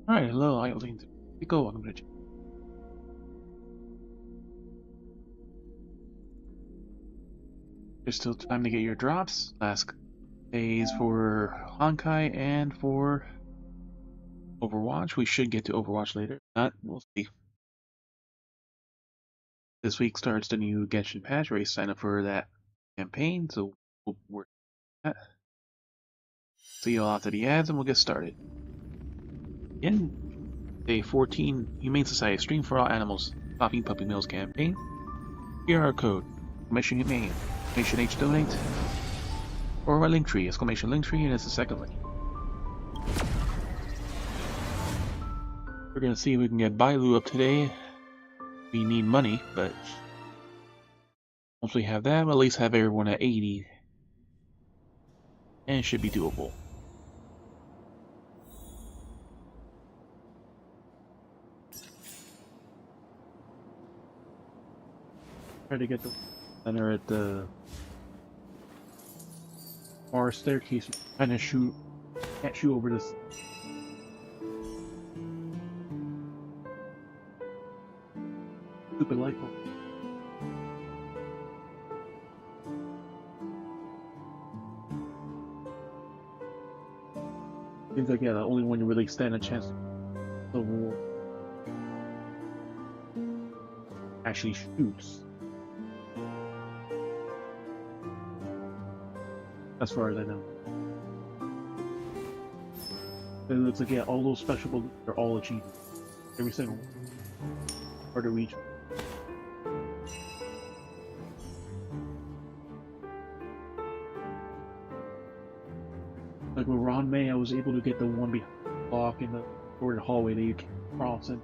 Alright, hello, Eileen. Go, welcome to the There's still time to get your drops. Last days for Honkai and for Overwatch. We should get to Overwatch later. Not, we'll see. This week starts the new Genshin patch. Already sign up for that campaign, so we'll work on that. See you all after the ads and we'll get started. In Day 14, Humane Society Stream for All Animals Coffee Puppy Mills campaign. QR code. Mission Humane. Exclamation H donate. Or my link tree. Exclamation link tree, and it's the second link. We're gonna see if we can get Bailu up today. We need money, but once we have that, we'll at least have everyone at 80. And it should be doable. Try to get the center at the bar staircase. Trying to shoot. Can't shoot over this. Stupid light bulb. Seems like, yeah, the only one you really stand a chance to war actually shoots. As far as I know. It looks like, yeah, all those special abilities are all achieved. Every single one. Hard to reach. Like with Ron May, I was able to get the one behind the block in the door hallway that you can cross, and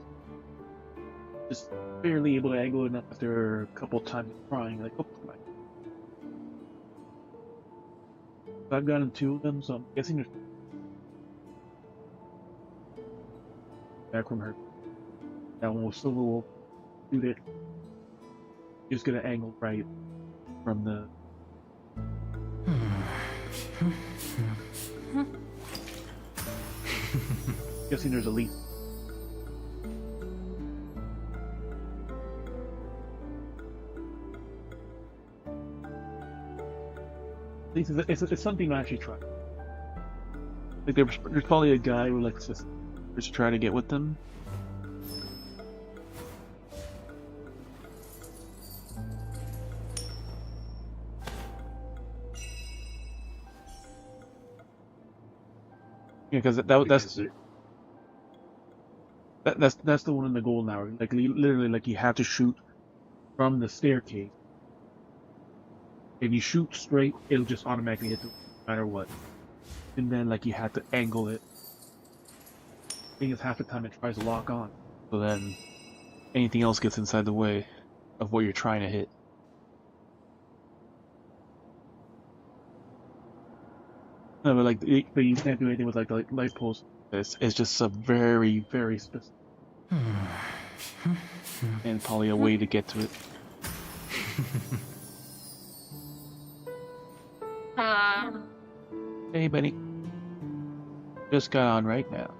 just barely able to angle it after a couple times trying. Like, oh my. I've gotten 2 of them, so I'm guessing there's back from her. That one will still will shoot it. Just get an angle right from the. Guessing there's a leak. It's something to actually try. Like there's probably a guy who likes just try to get with them. Yeah, because that's the one in the golden hour. Like literally, like you have to shoot from the staircase. If you shoot straight, it'll just automatically hit no matter what. And then like you have to angle it. I think it's half the time it tries to lock on. So then anything else gets inside the way of what you're trying to hit. No, but like but you can't do anything with like the light poles. It's just a very, very specific and probably a way to get to it. Hey, buddy. Just got on right now.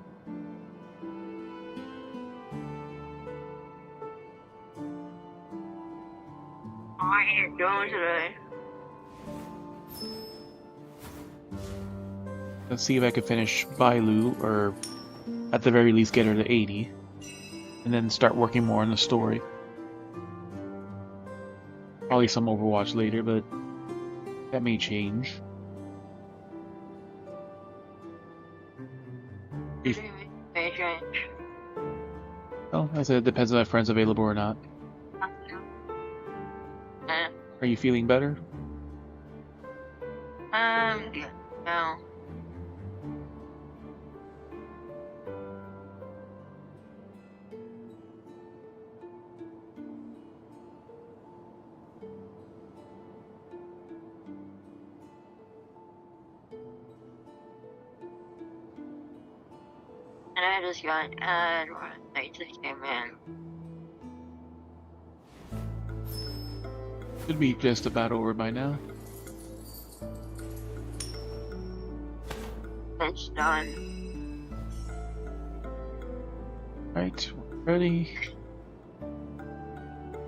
What are you doing today? Let's see if I can finish Bailu, or at the very least get her to 80, and then start working more on the story. Probably some Overwatch later, but that may change. If, May change. oh, I said it depends on if friends available or not. Are you feeling better? No. And I just got an ad when I just came in. Should be just about over by now. It's done. Right, we're ready.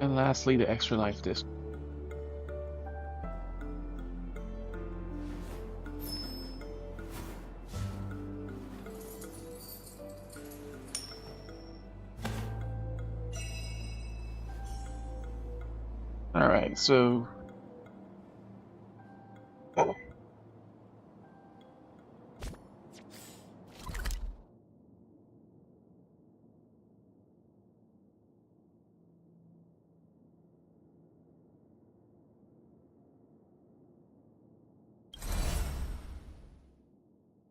And lastly, the extra life disc. Alright, so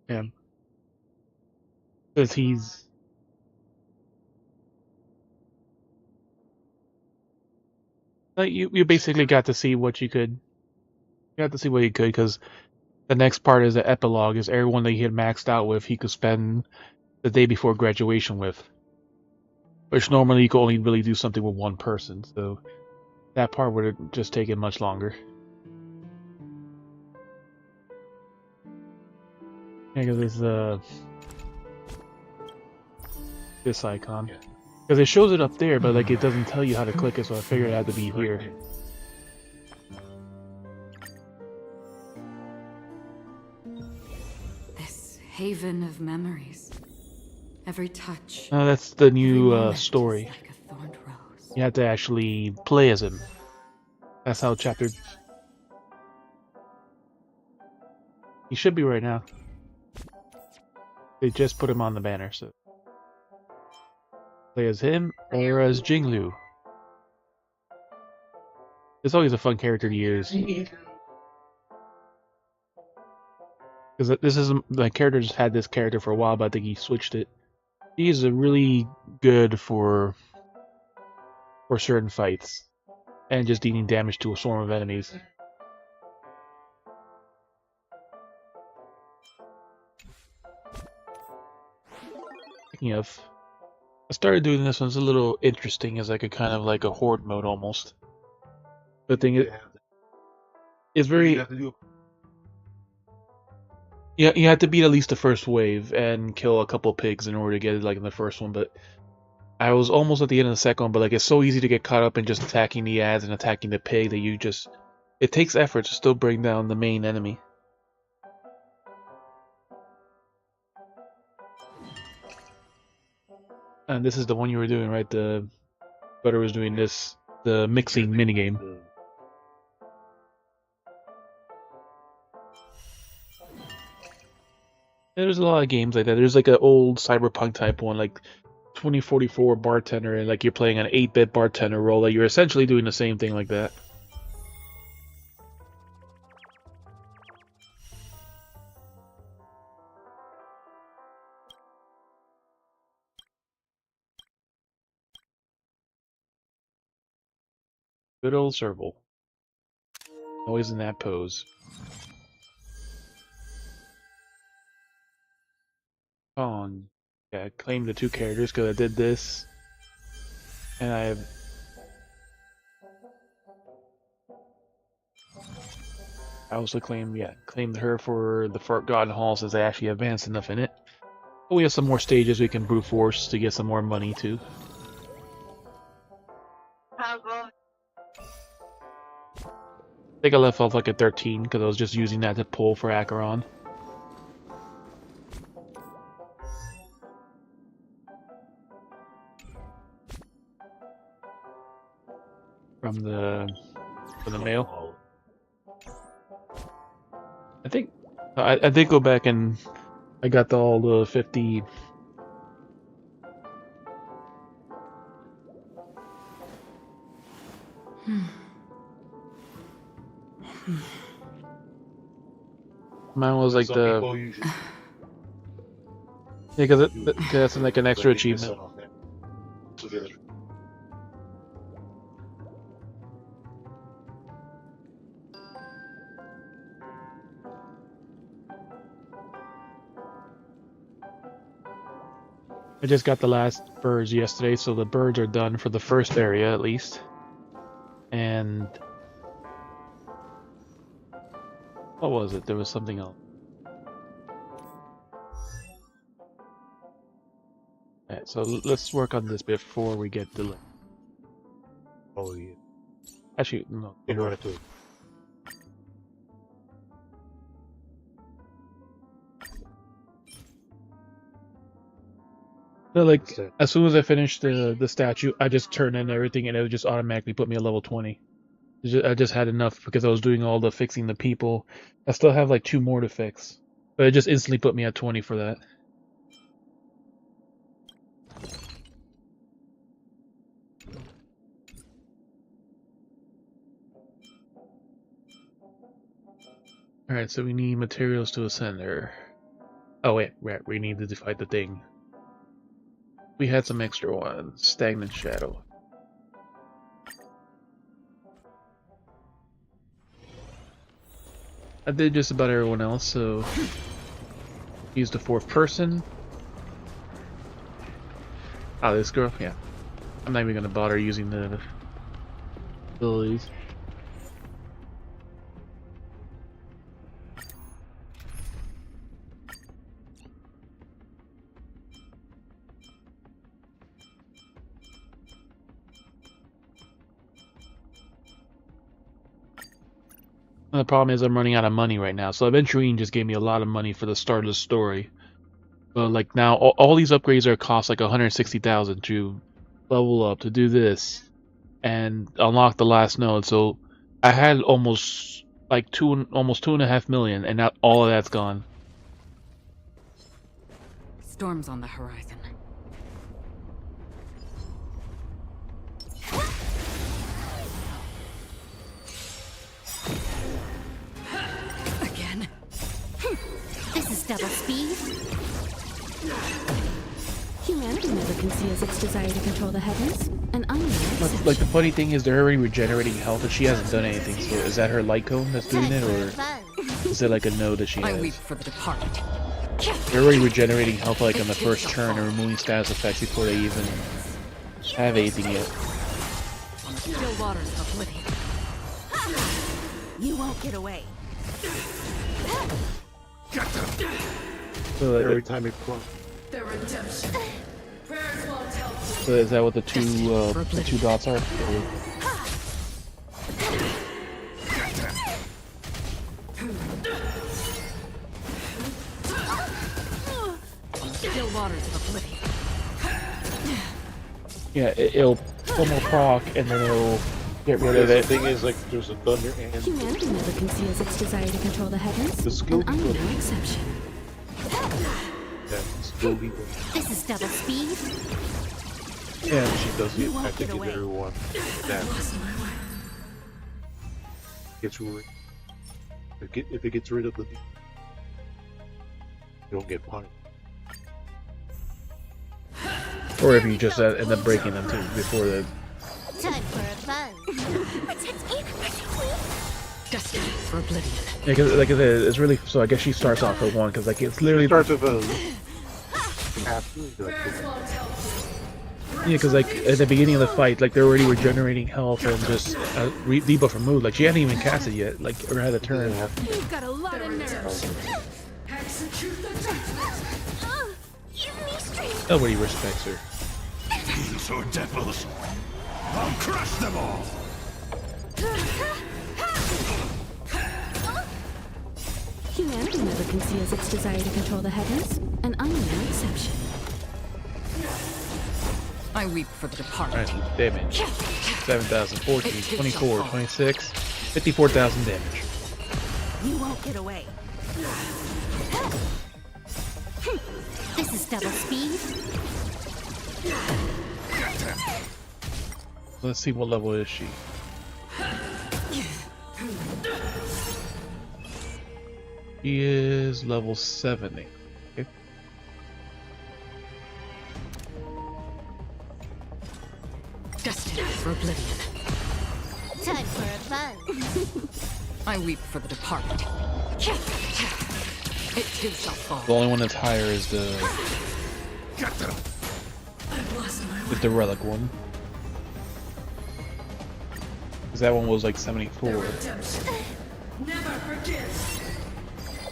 him. Because he's like you basically got to see what you could. You got to see what you could because the next part is the epilogue. Is everyone that he had maxed out with he could spend the day before graduation with, which normally you could only really do something with one person. So that part would have just taken much longer. Yeah, because it's this icon. Because it shows it up there, but like it doesn't tell you how to click it, so I figured it had to be here. This haven of memories. Every touch. That's the every new moment is story. like a thorned rose. You have to actually play as him. That's how chapter. He should be right now. They just put him on the banner, so play as him or as Jinglu. It's always a fun character to use. Because this is the character just had this character for a while, but I think he switched it. He's a really good for certain fights and just dealing damage to a swarm of enemies. Speaking of, I started doing this one's a little interesting as like a kind of like a horde mode almost. The thing is, it's very. Yeah, you have to beat at least the first wave and kill a couple pigs in order to get it like in the first one, but I was almost at the end of the second one, but like it's so easy to get caught up in just attacking the ads and attacking the pig that you just it takes effort to still bring down the main enemy. And this is the one you were doing, right? The Butter was doing this, the mixing minigame. There's a lot of games like that. There's like an old cyberpunk type one, like 2044 bartender, and like you're playing an 8-bit bartender role. Like you're essentially doing the same thing like that. Good old Serval. Always in that pose. On. Yeah, I claimed the two characters because I did this. And I also claimed her for the Forgotten Hall since I actually advanced enough in it. But we have some more stages we can brute force to get some more money too. I think I left off like at 13 because I was just using that to pull for Acheron. From the mail. I did go back and I got all the 50. Mine was like the yeah, because that's like an extra achievement. I just got the last birds yesterday, so the birds are done for the first area at least. And what was it? There was something else. So let's work on this before we get delayed. Oh yeah. Actually, no. You know what to do. So like, as soon as I finish the statue, I just turn in everything, and it would just automatically put me at level 20. I just had enough because I was doing all the fixing the people. I still have like 2 more to fix, but it just instantly put me at 20 for that. Alright, so we need materials to ascend there. Oh wait, we need to fight the thing. We had some extra ones. Stagnant Shadow. I did just about everyone else, so use the 4th person. Oh, this girl? Yeah. I'm not even gonna bother using the abilities. The problem is I'm running out of money right now, so Aventurine just gave me a lot of money for the start of the story. But like now, all these upgrades are cost like 160,000 to level up, to do this, and unlock the last node. So I had almost like almost 2.5 million, and now all of that's gone. Storms on the horizon. Again. This is double speed. Humanity never conceals its desire to control the heavens, and I'm no exception. Like the funny thing is, they're already regenerating health, and she hasn't done anything. So is that her light cone that's doing it, or is it like a node that she I weep has? for the departed. They're already regenerating health like on the first turn and removing status effects before they even have anything yet. On the still waters of oblivion. You won't get away. So, Every time it closes. The redemption. Prayers won't help. so is that what the two dots are? On the still waters of oblivion. Yeah, it'll almost proc and then it'll get rid of The it. thing is, like, there's a thunder and Humanity never conceals its desire to control the heavens, the skill and I'm people. no exception. Yeah, skill people. This is double speed. Yeah, She does You it. won't I think get away. everyone that gets rid. If it gets rid of the, you don't get punished. or if you just end up breaking them too before the. Time for a fun. Destined for oblivion. Yeah, 'cause like I said, it's really so. I guess she starts off with 1 because like it's literally Starts with a half. Like, yeah, because like at the beginning of the fight, like they're already regenerating health and just debuff removed. Like she hadn't even cast it yet, like or had a turn. You've got a lot of nerves. Execute the judgment. Give me strength. Nobody respects her. These are devils. I'll crush them all. Humanity never conceals its desire to control the heavens, and I'm no exception. I weep for the departed. Alright, damage. 7,000, 14, 24, 26, 54,000 damage. You won't get away. This is double speed. Let's see what level is she. She is level 70. Okay. Destined for oblivion. Time for a fun. I weep for the departed. It too shall fall. The only one that's higher is the relic one. Because that one was like 74. Never forgive.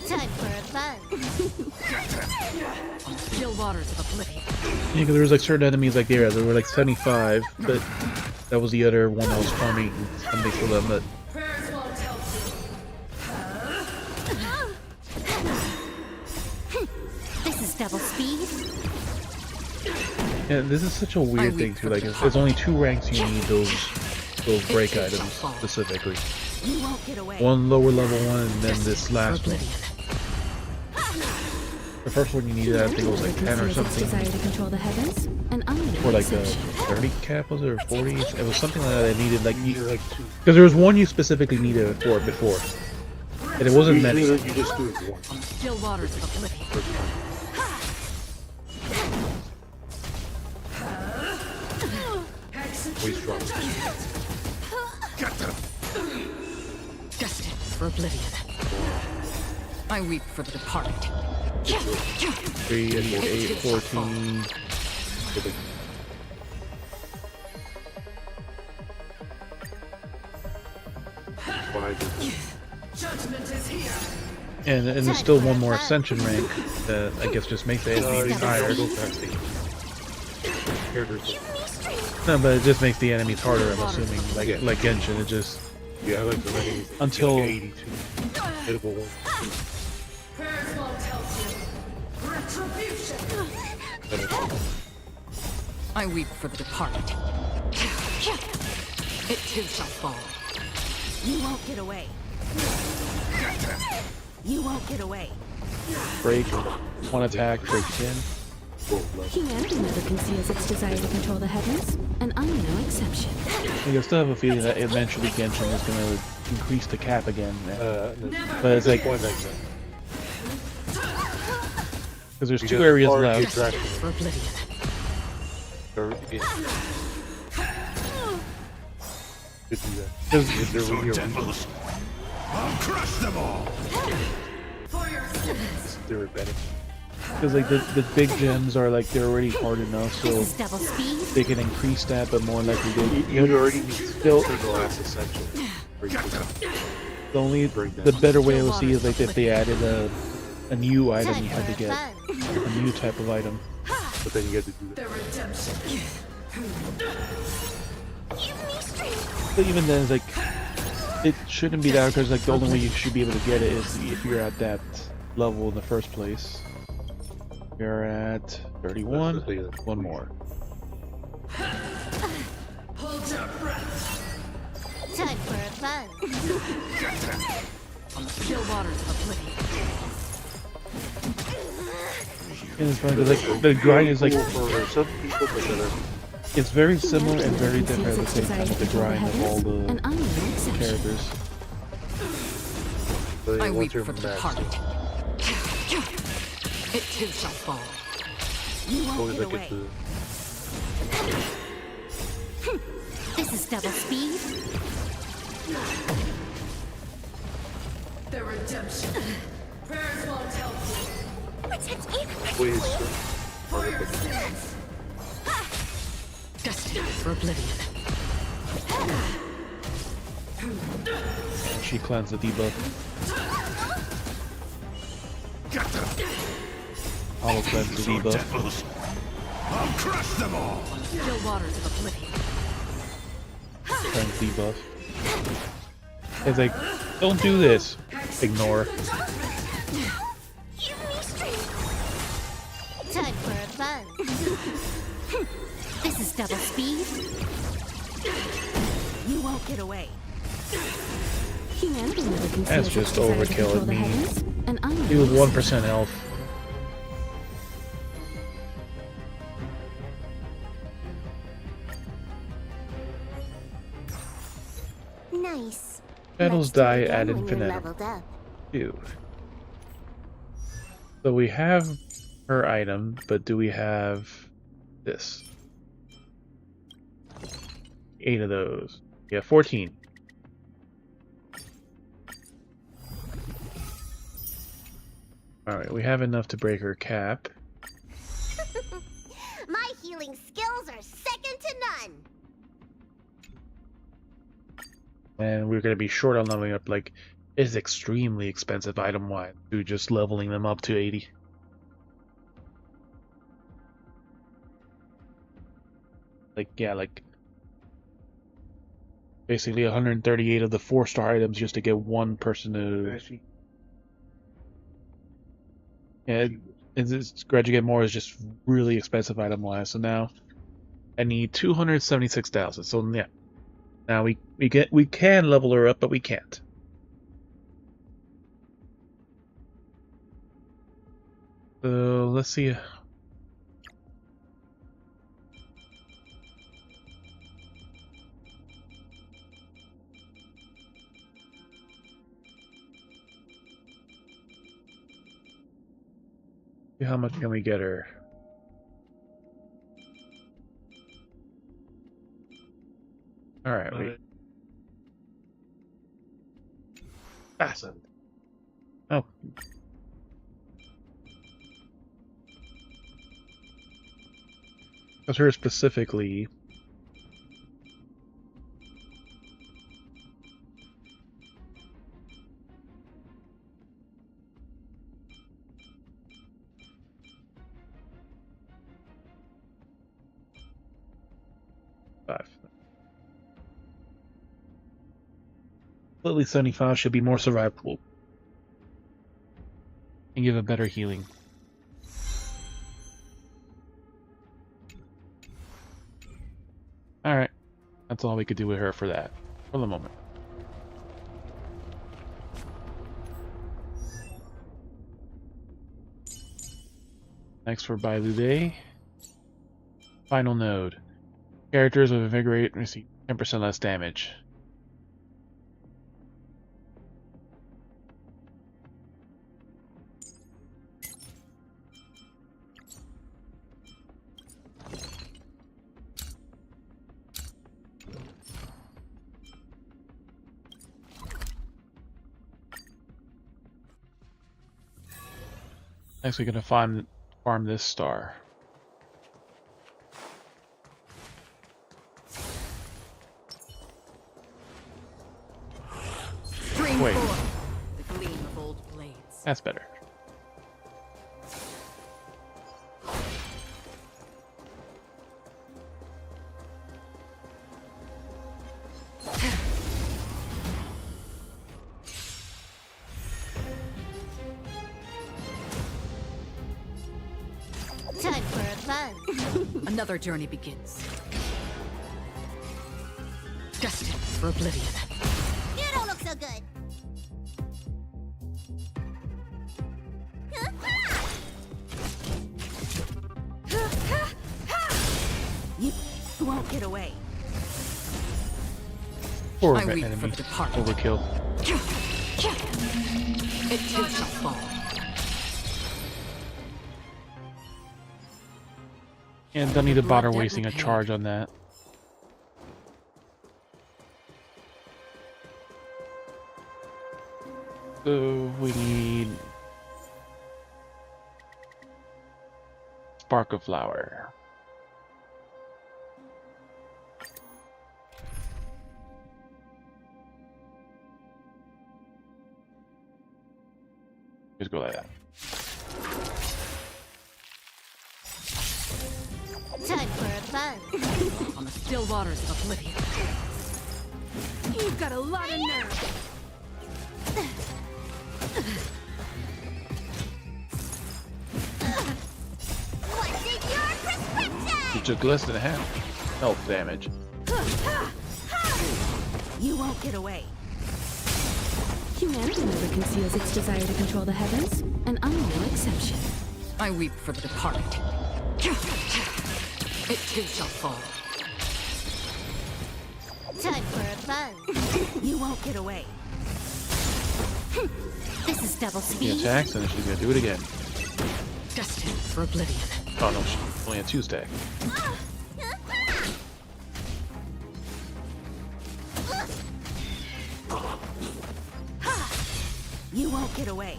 Time for a fun. Still waters of oblivion. Yeah, because there was like certain enemies like there were like 75, but that was the other one that was farming something for them. But This is double speed. yeah, this is such a weird thing too. Like, there's only 2 ranks you need those break items specifically. You won't get away. One lower level one, and then this last one. The first one you needed, I think it was like 10 or something. Desire to control the heavens, and I'm Or like the 30 cap, was it, or 40? It was something like that I needed, like, because there was one you specifically needed for it before. And it wasn't many. You just do it once. Still waters of oblivion. Way stronger. Destined for oblivion. I weep for the departed. 3, 8, 14. And there's still one more ascension rank that I guess just makes the enemies higher. No, but it just makes the enemies harder, I'm assuming. Like Genshin, it just... Yeah, I like the enemies. Until... Like 82. Hittable one. I weep for the departed. It too shall fall. You won't get away. You won't get away. Break, one attack, break again. Humanity never conceals its desire to control the heavens, and I'm no exception. I still have a feeling that eventually Genshin is going to increase the cap again. But it's like... Because there's 2 areas left. For oblivion. I'll crush them all. They were better. Because like the big gems are like they're already hard enough, so This is double speed. they can increase that, but more likely You already need still the last essential. the better way I would see is like if they added a new item you had to get, a new type of item. But then you had to do that. But even then, it's like it shouldn't be that because like the only way you should be able to get it is if you're at that level in the first place. You're at 31. One more. Hold your breath. Time for a fun. On the still waters of oblivion. And it's funny because like the grind is like For some people, but then it's very similar and very different at the same time with the grind of all And I'm no the exception. characters. I weep for the departed. It too shall fall. You won't always get like away. This is double speed. The redemption. Prayers won't help you. Protect me. For your sins. Destined for oblivion. She cleansed the debuff. Auto cleanse the debuff. Devils. I'll crush them all. Still waters of oblivion. Cleanse debuff. It's like, don't do this. Ignore. Give me strength. Time for a fun. This is double speed. You won't get away. Humanity never conceals That's its just desire to overkill control at the me. heavens, and I'm He was 1% health. nice. Battles Let's do it die again ad when you're infinitum. leveled up. Ew. So we have her item, but do we have this? 8 of those. Yeah, 14. Alright, we have enough to break her cap. My healing skills are second to none. And we're going to be short on leveling up. Like, is extremely expensive item-wise to just leveling them up to 80. Like, yeah, like basically 138 of the 4-star items just to get one person to. Actually, Yeah, it's Grudge You Get More is just really expensive item-wise. So now I need 276,000. So yeah, now we can level her up, but we can't. So let's see. See how much can we get her? All right, wait. Fastened. Oh. Because her specifically. Completely 75 should be more survivable and give a better healing. Alright, that's all we could do with her for that, for the moment. Next for Bailu Day. Final node. Characters with Invigorate receive 10% less damage. Next we're gonna farm this star. Wait. The gleam of old blades. That's better. Time for a fun. Another journey begins. Destined for oblivion. You don't look so good. You won't get away. Poor I weep enemy. for the departed. Overkill. It too shall fall. And don't need to Blood bother debt wasting a repaid. charge on that. So we need Spark of Flower. Just go like that. Time for a fun. On the still waters of oblivion. You've got a lot of nerve. What's in your prescription? He took less than half health damage. You won't get away. Humanity never conceals its desire to control the heavens, and I'm no exception. I weep for the departed. It too shall fall. Time for a fun. You won't get away. This is double He speed. attacks and she's gonna do it again. Destined for oblivion. Oh no, she's only a 2-stack. You won't get away.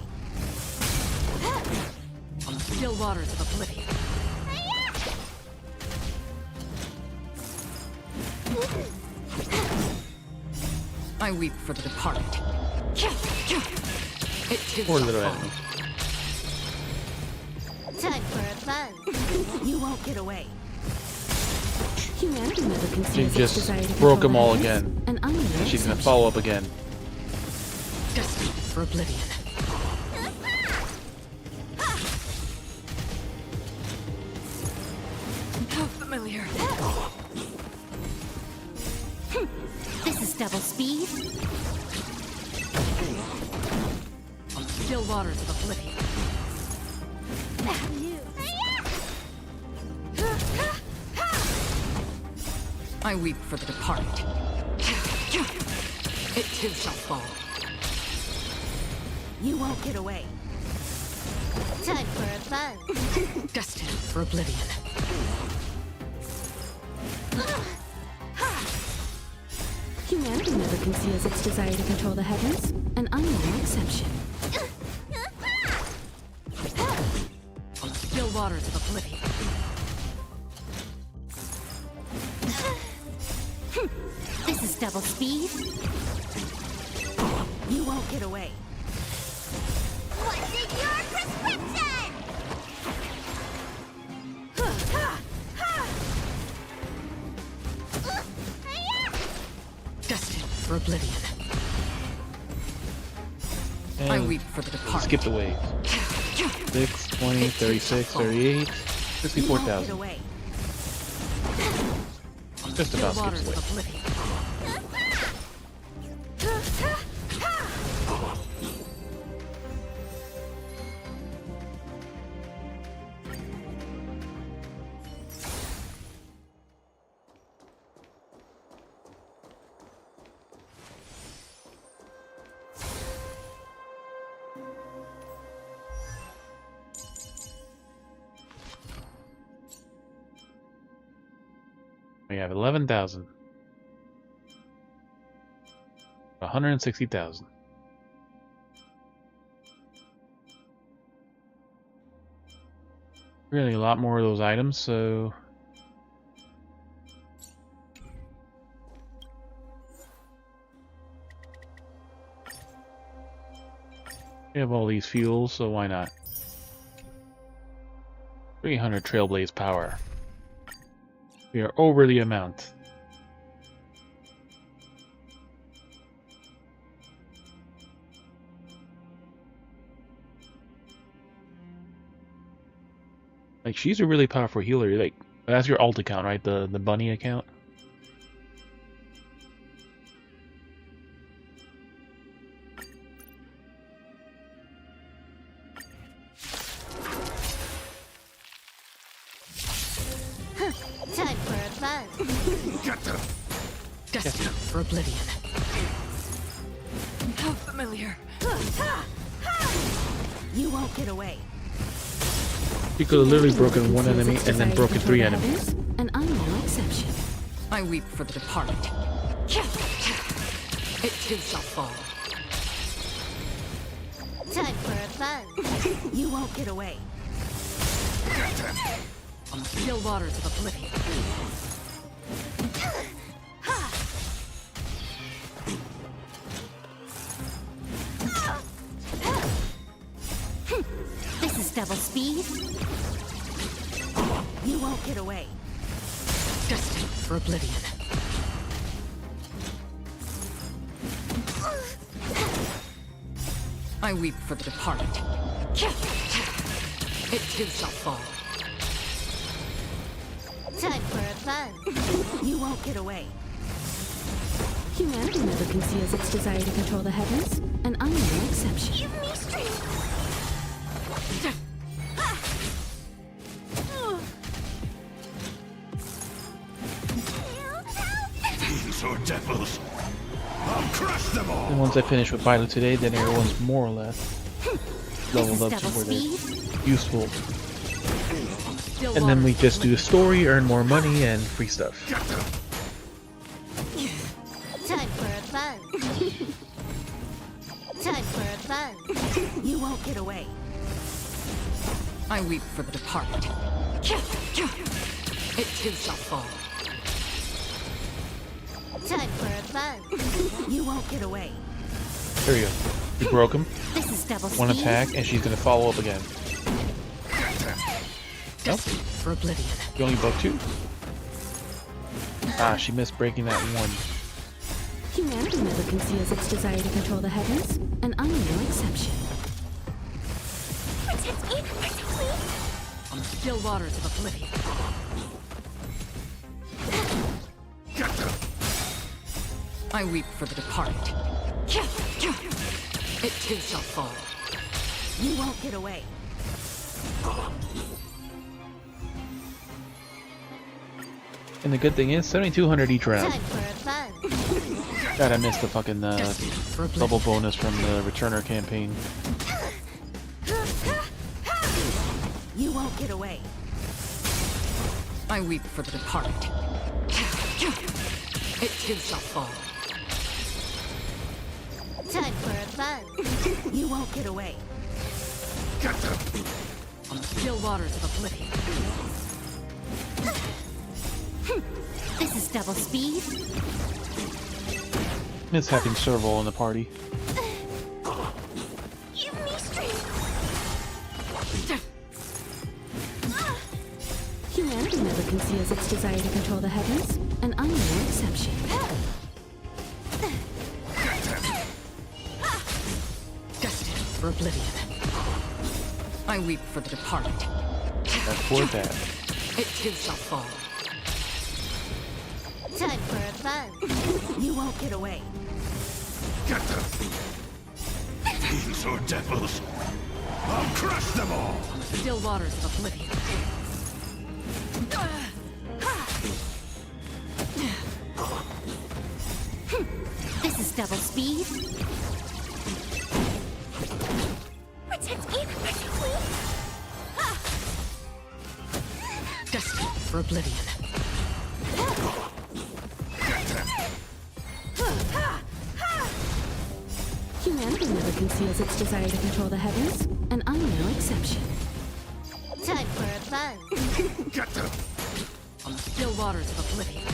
On the still waters of oblivion. I weep for the departed. It too Poor shall little fall. enemy. Time for a buzz. You won't get away. Humanity never conceals She its just desire to broke control them all the heavens, again. and I'm no She's gonna exception. follow up again. Destined for oblivion. How familiar. This is double speed. Still waters of oblivion. I weep for the departed. It too shall fall. You won't get away. Time for a buzz. Destined for oblivion. Humanity never conceals its desire to control the heavens, and I'm no exception. Still waters of oblivion. This is double speed. You won't get away. What's in your prescription? Destined for oblivion. I And weep for the departed. skip the waves. 6, 20, 36, 38, You won't get 64,000. away. Just Still about skips waters the of waves. oblivion. We have 11,000. 160,000. Really a lot more of those items, so we have all these fuels, so why not? 300 Trailblaze power. We are over the amount. Like, she's a really powerful healer. Like, that's your alt account, right? The bunny account. Time for a buzz. Get them! Destined for oblivion. How familiar. You won't get away. She could have literally broken one Conceals enemy its and then desire to broken control 3 the enemies. heavens, and I'm no exception. I weep for the departed. It too shall fall. Time for a buzz. You won't get away. Still waters of oblivion. This is double speed. You won't get away. Destined for oblivion. I weep for the departed. It too shall fall. Time for a buzz. You won't get away. Humanity never conceals its desire to control the heavens, and I'm no exception. Give me strength. Fiends or devils! I'll crush them all! And once I finish with Violet today, then everyone's more or less leveled up to Double where they're speed. useful. Still And then we waters just of do the story, earn more money, and free stuff. Get them! Time for a buzz. Time for a buzz. You won't get away. I weep for the departed. It too shall fall. Time for a buzz. You won't get away. There you go. You broke him. This is double One speed. attack, and she's gonna follow up again. Nope. For oblivion. You only broke 2. Ah, she missed breaking that 1. Humanity never conceals its desire to control the heavens, and I'm no exception. Protect me, please. On the still waters of oblivion. I weep for the departed. It too shall fall. You won't get away. And the good thing is, 7,200 each round. Time for fun. God, I missed the fucking Destined for oblivion. double bonus from the returner campaign. You won't get away. I weep for the departed. It too shall fall. Time for fun. You won't get away. On the still waters of oblivion. This is double speed. Miss having Serval in the party. Give me strength. Humanity never conceals its desire to control the heavens, and I'm no exception. Destined for oblivion. I weep for the departed. That poor dad. It too shall fall. Time for fun. You won't get away. These are devils. I'll crush them all. On the still waters of oblivion. This is double speed. Protect me, please. Destined for oblivion. Humanity never conceals its desire to control the heavens, and I'm no exception. Time for fun. On the still waters of oblivion.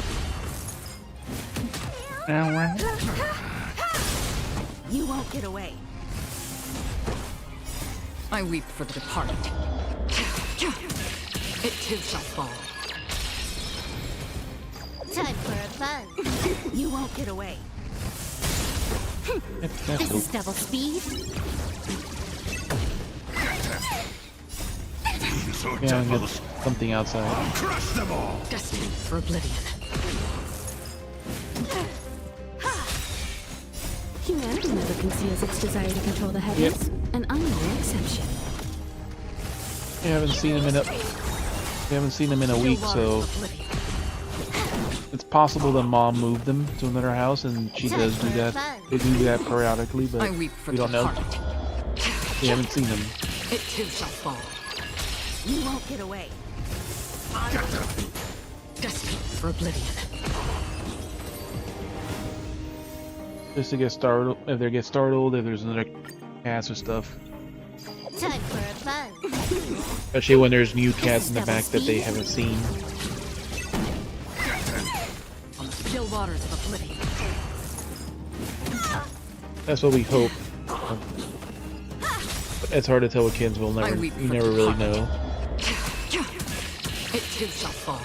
You won't get away. I weep for the departed. It too shall fall. Time for fun. You won't get away. This is double speed. These are Yeah, I'll get devils. something outside. I'll crush them all. Destined for oblivion. Humanity never conceals its desire to control the heavens, and I'm no exception. We haven't seen him in a week, Still so waters of oblivion. it's possible that mom moved them to another house, and she does do that. They do that periodically, but I weep for we the don't know. departed. We haven't seen them. It too shall fall. You won't get away. Destined for oblivion. Just to get startled, if they get startled, if there's another cats or stuff. Time for fun. Especially when there's new cats in the back that they haven't seen. On the still waters of oblivion. That's what we hope. But it's hard to tell with kids. We'll I never, weep you for never the really departed. know. It too shall fall.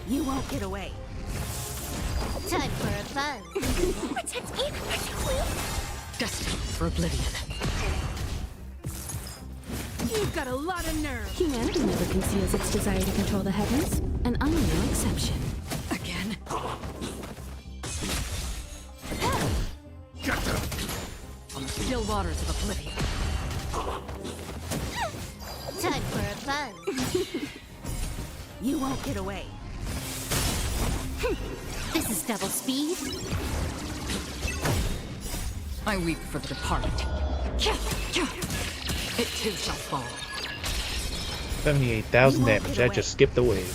You won't get away. Time for fun. Protect me, please. Destined for oblivion. You've got a lot of nerve. Humanity never conceals its desire to control the heavens, and I'm no exception. Again. On the still waters of oblivion. Time for fun. You won't get away. This is double speed. I weep for the departed. It too shall fall. 78,000 damage. I just skipped the wave.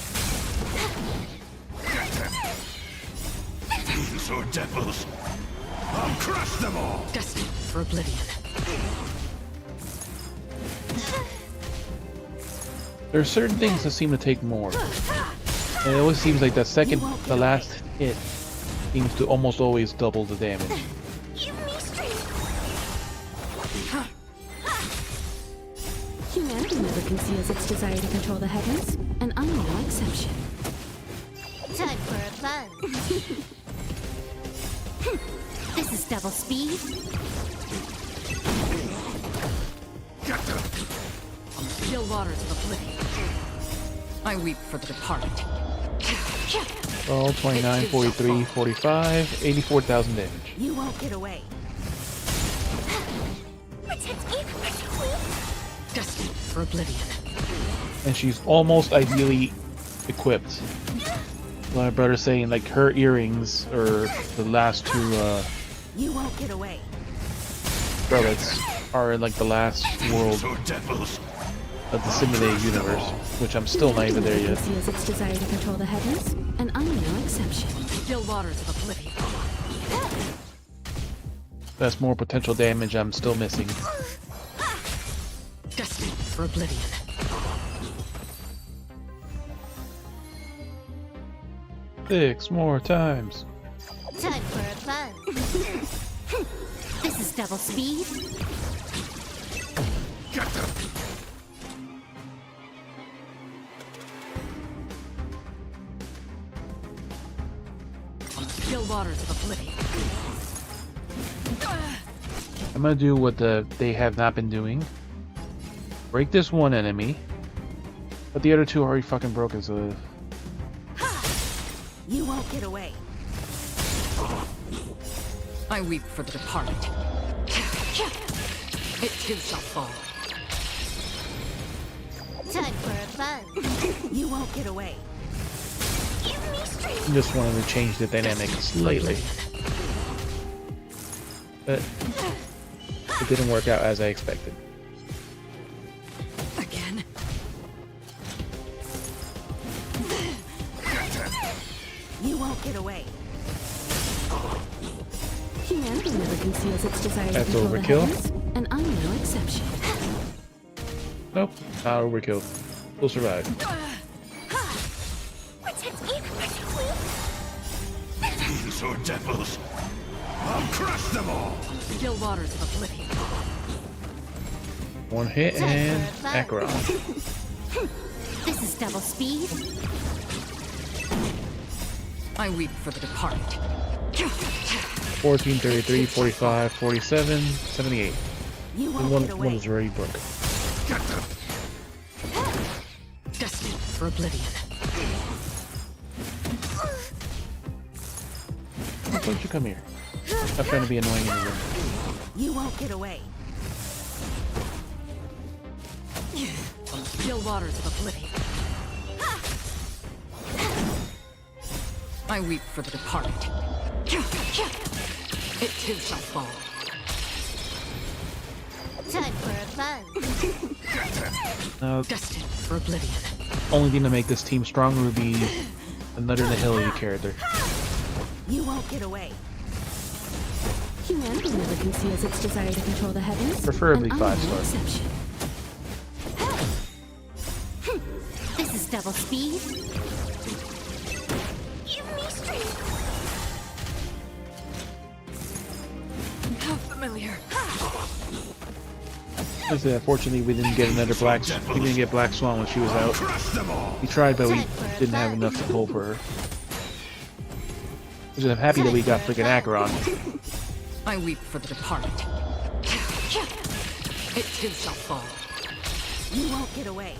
These are devils. I'll crush them all. Destined for oblivion. There are certain things that seem to take more. And it always seems like the last hit seems to almost always double the damage. Humanity never conceals its desire to control the heavens, and I'm no exception. Time for a buzz. This is double speed. Still waters of oblivion. I weep for the departed. 12, 29, 43, 45, 84,000 damage. You won't get away. Protect me, protect me. Destined for oblivion. And she's almost ideally equipped. My brother's saying like her earrings or the last two You won't get away. relics are in like the last world So devils. of the simulated universe, which I'm still not even there yet. Conceals its desire to control the heavens, and I'm no exception. Still waters of oblivion. That's more potential damage I'm still missing. Destined for oblivion. Six more times. Time for a buzz. This is double speed. Get them. Still waters of oblivion. I'm gonna do what they have not been doing. Break this one enemy, but the other two are already fucking broken, so You won't get away. I weep for the departed. It too shall fall. Time for a buzz. You won't get away. Give me strength. I just wanted to change the dynamic slightly. But it didn't work out as I expected. Again. You won't get away. Humanity never conceals its desire to That's control the overkill. heavens, and I'm no exception. Nope, not overkill. We'll survive. Protect me, protect me. These are devils. I'll crush them all. Still waters of oblivion. One hit and Acheron. This is double speed. I weep for the departed. 14, 33, 45, 47, 78. You And won't one get away. is already broken. Get them. Destined for oblivion. Why don't you come here? I'm trying to be annoying in the room. You won't get away. Still waters of oblivion. I weep for the departed. It too shall fall. Time for a buzz. Now, Destined for oblivion. only thing to make this team stronger would be another Nihility character. You won't get away. Humanity never conceals its desire to control the heavens, Preferably and I'm no 5-star. exception. This is double speed. Give me strength. How familiar. Unfortunately, we didn't get another Black. We didn't get Black Swan when she was out. Crush them all. We tried, but we didn't have enough to pull for her. Which I'm happy that we got freaking Acheron. I weep for the departed. It too shall fall. You won't get away.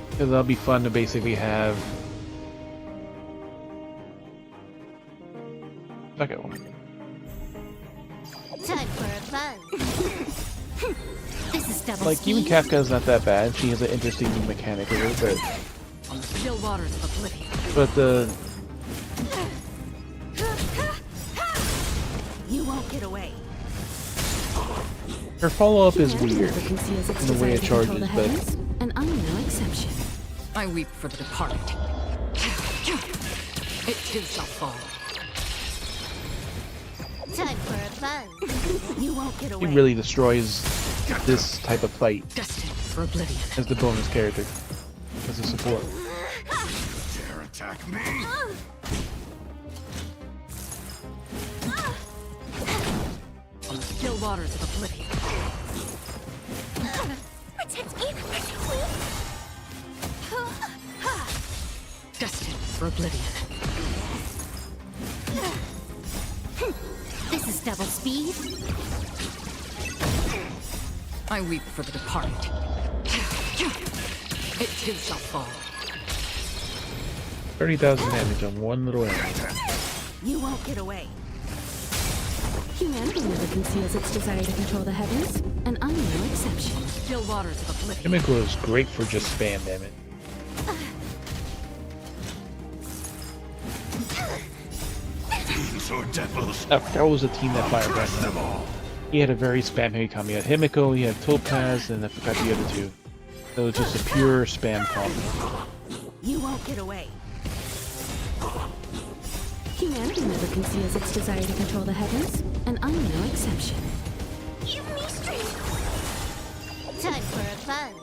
Because that'll be fun to basically have. Second one. Time for a buzz. This is double Like, even speed. Kafka's not that bad. She has an interesting new mechanic with her, Still waters of oblivion. but the You won't get away. her follow-up is Humanity weird. never conceals its in the way desire it to control charges, the but- heavens, and I'm no exception. I weep for the departed. It too shall fall. Time for a buzz. You won't get He away. really destroys this type of fight Destined for oblivion. as the bonus character, as a support. Dare attack me? Still waters of oblivion. for oblivion. This is double speed. I weep for the departed. It too shall fall. 30,000 damage on one little enemy. You won't get away. Humanity never conceals its desire to control the heavens, and I'm no exception. Still waters of oblivion. Himiko is great for just spam damage. Demons or devils, That was a team that fired crush them right now. all. He had a very spam heavy combo. He had Himiko, he had Topaz, and I forgot the other two. So it was just a pure spam combo. You won't get away. Humanity never conceals its desire to control the heavens, and I'm no exception. Give me strength. Time for a fun.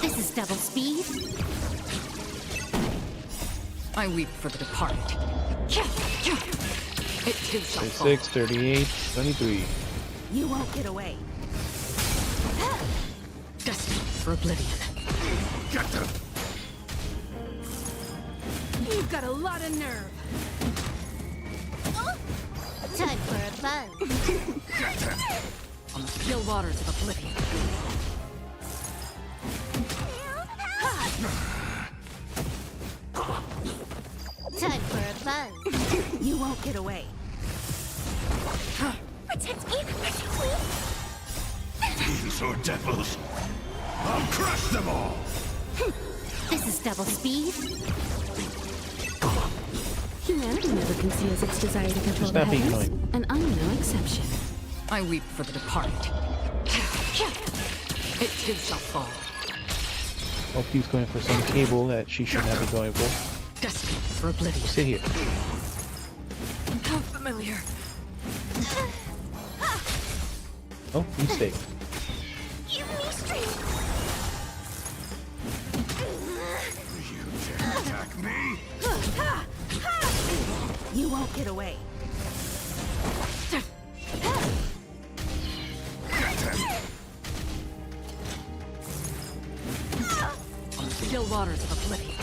This is double speed. I weep for the departed. It too shall fall. 36, 38, 23. You won't get away. Destined for oblivion. Get them. You've got a lot of nerve. Time for a fun. On the still waters of oblivion. Time for a fun. You won't get away. Protect me. Protect me. Demons or devils, I'll crush them all. This is double speed. Humanity never conceals its desire to control the Stop being heavens, annoying. and I'm no exception. I weep for the departed. It too shall fall. Hope he's going for some cable that she should not be going for. Destined for oblivion. Sit here. How familiar. Oh, you stay. Give me strength. You dare attack me? You won't get away. On the still waters of oblivion.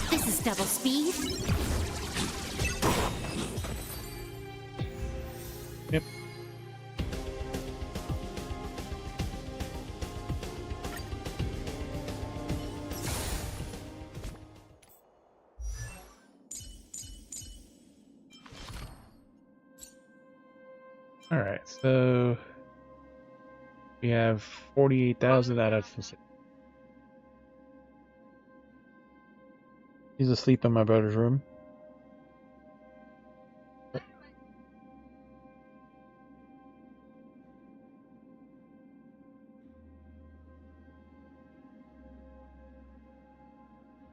This is double speed. Yep. Alright, so we have 48,000 out of. He's asleep in my brother's room.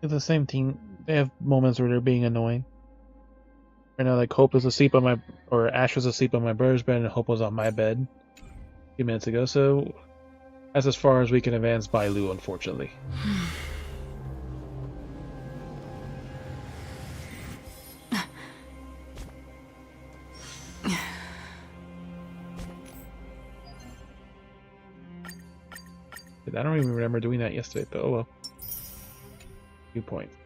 It's the same team. They have moments where they're being annoying. Right now, like Hope was asleep on my, or Ash was asleep on my brother's bed, and Hope was on my bed a few minutes ago. So that's as far as we can advance by Lu, unfortunately. I don't even remember doing that yesterday, but oh well. 2 points.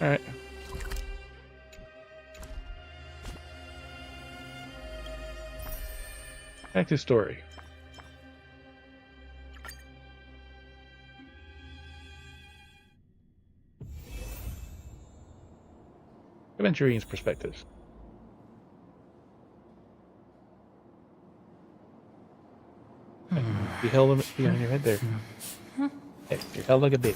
Alright. Back to story. Aventurine's perspectives. You held him behind your head there. Hey, you're held like a baby.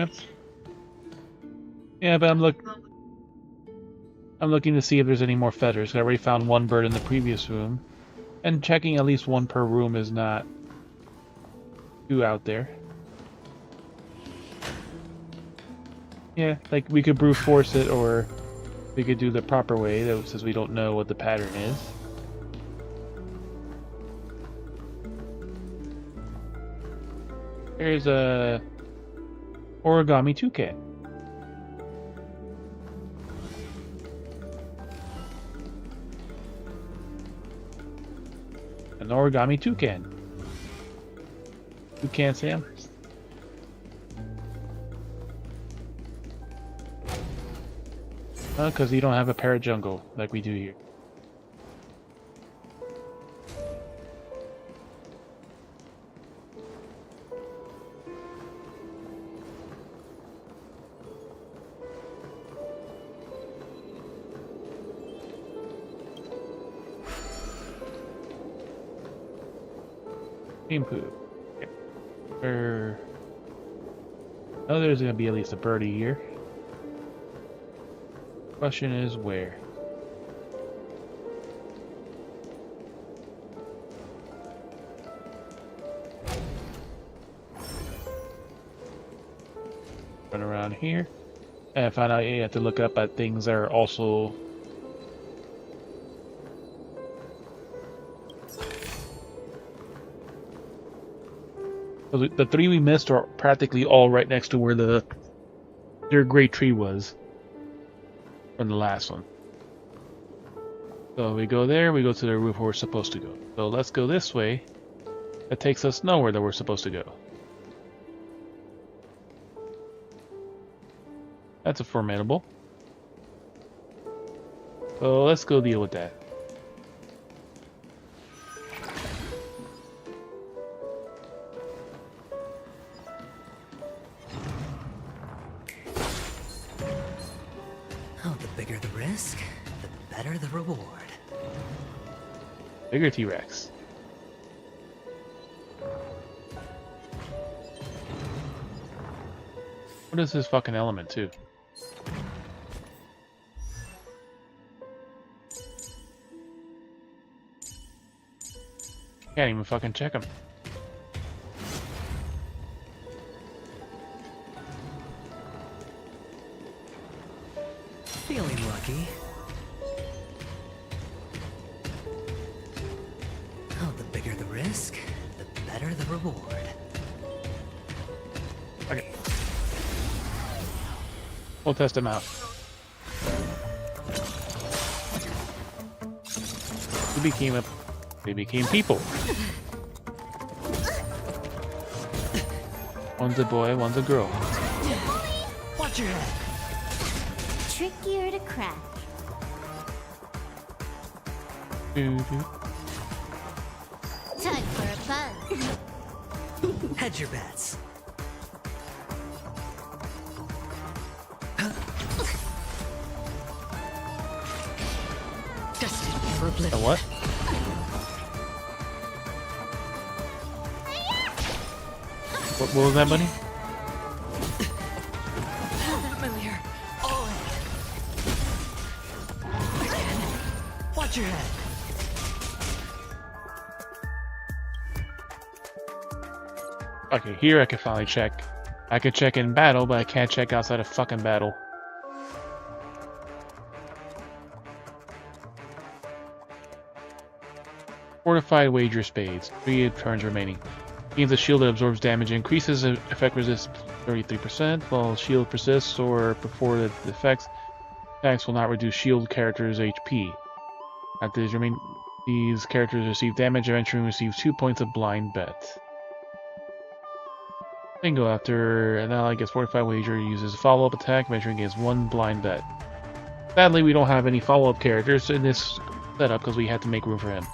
Yep. Yeah, but I'm looking to see if there's any more feathers. I already found one bird in the previous room, and checking at least one per room is not too out there. Yeah, like we could brute force it, or we could do the proper way, though, since we don't know what the pattern is. There's a origami toucan. An origami toucan. Toucan Sam? Because you don't have a parajungle like we do here. Poo. Okay. Oh, there's gonna be at least a birdie here. Question is where? Run around here. And I found out you have to look up at things that are also the three we missed are practically all right next to where their great tree was from the last one. So we go there, we go to the roof where we're supposed to go. So let's go this way. That takes us nowhere that we're supposed to go. That's a formidable. So let's go deal with that. Oh, the bigger the risk, the better the reward. Bigger T-Rex. What is this fucking element too? Can't even fucking check him. Feeling lucky. Oh, the bigger the risk, the better the reward. Okay. We'll test him out. They became people. One's a boy, one's a girl. Watch your head. Trickier to crack. Time for a buzz. Hedge your bets. Destined for oblivion. A what? What was that, buddy? Familiar. All in. Again. Watch your head. Okay, here I can finally check. I can check in battle, but I can't check outside of fucking battle. Fortified Wager Spades. 3 turns remaining. Gains a shield that absorbs damage, increases effect resist 33%, while shield persists or before the effects. Attacks will not reduce shield characters' HP. After these characters receive damage, eventually receive 2 points of blind bet. Bingo, after an ally gets Fortified Wager, uses a follow-up attack, eventually gains 1 blind bet. Sadly, we don't have any follow-up characters in this setup because we had to make room for him.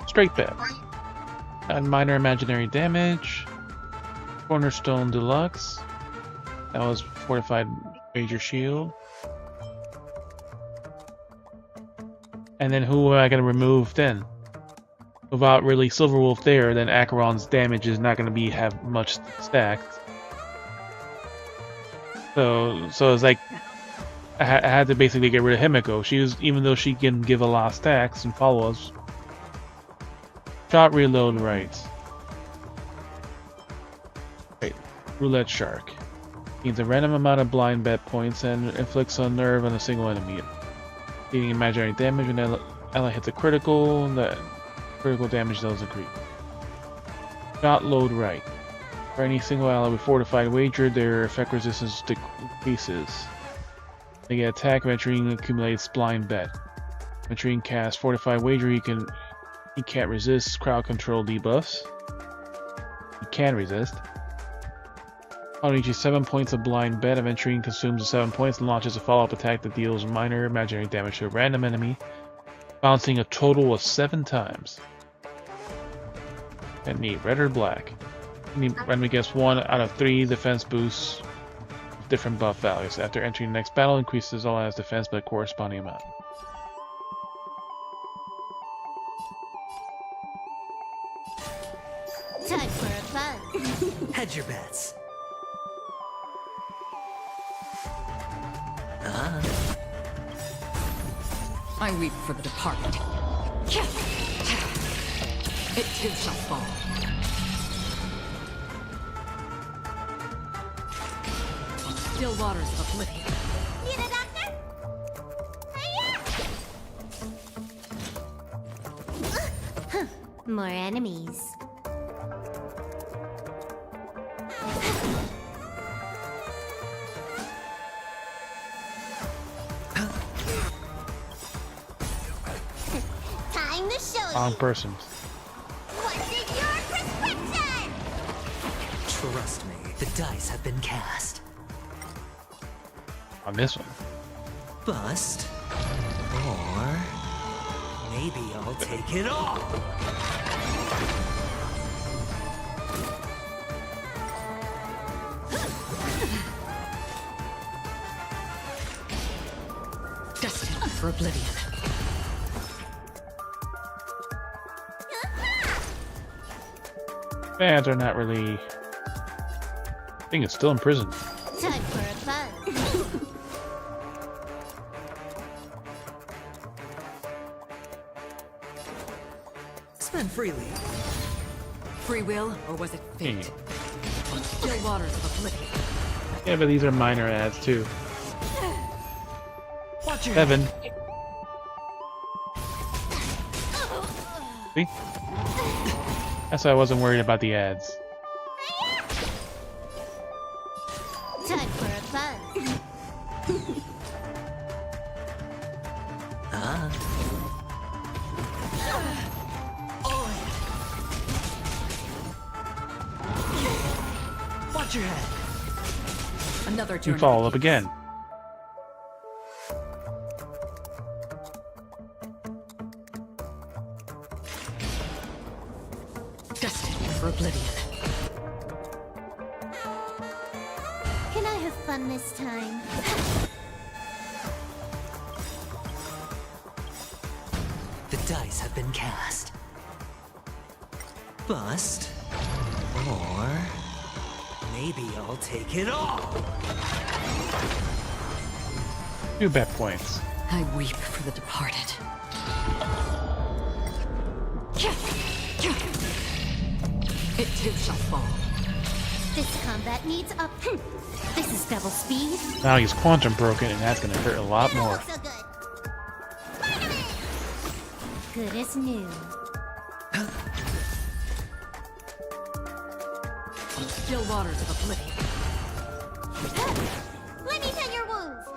Straight bet. And minor imaginary damage. Cornerstone Deluxe. That was Fortified Wager Shield. And then who am I going to remove then? Without really Silverwolf there, then Acheron's damage is not going to have much stacked. So it's like I had to basically get rid of Himiko. She was, even though she can give a lot of stacks and follow us. Shot reload right. Right. Roulette Shark. Means a random amount of blind bet points and inflicts a nerve on a single enemy. Dealing imaginary damage when ally hits a critical, the critical damage does increase. Shot load right. For any single ally with fortified wager, their effect resistance decreases. They get attack venturing accumulates blind bet. Venturing casts fortified wager, he can't resist crowd control debuffs. He can resist. On reaches 7 points of blind bet, Venturing consumes the 7 points and launches a follow-up attack that deals minor imaginary damage to a random enemy, bouncing a total of 7 times. And neat, red or black. Randomly gets 1 out of 3 defense boosts with different buff values. After entering the next battle, increases all allies' defense by a corresponding amount. Time for a fun. Hedge your bets. I weep for the departed. It too shall fall. On still waters of oblivion. Need a doctor? Hiya! More enemies. Time to show you. Wrong person. What's in your prescription? Trust me, the dice have been cast. On this one. Bust. Or maybe I'll take it all. Destined for oblivion. Fans are not really. I think it's still in prison. Time for a fun. Spend freely. Free will, or was it fate? On still waters of oblivion. Yeah, but these are minor ads too. Watch your 7. See? That's why I wasn't worried about the ads. Time for a fun. Watch your head. Another You journey. follow up again. Destined for oblivion. Can I have fun this time? The dice have been cast. Bust. Or maybe I'll take it all. 2 bet points. I weep for the departed. It too shall fall. This combat needs up. This is double speed. Now he's quantum broken, and that's gonna hurt a lot more. So good. Spider-Man! Good as new. On still waters of oblivion. Let me tend your wounds.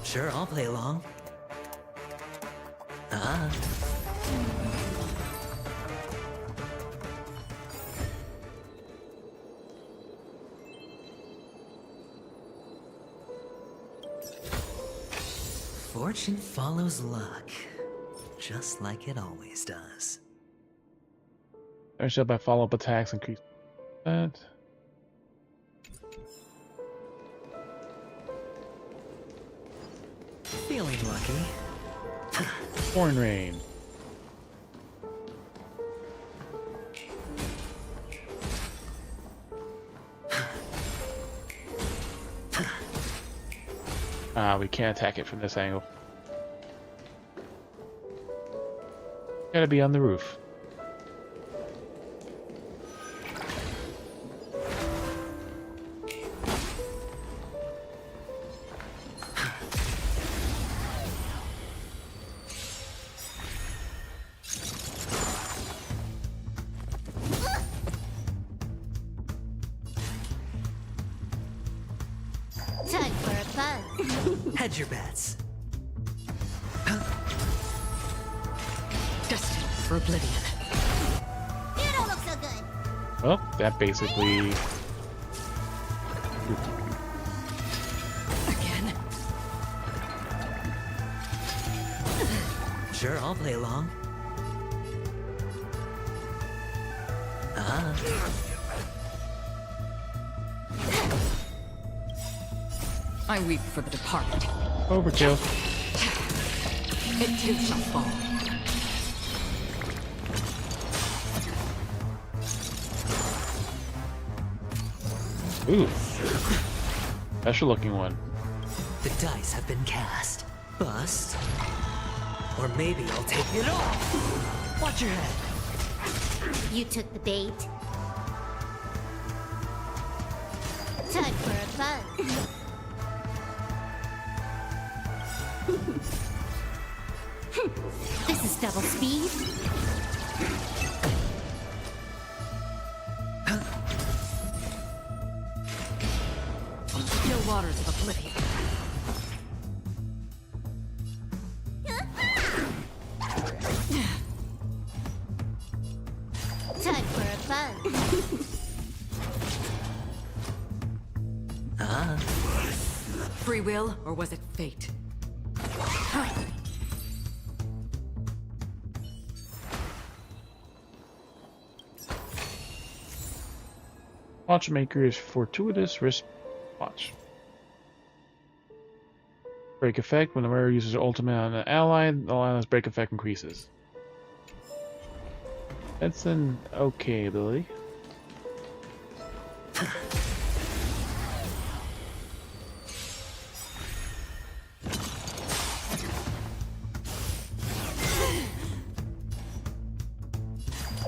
Sure, I'll play along. Fortune follows luck, just like it always does. Finish up by follow-up attacks, increase that. Feeling lucky. Corn rain. We can't attack it from this angle. Gotta be on the roof. Time for a buzz. Hedge your bets. Destined for oblivion. You don't look so good. Well, that basically... Again. Sure, I'll play along. I weep for the departed. Overkill. It too shall fall. Ooh. Special looking one. The dice have been cast. Bust. Or maybe I'll take it all. Watch your head. You took the bait. Time for a buzz. This is double speed. Still waters of oblivion. Time for a buzz. Free will, or was it fate? Watchmaker's fortuitous wrist watch. Break effect. When the wearer uses her ultimate on an ally, the ally's break effect increases. That's an okay ability.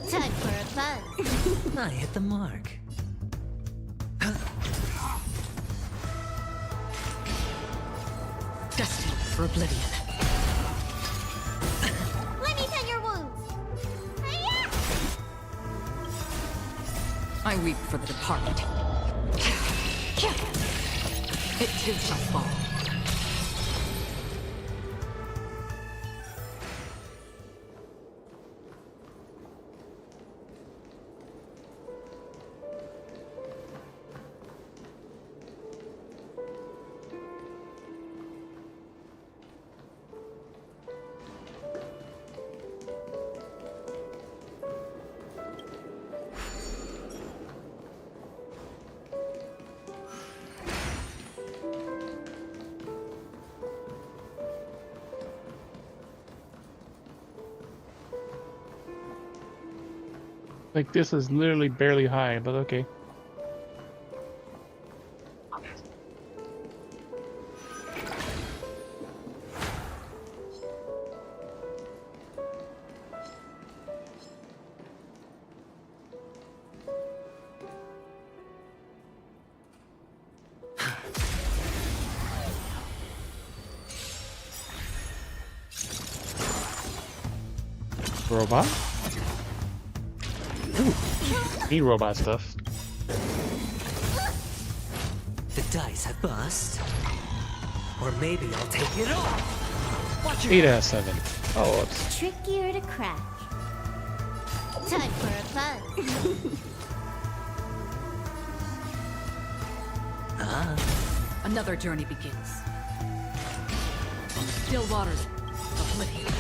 Time for a buzz. I hit the mark. Destined for oblivion. Let me tend your wounds. Hiya! I weep for the departed. It too shall fall. Like, this is literally barely high, but okay. Robot? Ooh, need robot stuff. The dice have bust. Or maybe I'll take it all. Watch your 8 out of 7. Oh, it's Trickier to crack. Time for a buzz. Another journey begins. Still waters of oblivion.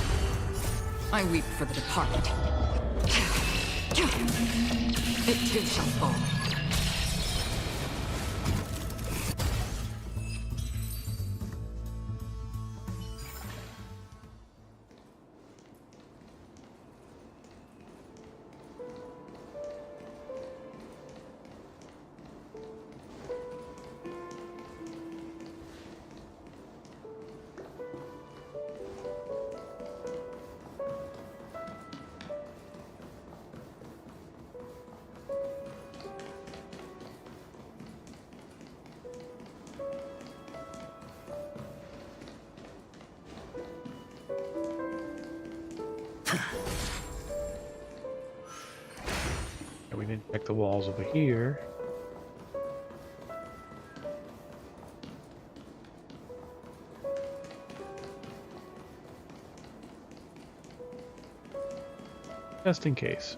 I weep for the departed. It too shall fall. we didn't check the walls over here. Just in case.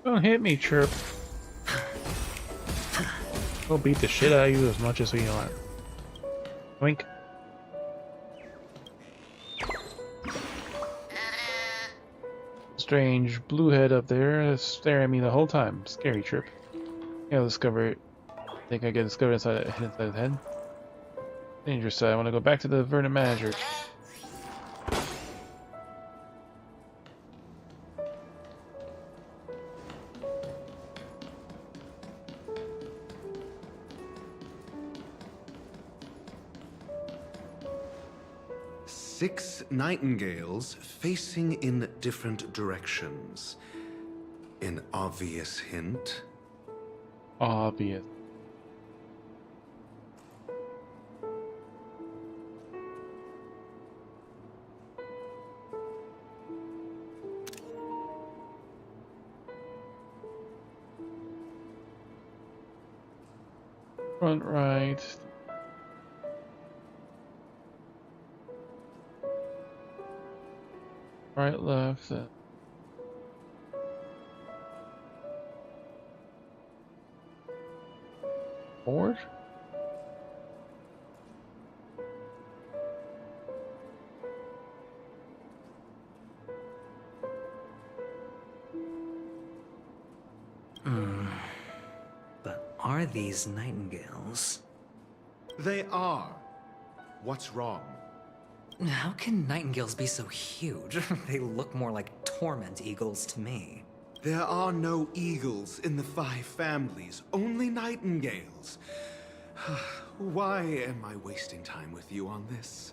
Don't hit me, Chirp. We'll beat the shit out of you as much as we want. Wink. Strange blue head up there staring at me the whole time. Scary Chirp. Yeah, discover it. Think I get discovered inside the head. Dangerous side. I want to go back to the Verdant Manager. Six nightingales facing in different directions. An obvious hint. Obvious. Front right. Right, left. Forward? But are these nightingales? They are. What's wrong? How can nightingales be so huge? They look more like torment eagles to me. There are no eagles in the 5 families, only nightingales. Why am I wasting time with you on this?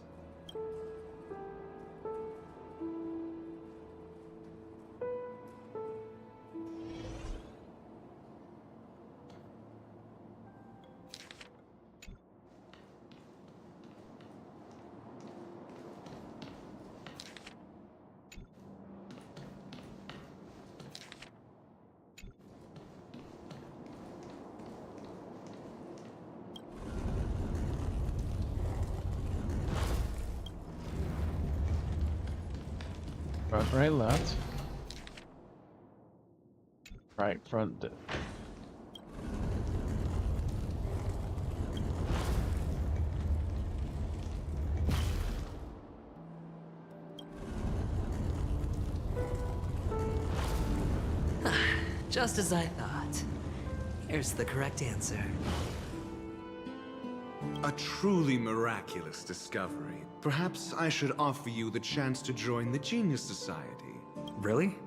Right, left. Right, front. Just as I thought. Here's the correct answer. A truly miraculous discovery. Perhaps I should offer you the chance to join the Genius Society. Really?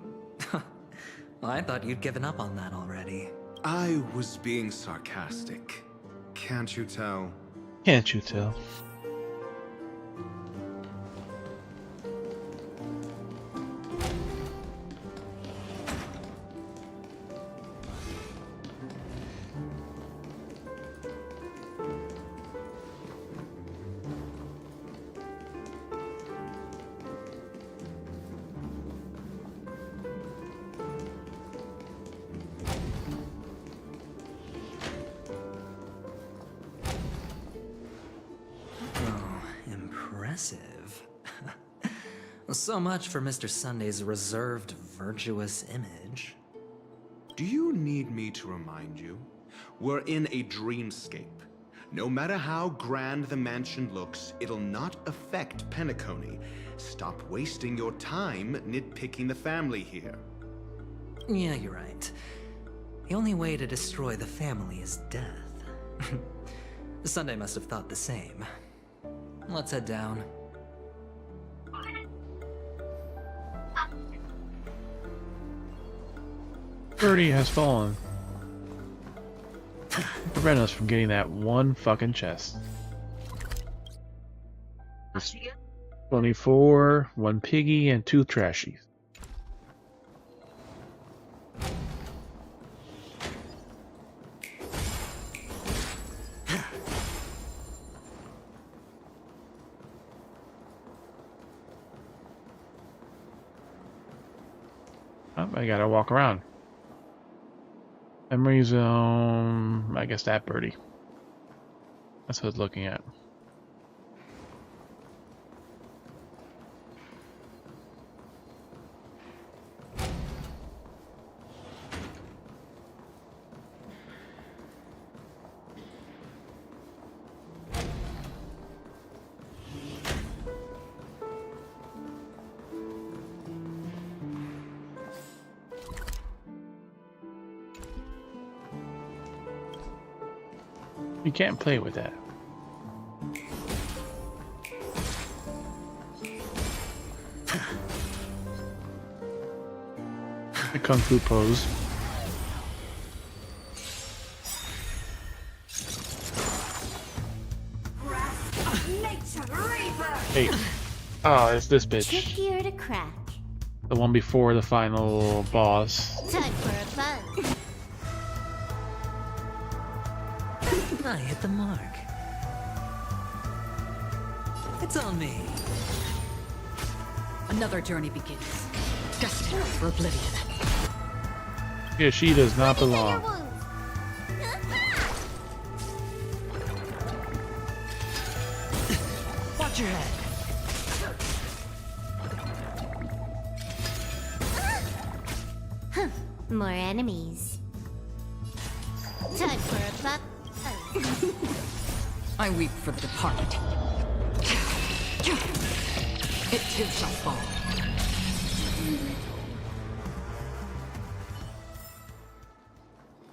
I thought you'd given up on that already. I was being sarcastic. Can't you tell? Can't you tell? Impressive. So much for Mr. Sunday's reserved, virtuous image. Do you need me to remind you? We're in a dreamscape. No matter how grand the mansion looks, it'll not affect Penacony. Stop wasting your time nitpicking the family here. Yeah, you're right. The only way to destroy the family is death. Sunday must have thought the same. Let's head down. Birdie has fallen. Prevent us from getting that one fucking chest. 24, 1 piggy, and 2 trashies. Oh, I gotta walk around. Memory zone. I guess that birdie. That's what it's looking at. You can't play with that. The Kung Fu pose. Hey. Oh, it's this bitch. Trickier to crack. The one before the final boss. Time for a fun. I hit the mark. It's on me. Another journey begins. Destined for oblivion. Yeah, she does not belong. Watch your head. More enemies. Time for a fun. I weep for the departed. It too shall fall.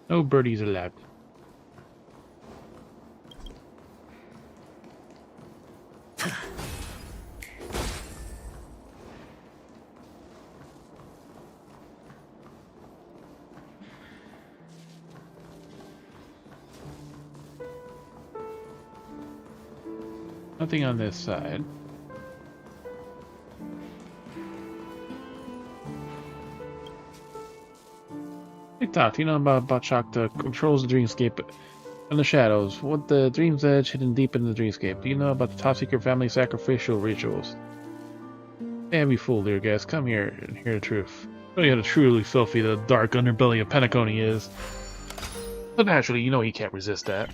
No birdies allowed. Nothing on this side. TikTok, you know about Botchak that controls the dreamscape and the shadows. What the dream's edge hidden deep in the dreamscape. Do you know about the top secret family sacrificial rituals? Damn you fool, dear guest. Come here and hear the truth. Show you how truly filthy the dark underbelly of Penacony is. But naturally, you know he can't resist that.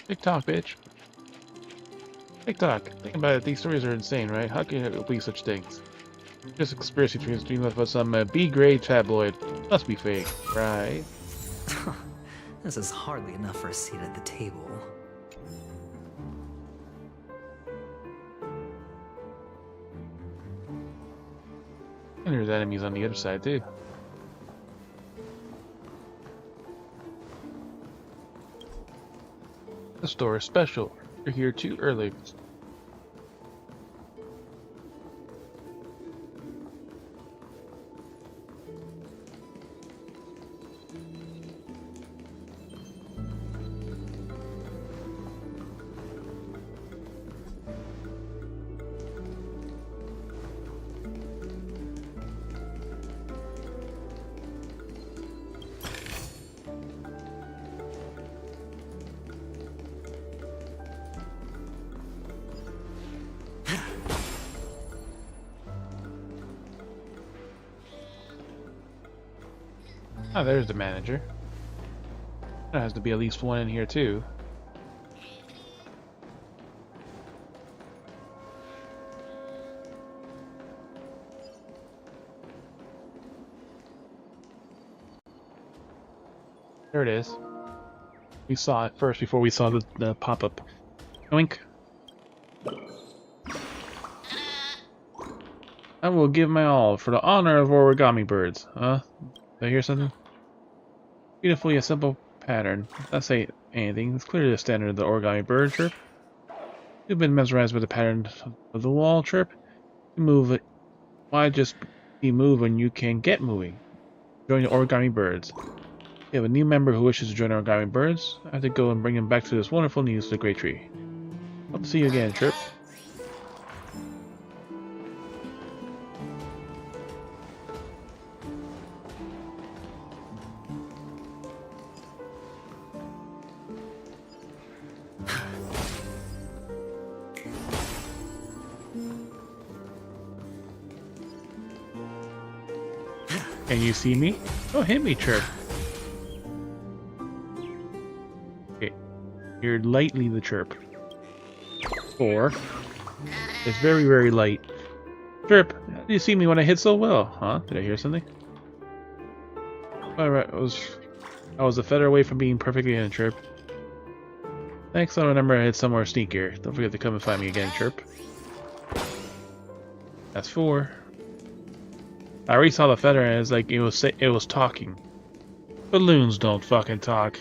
TikTok, bitch. TikTok. Think about it, these stories are insane, right? How can it be such things? Just a conspiracy theories dream of some B-grade tabloid. Must be fake, right? This is hardly enough for a seat at the table. And there's enemies on the other side, too. The store is special. You're here too early. Oh, there's the manager. There has to be at least one in here too. There it is. We saw it first before we saw the pop-up. Yoink. I will give my all for the honor of origami birds. Did I hear something? Beautiful yet simple pattern. Not say anything. It's clearly the standard of the origami bird chirp. You've been mesmerized by the pattern of the wall chirp. You move it. Why just be moved when you can get moving? Join the origami birds. You have a new member who wishes to join origami birds. I have to go and bring him back to this wonderful news to the great tree. Hope to see you again, chirp. Can you see me? Don't hit me, chirp. Okay. You're lightly the chirp. 4. It's very, very light. Chirp, how do you see me when I hit so well? Huh? Did I hear something? Alright, I was a feather away from being perfectly in, chirp. Next time I remember I hit somewhere sneakier. Don't forget to come and find me again, chirp. That's 4. I already saw the feather and it's like it was talking. Balloons don't fucking talk.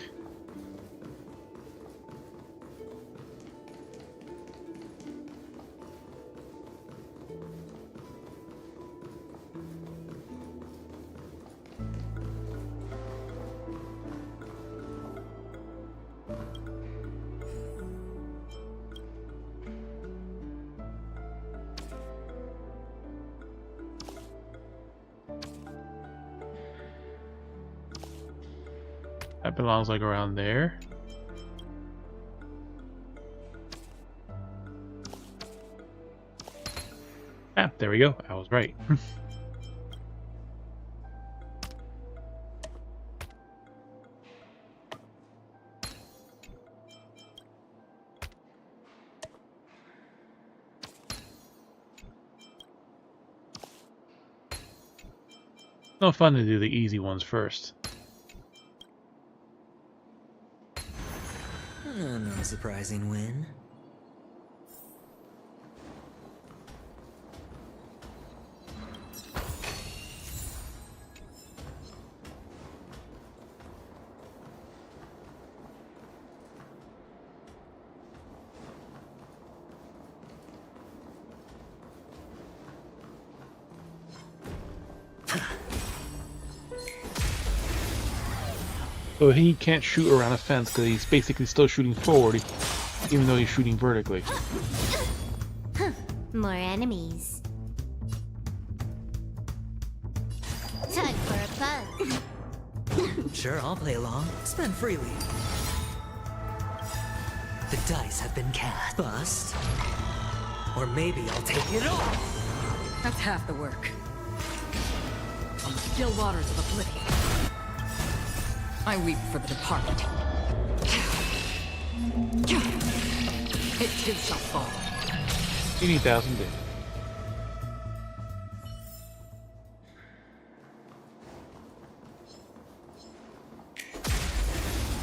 That belongs like around there. Ah, there we go. I was right. No fun to do the easy ones first. No surprising win. So he can't shoot around a fence because he's basically still shooting forward, even though he's shooting vertically. More enemies. Time for a fun. Sure, I'll play along. Spend freely. The dice have been cast. Bust. Or maybe I'll take it all. That's half the work. On the still waters of oblivion, I weep for the departed. It too shall fall. 80,000 days.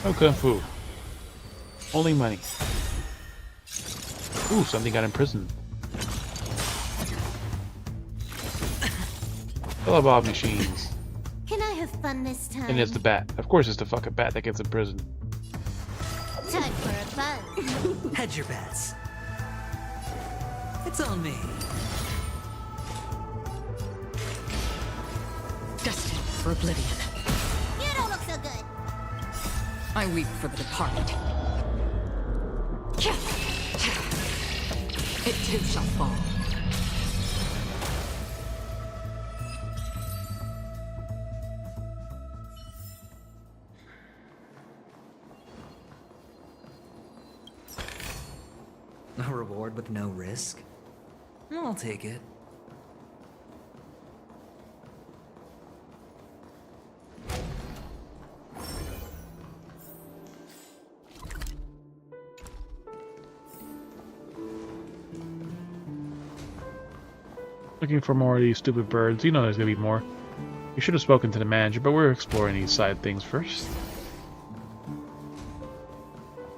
No kung fu. Only money. Ooh, something got imprisoned. Hello, Bob machines. Can I have fun this time? And it's the bat. Of course it's the fucking bat that gets imprisoned. Time for a fun. Hedge your bets. It's on me. Destined for oblivion. You don't look so good. I weep for the departed. It too shall fall. A reward with no risk? I'll take it. Looking for more of these stupid birds. You know there's gonna be more. You should have spoken to the manager, but we're exploring these side things first.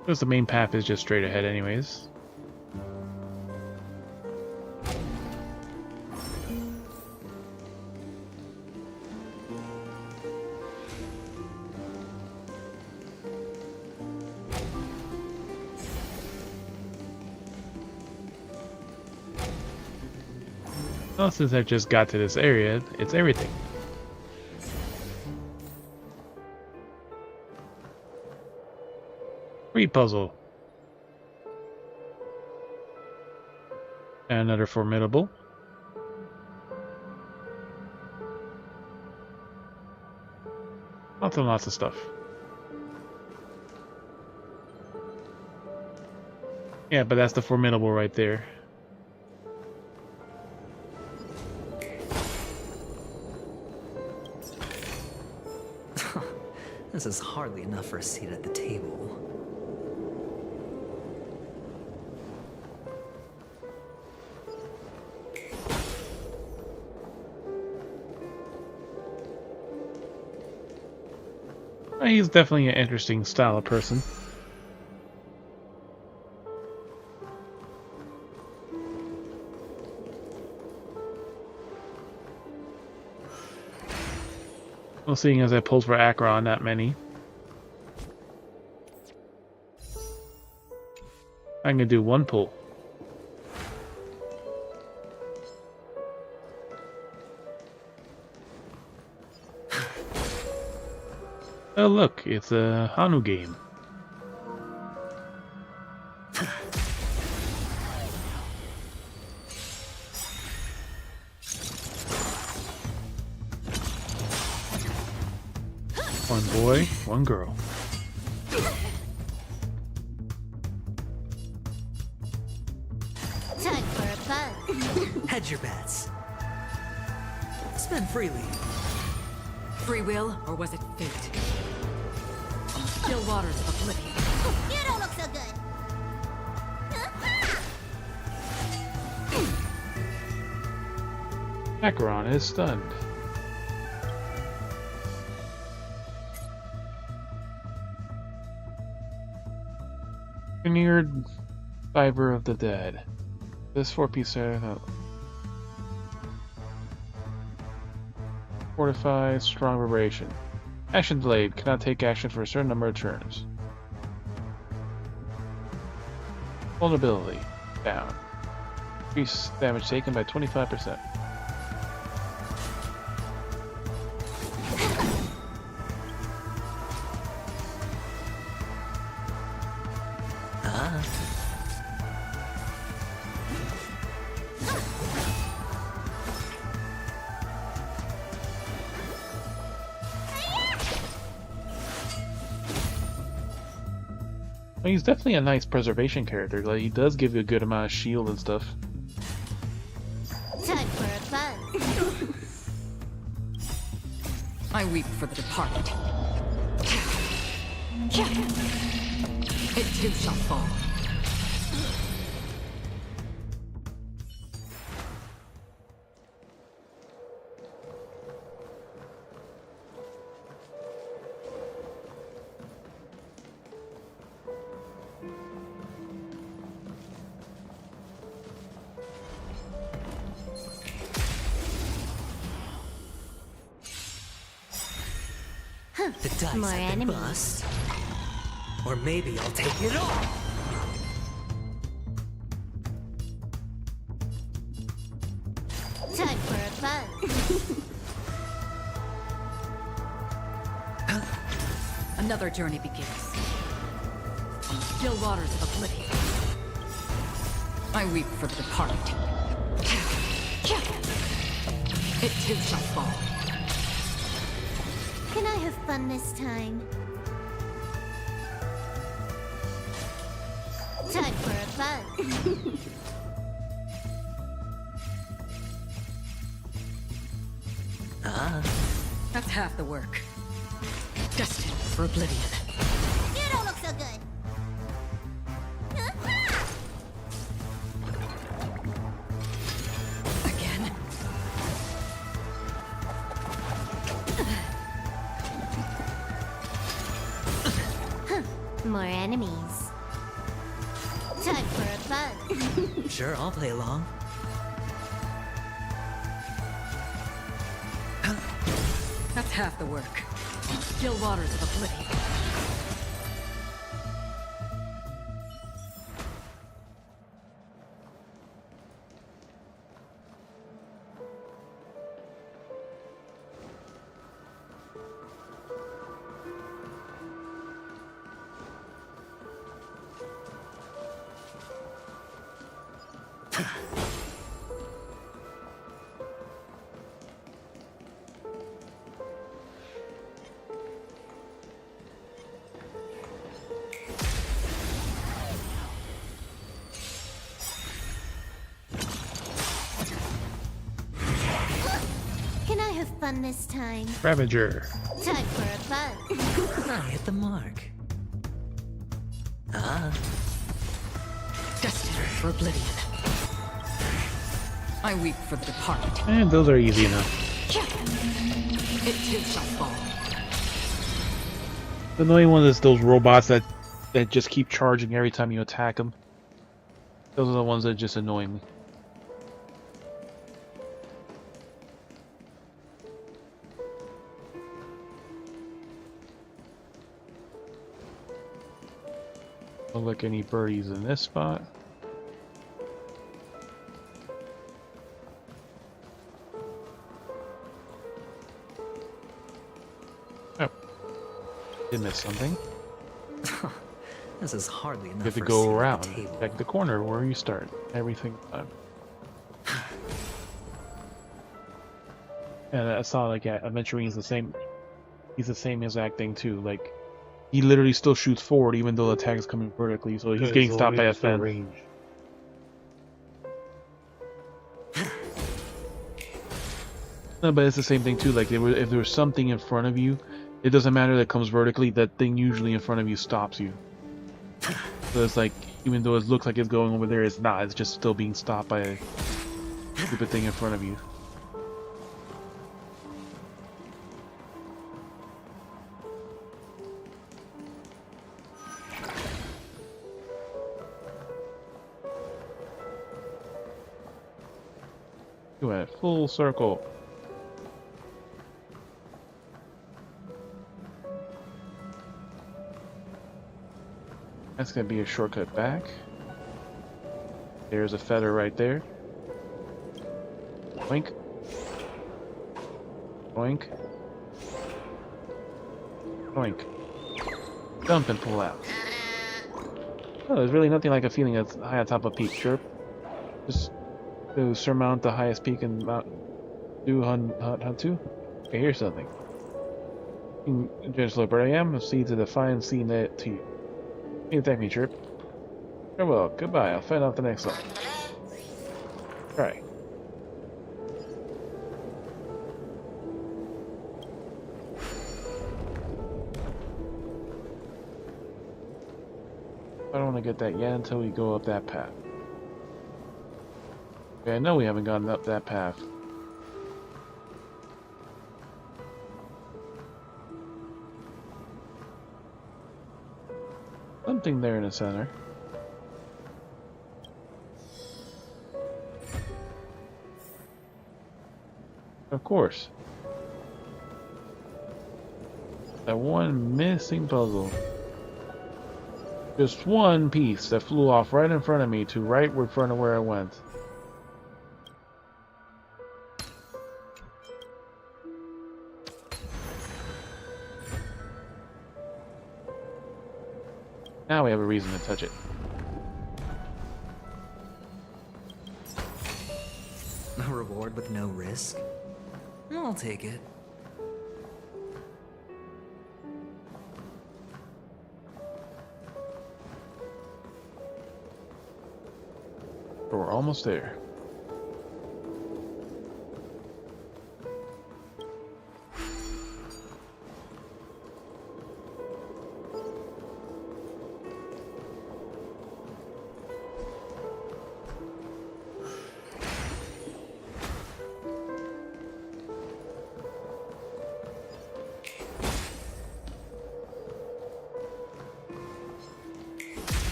Because the main path is just straight ahead anyways. Well, since I just got to this area, it's everything. Free puzzle. And another formidable. Lots and lots of stuff. Yeah, but that's the formidable right there. This is hardly enough for a seat at the table. He's definitely an interesting style of person. Well, seeing as I pulled for Acheron, not many. I'm gonna do one pull. Oh look, it's a Hanu game. One boy, one girl. Time for a fun. Hedge your bets. Spend freely. Free will, or was it fate? On the still waters of oblivion. You don't look so good. Acheron is stunned. Veneered Fiber of the Dead. This 4-piece set. Fortify, strong vibration. Action delayed. Cannot take action for a certain number of turns. Vulnerability. Down. Increase damage taken by 25%. Well, he's definitely a nice preservation character. Like, he does give you a good amount of shield and stuff. Time for a fun. I weep for the departed. It too shall fall. The dice More have been enemies. bust. Or maybe I'll take it all. Time for a fun. Another journey begins. On the still waters of oblivion. I weep for the departed. It too shall fall. Can I have fun this time? Time for a fun. That's half the work. Destined for oblivion. You don't look so good. Again? More enemies. Time for a fun. Sure, I'll play along. That's half the work. On the still waters of oblivion. Can I have fun this time? Ravager. Time for a buzz. I hit the mark. Destined for oblivion. I weep for the departed. And those are easy enough. It too shall fall. The annoying one is those robots that just keep charging every time you attack them. Those are the ones that just annoy me. Don't look any birdies in this spot. Oh, did miss something. This is hardly enough. You have to for a go seat at around, the table. check the corner where you start. Everything. And I saw like Aventurine the same. He's the same exact thing too. Like he literally still shoots forward even though the attack is coming vertically, so he's getting stopped by a fence. range. No, but it's the same thing too. Like if there was something in front of you, it doesn't matter that it comes vertically. That thing usually in front of you stops you. So it's like even though it looks like it's going over there, it's not. It's just still being stopped by a stupid thing in front of you. You went full circle. That's gonna be a shortcut back. There's a feather right there. Boink. Boink. Boink. Jump and pull out. Oh, there's really nothing like a feeling that's high on top of Peak Chirp. Just to surmount the highest peak in Mount Hantu. Okay, here's something. Gentle bird I am, see to the fine scene that to you. You thank me, Chirp. Farewell, goodbye, I'll find out the next one. Try. I don't want to get that yet until we go up that path. Okay, I know we haven't gotten up that path. Something there in the center. Of course. That one missing puzzle. Just one piece that flew off right in front of me to right in front of where I went. Now we have a reason to touch it. A reward with no risk? I'll take it. We're almost there.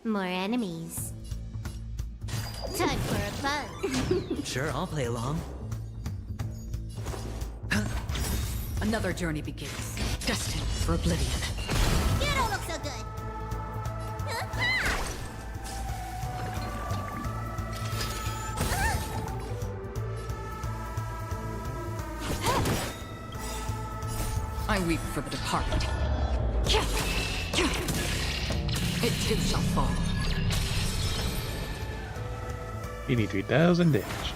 More enemies. Time for a fun. Sure, I'll play along. Another journey begins. Destined for oblivion. You don't look so good. I weep for the departed. It too shall fall. 83,000 damage.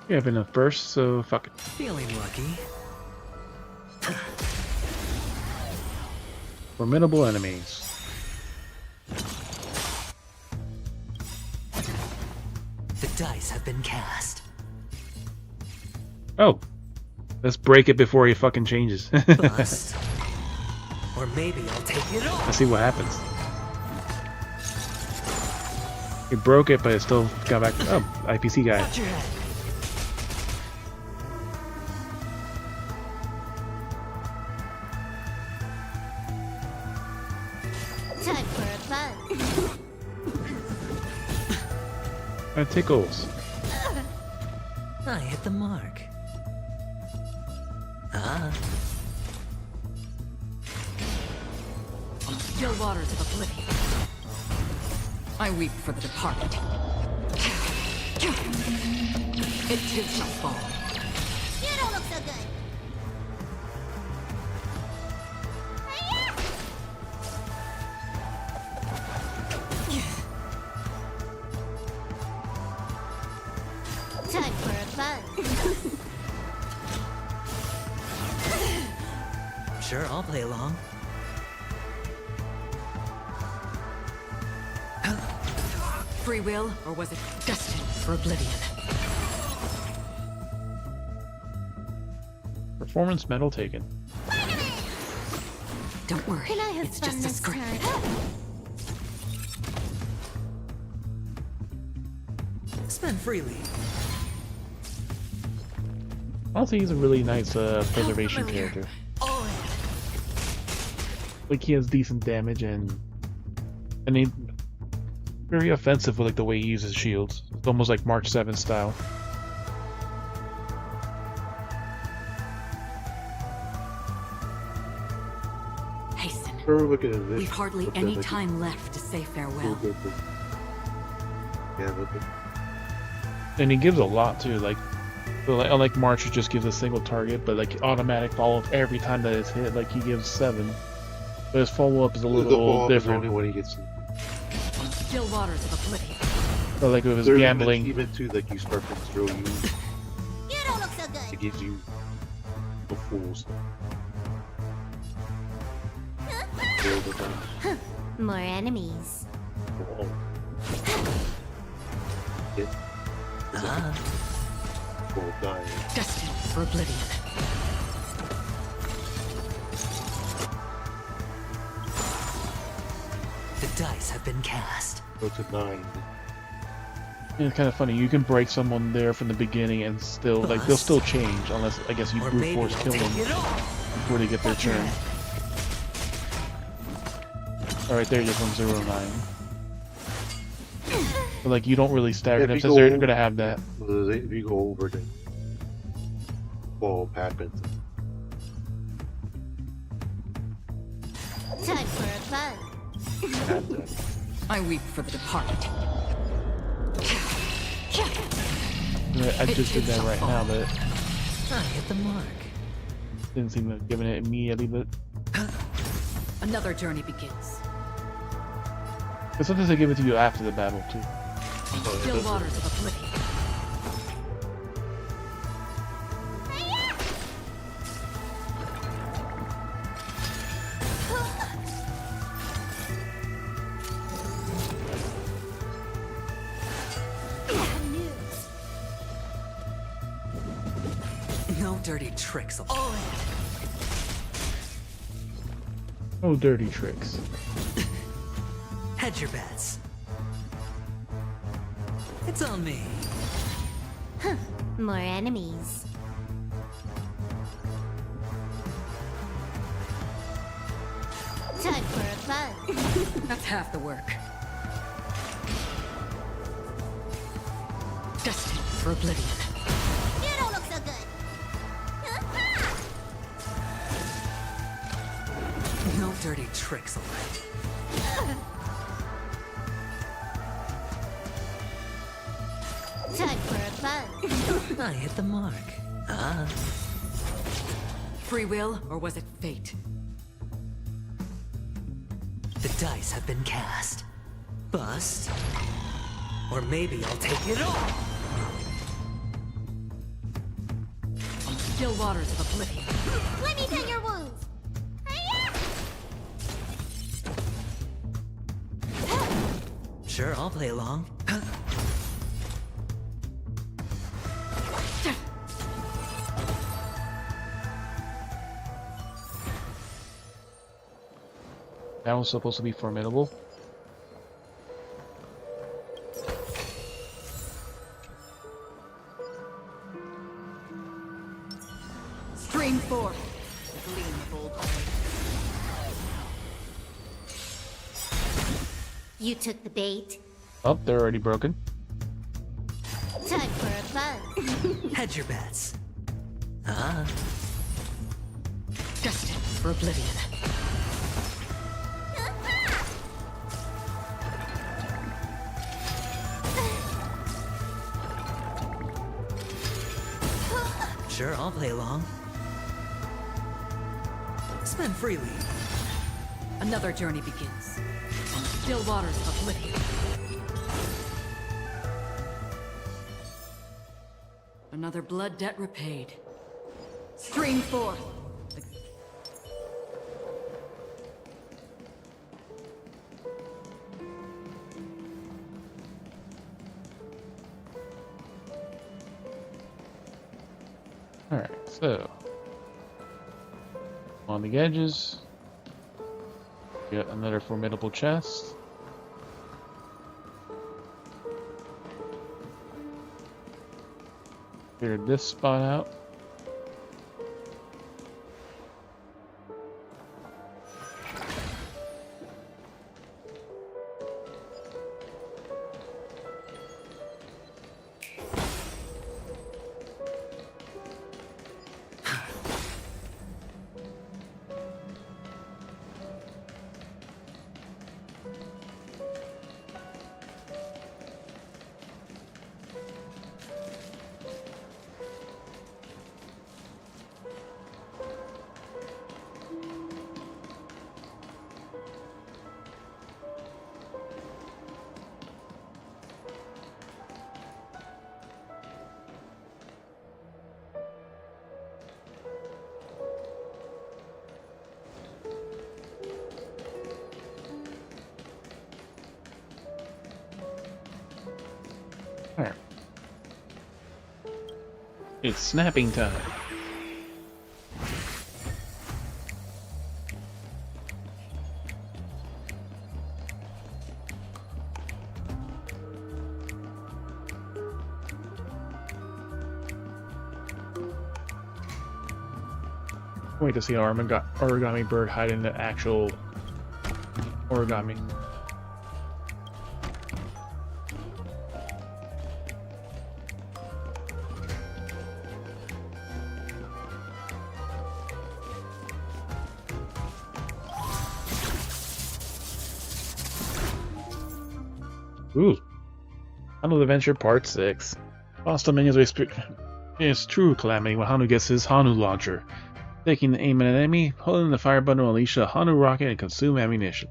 We have enough burst, so fuck it. Feeling lucky. Formidable enemies. The dice have been cast. Oh. Let's break it before he fucking changes. Bust. Or maybe I'll take it all. Let's see what happens. He broke it, but it still got back. Oh, IPC guy. Watch your head. Time for a buzz. Tickles. I hit the mark. Ah. On the still waters of oblivion, I weep for the departed. It too shall fall. You don't look so good. Time for a buzz. Sure, I'll play along. Free will, or was it destined for oblivion? Performance medal taken. Don't worry, Can I have it's fun just a this script. time? Spend freely. Also, he's a really nice preservation character. All in. Like, he has decent damage and he very offensive with like the way he uses shields. It's almost like March 7 style. Hasten. Looking at this. We've hardly Look at any it. time left to say farewell. Yeah, look at And he gives a lot too. Like, so like unlike March, it just gives a single target, but like automatic follow up every time that it's hit. Like he gives 7, but his follow up is a the little ball is different. only when he gets On the still waters of oblivion, So like with his there's gambling, even to like you start from 0, You don't look so it good. gives you the full stuff. Build it up. More enemies. Oh. Get Ah. full dying. destined for oblivion. The dice have been cast. Go to 9. and it's kind of funny. You can break someone there from the beginning and still like they'll still change unless I guess you Or brute maybe force I'll kill take them it all. before they get their Watch your turn. head. Alright, there you come 0-9. But like you don't really stagger If them you since go- they're gonna have that. If you go over, then ball happens. Time for a buzz. Have that. I weep for the departed. I just did that right now, but I hit the mark. didn't seem to have given it immediately. But Another journey begins. sometimes they give it to you after the battle too. On the still waters of oblivion, No dirty tricks. All in. Oh, dirty tricks. Hedge your bets. It's on me. More enemies. Time for a buzz. that's half the work. Destined for oblivion. You don't look so good. No dirty tricks, all right. Time for a buzz. I hit the mark. Ah. Free will, or was it fate? The dice have been cast. Bust. Or maybe I'll take it all. On the still waters of oblivion. Let me tend your wounds. Sure, I'll play along. That was supposed to be formidable. Stream forth. The gleam of old oil. You took the bait. Oh, they're already broken. Time for a buzz. Hedge your bets. Ah. Destined for oblivion. Sure, I'll play along. Spend freely. Another journey begins. On the still waters of oblivion. Another blood debt repaid. Stream forth. Alright, so on the edges, we got another formidable chest. Clear this spot out. Alright. It's snapping time. Wait to see how origami bird hide in the actual origami. Ooh. Hanu Adventure Part 6. Hostile minions will experience true calamity when Hanu gets his Hanu launcher. Taking the aim at an enemy, holding the fire button will unleash a Hanu rocket and consume ammunition.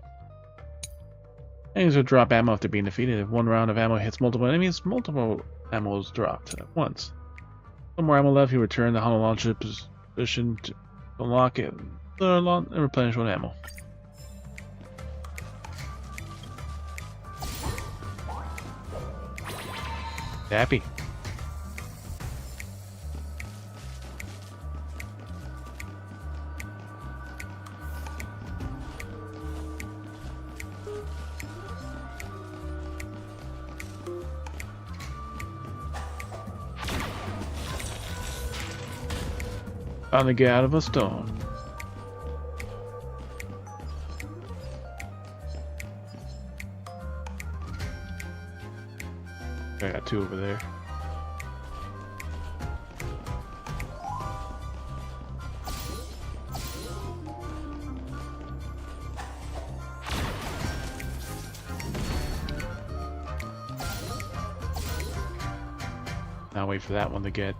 Enemies will drop ammo after being defeated. If one round of ammo hits multiple enemies, multiple ammo is dropped at once. One more ammo left, you return the Hanu launcher position to unlock it and replenish one ammo. Happy. Found to get out of a storm. I got two over there. Now wait for that one to get...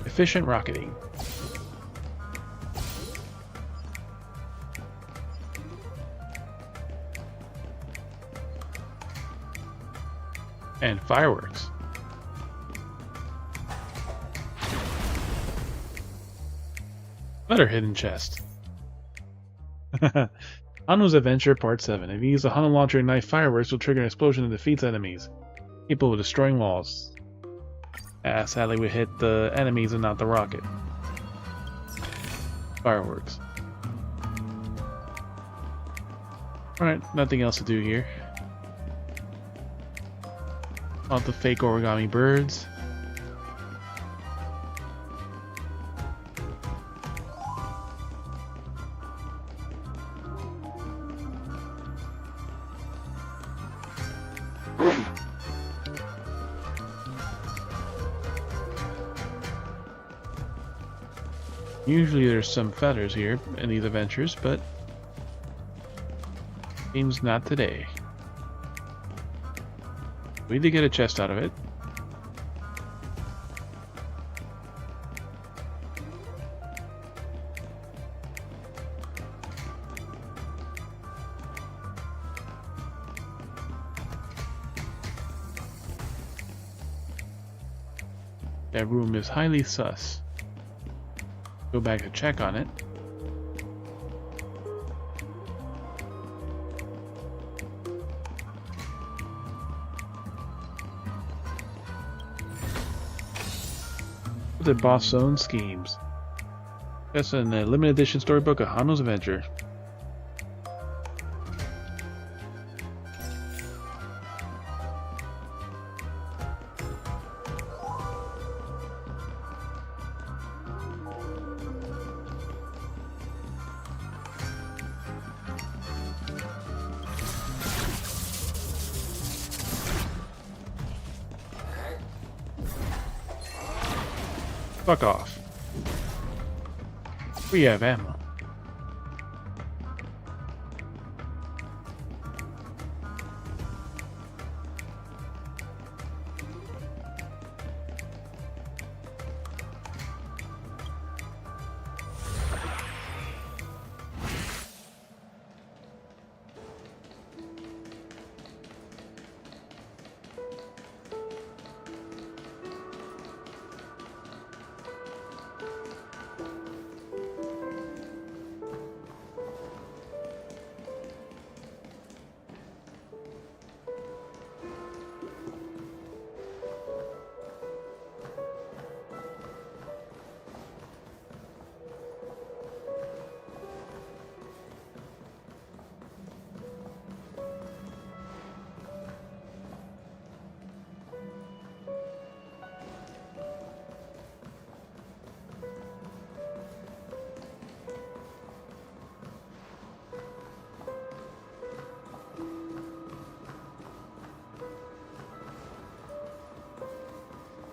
efficient rocketing. And fireworks. Another hidden chest. Hanu's Adventure Part 7. If you use the Hanu launcher and knife fireworks, will trigger an explosion that defeats enemies, capable of destroying walls. Sadly we hit the enemies and not the rocket. Fireworks. Alright, nothing else to do here. All the fake origami birds. Usually there's some feathers here in these adventures, but seems not today. We did get a chest out of it. That room is highly sus. Go back to check on it. The boss zone schemes. That's in the limited edition storybook of Hanu's Adventure. Fuck off. We have ammo.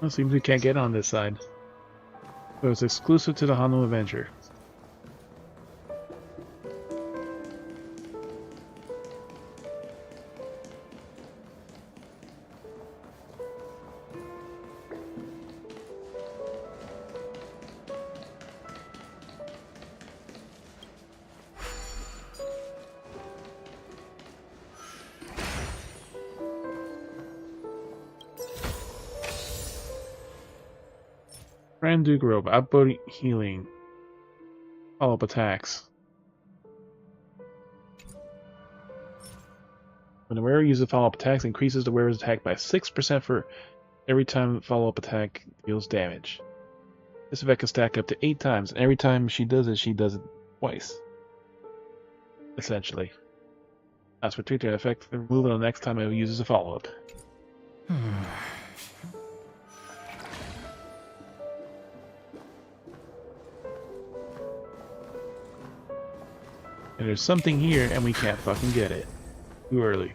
Well, it seems we can't get on this side. So it's exclusive to the Hanu Adventure. Grand Duke Robe, outboard healing, follow-up attacks. When the wearer uses follow-up attacks, increases the wearer's attack by 6% for every time the follow-up attack deals damage. This effect can stack up to 8 times, and every time she does it twice. Essentially. As for treating the effect, remove it the next time it uses a follow-up. And there's something here, and we can't fucking get it. Too early.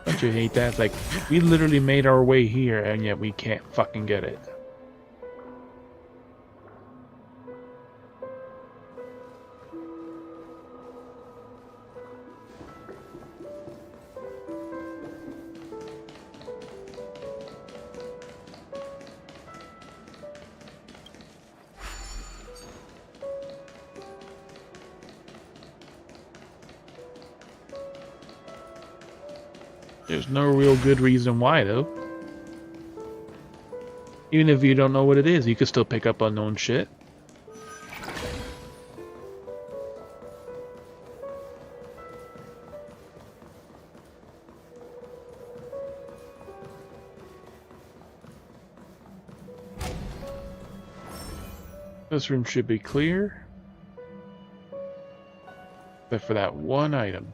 Bunch you hate that? It's like, we literally made our way here, and yet we can't fucking get it. There's no real good reason why, though. Even if you don't know what it is, you can still pick up unknown shit. This room should be clear. Except for that one item.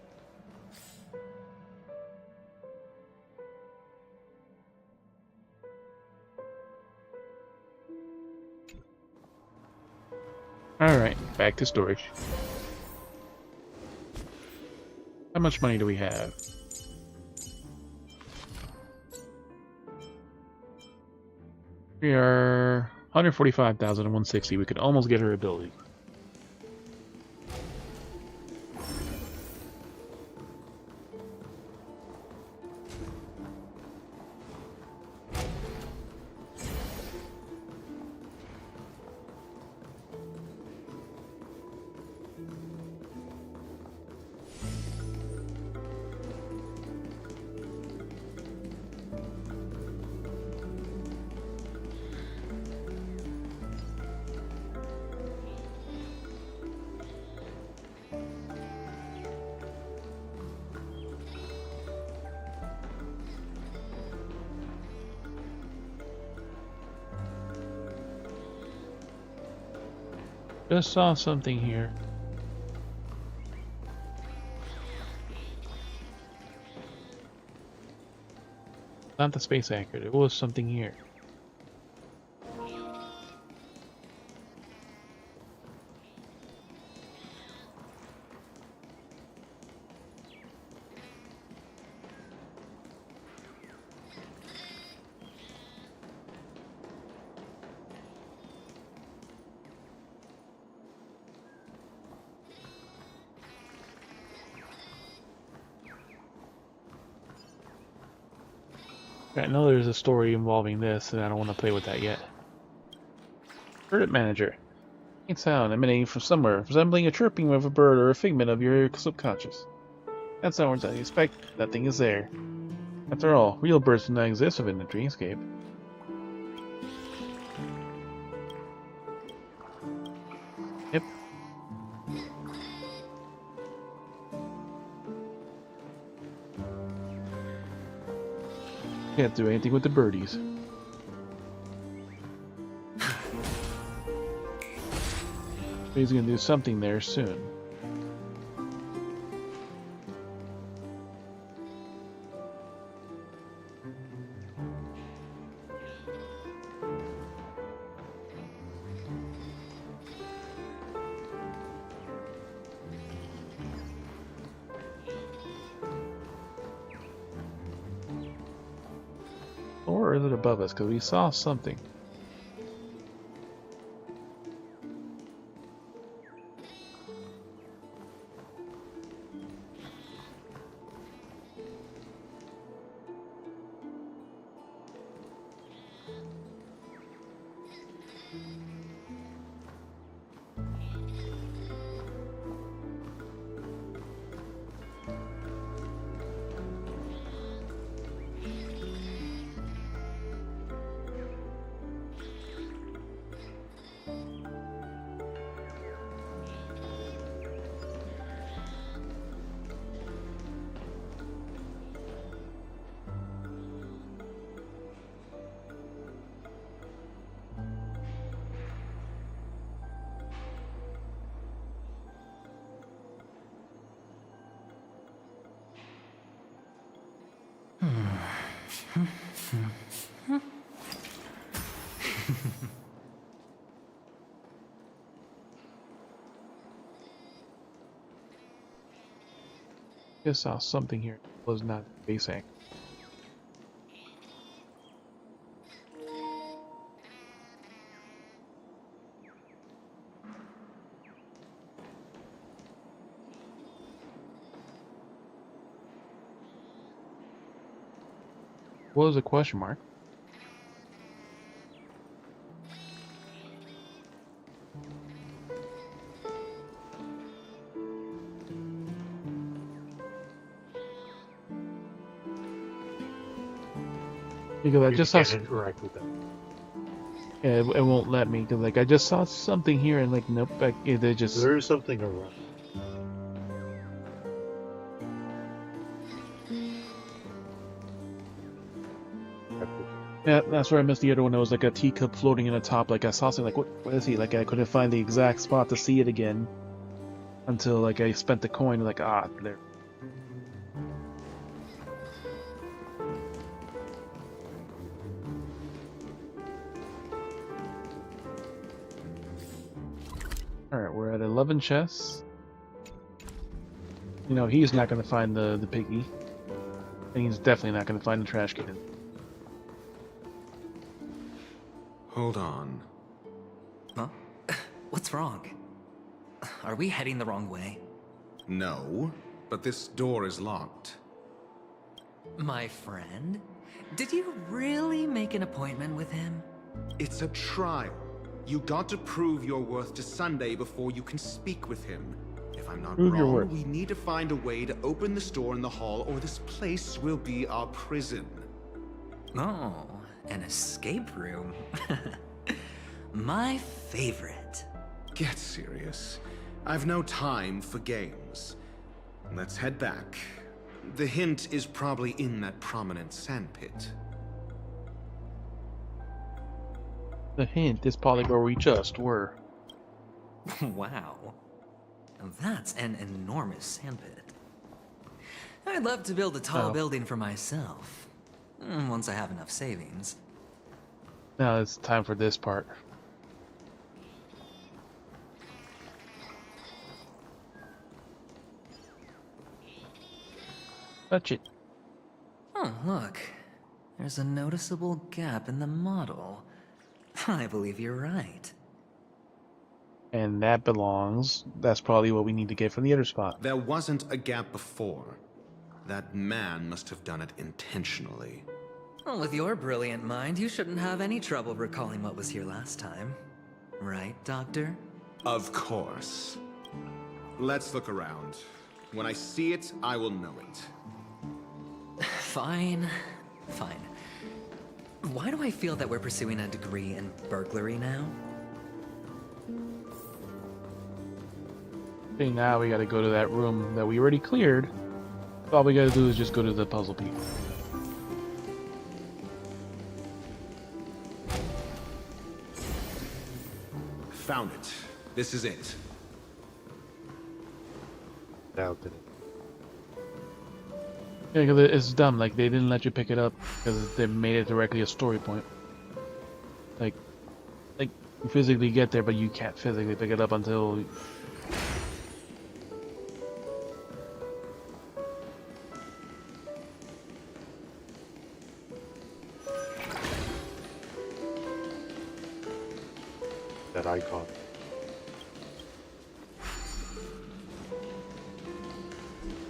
Alright, back to storage. How much money do we have? We are 145,000 and 160. We could almost get her ability. Just saw something here. Not the space anchor, there was something here. I know there's a story involving this, and I don't want to play with that yet. Bird Manager. Faint sound emanating from somewhere, resembling a chirping of a bird or a figment of your subconscious. That sounds as you expect. Nothing is there. After all, real birds do not exist within the dreamscape. Yep. Can't do anything with the birdies. He's gonna do something there soon. Or is it above us? Because we saw something. I saw something here. It was not base anchor. was a question mark. Because I just saw. Can't interact with them. Yeah, it won't let me. Cause like I just saw something here and like nope, like they just. There is something around. Yeah, that's where I missed the other one. There was like a teacup floating in the top. Like I saw something. Like what is he? Like I couldn't find the exact spot to see it again until like I spent the coin. Like there. Alright, we're at 11 chests. You know, he's not going to find the piggy. And he's definitely not going to find the trash can. Hold on. Huh? What's wrong? Are we heading the wrong way? No, but this door is locked. My friend? Did you really make an appointment with him? It's a trial. You got to prove your worth to Sunday before you can speak with him. If I'm not Prove your wrong, worth. we need to find a way to open this door in the hall, or this place will be our prison. Oh, an escape room. My favorite. Get serious. I've no time for games. Let's head back. The hint is probably in that prominent sandpit. The hint is probably where we just were. Wow. That's an enormous sandpit. I'd love to build a tall building for myself. Once I have enough savings. Now it's time for this part. Touch it. Oh, look. There's a noticeable gap in the model. I believe you're right. And that belongs. That's probably what we need to get from the other spot. There wasn't a gap before. That man must have done it intentionally. Well, with your brilliant mind, you shouldn't have any trouble recalling what was here last time. Right, Doctor? Of course. Let's look around. When I see it, I will know it. Fine. Fine. Why do I feel that we're pursuing a degree in burglary now? Okay, now we gotta go to that room that we already cleared. All we gotta do is just go to the puzzle piece. Found it. This is it. Doubt it. Yeah, because it's dumb. Like, they didn't let you pick it up because they made it directly a story point. Like, you physically get there, but you can't physically pick it up until... That icon.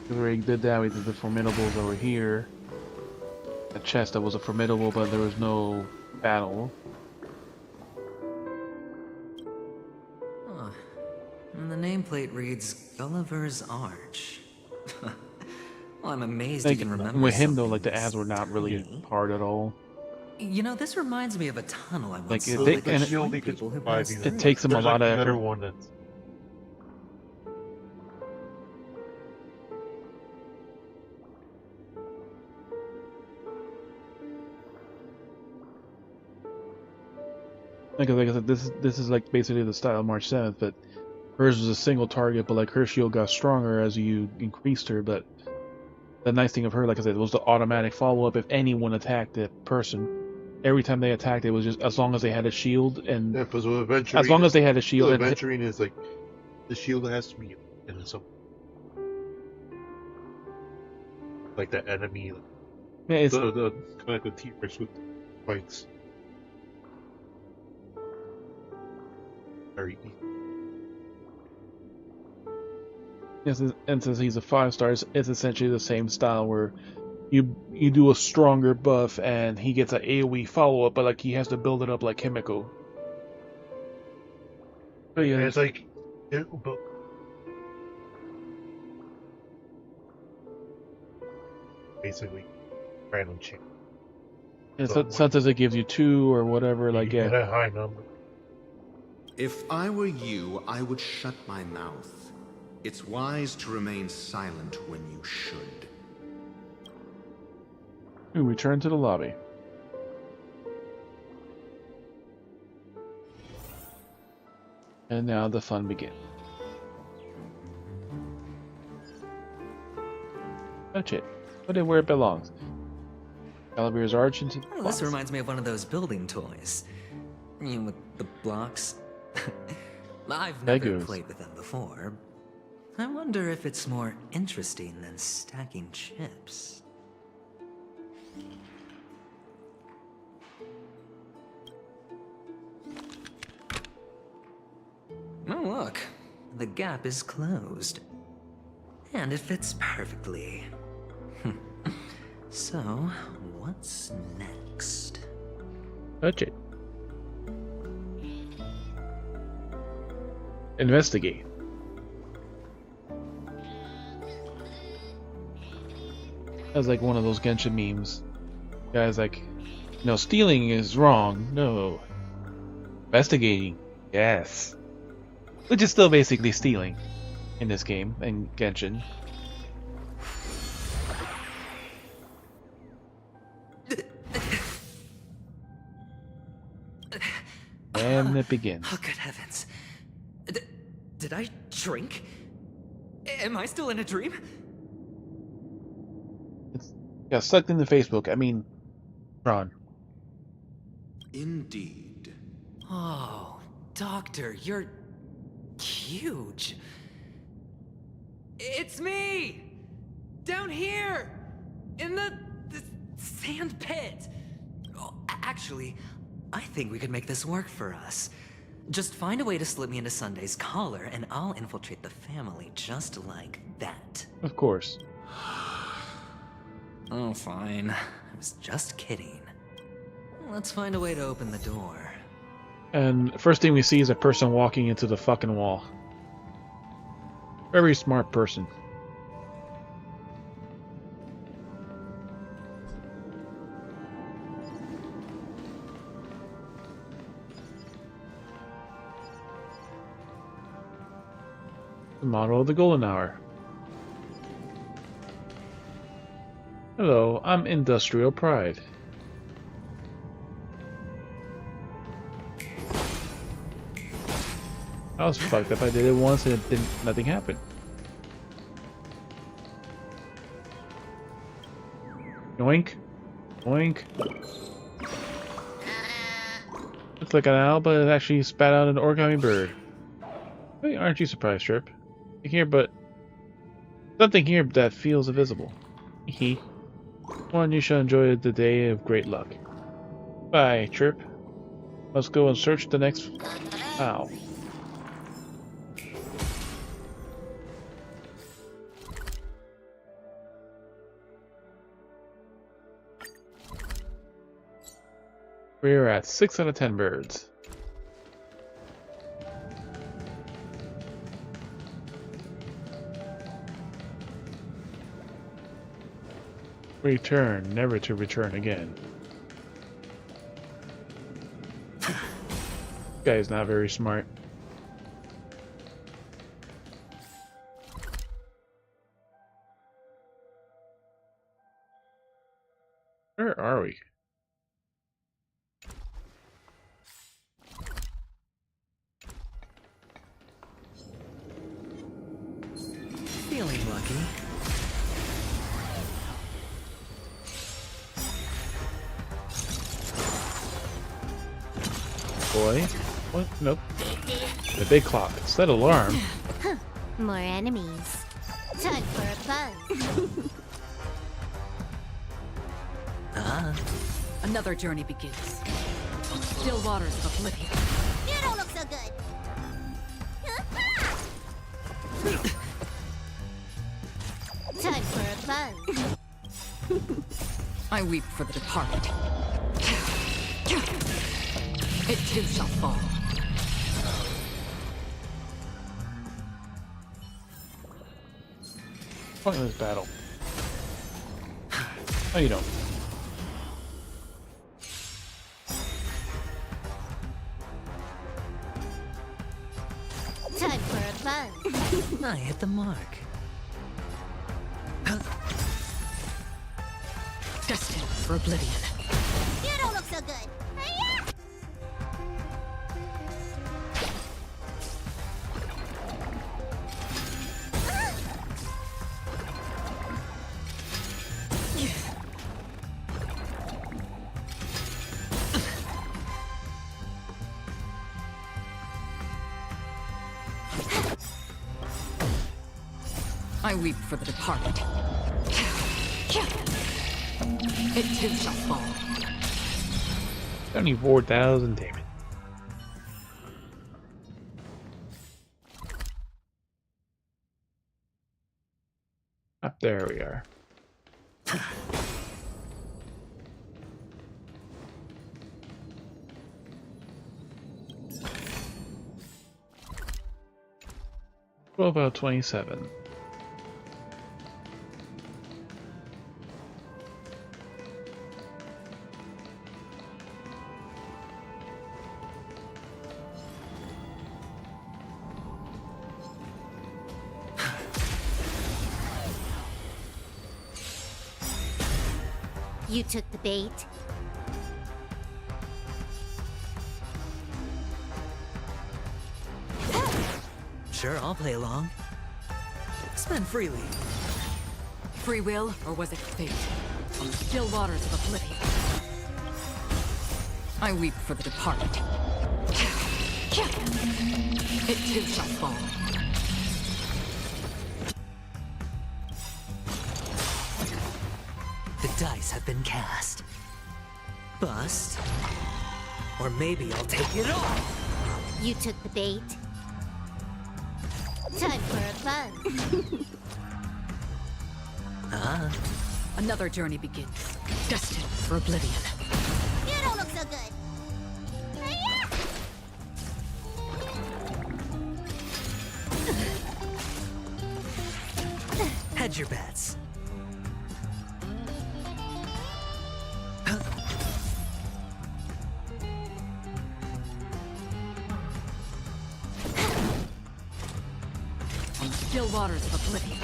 We already did that. We did the formidables over here. A chest that was a formidable, but there was no battle. Huh. And the nameplate reads Gulliver's Arch. Well, I'm amazed you Like, can remember with him though, something like the ads were this not really tiny. hard at all. You know, this reminds me of a tunnel I once Like, saw. they- with and the it- Shield white could people who survive passed either. through. It takes them a There's lot like of another effort. one that's Like I said, this is like basically the style of March 7th, but hers was a single target, but like her shield got stronger as you increased her. But the nice thing of her, like I said, was the automatic follow up if anyone attacked the person. Every time they attacked, it was just as long as they had a shield, and yeah, because with adventuring, as long as they had a shield, with and adventuring is like the shield has to be in some like the enemy, yeah, it's, the kind of like the T-Rex with spikes. Very easy. yes, and since he's a 5-star, it's essentially the same style where you do a stronger buff and he gets an AoE follow up, but like he has to build it up like chemical. But yeah, It's like, but basically random change. sometimes it gives you 2 or whatever. Like You get yeah, a high number. If I were you, I would shut my mouth. It's wise to remain silent when you should. we return to the lobby. And now the fun begins. Touch it. Put it where it belongs. Caliber's arch into the Oh, box. this reminds me of one of those building toys. You know, with the blocks. I've never Legos. played with them before. I wonder if it's more interesting than stacking chips. Oh, look. The gap is closed. And it fits perfectly. So, what's next? Touch it. Investigate. That's like one of those Genshin memes. Guys like, no, stealing is wrong. No. Investigating. Yes. Which is still basically stealing in this game, in Genshin. And it begins. Oh, good heavens. Did I drink? Am I still in a dream? Yeah, sucked into Facebook. I mean, Ron. Indeed. Oh, Doctor, you're huge. It's me! Down here! In the sand pit! Oh, actually, I think we could make this work for us. Just find a way to slip me into Sunday's collar, and I'll infiltrate the family just like that. Of course. Oh, fine. I was just kidding. Let's find a way to open the door. And first thing we see is a person walking into the fucking wall. Very smart person. The model of the golden hour. Hello, I'm Industrial Pride. I was fucked up. I did it once and nothing happened. Yoink. Yoink. Looks like an owl, but it actually spat out an origami bird. Hey, aren't you surprised, Trip? Here, but something here that feels invisible. Hee. One, you shall enjoy the day of great luck. Bye, Trip. Let's go and search the next owl. We're at 6 out of 10 birds. Return, never to return again. This guy is not very smart. Where are we? Feeling lucky. Boy? What? Nope. The big clock. Set alarm. More enemies. Time for a buzz. Another journey begins. Still waters of oblivion. You don't look so good. Time for a buzz. I weep for the departed. It too shall fall. Pointless battle. Oh, you don't. Time for a buzz. I hit the mark. Destined for oblivion. You don't look so good. Hiya! I weep for the departed. It too shall fall. 74,000 damage. Up there we are. About 27. You took the bait. Sure, I'll play along. Spend freely. Free will, or was it fate? On the still waters of oblivion. I weep for the departed. It too shall fall. The dice have been cast. Bust. Or maybe I'll take it all. You took the bait. Time for a buzz. Ah, Another journey begins. Destined for oblivion. You don't look so good. Hiya! hedge your bets. On the still waters of oblivion.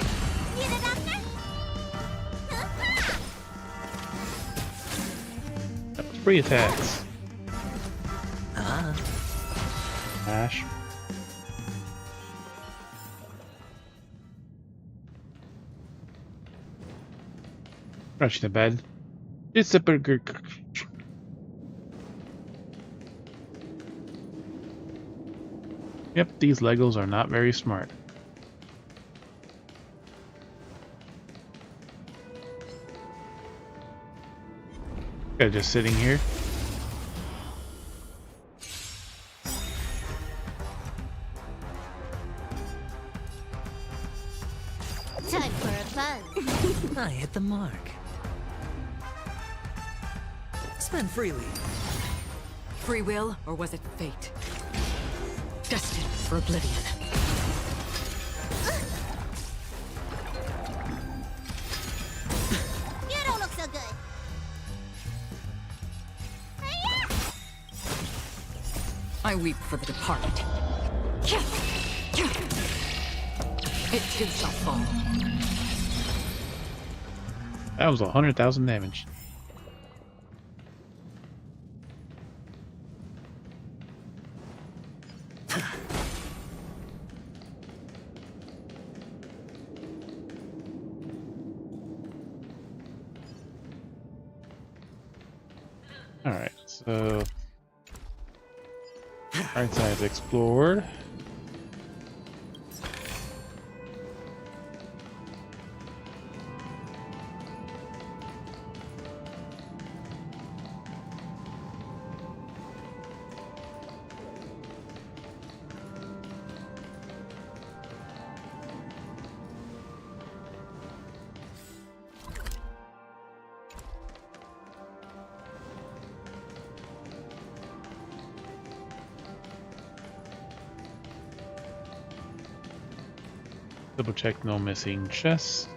You the doctor? Free attacks. Ah, Ash. Rushing to bed. It's a burger. Yep, these Legos are not very smart. They're just sitting here. Time for a buzz. I hit the mark. Spend freely. Free will, or was it fate? Destined for oblivion. You don't look so good. Hiya! I weep for the departed. It too shall fall. That was 100,000 damage. Alright, so right side's explored. Double check no missing chests.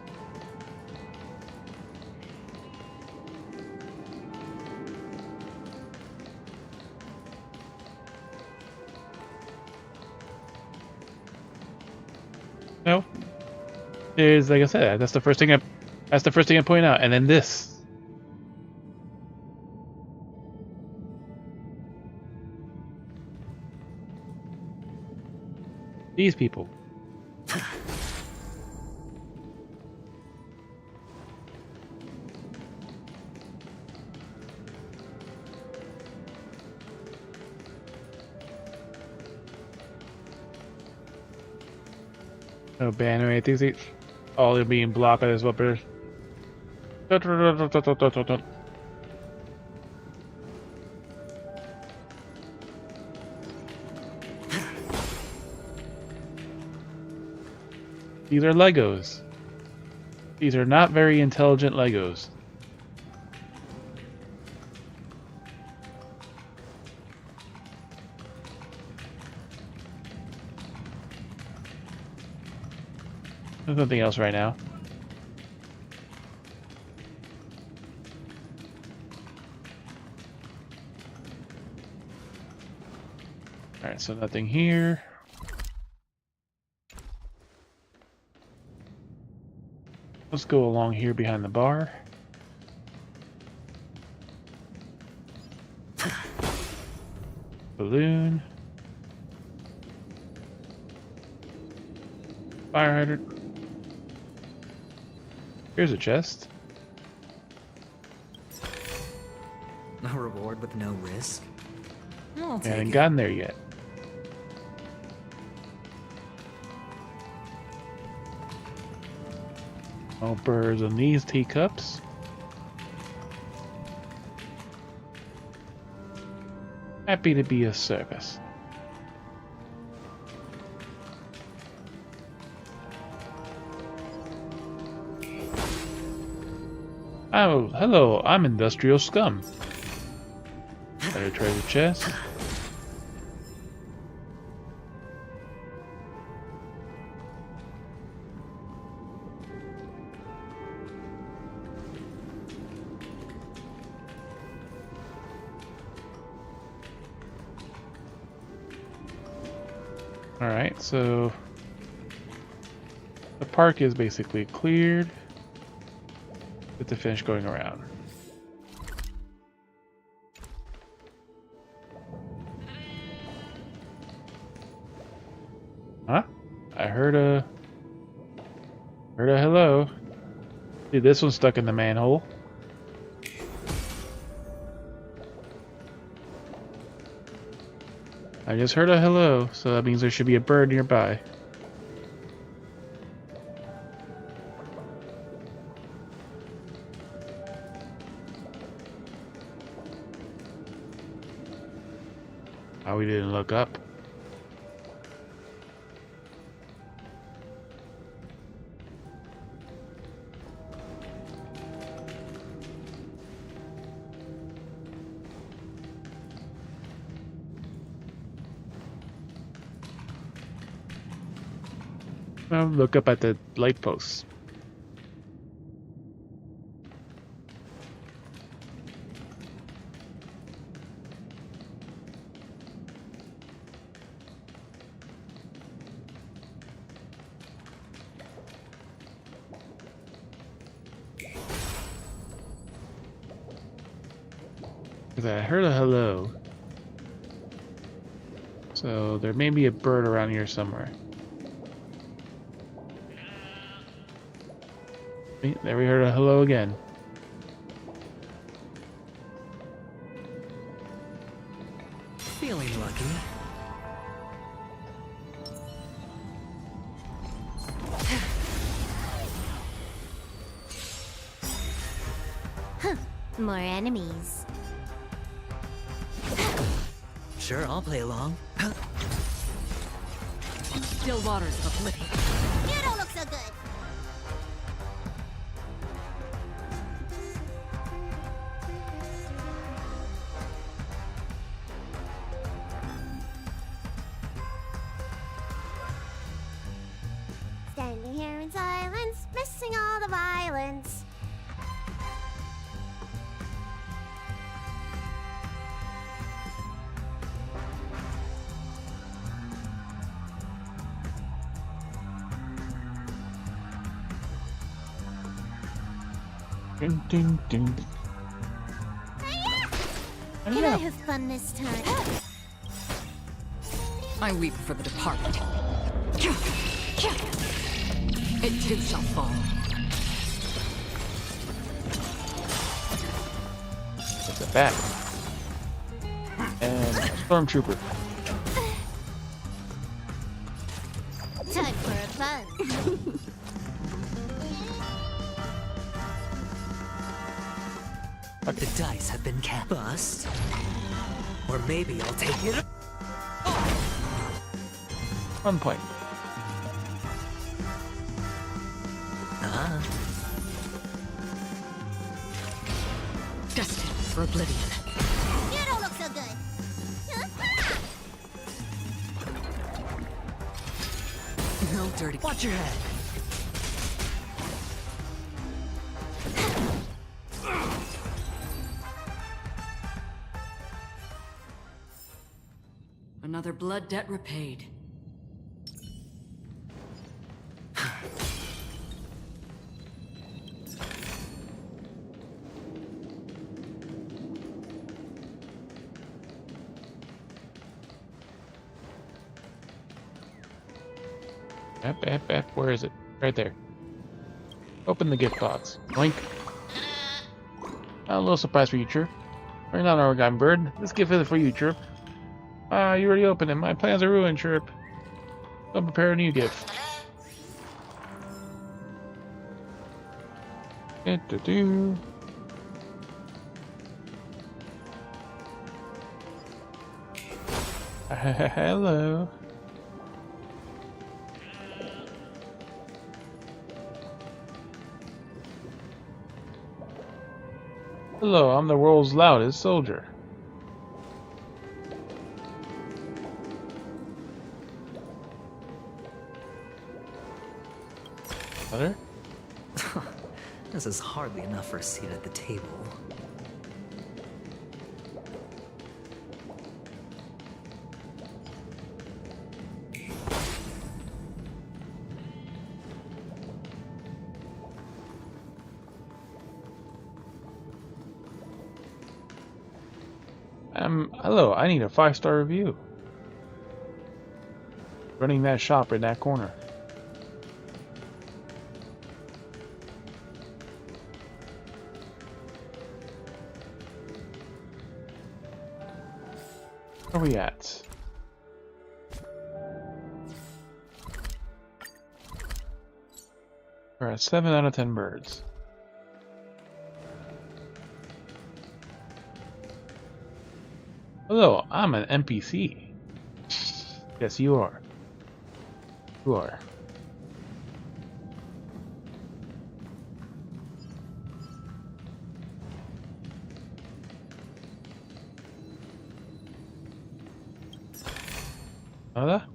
No. There's, like I said, that's the first thing I point out, and then this. These people. No banner, I think all they're being blocked by this weapon. These are Legos. These are not very intelligent Legos. There's nothing else right now. Alright, so nothing here. Let's go along here behind the bar. Balloon. Fire hydrant. Here's a chest. A reward with no risk? I'll I take haven't it. gotten there yet. No birds on these teacups. Happy to be of service. Oh, hello, I'm industrial scum. Better treasure chest. Alright, so the park is basically cleared. Get to finish going around. Huh? I heard a hello. Dude, this one's stuck in the manhole. I just heard a hello, so that means there should be a bird nearby. Oh, we didn't look up. Well, look up at the light posts. Because I heard a hello. So there may be a bird around here somewhere. There we heard a hello again. Feeling lucky. More enemies. Sure, I'll play along. Still waters of oblivion. You don't look so good. Standing here in silence, missing all the violence. Ding, ding, ding. Can I have fun this time? I weep for the departed. It too shall fall. It's a bat. And a stormtrooper. Time for a fun. The dice have been cast. Bust. Or maybe I'll take it. 1 point. Destined for oblivion. You don't look so good. No dirty. Watch your head. Another blood debt repaid. Where is it? Right there. Open the gift box. Blink. A little surprise for you, Chirp. Bring on our guy bird. This gift is for you, Chirp. Ah, you already opened it. My plans are ruined, Chirp. Don't prepare a new gift. Do-do-do. Hello. Hello, I'm the world's loudest soldier. Better? This is hardly enough for a seat at the table. Hello, I need a 5-star review. Running that shop in that corner. Where are we at? We're at 7 out of 10 birds. Hello, I'm an NPC. Yes, you are. You are. Nada?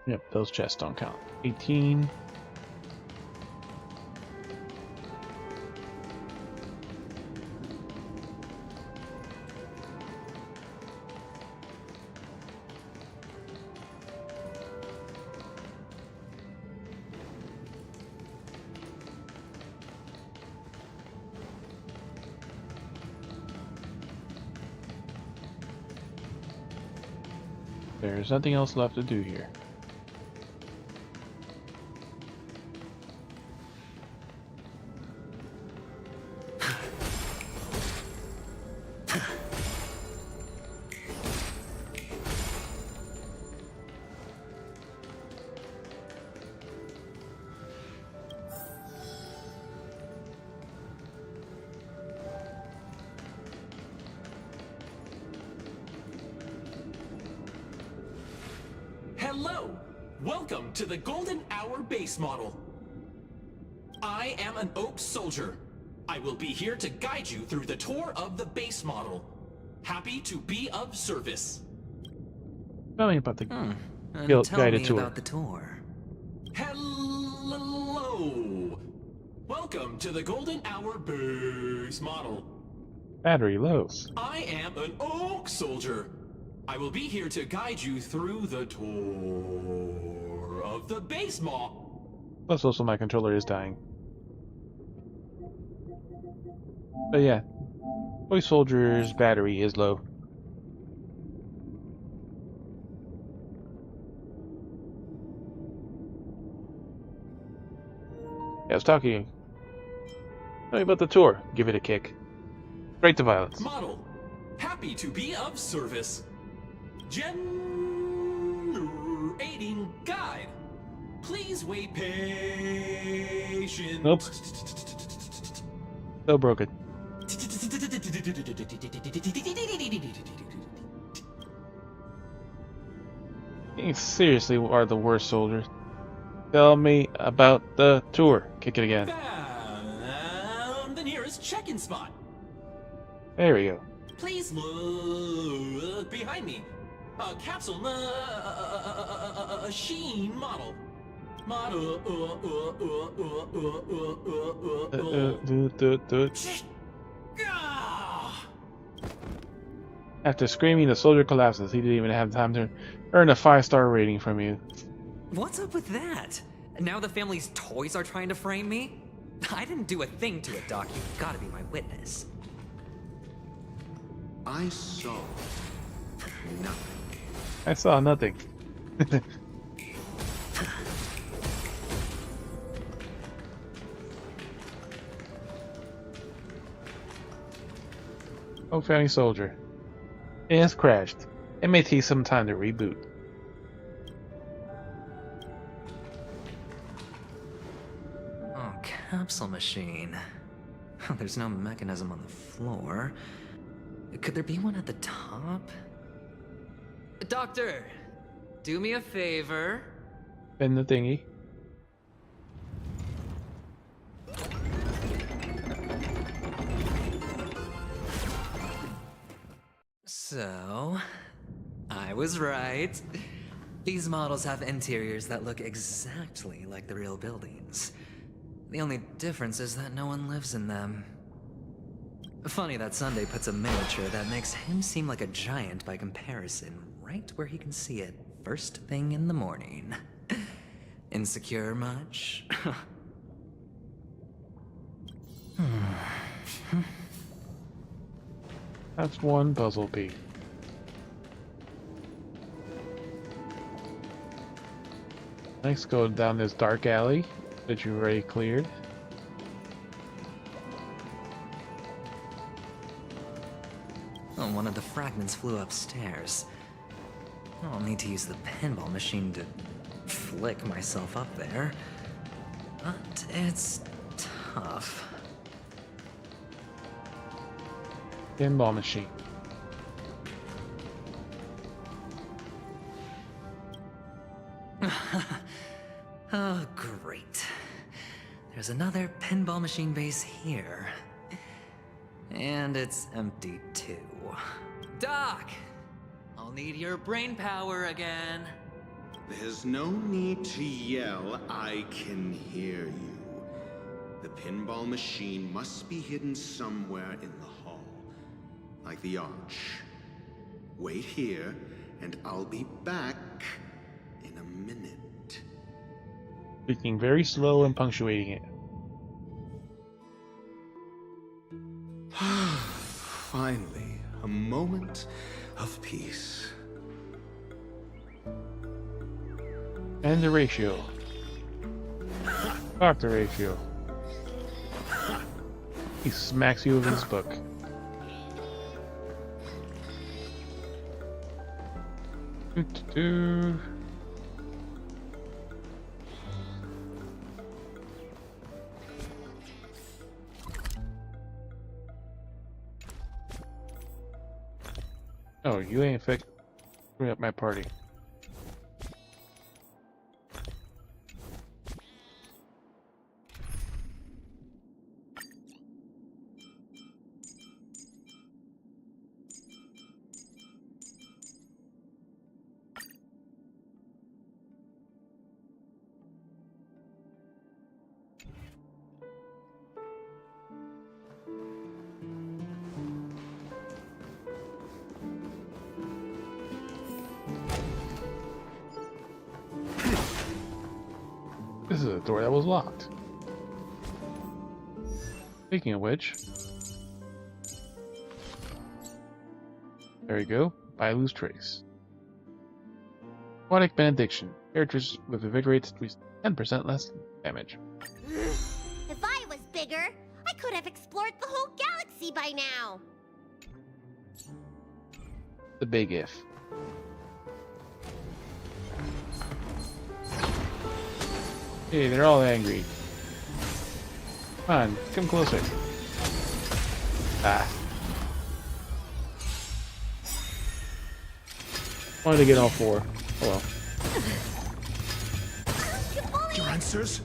Yep, those chests don't count. 18. There's nothing else left to do here. Hello! Welcome to the Golden Hour base model. I am an Oak Soldier. I will be here to guide you through the tour of the base model. Happy to be of service. Tell me about the Tell guided me tour. about the tour. Hello! Welcome to the Golden Hour base model. Battery low. I am an Oak Soldier. I will be here to guide you through the tour of the base mall. Plus, also my controller is dying. But yeah, Toy Soldier's battery is low. Yeah, I was talking to you. Tell me about the tour. Give it a kick. Break the violence. Model, happy to be of service. Generating guide. Please wait patient. Nope. Still broken. You seriously are the worst soldier. Tell me about the tour. Kick it again. Found the nearest check-in spot. There we go. Please look behind me. A capsule machine model. After screaming, the soldier collapses. He didn't even have time to earn a 5-star rating from you. What's up with that? Now the family's toys are trying to frame me? I didn't do a thing to it, Doc. You've got to be my witness. I saw nothing. I saw nothing. Oh, Founding Soldier. It has crashed. It may take some time to reboot. Oh, capsule machine. There's no mechanism on the floor. Could there be one at the top? Doctor, do me a favor. Bend the thingy. So, I was right. These models have interiors that look exactly like the real buildings. The only difference is that no one lives in them. Funny that Sunday puts a miniature that makes him seem like a giant by comparison right where he can see it first thing in the morning. Insecure much? That's one puzzle piece. Next, go down this dark alley that you already cleared. Oh, one of the fragments flew upstairs. I'll need to use the pinball machine to flick myself up there. But it's tough. Pinball machine. Oh, great. There's another pinball machine base here. And it's empty too. Doc! I'll need your brain power again. There's no need to yell. I can hear you. The pinball machine must be hidden somewhere in the hall. Like the arch. Wait here, and I'll be back in a minute. Speaking very slow and punctuating it. Finally, a moment of peace. And the ratio. Doctor ratio. He smacks you with his book. Doo-doo-doo. Oh, you ain't screwing up my party. This is a door that was locked. Speaking of which, there you go. I lose trace. Aquatic Benediction. Characters with Invigorate 10% less damage. If I was bigger, I could have explored the whole galaxy by now. The big if. Hey, they're all angry. Come on, come closer. Ah. Wanted to get all four. Oh well. Your answers?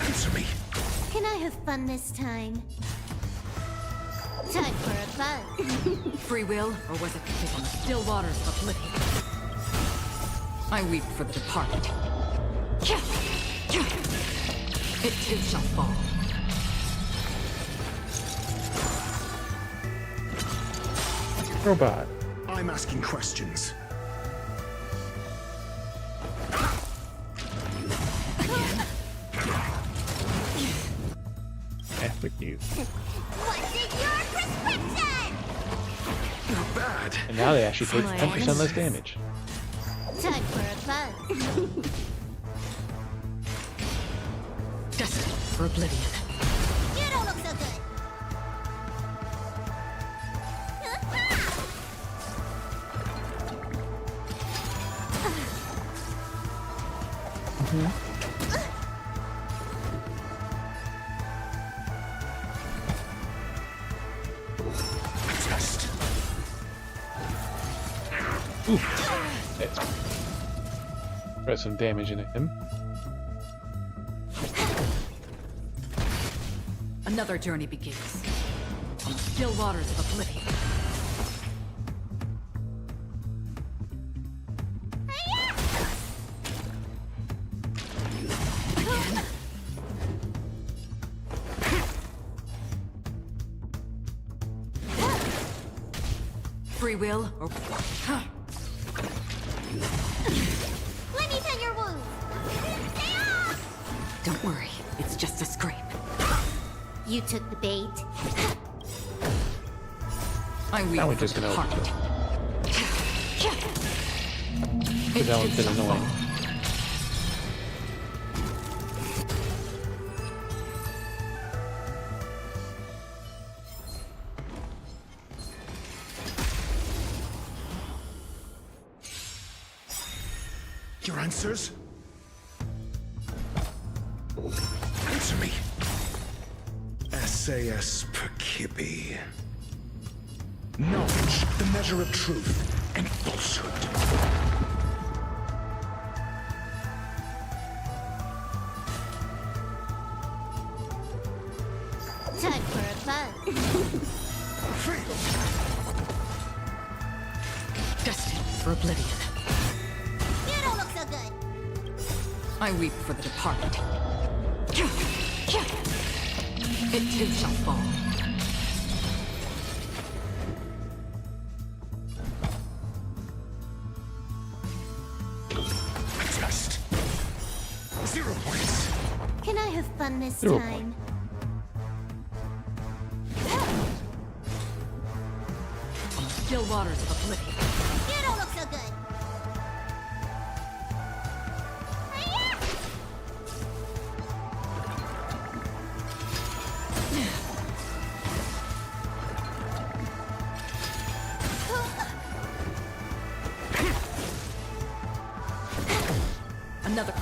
Answer me. Can I have fun this time? Time for a buzz. Free will, or was it to take on the still waters of oblivion? I weep for the departed. It too shall fall. Robot. I'm asking questions. F with you. What's in your prescription? Not bad. And now they actually take 10% less damage. Time for a buzz. Destined for oblivion. You don't look so good. Test. Ooh. That's press some damage into him. Another journey begins. On the still waters of oblivion. Free will, or... Let me tend your wounds. Stay off! Don't worry, it's just a scrape. You took the bait. I weep That one's for just the gonna departed. Because that one's been annoying. Your answers? Answer me. SAS per Kibbe. Knowledge, the measure of truth and falsehood. Time for a buzz. Freedom. Destined for oblivion. You don't look so good. I weep for the departed. It too shall fall. Test. 0 points. Can I have fun this 0 time? On the still waters of oblivion. You don't look so good. Another.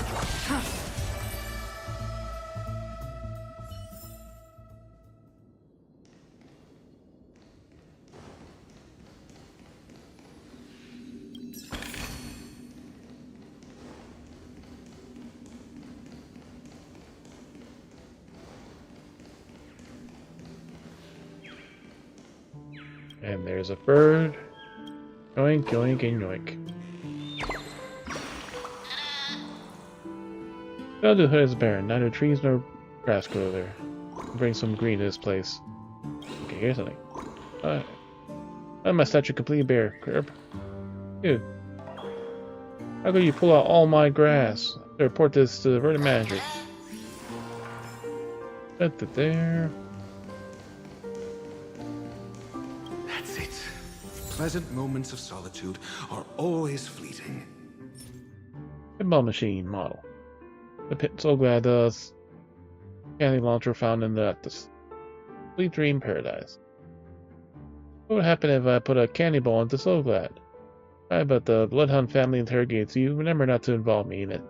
And there's a bird. Yoink, yoink, and yoink. Childhood is barren. Neither trees nor grass grow there. Bring some green to this place. Okay, here's something. My statue completely bare, Curb. Dude. How could you pull out all my grass? I report this to the verdant manager. Put that there. That's it. Pleasant moments of solitude are always fleeting. Pinball machine model. The pit so glad candy launcher found in the Sweet Dream Paradise. What would happen if I put a candy ball into So Glad? Right, but the Bloodhound family interrogates you. Remember not to involve me in it.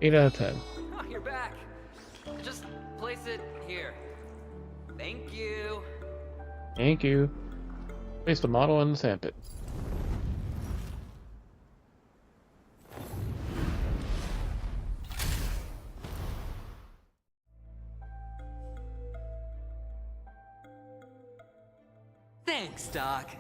Eight out of 10. Oh, you're back. Just place it here. Thank you. Thank you. Place the model in the sandpit. Thanks, Doc.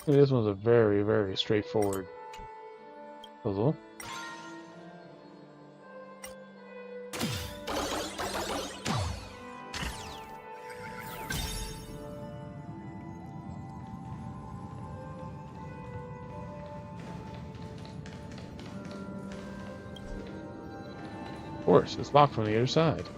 This one's a very, very straightforward puzzle. Of course, it's locked from the other side.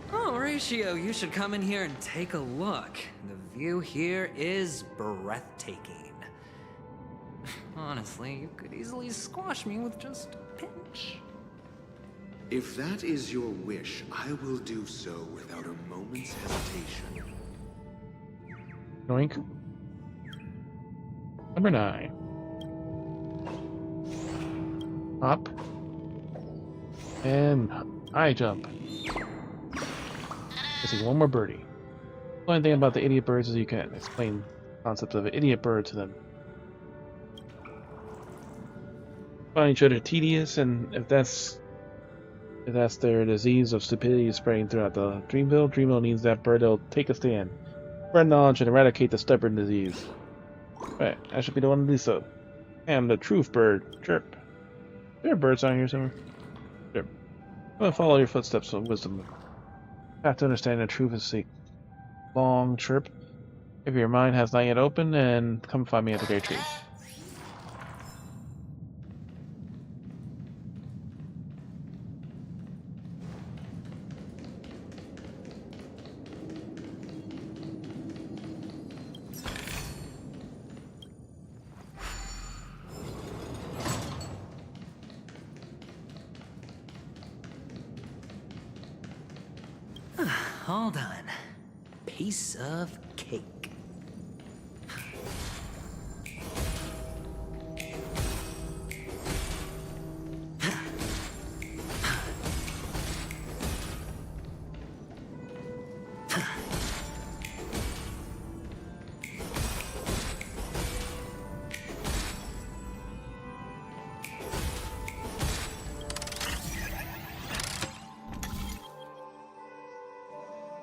Horatio, you should come in here and take a look. The view here is breathtaking. Honestly, you could easily squash me with just a pinch. If that is your wish, I will do so without a moment's hesitation. Yoink. Number 9. Hop. And high jump. Missing one more birdie. The only thing about the idiot birds is you can explain the concept of an idiot bird to them. Find each other tedious, and if that's their disease of stupidity spreading throughout the Dreamville needs that bird that'll take a stand, spread knowledge, and eradicate the stubborn disease. Right, I should be the one to do so. I am the truth bird. Chirp. There are birds out here somewhere. Chirp. I'm gonna follow your footsteps of wisdom. I have to understand the truth is a long chirp. If your mind has not yet opened, then come find me at the great tree. Hold on. Piece of cake.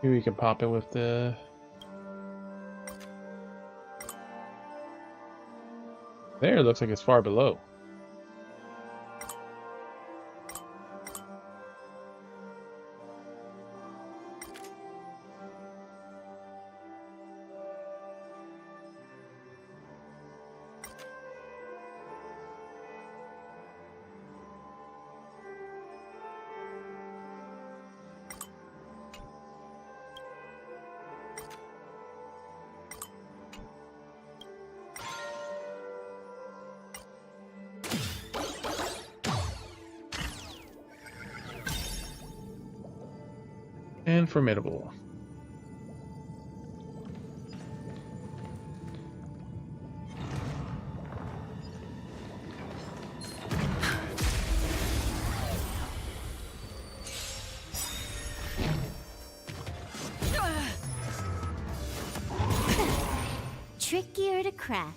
Maybe we can pop it with the... There, it looks like it's far below. And formidable. Trickier to crack.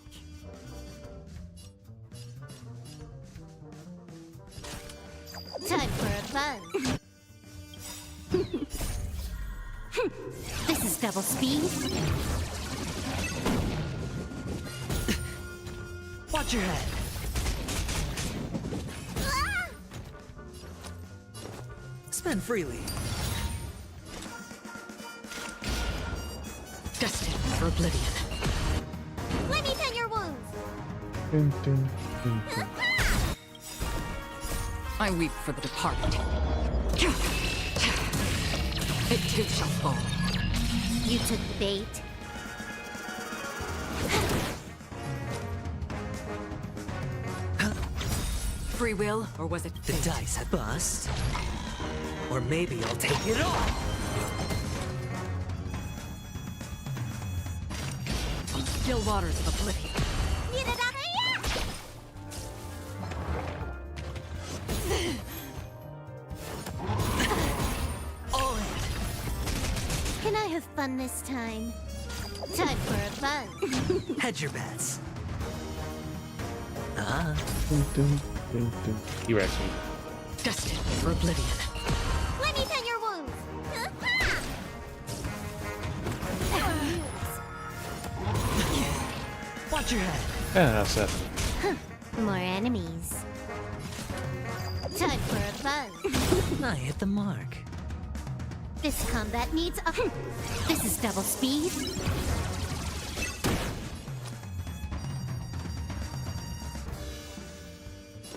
Time for a buzz. This is double speed. Watch your head. Spend freely. Destined for oblivion. Let me tend your wounds. Dun, dun, dun, dun. I weep for the departed. It too shall fall. You took the bait. Free will, or was it The fate? dice have bust. Or maybe I'll take it all. From the still waters of oblivion. Can I have fun this time? Time for a buzz. Hedge your bets. Ah. Dun, dun, dun, dun. He wrecks me. Destined for oblivion. Let me tend your wounds. Watch your head. Yeah, Seth. More enemies. Time for a buzz. I hit the mark. This combat needs a... This is double speed.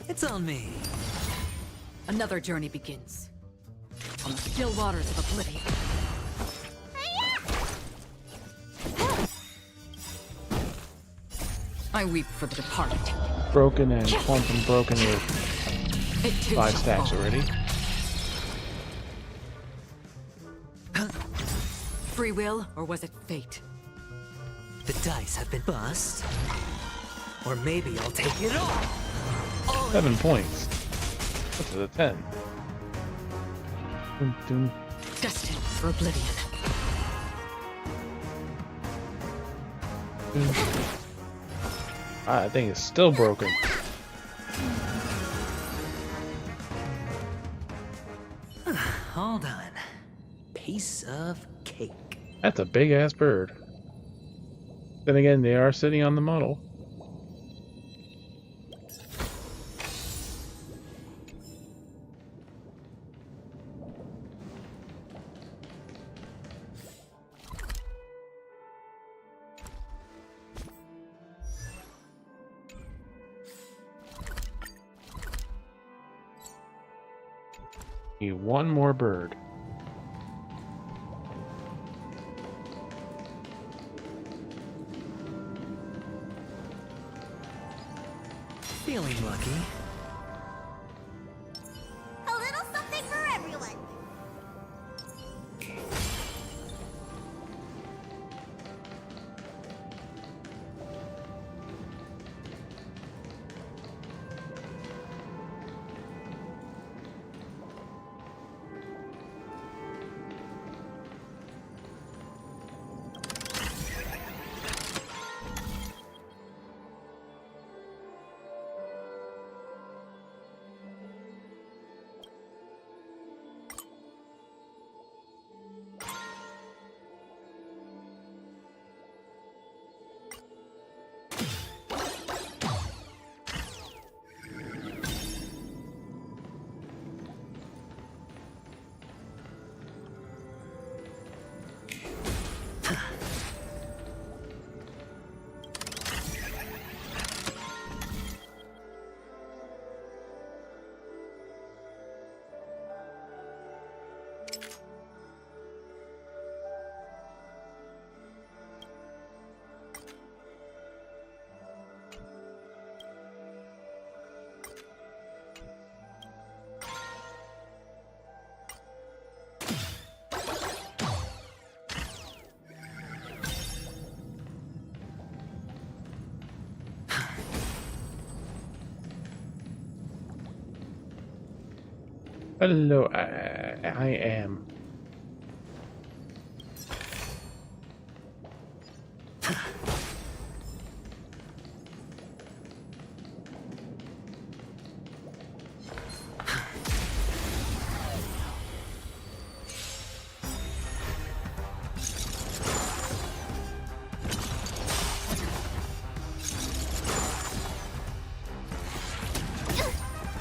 It's on me. Another journey begins. On the still waters of oblivion. I weep for the departed. Broken and quantum broken with It too 5 shall stacks fall. already. Free will, or was it fate? The dice have been bust. Or maybe I'll take it all. 7 points. What's it, a 10? Dun, dun. Destined for oblivion. Dun. I think it's still broken. Hold on. Piece of cake. That's a big ass bird. Then again, they are sitting on the model. Need one more bird. Feeling lucky. A little something for everyone. Hello, I am.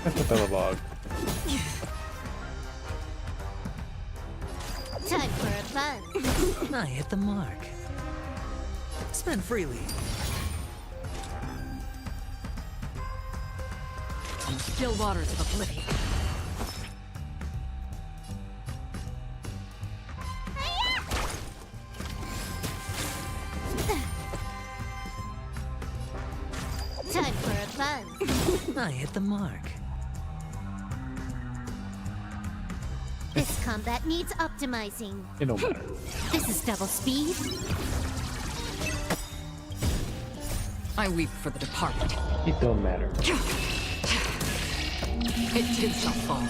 That's a fellow log. Time for a buzz. I hit the mark. Spend freely. On the still waters of oblivion. Time for a buzz. I hit the mark. This combat needs optimizing. It don't matter. This is double speed. I weep for the departed. It don't matter. It too shall fall.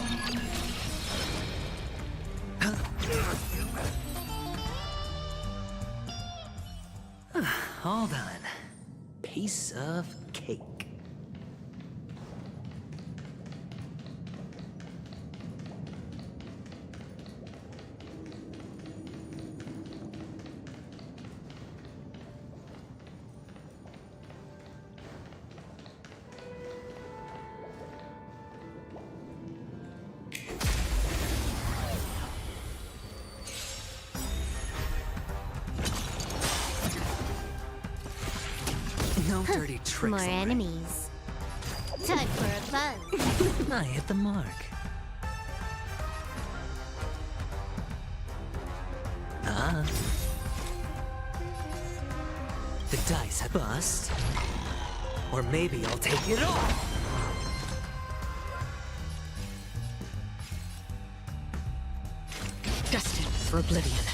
All done. Piece of cake. No dirty tricks. More already. enemies. Time for a buzz. I hit the mark. Ah. The dice have bust. Or maybe I'll take it all. Destined for oblivion.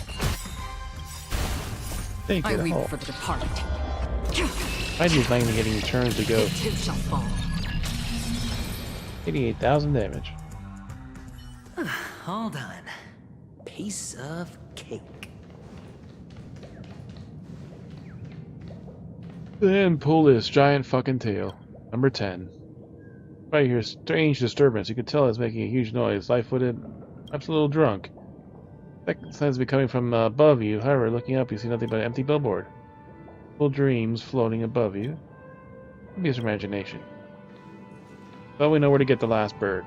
Thank I you. weep Oh, for the departed. I just not even getting turns to go. It too shall fall. 88,000 damage. All done. Piece of cake. Then pull this giant fucking tail. Number 10. Right here, strange disturbance. You can tell it's making a huge noise. Light-footed, perhaps a little drunk. That sounds to be coming from above you. However, looking up, you see nothing but an empty billboard. Full dreams floating above you. Maybe it's your imagination. But we know where to get the last bird.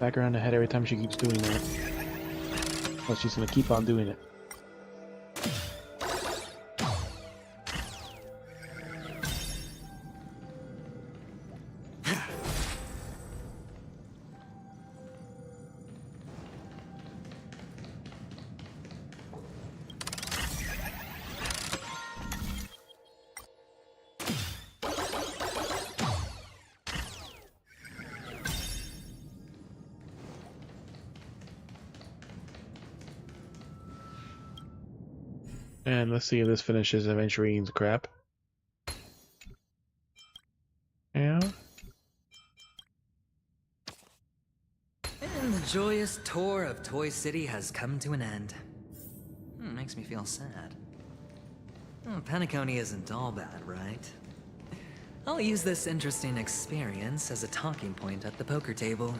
Back around the head every time she keeps doing that. Well, she's gonna keep on doing it. And let's see if this finishes Aventurine's crap. Yeah. And the joyous tour of Toy City has come to an end. Makes me feel sad. Penacony isn't all bad, right? I'll use this interesting experience as a talking point at the poker table.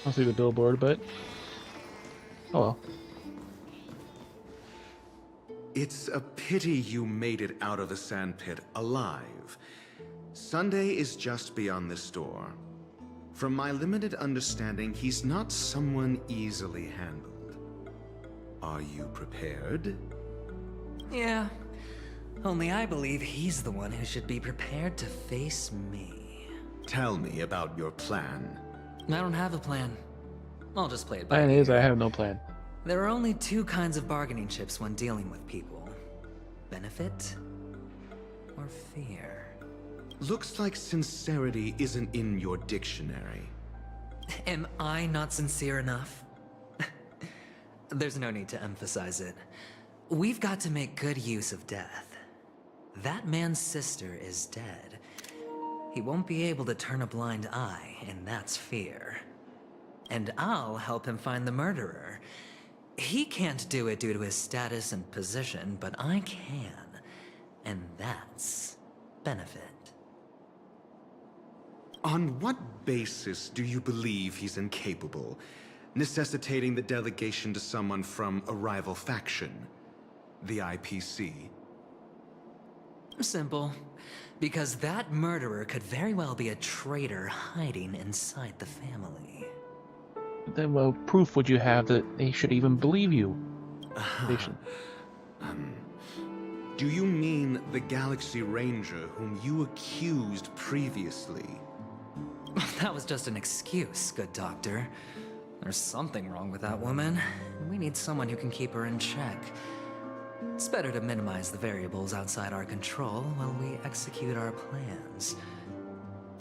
I'll see the billboard, but oh well. It's a pity you made it out of the sandpit alive. Sunday is just beyond this door. From my limited understanding, he's not someone easily handled. Are you prepared? Yeah. Only I believe he's the one who should be prepared to face me. Tell me about your plan. I don't have a plan. I'll just play it by Plan ear. is, I have no plan. There are only two kinds of bargaining chips when dealing with people. Benefit or fear. Looks like sincerity isn't in your dictionary. Am I not sincere enough? There's no need to emphasize it. We've got to make good use of death. That man's sister is dead. He won't be able to turn a blind eye, and that's fear. And I'll help him find the murderer. He can't do it due to his status and position, but I can. And that's benefit. On what basis do you believe he's incapable, necessitating the delegation to someone from a rival faction? The IPC? Simple. Because that murderer could very well be a traitor hiding inside the family. Then what proof would you have that they should even believe you? They should. Do you mean the Galaxy Ranger whom you accused previously? That was just an excuse, good doctor. There's something wrong with that woman. We need someone who can keep her in check. It's better to minimize the variables outside our control while we execute our plans.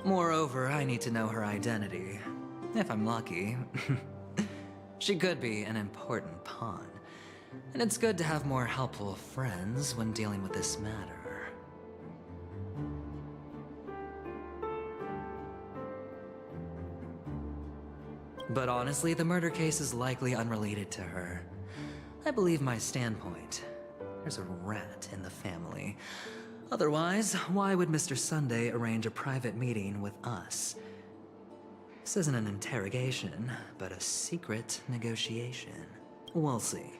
Moreover, I need to know her identity. If I'm lucky. She could be an important pawn. And it's good to have more helpful friends when dealing with this matter. But honestly, the murder case is likely unrelated to her. I believe my standpoint. There's a rat in the family. Otherwise, why would Mr. Sunday arrange a private meeting with us? This isn't an interrogation, but a secret negotiation. We'll see.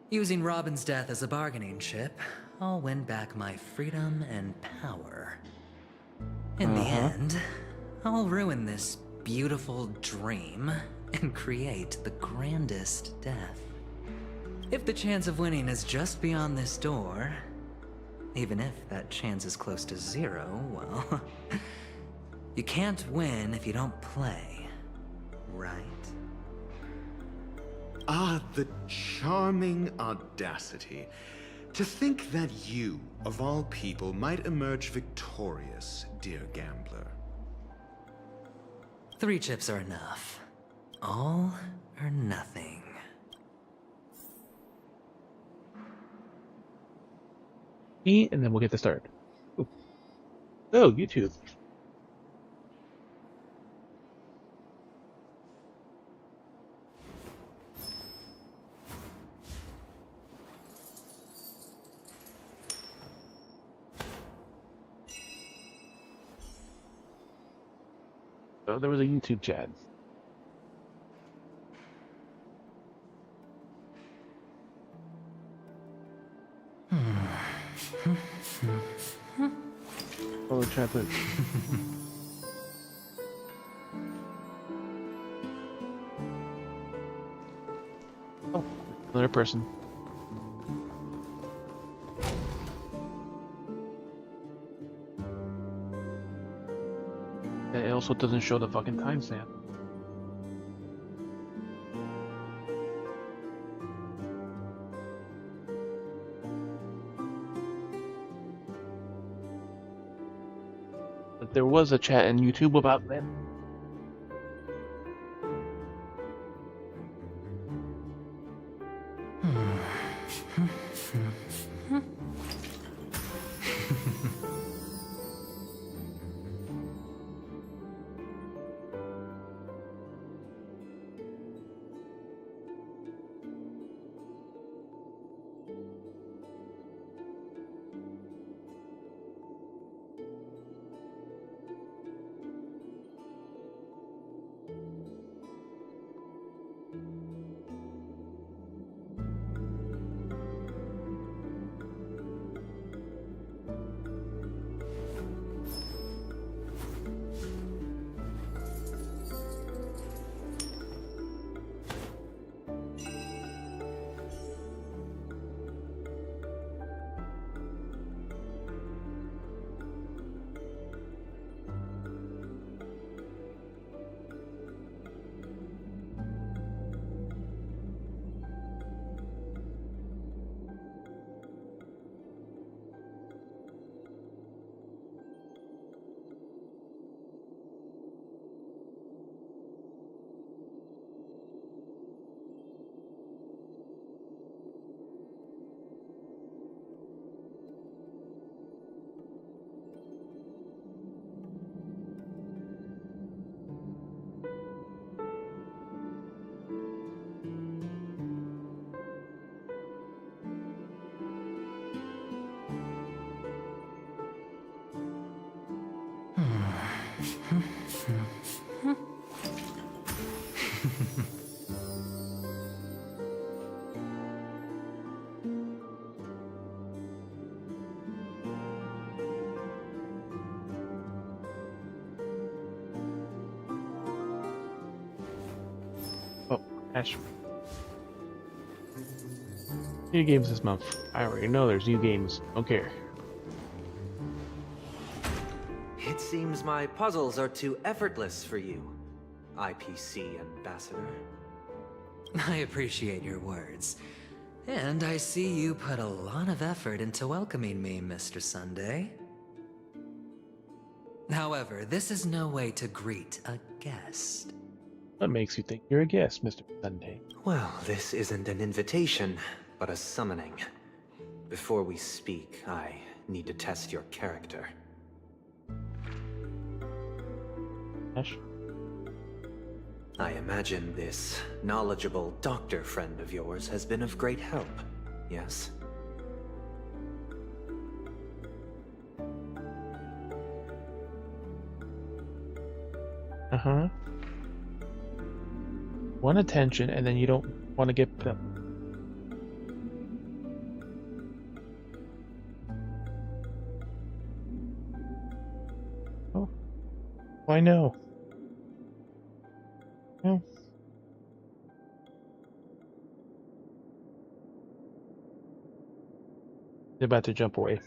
Using Robin's death as a bargaining chip, I'll win back my freedom and power. In the end, I'll ruin this beautiful dream and create the grandest death. If the chance of winning is just beyond this door, even if that chance is close to zero, well, you can't win if you don't play, right? Ah, the charming audacity. To think that you, of all people, might emerge victorious, dear gambler. 3 chips are enough. All or nothing. And then we'll get to start. Ooh. Oh, YouTube. So there was a YouTube chat. Oh, the chat put. Oh, another person. It also doesn't show the fucking timestamp. But there was a chat in YouTube about that. Oh, Ash. New games this month. I already know there's new games. Don't care. It seems my puzzles are too effortless for you, IPC Ambassador. I appreciate your words. And I see you put a lot of effort into welcoming me, Mr. Sunday. However, this is no way to greet a guest. What makes you think you're a guest, Mr. Sunday? Well, this isn't an invitation, but a summoning. Before we speak, I need to test your character. Ash? I imagine this knowledgeable doctor friend of yours has been of great help, yes? Uh-huh. Want attention, and then you don't want to get them. Oh. Why no? No. They're about to jump away.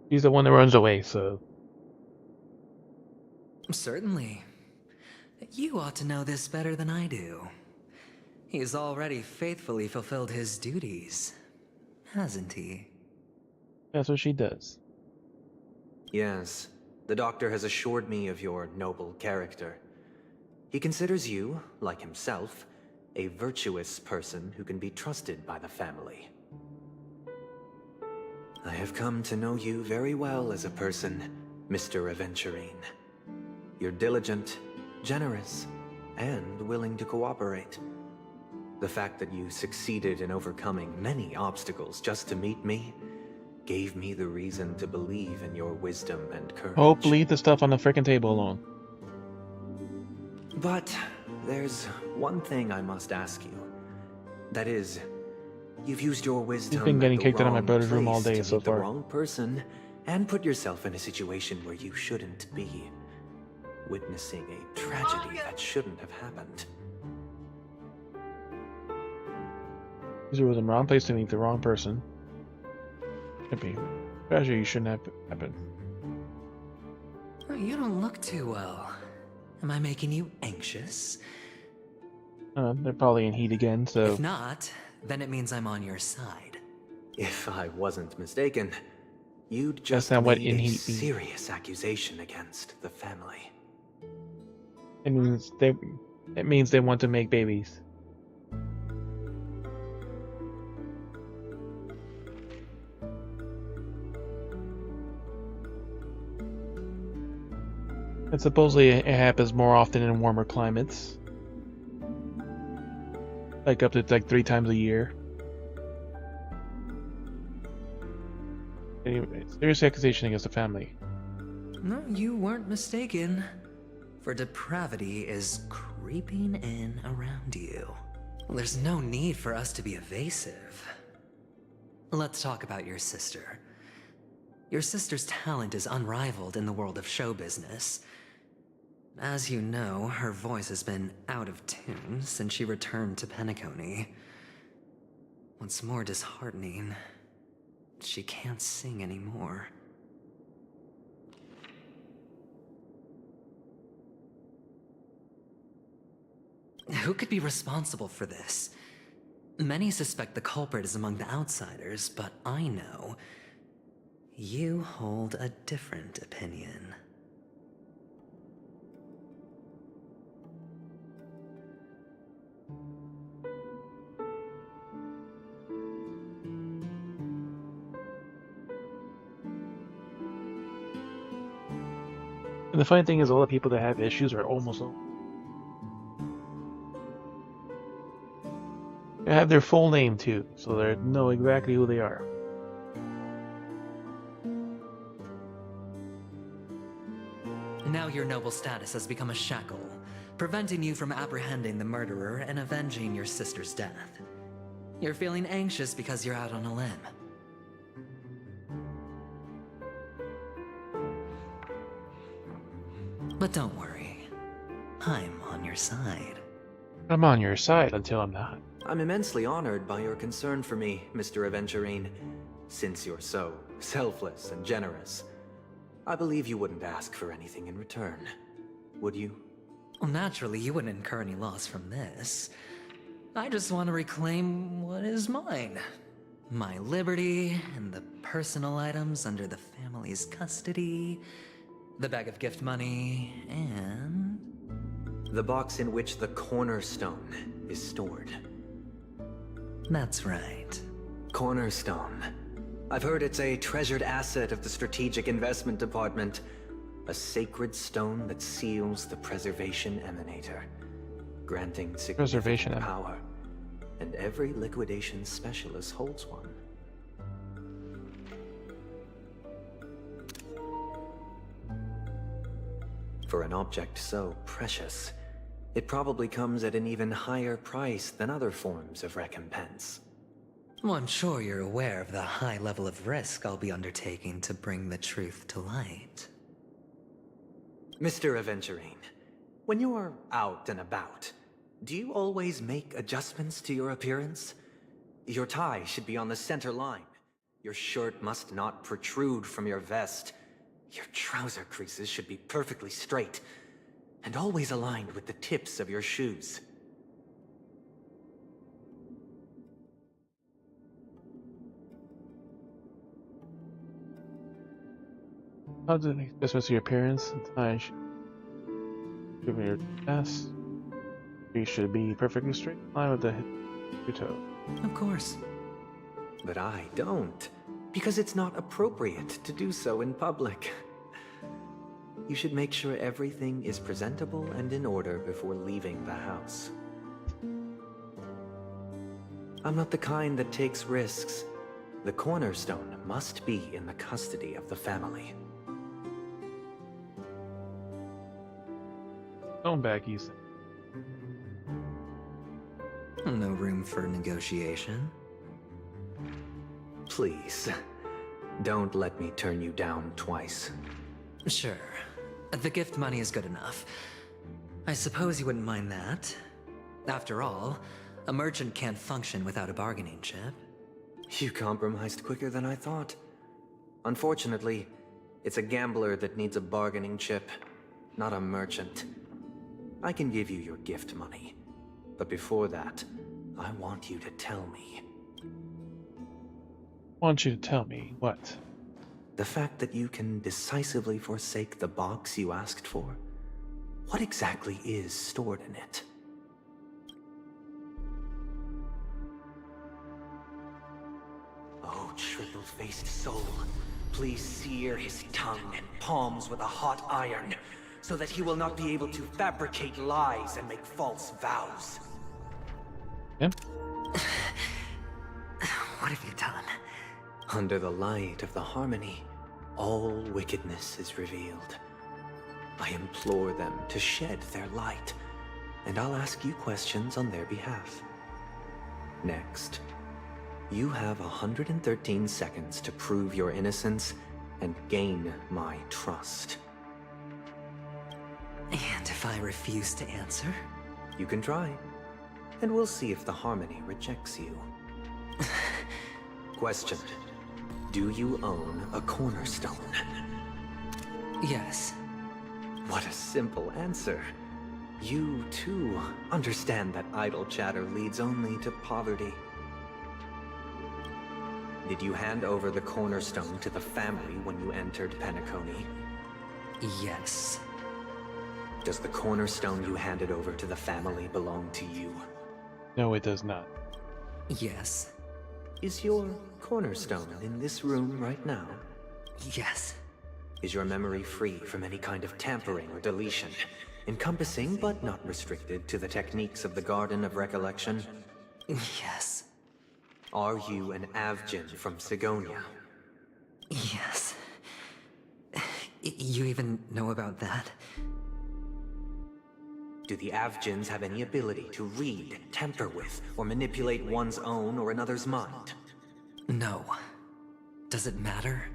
He's the one that runs away, so... Certainly. You ought to know this better than I do. He's already faithfully fulfilled his duties, hasn't he? That's what she does. Yes. The doctor has assured me of your noble character. He considers you, like himself, a virtuous person who can be trusted by the family. I have come to know you very well as a person, Mr. Aventurine. You're diligent, generous, and willing to cooperate. The fact that you succeeded in overcoming many obstacles just to meet me gave me the reason to believe in your wisdom and courage. Hope, leave the stuff on the frickin' table alone. But there's one thing I must ask you. That is, you've used your wisdom. You've been getting at the kicked out of my wrong brother's room all place day to so meet the far. wrong person, and put yourself in a situation where you shouldn't be, witnessing a tragedy that shouldn't have happened. User was in the wrong place to meet the wrong person. Could be. Tragedy you shouldn't have happened. You don't look too well. Am I making you anxious? They're probably in heat again, so... If not, then it means I'm on your side. If I wasn't mistaken, you'd just not what made in a heat means. serious accusation against the family. It means they want to make babies. And supposedly it happens more often in warmer climates. Like up to like 3 times a year. Anyway, serious accusation against the family. No, you weren't mistaken. For depravity is creeping in around you. There's no need for us to be evasive. Let's talk about your sister. Your sister's talent is unrivaled in the world of show business. As you know, her voice has been out of tune since she returned to Penacony. What's more disheartening, she can't sing anymore. Who could be responsible for this? Many suspect the culprit is among the outsiders, but I know you hold a different opinion. And the funny thing is, all the people that have issues are almost all. They have their full name too, so they know exactly who they are. Now your noble status has become a shackle, preventing you from apprehending the murderer and avenging your sister's death. You're feeling anxious because you're out on a limb. But don't worry, I'm on your side. I'm on your side until I'm not. I'm immensely honored by your concern for me, Mr. Aventurine. Since you're so selfless and generous, I believe you wouldn't ask for anything in return, would you? Well, naturally, you wouldn't incur any loss from this. I just want to reclaim what is mine. My liberty and the personal items under the family's custody, the bag of gift money, and... the box in which the cornerstone is stored. That's right. Cornerstone. I've heard it's a treasured asset of the Strategic Investment Department. A sacred stone that seals the Preservation Emanator, granting significant power. And every liquidation specialist holds one. For an object so precious, it probably comes at an even higher price than other forms of recompense. Well, I'm sure you're aware of the high level of risk I'll be undertaking to bring the truth to light. Mr. Aventurine, when you're out and about, do you always make adjustments to your appearance? Your tie should be on the center line. Your shirt must not protrude from your vest. Your trouser creases should be perfectly straight, and always aligned with the tips of your shoes. How does it make difference to your appearance? Nice. Give me your chest. You should be perfectly straight in line with the hip of your toe. Of course. But I don't, because it's not appropriate to do so in public. You should make sure everything is presentable and in order before leaving the house. I'm not the kind that takes risks. The cornerstone must be in the custody of the family. Stone back, you say. No room for negotiation. Please, don't let me turn you down twice. Sure. The gift money is good enough. I suppose you wouldn't mind that. After all, a merchant can't function without a bargaining chip. You compromised quicker than I thought. Unfortunately, it's a gambler that needs a bargaining chip, not a merchant. I can give you your gift money, but before that, I want you to tell me. Want you to tell me what? The fact that you can decisively forsake the box you asked for. What exactly is stored in it? Oh, triple-faced soul, please sear his tongue and palms with a hot iron, so that he will not be able to fabricate lies and make false vows. Yeah. What have you done? Under the light of the harmony, all wickedness is revealed. I implore them to shed their light, and I'll ask you questions on their behalf. Next, you have 113 seconds to prove your innocence and gain my trust. And if I refuse to answer? You can try, and we'll see if the harmony rejects you. Question. Do you own a cornerstone? Yes. What a simple answer. You, too, understand that idle chatter leads only to poverty. Did you hand over the cornerstone to the family when you entered Penacony? Yes. Does the cornerstone you handed over to the family belong to you? No, it does not. Yes. Is your cornerstone in this room right now? Yes. Is your memory free from any kind of tampering or deletion, encompassing but not restricted to the techniques of the Garden of Recollection? Yes. Are you an Avgin from Sigonia? Yes. You even know about that? Do the Avgins have any ability to read, tamper with, or manipulate one's own or another's mind? No. Does it matter?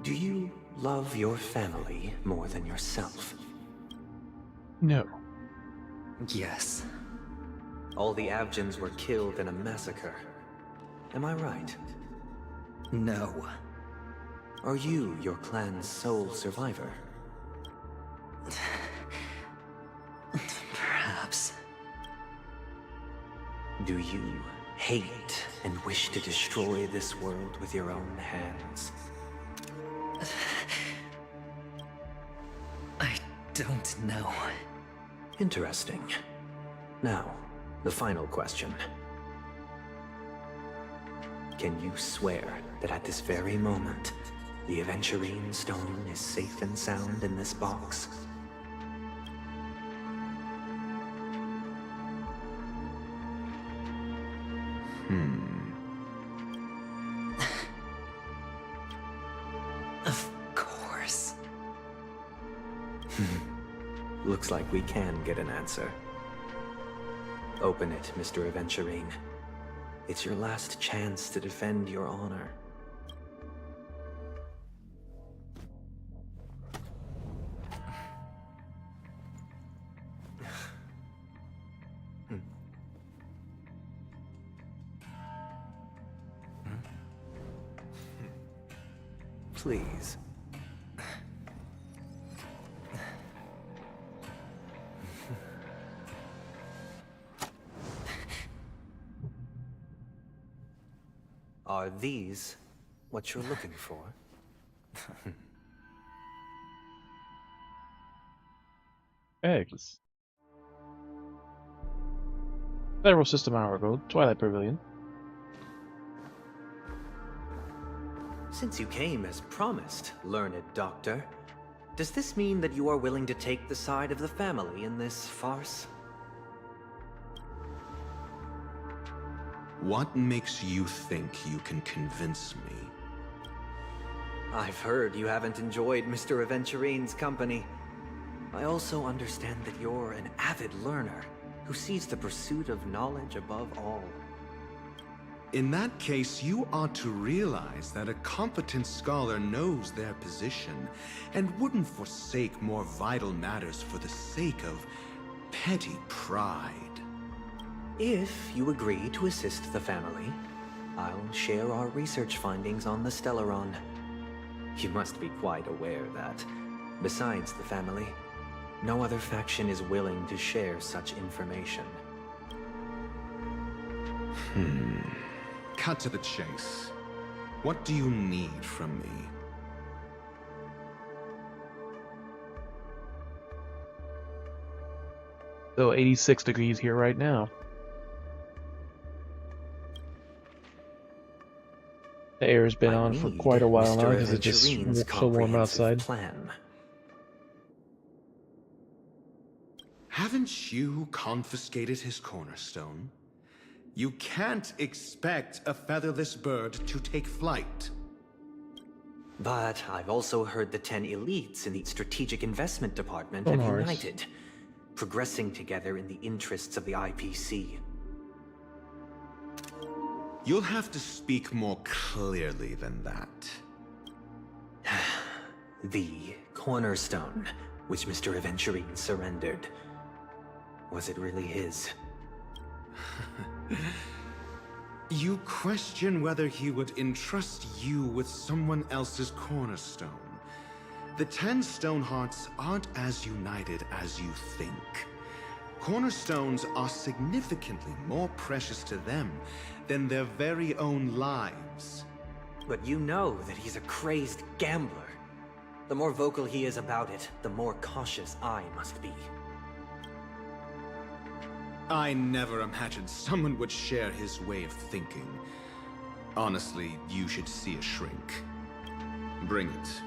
Do you love your family more than yourself? No. Yes. All the Avgins were killed in a massacre. Am I right? No. Are you your clan's sole survivor? Perhaps. Do you hate and wish to destroy this world with your own hands? I don't know. Interesting. Now, the final question. Can you swear that at this very moment, the Aventurine stone is safe and sound in this box? Of course. Looks like we can get an answer. Open it, Mr. Aventurine. It's your last chance to defend your honor. Please. Are these what you're looking for? Eggs. Federal System Hour Gold, Twilight Pavilion. Since you came as promised, learned doctor, does this mean that you are willing to take the side of the family in this farce? What makes you think you can convince me? I've heard you haven't enjoyed Mr. Aventurine's company. I also understand that you're an avid learner. who sees the pursuit of knowledge above all. In that case, you ought to realize that a competent scholar knows their position and wouldn't forsake more vital matters for the sake of petty pride. If you agree to assist the family, I'll share our research findings on the Stellaron. You must be quite aware that, besides the family, no other faction is willing to share such information. Cut to the chase. What do you need from me? So 86 degrees here right now. The air's been on for quite a while now because it's just so warm outside. Plan. Haven't you confiscated his cornerstone? You can't expect a featherless bird to take flight. But I've also heard the 10 elites in the Strategic Investment Department have united, progressing together in the interests of the IPC. You'll have to speak more clearly than that. The cornerstone, which Mr. Aventurine surrendered. Was it really his? You question whether he would entrust you with someone else's cornerstone. The 10 Stonehearts aren't as united as you think. Cornerstones are significantly more precious to them than their very own lives. But you know that he's a crazed gambler. The more vocal he is about it, the more cautious I must be. I never imagined someone would share his way of thinking. Honestly, you should see a shrink. Bring it.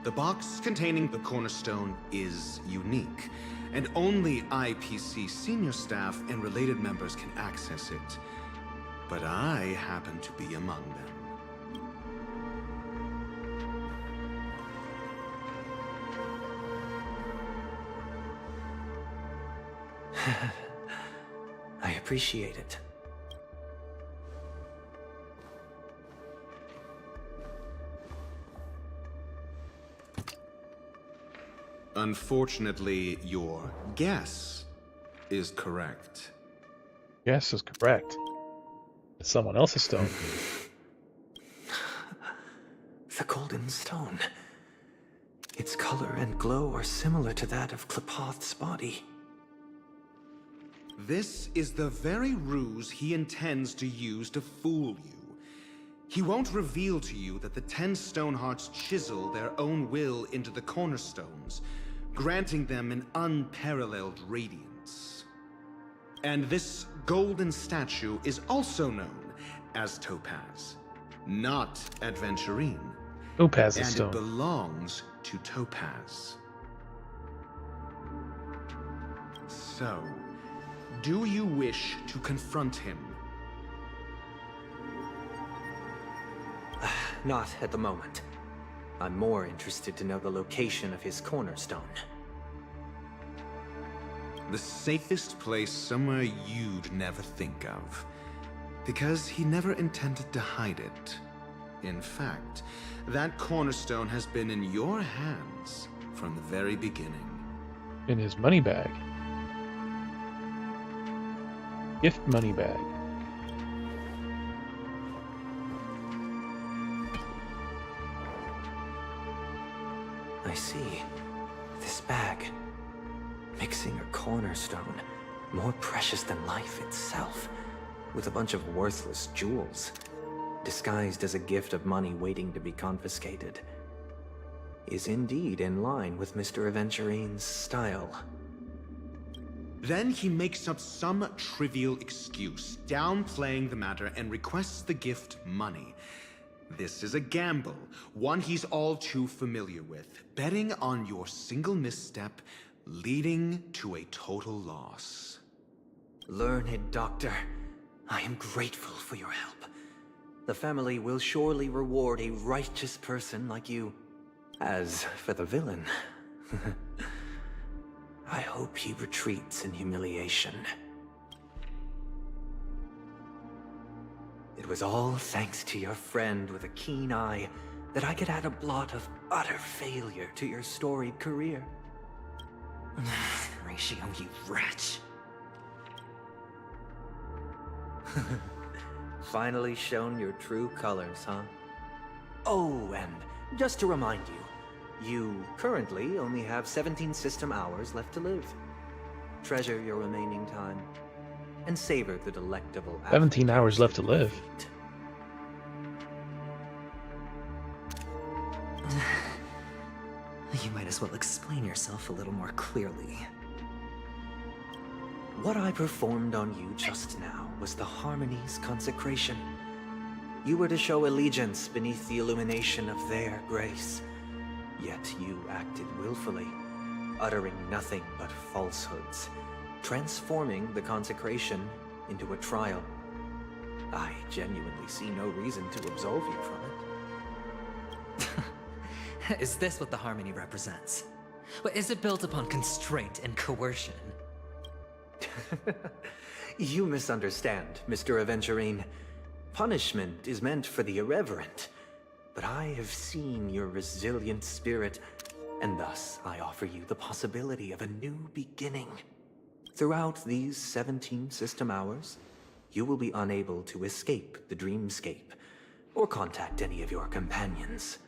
The box containing the cornerstone is unique, and only IPC senior staff and related members can access it. But I happen to be among them. I appreciate it. Unfortunately, your guess is correct. Guess is correct. It's someone else's stone. The golden stone. Its color and glow are similar to that of Klepoth's body. This is the very ruse he intends to use to fool you. He won't reveal to you that the 10 Stonehearts chisel their own will into the cornerstones, granting them an unparalleled radiance. And this golden statue is also known as Topaz, not Adventurine. Topaz's and stone. It belongs to Topaz. So, do you wish to confront him? Not at the moment. I'm more interested to know the location of his cornerstone. The safest place somewhere you'd never think of. Because he never intended to hide it. In fact, that cornerstone has been in your hands from the very beginning. In his money bag. Gift money bag. I see. This bag. Mixing a cornerstone. More precious than life itself. With a bunch of worthless jewels. Disguised as a gift of money waiting to be confiscated. Is indeed in line with Mr. Aventurine's style. Then he makes up some trivial excuse, downplaying the matter and requests the gift money. This is a gamble, one he's all too familiar with, betting on your single misstep, leading to a total loss. Learned doctor, I am grateful for your help. The family will surely reward a righteous person like you. As for the villain, I hope he retreats in humiliation. It was all thanks to your friend with a keen eye that I could add a blot of utter failure to your storied career. Ratio, you wretch. Finally shown your true colors, huh? Oh, and just to remind you, you currently only have 17 system hours left to live. Treasure your remaining time, and savor the delectable 17 hours left to live. You might as well explain yourself a little more clearly. What I performed on you just now was the Harmony's consecration. You were to show allegiance beneath the illumination of their grace. Yet you acted willfully, uttering nothing but falsehoods, transforming the consecration into a trial. I genuinely see no reason to absolve you from it. Is this what the Harmony represents? Is it built upon constraint and coercion? You misunderstand, Mr. Aventurine. Punishment is meant for the irreverent, but I have seen your resilient spirit, and thus I offer you the possibility of a new beginning. Throughout these 17 system hours, you will be unable to escape the dreamscape, or contact any of your companions.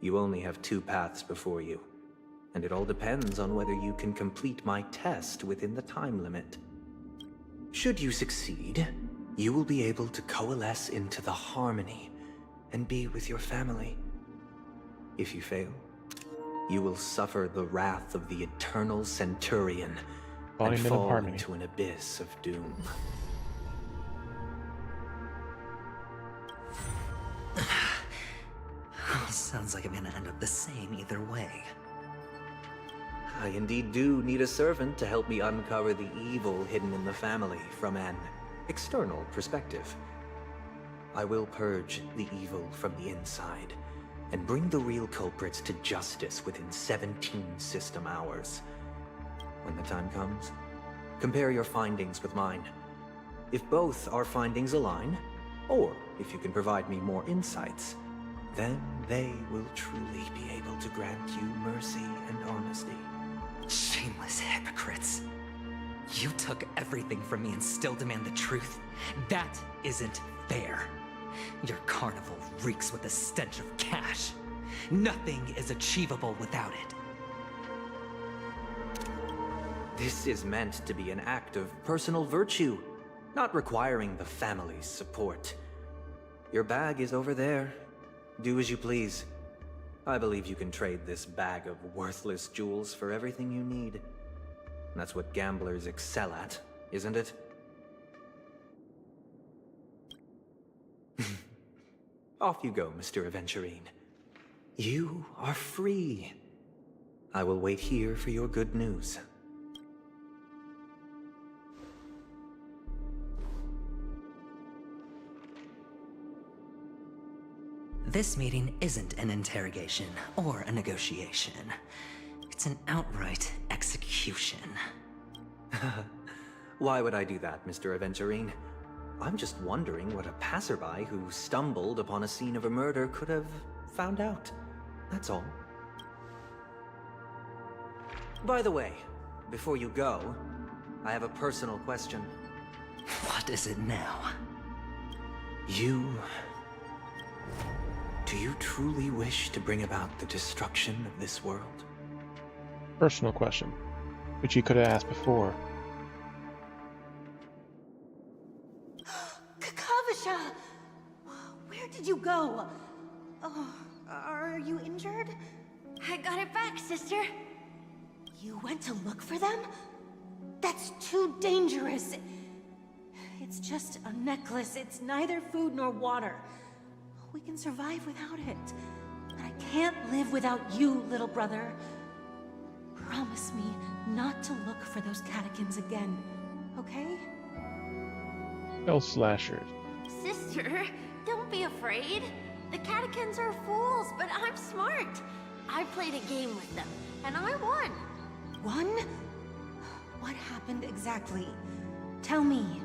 You only have 2 paths before you, and it all depends on whether you can complete my test within the time limit. Should you succeed, you will be able to coalesce into the Harmony and be with your family. If you fail, you will suffer the wrath of the Eternal Centurion and fall into an abyss of doom. Sounds like I'm gonna end up the same either way. I indeed do need a servant to help me uncover the evil hidden in the family from an external perspective. I will purge the evil from the inside and bring the real culprits to justice within 17 system hours. When the time comes, compare your findings with mine. If both our findings align, or if you can provide me more insights, then they will truly be able to grant you mercy and honesty. Shameless hypocrites. You took everything from me and still demand the truth? That isn't fair. Your carnival reeks with the stench of cash. Nothing is achievable without it. This is meant to be an act of personal virtue, not requiring the family's support. Your bag is over there. Do as you please. I believe you can trade this bag of worthless jewels for everything you need. That's what gamblers excel at, isn't it? Off you go, Mr. Aventurine. You are free. I will wait here for your good news. This meeting isn't an interrogation or a negotiation. It's an outright execution. Why would I do that, Mr. Aventurine? I'm just wondering what a passerby who stumbled upon a scene of a murder could have found out. That's all. By the way, before you go, I have a personal question. What is it now? Do you truly wish to bring about the destruction of this world? Personal question, which you could have asked before. Kakavasha! Where did you go? Oh, are you injured? I got it back, sister. You went to look for them? That's too dangerous. It's just a necklace. It's neither food nor water. We can survive without it. But I can't live without you, little brother. Promise me not to look for those catechins again, okay? Hell slashers. Sister, don't be afraid. The catechins are fools, but I'm smart. I played a game with them, and I won. Won? What happened exactly? Tell me.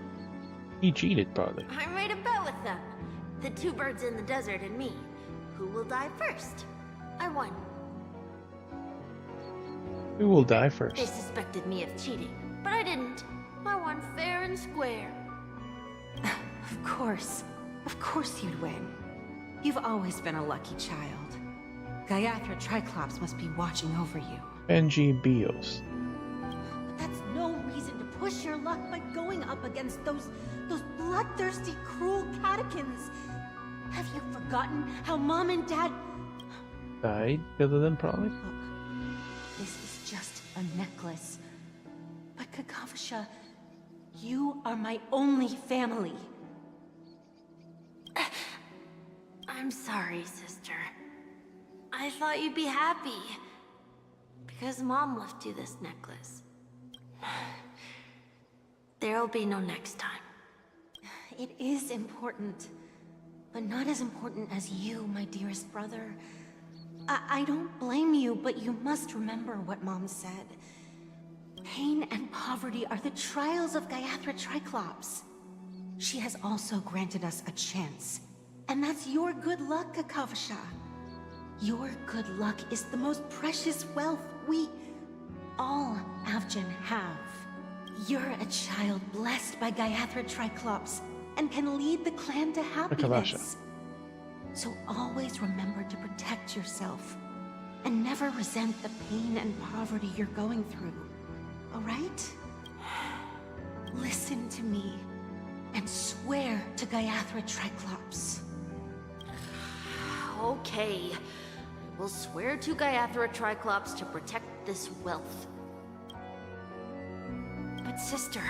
He cheated, probably. I made a bet with them. The two birds in the desert and me. Who will die first? I won. Who will die They first? suspected me of cheating, but I didn't. I won fair and square. Of course. Of course you'd win. You've always been a lucky child. Gaiathra Triclops must be watching over you. Benji Bios. But that's no reason to push your luck by going up against those bloodthirsty, cruel catechins. Have you forgotten how Mom and Dad... Died because of them, probably? Look, this is just a necklace. But Kakavasha, you are my only family. I'm sorry, sister. I thought you'd be happy. Because Mom left you this necklace. There'll be no next time. It is important. But not as important as you, my dearest brother. I don't blame you, but you must remember what Mom said. Pain and poverty are the trials of Gaiathra Triclops. She has also granted us a chance. And that's your good luck, Kakavasha. Your good luck is the most precious wealth we, all Avgin, have. You're a child blessed by Gaiathra Triclops and can lead the clan to happiness. So always remember to protect yourself and never resent the pain and poverty you're going through. All right? Listen to me and swear to Gaiathra Triclops. Okay. We'll swear to Gaiathra Triclops to protect this wealth. But sister,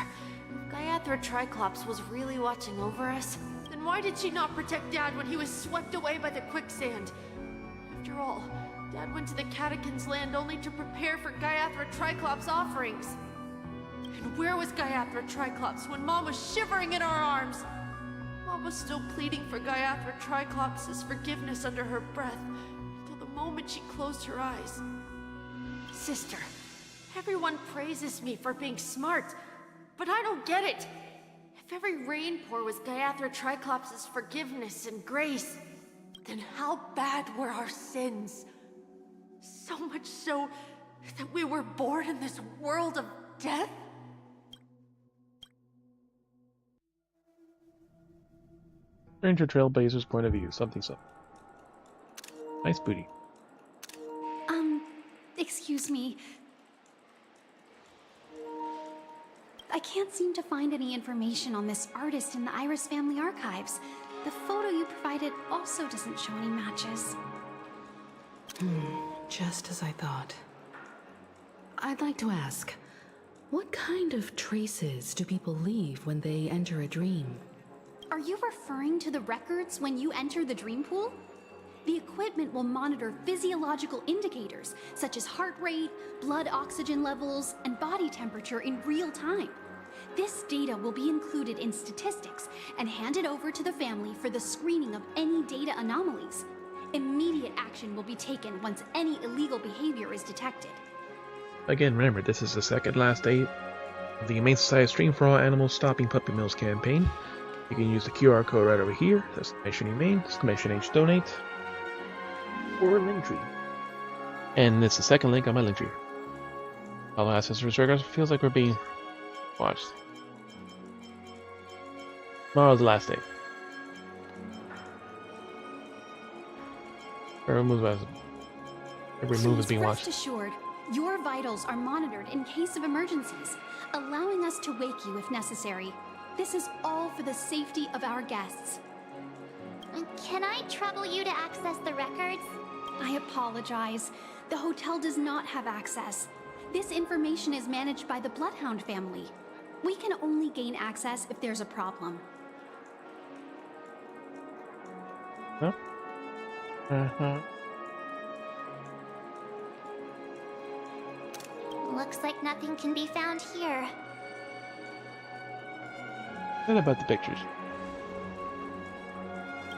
if Gaiathra Triclops was really watching over us, then why did she not protect Dad when he was swept away by the quicksand? After all, Dad went to the Catechins' land only to prepare for Gaiathra Triclops' offerings. And where was Gaiathra Triclops when Mom was shivering in our arms? Mom was still pleading for Gaiathra Triclops' forgiveness under her breath, until the moment she closed her eyes. Sister, everyone praises me for being smart, but I don't get it. If every rainpour was Gaiathra Triclops' forgiveness and grace, then how bad were our sins? So much so that we were born in this world of death? Stranger Trailblazer's point of view, something. Nice booty. Excuse me. I can't seem to find any information on this artist in the Iris family archives. The photo you provided also doesn't show any matches. Just as I thought. I'd like to ask, what kind of traces do people leave when they enter a dream? Are you referring to the records when you enter the dream pool? The equipment will monitor physiological indicators, such as heart rate, blood oxygen levels, and body temperature in real time. This data will be included in statistics and handed over to the family for the screening of any data anomalies. Immediate action will be taken once any illegal behavior is detected. Again, remember, this is the second last day of the Humane Society Stream for All Animals Stopping Puppy Mills campaign. You can use the QR code right over here, exclamation Humane, exclamation H donate, or Linktree. And it's the second link on my Linktree. All ancestors records feels like we're being watched. Tomorrow's the last day. Every move is being watched. Rest assured, your vitals are monitored in case of emergencies, allowing us to wake you if necessary. This is all for the safety of our guests. Can I trouble you to access the records? I apologize. The hotel does not have access. This information is managed by the Bloodhound family. We can only gain access if there's a problem. Huh? Looks like nothing can be found here. What about the pictures?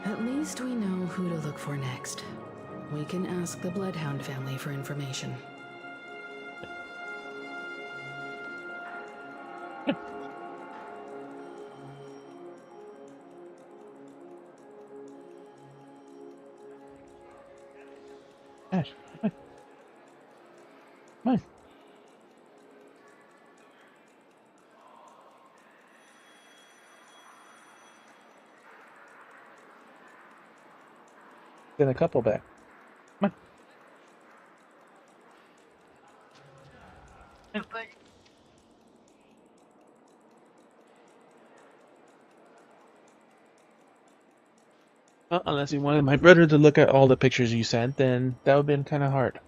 At least we know who to look for next. We can ask the Bloodhound family for information. Fine. Get a couple back. Come on. Well, unless you wanted my brother to look at all the pictures you sent, then that would have been kind of hard.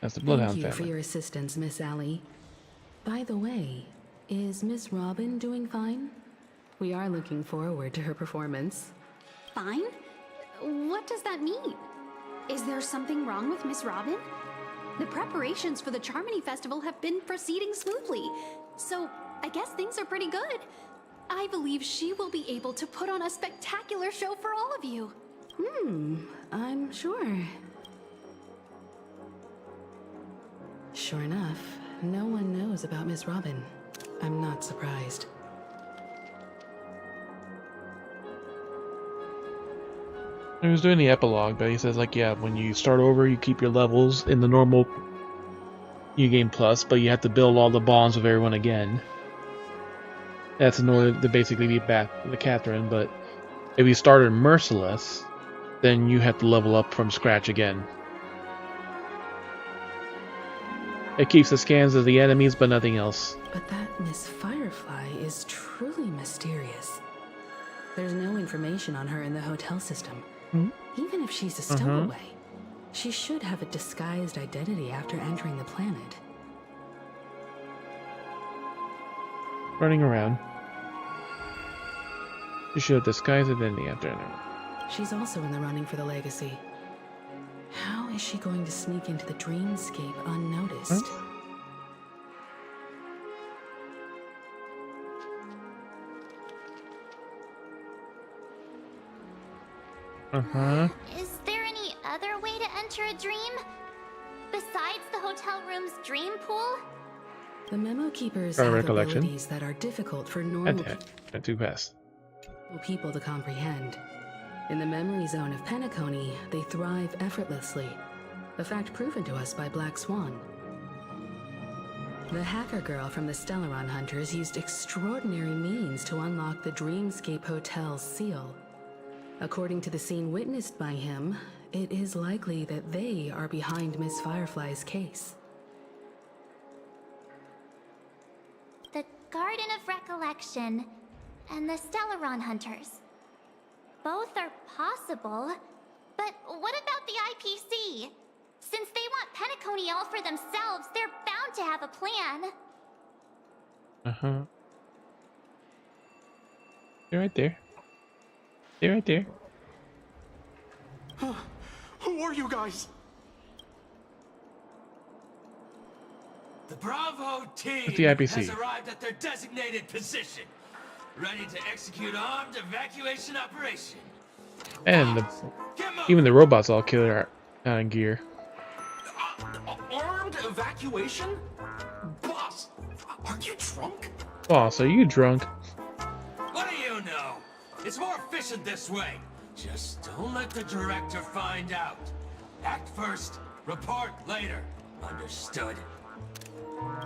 That's the Bloodhound Thank you family. for your assistance, Miss Allie. By the way, is Miss Robin doing fine? We are looking forward to her performance. Fine? What does that mean? Is there something wrong with Miss Robin? The preparations for the Charmony Festival have been proceeding smoothly, so I guess things are pretty good. I believe she will be able to put on a spectacular show for all of you. I'm sure. Sure enough, no one knows about Miss Robin. I'm not surprised. He was doing the epilogue, but he says, like, yeah, when you start over, you keep your levels in the normal New Game Plus, but you have to build all the bonds with everyone again. That's in order to basically beat back the Catherine, but if you started Merciless, then you have to level up from scratch again. It keeps the scans of the enemies, but nothing else. But that Miss Firefly is truly mysterious. There's no information on her in the hotel system. Even if she's a stowaway, she should have a disguised identity after entering the planet. Running around. She should have disguised identity after entering. She's also in the running for the legacy. How is she going to sneak into the dreamscape unnoticed? Is there any other way to enter a dream? Besides the hotel room's dream pool? The memo keepers Our have recollection. abilities that are difficult for normal Not too fast. people to comprehend. In the memory zone of Penacony, they thrive effortlessly, a fact proven to us by Black Swan. The hacker girl from the Stellaron Hunters used extraordinary means to unlock the Dreamscape Hotel's seal. According to the scene witnessed by him, it is likely that they are behind Miss Firefly's case. The Garden of Recollection and the Stellaron Hunters. Both are possible, but what about the IPC? Since they want Penacony all for themselves, they're bound to have a plan. They're right there. They're right there. Who are you guys? The Bravo team What's the IPC? has arrived at their designated position, ready to execute armed evacuation operation. And even the robots all killer gear. Armed evacuation? Boss, are you drunk? Boss, are you drunk? What do you know? It's more efficient this way. Just don't let the director find out. Act first, report later. Understood?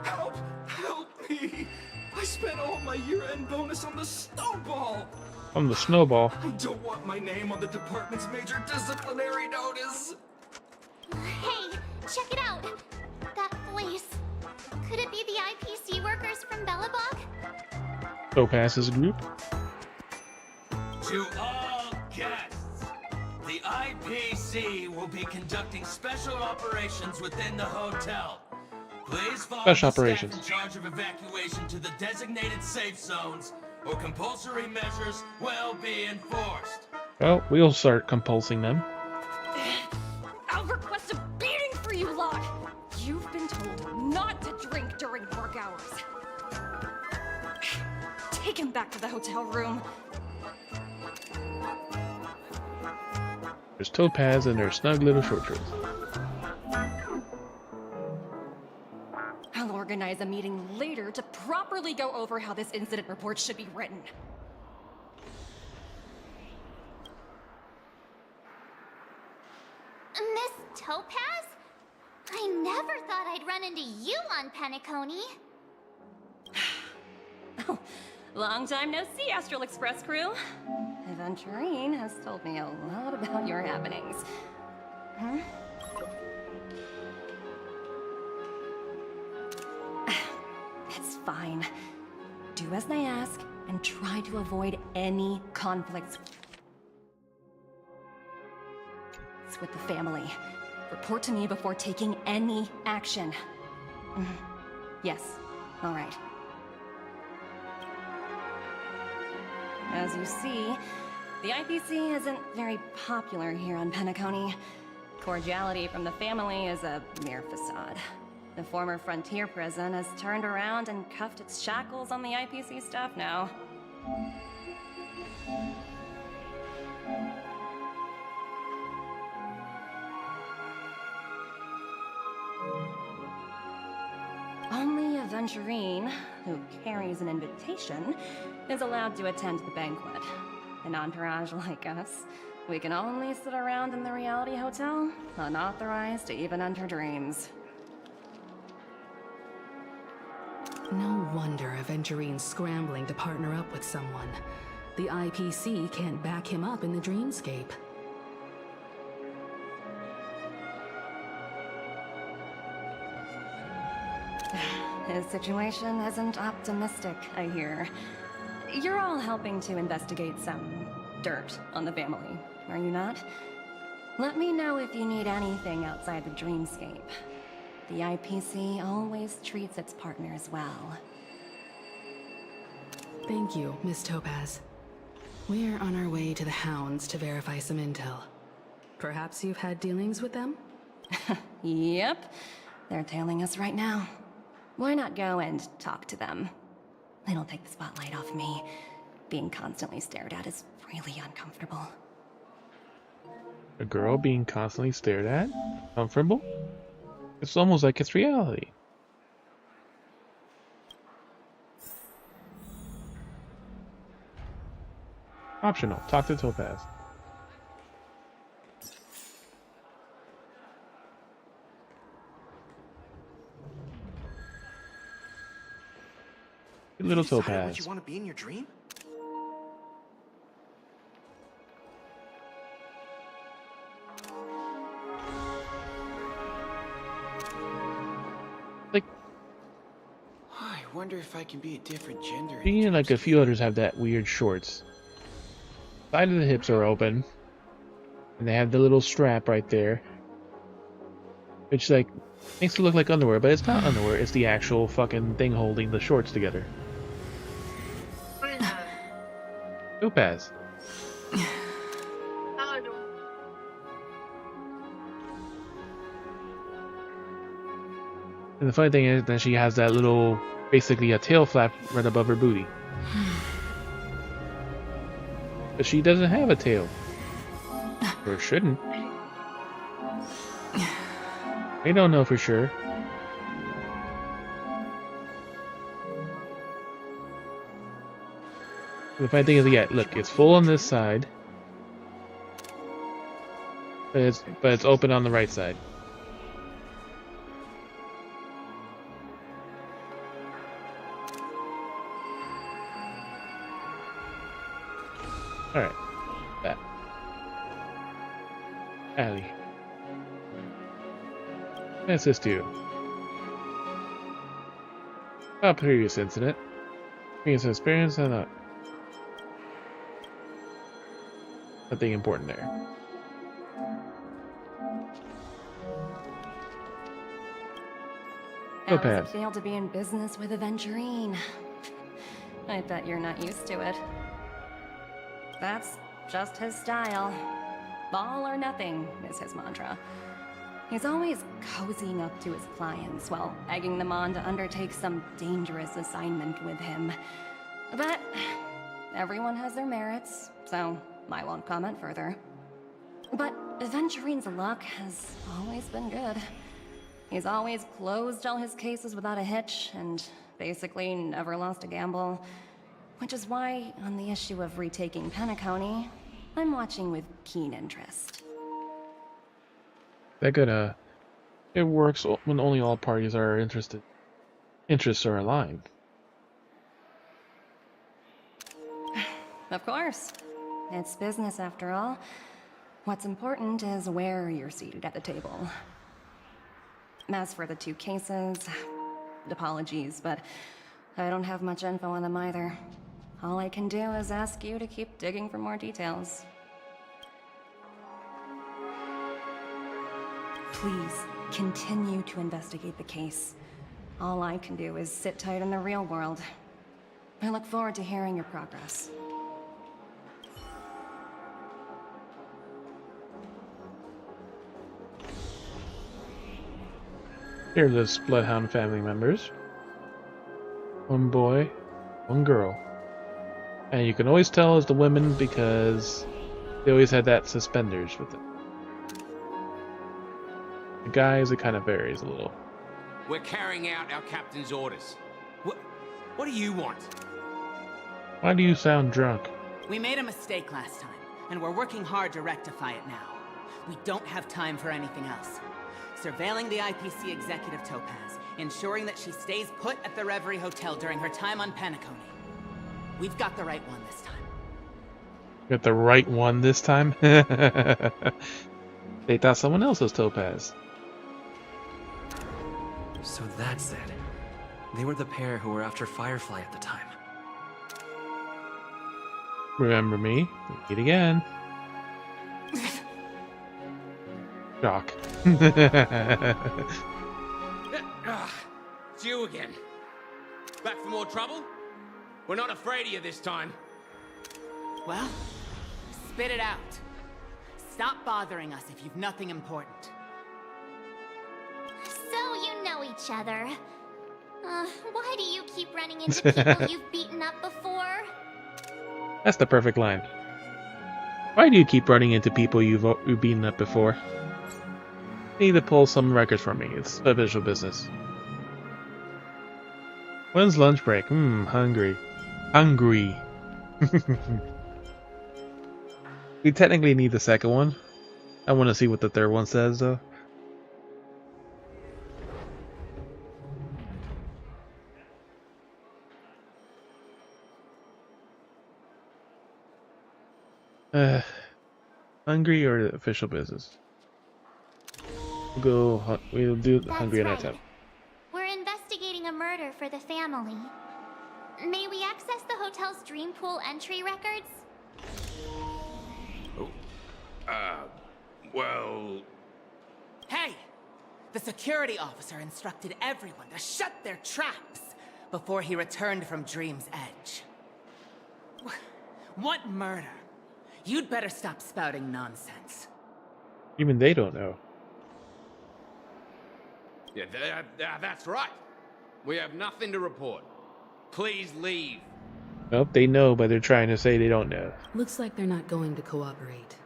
Help! Help me! I spent all my year-end bonus on the snowball! From the snowball. I don't want my name on the department's major disciplinary notice! Hey, check it out! That voice. Could it be the IPC workers from Bellabog? Topaz's group. To all guests, the IPC will be conducting special operations within the hotel. Please follow Special the staff operations. in charge of evacuation to the designated safe zones, or compulsory measures will be enforced. Well, we'll start compulsing them. I'll request a beating for you lot! You've been told not to drink during work hours. Take him back to the hotel room. There's Topaz and their snug little short shorts. I'll organize a meeting later to properly go over how this incident report should be written. Miss Topaz? I never thought I'd run into you on Penacony. Oh, long time no see, Astral Express crew. Aventurine has told me a lot about your happenings. Huh? It's fine. Do as they ask, and try to avoid any conflicts with the family. Report to me before taking any action. Yes, all right. As you see, the IPC isn't very popular here on Penacony. Cordiality from the family is a mere facade. The former frontier prison has turned around and cuffed its shackles on the IPC staff now. Only Aventurine, who carries an invitation, is allowed to attend the banquet. An entourage like us, we can only sit around in the reality hotel, unauthorized to even enter dreams. No wonder Aventurine's scrambling to partner up with someone. The IPC can't back him up in the dreamscape. His situation isn't optimistic, I hear. You're all helping to investigate some dirt on the family, are you not? Let me know if you need anything outside the dreamscape. The IPC always treats its partners well. Thank you, Miss Topaz. We're on our way to the Hounds to verify some intel. Perhaps you've had dealings with them? Yep. They're tailing us right now. Why not go and talk to them? It'll take the spotlight off me. Being constantly stared at is really uncomfortable. A girl being constantly stared at? Comfortable? It's almost like it's reality. Optional. Talk to Topaz. Little Topaz. Would you want to be in your dream? Like, I wonder if I can be a different gender. me and like a few others have that weird shorts. Side of the hips are open, and they have the little strap right there, which like makes it look like underwear, but it's not underwear. It's the actual fucking thing holding the shorts together. Topaz. And the funny thing is that she has that little, basically a tail flap right above her booty. But she doesn't have a tail. Or shouldn't. I don't know for sure. The funny thing is, yeah, look, it's full on this side. But it's open on the right side. Alright. That. Allie. Let's assist you. A previous incident. Previous experience and nothing important there. How does it feel to be in business with Aventurine? I bet you're not used to it. That's just his style. All or nothing is his mantra. He's always cozying up to his clients while egging them on to undertake some dangerous assignment with him. But everyone has their merits, so I won't comment further. But Aventurine's luck has always been good. He's always closed all his cases without a hitch, and basically never lost a gamble. Which is why, on the issue of retaking Penacony, I'm watching with keen interest. That gonna it works when only all parties are interests are aligned. Of course. It's business after all. What's important is where you're seated at the table. As for the 2 cases, apologies, but I don't have much info on them either. All I can do is ask you to keep digging for more details. Please, continue to investigate the case. All I can do is sit tight in the real world. I look forward to hearing your progress. Here are the Bloodhound family members. 1 boy, 1 girl. And you can always tell it's the women because they always had that suspenders with them. The guys, it kind of varies a little. We're carrying out our captain's orders. What do you want? Why do you sound drunk? We made a mistake last time, and we're working hard to rectify it now. We don't have time for anything else. Surveilling the IPC executive Topaz, ensuring that she stays put at the Reverie Hotel during her time on Penacony. We've got the right one this time. Got the right one this time? They thought someone else was Topaz. So that's it. They were the pair who were after Firefly at the time. Remember me? Meet again. Shock. It's you again. Back for more trouble? We're not afraid of you this time. Well, spit it out. Stop bothering us if you've nothing important. So you know each other. Why do you keep running into people you've beaten up before? That's the perfect line. Why do you keep running into people you've beaten up before? Need to pull some records for me. It's official business. When's lunch break? Hungry. Hungry. We technically need the second one. I want to see what the third one says, though. Hungry or official business? We'll do hungry at night time. We're investigating a murder for the family. May we access the hotel's dream pool entry records? Well... Hey! The security officer instructed everyone to shut their traps before he returned from Dream's Edge. What murder? You'd better stop spouting nonsense. Even they don't know. Yeah, that's right. We have nothing to report. Please leave. Nope, they know, but they're trying to say they don't know. Looks like they're not going to cooperate.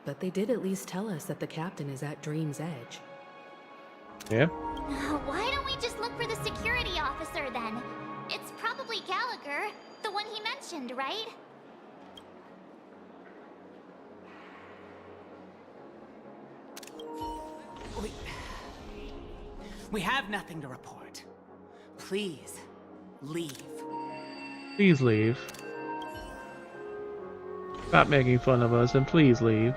But they did at least tell us that the captain is at Dream's Edge. Yeah? Why don't we just look for the security officer then? It's probably Gallagher, the one he mentioned, right? We have nothing to report. Please, leave. Please leave. Stop making fun of us and please leave.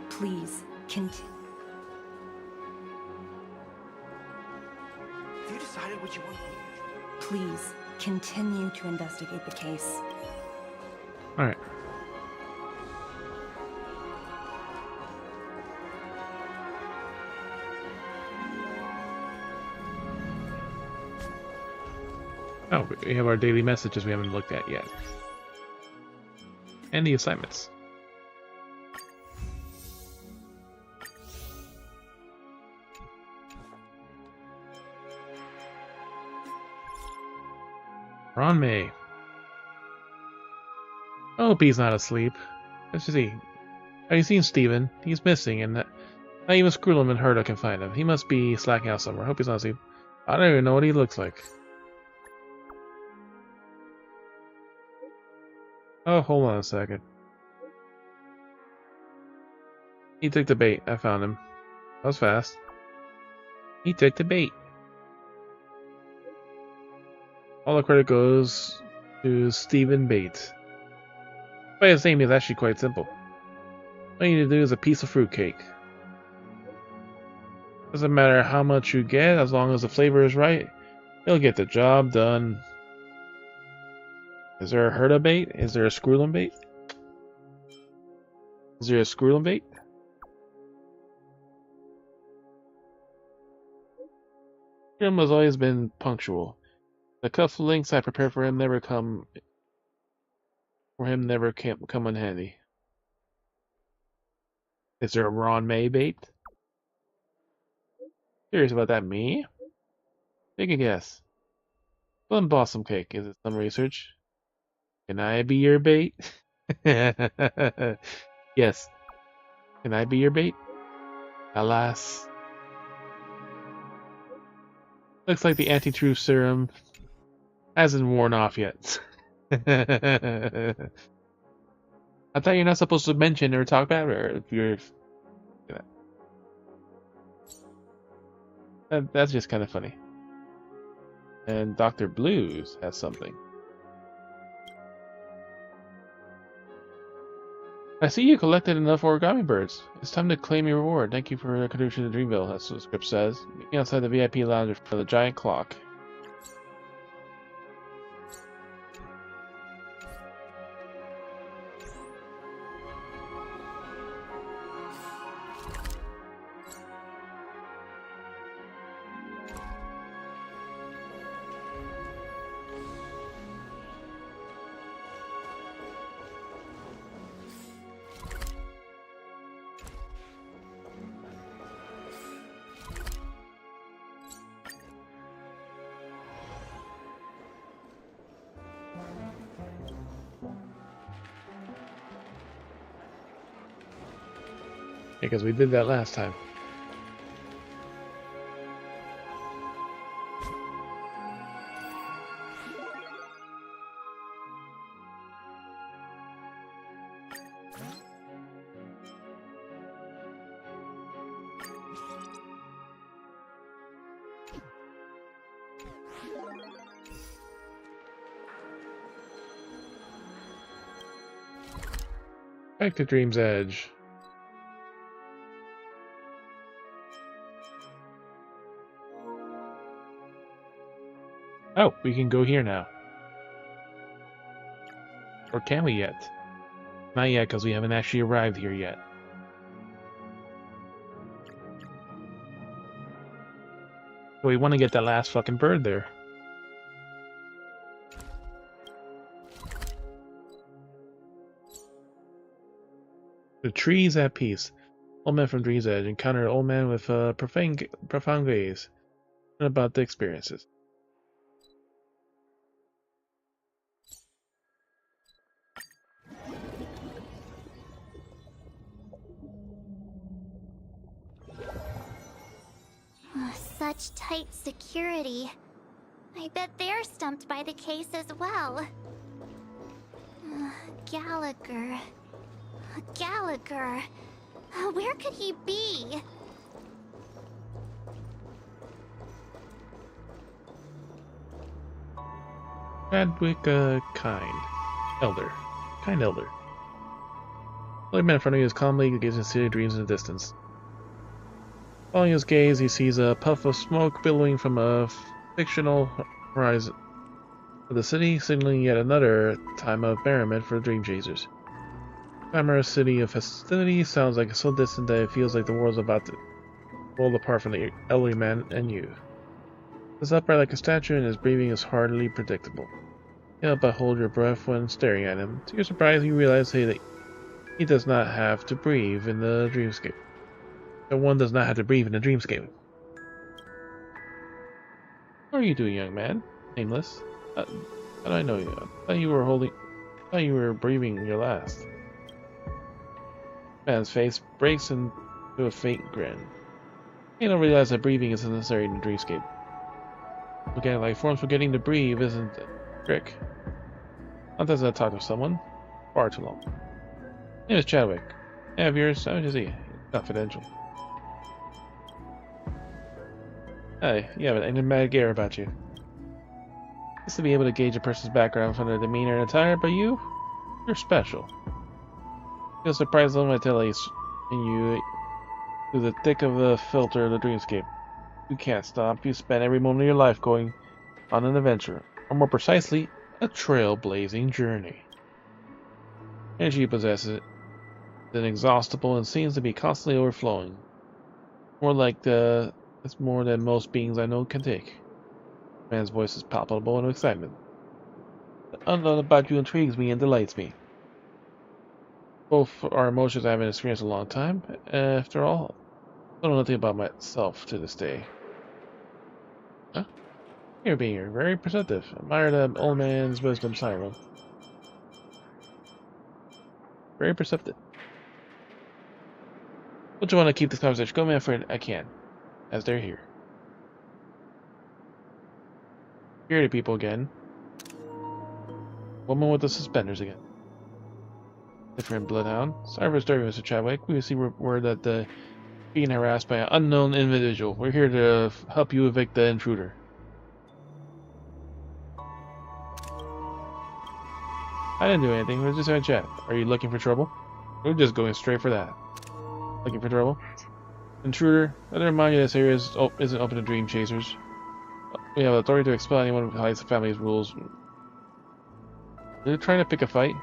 Please, continue. Have you decided what you want to do? Please, continue to investigate the case. Alright. Oh, we have our daily messages we haven't looked at yet. And the assignments. Ron May. I hope he's not asleep. Let's see. Have you seen Steven? He's missing, and not even Skrullum and Herda can find him. He must be slacking out somewhere. Hope he's not asleep. I don't even know what he looks like. Oh, hold on a second. He took the bait. I found him. That was fast. He took the bait. All the credit goes to Stephen Bates. But his name is actually quite simple. All you need to do is a piece of fruitcake. Doesn't matter how much you get, as long as the flavor is right, you'll get the job done. Is there a Herda bait? Is there a Skrulin bait? Is there a Skrulin bait? Jim has always been punctual. The cufflinks I prepared for him never come in handy. Is there a Ron May bait? Curious about that, me? Take a guess. Some blossom cake. Is it some research? Can I be your bait? Yes. Can I be your bait? Alas. Looks like the anti-truth serum hasn't worn off yet. I thought you're not supposed to mention or talk about her if you're... That's just kind of funny. And Dr. Blues has something. I see you collected enough origami birds. It's time to claim your reward. Thank you for your contribution to Dreamville, that's what the script says. Meet me outside the VIP lounge for the giant clock. Because we did that last time. Back to Dream's Edge. Oh, we can go here now. Or can we yet? Not yet, because we haven't actually arrived here yet. So we want to get that last fucking bird there. The trees at peace. Old man from Dream's Edge encountered an old man with a profound gaze. And about the experiences. Such tight security. I bet they're stumped by the case as well. Gallagher. Gallagher. Where could he be? Chadwick, kind. Elder. Kind elder. The man in front of you is calmly gazing at city dreams in the distance. Following his gaze, he sees a puff of smoke billowing from a fictional horizon of the city, signaling yet another time of merriment for dream chasers. The glamorous city of festivity sounds like so distant that it feels like the world's about to roll apart from the elderly man and you. He is upright like a statue, and his breathing is hardly predictable. You cannot but hold your breath when staring at him. To your surprise, you realize that he does not have to breathe in the dreamscape. That one does not have to breathe in the dreamscape. What are you doing, young man? Nameless. How do I know you? I thought you were breathing your last. The man's face breaks into a faint grin. You don't realize that breathing is necessary in the dreamscape. Organic life forms forgetting to breathe isn't a trick. Not doesn't talk to someone. Far too long. My name is Chadwick. I have yours. How much is he? Confidential. Hey, you have an enigmatic air about you. It's to be able to gauge a person's background from their demeanor and attire, but you're special. You'll surprise them when I tell you through the thick of the filter of the dreamscape. You can't stop. You spend every moment of your life going on an adventure, or more precisely, a trailblazing journey. Energy you possess is inexhaustible and seems to be constantly overflowing. It's more than most beings I know can take. The man's voice is palpable and excitement. The unknown about you intrigues me and delights me. Both are emotions I haven't experienced in a long time. After all, I don't know nothing about myself to this day. Huh? You're being very perceptive. Admire the old man's wisdom siren. Very perceptive. Don't you want to keep this conversation going, my friend? I can, as they're here. Security people again. Woman with the suspenders again. Different bloodhound. Sorry for disturbing, Mr. Chadwick. We received word that being harassed by an unknown individual. We're here to help you evict the intruder. I didn't do anything. We're just having a chat. Are you looking for trouble? We're just going straight for that. Looking for trouble? Intruder, let me remind you this area isn't open to dream chasers. We have authority to expel anyone who violates the family's rules. Are you trying to pick a fight?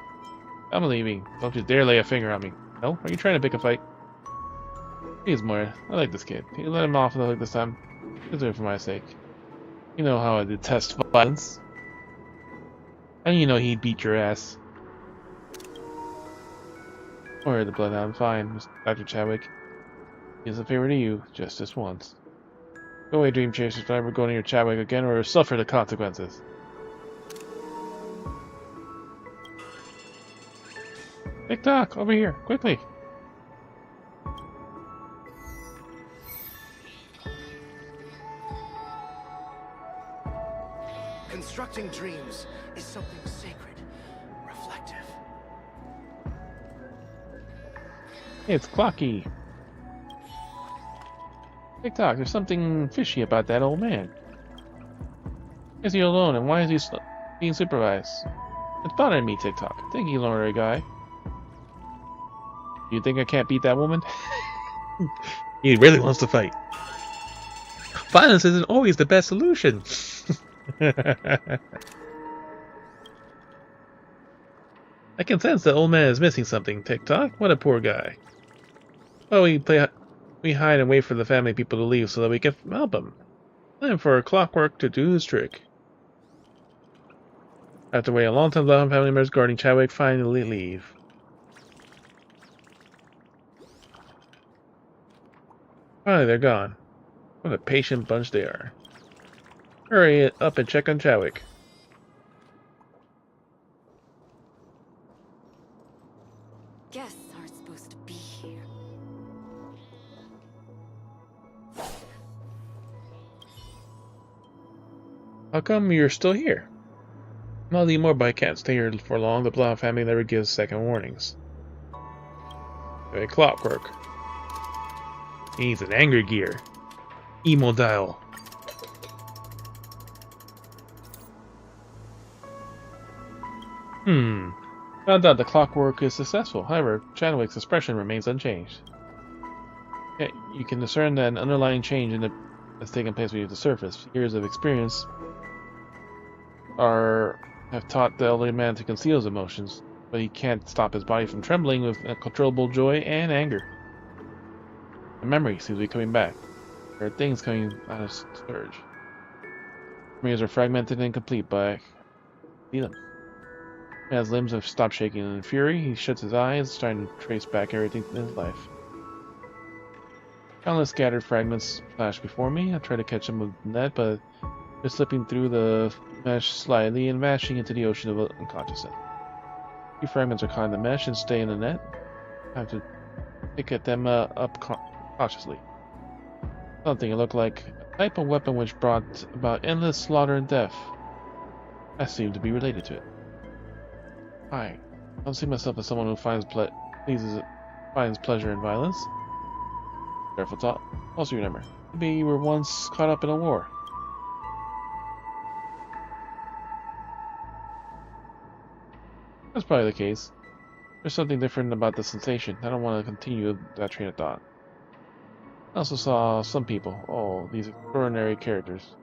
I'm leaving. Don't you dare lay a finger on me. No? Are you trying to pick a fight? Please, Moira. I like this kid. Can you let him off the hook this time? Just do it for my sake. You know how I detest violence. And you know he'd beat your ass. Moira the Bloodhound. Fine, Dr. Chadwick. He's a favor to you, just this once. Go away, Dream Chasers. Don't ever go near Chadwick again or suffer the consequences. TikTok, over here, quickly. Constructing dreams is something sacred, reflective. It's Clocky. TikTok, there's something fishy about that old man. Is he alone, and why is he being supervised? It's bothering me, TikTok. Think he's an ordinary guy. You think I can't beat that woman? He really wants to fight. Violence isn't always the best solution. I can sense the old man is missing something, TikTok. What a poor guy. Well, we hide and wait for the family people to leave so that we can help him. Time for clockwork to do his trick. After waiting a long time, the family members guarding Chadwick finally leave. Finally, they're gone. What a patient bunch they are. Hurry up and check on Chadwick. Guests aren't supposed to be here. How come you're still here? I'll leave more, but I can't stay here for long. The Blount family never gives second warnings. Okay, clockwork. He needs an angry gear. Emo dial. Found out the clockwork is successful. However, Chadwick's expression remains unchanged. Okay, you can discern that an underlying change has taken place beneath the surface. Years of experience have taught the elderly man to conceal his emotions, but he can't stop his body from trembling with uncontrollable joy and anger. The memory seems to be coming back. There are things coming out of surge. Memories are fragmented and incomplete, but I see them. As limbs have stopped shaking in fury, he shuts his eyes, trying to trace back everything in his life. Countless scattered fragments flash before me. I try to catch them with the net, but they're slipping through the mesh slightly and vanishing into the ocean of unconsciousness. A few fragments are caught in the mesh and stay in the net. I have to pick at them up cautiously. Something that looked like a type of weapon which brought about endless slaughter and death. I seem to be related to it. I don't see myself as someone who finds pleasure in violence. Careful thought. Also remember, maybe you were once caught up in a war. That's probably the case. There's something different about the sensation. I don't want to continue that train of thought. I also saw some people. Oh, these extraordinary characters.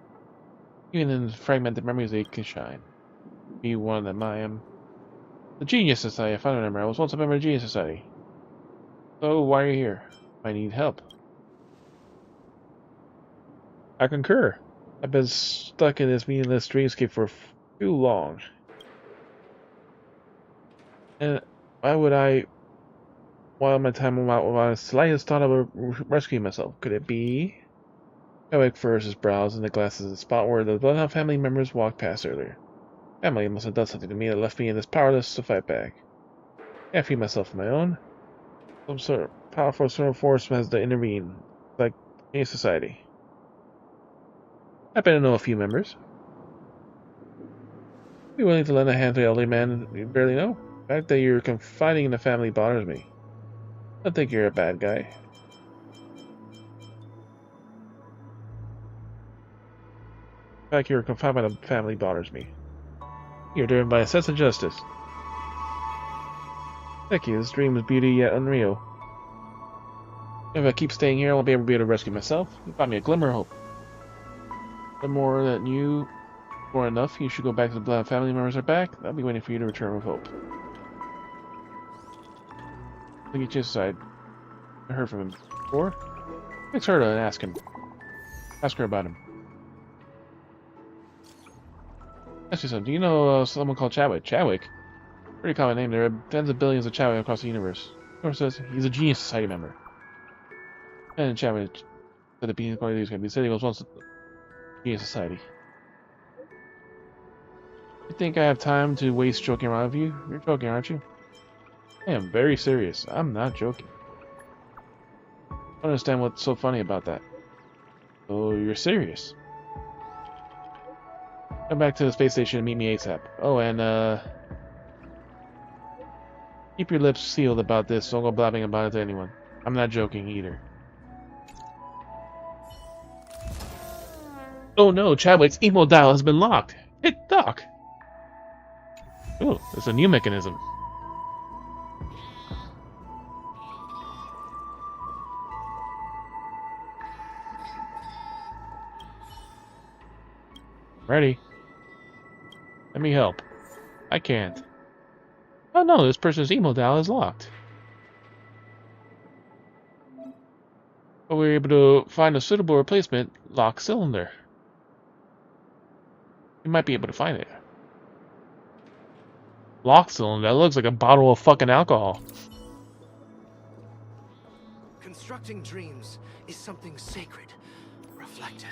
Even in fragmented memories, they can shine. Be one of them, I am. The Genius Society. I finally remember. I was once a member of the Genius Society. So, why are you here? I need help. I concur. I've been stuck in this meaningless dreamscape for too long. And why would I, while my time without the slightest thought of rescuing myself? Could it be? Ewick furrows his brows and the glasses the spot where the Bloodhound family members walked past earlier. Family must have done something to me that left me in this powerless to fight back. I can't feed myself on my own. Some sort of powerful sort of force has to intervene, like any society. I happen to know a few members. Be willing to lend a hand to an elderly man you barely know. The fact that you're confiding in the family bothers me. I don't think you're a bad guy. The fact you're confined by the family bothers me. You're driven by a sense of justice. Thank you, this dream is beauty yet unreal. If I keep staying here, I won't be able to rescue myself. You brought me a glimmer of hope. The more that you are enough, you should go back to the Blood family members are back. I'll be waiting for you to return with hope. Look at your side. I heard from him before. Fix her and ask him. Ask her about him. Ask you something. Do you know someone called Chadwick? Chadwick? Pretty common name. There are tens of billions of Chadwick across the universe. Of course, says he's a Genius Society member. And Chadwick said that being going to be said he was once a Genius Society. You think I have time to waste joking around with you? You're joking, aren't you? I am very serious. I'm not joking. I don't understand what's so funny about that. Oh, you're serious. Come back to the space station and meet me ASAP. Oh, and keep your lips sealed about this. Don't go blabbing about it to anyone. I'm not joking either. Oh no, Chadwick's emo dial has been locked. Hit dock. Oh, it's a new mechanism. Ready? Let me help. I can't. Oh no, this person's emo dial is locked. But we were able to find a suitable replacement lock cylinder. You might be able to find it. Lock cylinder? That looks like a bottle of fucking alcohol. Constructing dreams is something sacred, reflective.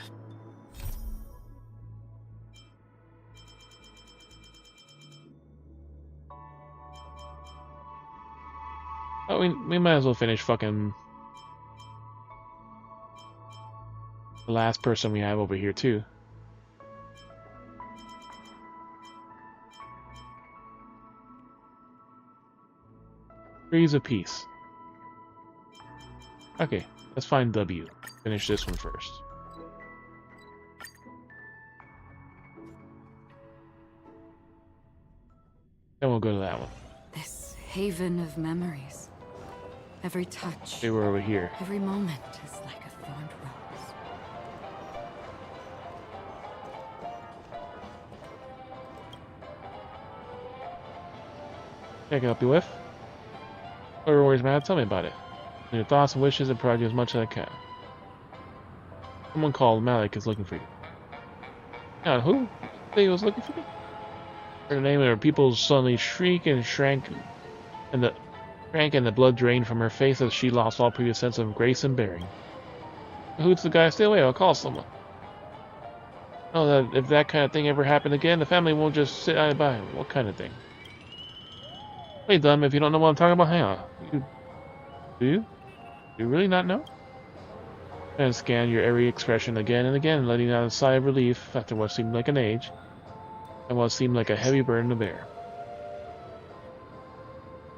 Oh, we might as well finish fucking the last person we have over here too. Three's a piece. Okay, let's find W. Finish this one first. Then we'll go to that one. This haven of memories. Every touch. They were over here. Every moment is like a thorned rose. I can help you with. Whatever worries mad, tell me about it. Your thoughts and wishes and provide you as much as I can. Someone called Malik is looking for you. Now, who? Say he was looking for me? Her name and her people suddenly shriek and shrank, and the blood drained from her face as she lost all previous sense of grace and bearing. Who's the guy? Stay away, I'll call someone. Oh, that if that kind of thing ever happened again, the family won't just sit by. What kind of thing? Wait, dumb, if you don't know what I'm talking about, hang on. Do you? Do you really not know? And scan your every expression again and again, letting out a sigh of relief after what seemed like an age, and what seemed like a heavy burden to bear.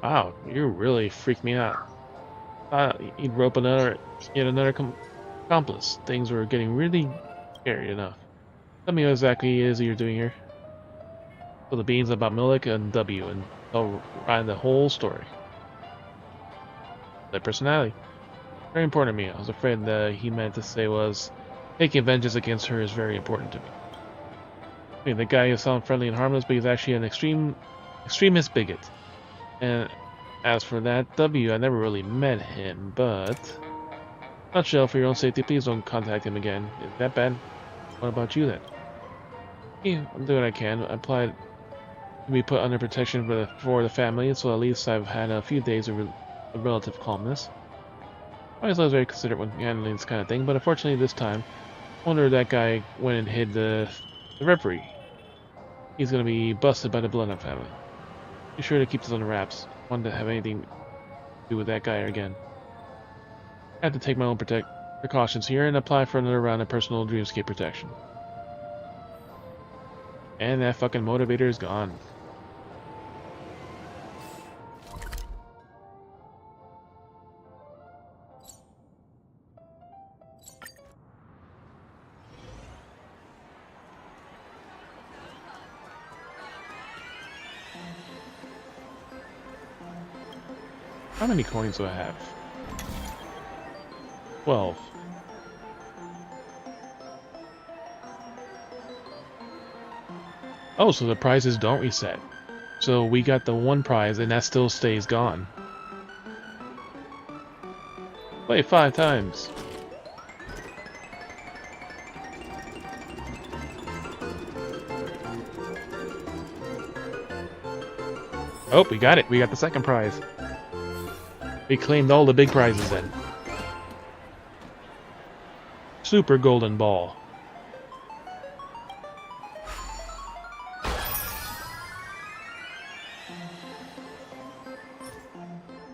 Wow, you really freaked me out. he'd rope yet another accomplice. Things were getting really scary enough. Tell me what exactly it is you're doing here. So the beans about Milik and W, and tell Ryan the whole story. Their personality. Very important to me. I was afraid that he meant to say was, taking vengeance against her is very important to me. I mean, the guy who sounds friendly and harmless, but he's actually an extremist bigot. And as for that W, I never really met him, but... Nutshell, for your own safety, please don't contact him again. Is that bad? What about you then? Yeah, I'm doing what I can. I applied to be put under protection for the family, so at least I've had a few days of relative calmness. I was very considerate when handling this kind of thing, but unfortunately this time, I wonder if that guy went and hid the referee. He's gonna be busted by the Bloodhound family. Be sure to keep this under wraps. I wanted to have anything to do with that guy again. I have to take my own precautions here and apply for another round of personal dreamscape protection. And that fucking motivator is gone. How many coins do I have? 12. Oh, so the prizes don't reset. So we got the one prize and that still stays gone. Play 5 times. Oh, we got it. We got the second prize. We claimed all the big prizes then. Super Golden Ball.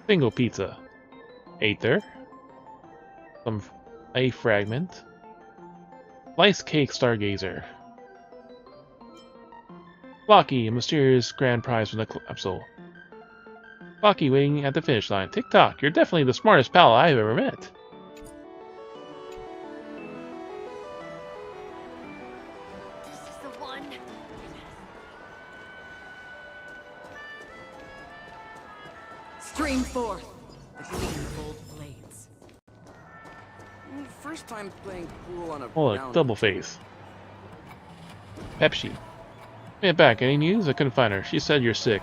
Single pizza. Aether. A fragment. Slice cake stargazer. Flocky, a mysterious grand prize from the capsule. Flocky waiting at the finish line. Tick-tock, you're definitely the smartest pal I've ever met. This is the one. Stream forth the gleam gold blades. First time playing pool on a Oh, look, double face. Pepsi. Get back. Any news? I couldn't find her. She said you're sick.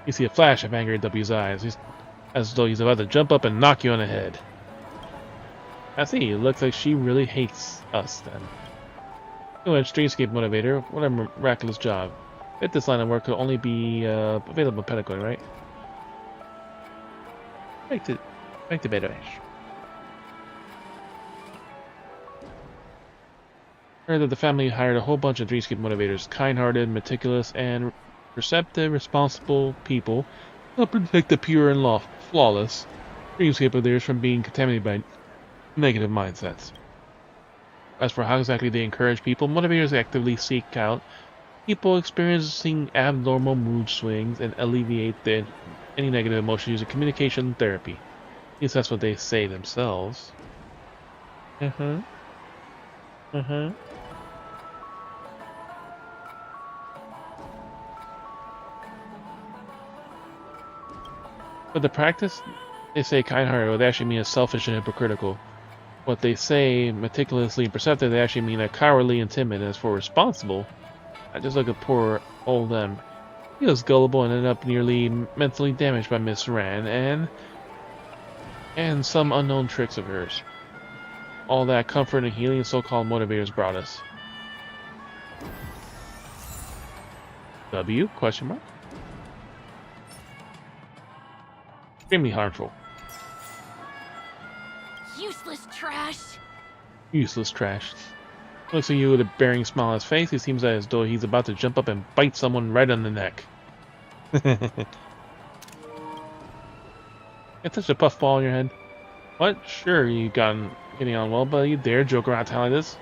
You see a flash of anger in W's eyes, as though he's about to jump up and knock you on the head. I see. It looks like she really hates us then. Anyway, Streamscape Motivator. What a miraculous job. Bet this line of work could only be available in Pentagon, right? Back to bed, Heard that the family hired a whole bunch of Dreamscape motivators, kind-hearted, meticulous, and receptive, responsible people to help protect the pure and flawless Dreamscape of theirs from being contaminated by negative mindsets. As for how exactly they encourage people, motivators actively seek out people experiencing abnormal mood swings and alleviate any negative emotion using communication therapy. At least that's what they say themselves. But the practice, they say kind-hearted, would actually mean selfish and hypocritical. What they say meticulously and perceptive, they actually mean cowardly and timid. As for responsible, I just look at poor old M. He was gullible and ended up nearly mentally damaged by Miss Rand and some unknown tricks of hers. All that comfort and healing so-called motivators brought us. W? Question mark? Extremely harmful. Useless trash. Useless trash. Looks at you with a bearing smile on his face. He seems as though he's about to jump up and bite someone right on the neck. Got such a puffball in your head. What? Sure, you getting on well, but you dare joke around town like this?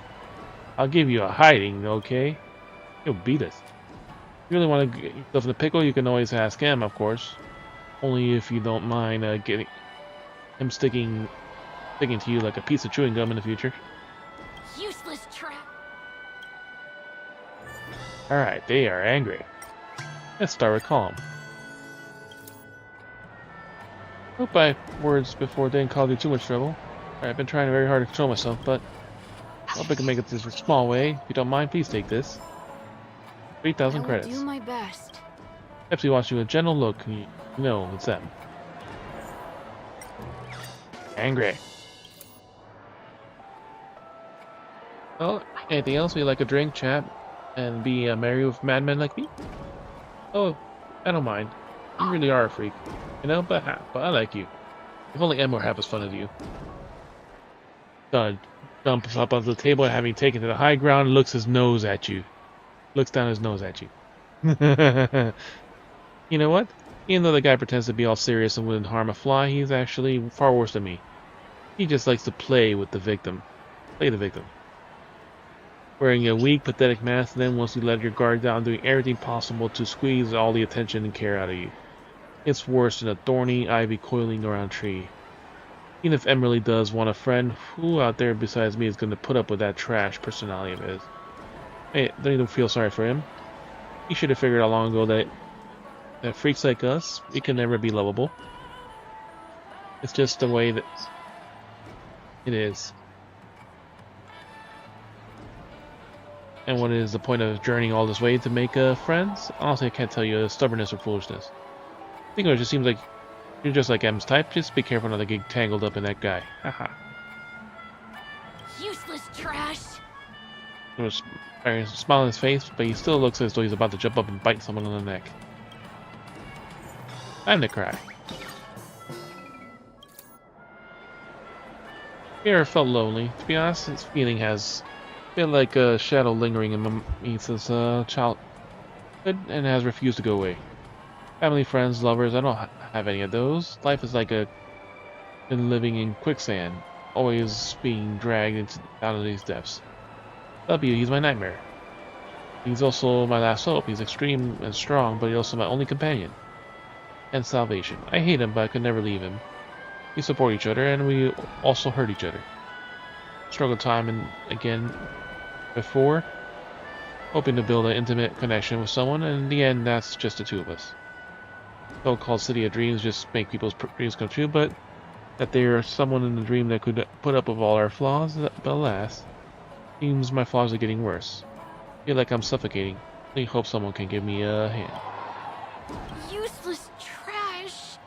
I'll give you a hiding, okay? You'll beat us. If you really want to get yourself in a pickle, you can always ask him, of course. Only if you don't mind getting him sticking to you like a piece of chewing gum in the future. Useless trap. Alright, they are angry. Let's start with calm. Hope my words before didn't cause you too much trouble. I've been trying very hard to control myself, but I hope I can make it this small way. If you don't mind, please take this. 3,000 credits. Do my best. Pepsi wants you a gentle look. You know, it's them. Angry. Well, anything else? Would you like a drink, chat, and be merry with madmen like me? Oh, I don't mind. You really are a freak. You know, but I like you. If only Em were half as fun as you. Thud jumps up onto the table and having taken to the high ground, looks his nose at you. Looks down his nose at you. You know what? Even though the guy pretends to be all serious and wouldn't harm a fly, he's actually far worse than me. He just likes to play with the victim. Play the victim. Wearing a weak, pathetic mask, then once you let your guard down, doing everything possible to squeeze all the attention and care out of you. It's worse than a thorny ivy coiling around a tree. Even if Em really does want a friend, who out there besides me is going to put up with that trash personality of his? Hey, don't even feel sorry for him. He should have figured out long ago that freaks like us, we can never be lovable. It's just the way that it is. And what is the point of journeying all this way to make friends? Honestly, I can't tell you stubbornness or foolishness. I think it just seems like you're just like M's type. Just be careful not to get tangled up in that guy. Haha. Useless trash. There was a smile on his face, but he still looks as though he's about to jump up and bite someone on the neck. Time to cry. Pierre felt lonely. To be honest, his feeling has been like a shadow lingering in me since childhood and has refused to go away. Family, friends, lovers, I don't have any of those. Life is like been living in quicksand, always being dragged down into these depths. W, he's my nightmare. He's also my last hope. He's extreme and strong, but he's also my only companion. And salvation. I hate him, but I could never leave him. We support each other, and we also hurt each other. Struggle time and again before, hoping to build an intimate connection with someone, and in the end, that's just the two of us. So-called City of Dreams just make people's dreams come true, but that there's someone in the dream that could put up with all our flaws, but alas, seems my flaws are getting worse. I feel like I'm suffocating. I hope someone can give me a hand. Useless trash.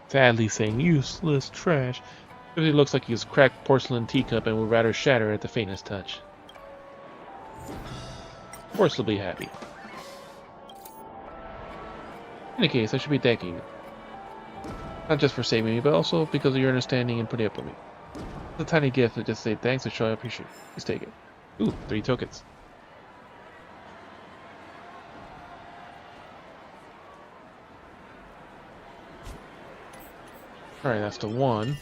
Sadly saying useless trash. It really looks like he's a cracked porcelain teacup and would rather shatter at the faintest touch. Of course he'll be happy. In any case, I should be thanking you. Not just for saving me, but also because of your understanding and putting up with me. It's a tiny gift to just say thanks and show I appreciate it. Please take it. Ooh, 3 tokens. Alright, that's the 1.